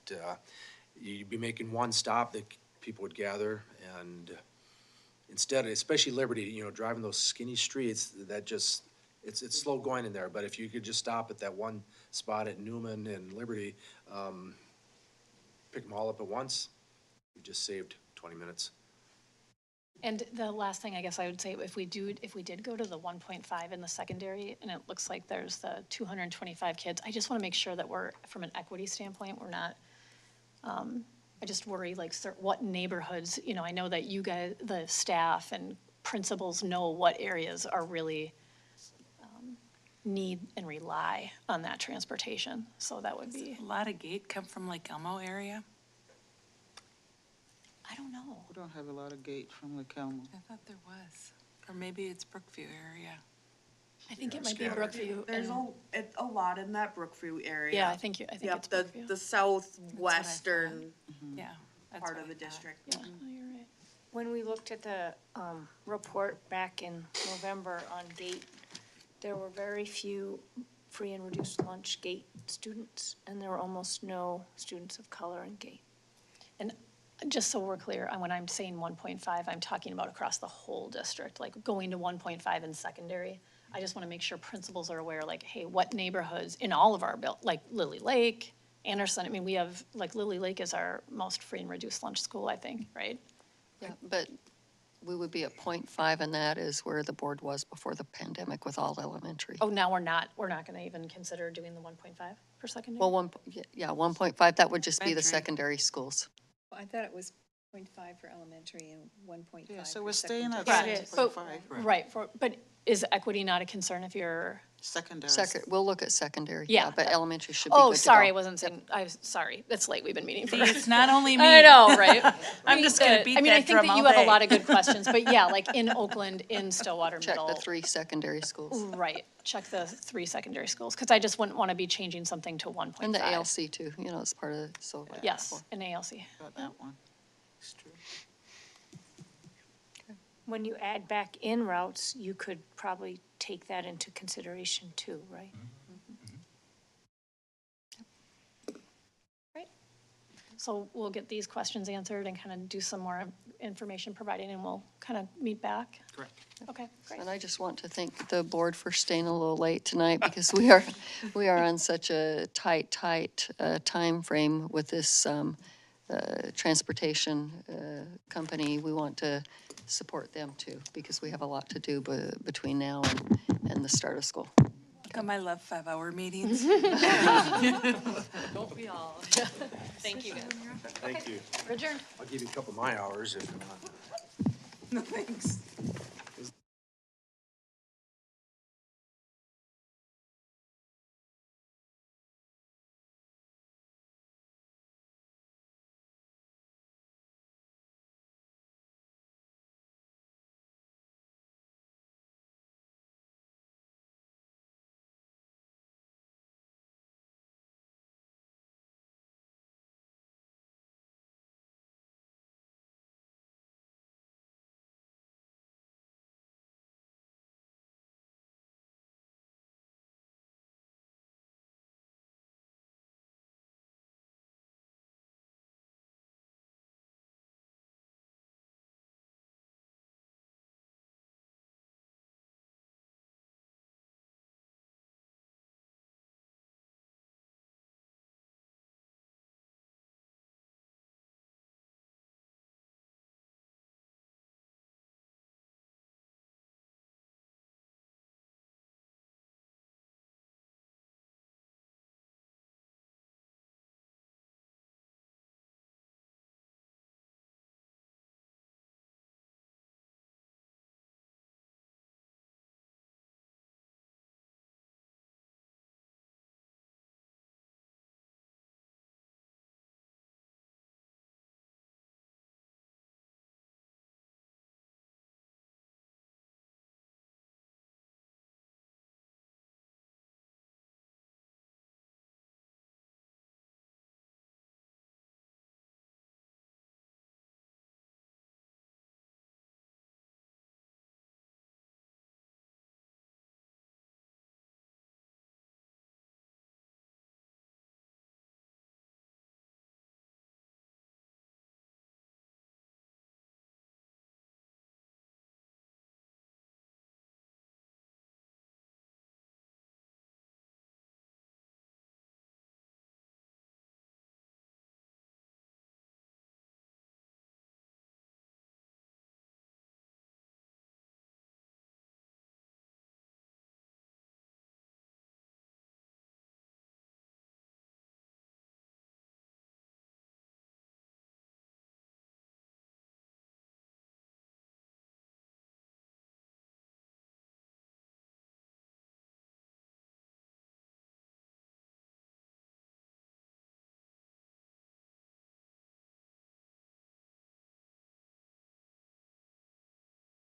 you'd be making one stop that people would gather, and instead, especially Liberty, driving those skinny streets, that just, it's slow going in there. But if you could just stop at that one spot at Newman and Liberty, pick them all up at once, you just saved 20 minutes. And the last thing I guess I would say, if we did go to the 1.5 in the secondary, and it looks like there's the 225 kids, I just want to make sure that we're, from an equity standpoint, we're not, I just worry like what neighborhoods, I know that you guys, the staff and principals know what areas are really need and rely on that transportation. So that would be. A lot of gate come from Lake Elmo area? I don't know. We don't have a lot of gate from Lake Elmo. I thought there was. Or maybe it's Brookview area. I think it might be Brookview. There's a lot in that Brookview area. Yeah, I think it's Brookview. The southwestern Yeah. that's part what of the I thought. district. Yeah, no, you're right. When we looked at the report back in November on GATE, there were very few free and reduced lunch GATE students, and there were almost no students of color in GATE. And just so we're clear, when I'm saying 1.5, I'm talking about across the whole district, like going to 1.5 in secondary. I just want to make sure principals are aware, like, hey, what neighborhoods in all of our like Lily Lake, Anderson, I mean, we have, like, Lily Lake is our most free and reduced lunch school, I think, right? Yeah, but we would be at 0.5, and that is where the board was before the pandemic with all elementary. Oh, now we're not going to even consider doing the 1.5 for secondary? Well, 1.5, that would just be the secondary schools. I thought it was 0.5 for elementary and 1.5 Yeah, so for we're staying at secondary. 6.5. Right, but is equity not a concern if you're? Secondary. We'll look at secondary, Yeah. but elementary should be good to go. Oh, sorry, I wasn't saying, sorry, it's late, we've been meeting for. See, it's not only me. I know, right? I'm just gonna beat I mean, I that think drum that all you have a day. lot of good questions, but yeah, like in Oakland, in Stillwater Check Middle. the 3 secondary schools. Right, check the 3 secondary schools, because I just wouldn't want to be changing something to 1.5. And the ALC too, it's part of, so. Yes, an ALC. Got that one. It's true. When you add back in routes, you could probably take that into consideration too, right? Right. So we'll get these questions answered and kind of do some more information providing, and we'll kind of meet back. Correct. Okay, great. And I just want to thank the board for staying a little late tonight, because we are on such a tight time frame with this transportation company, we want to support them too, because we have a lot to do between now and the start of school. Come, I love 5-hour meetings. Don't we all? Thank you, guys. Thank you. We're adjourned. I'll give you a couple of my hours if you want. No, thanks.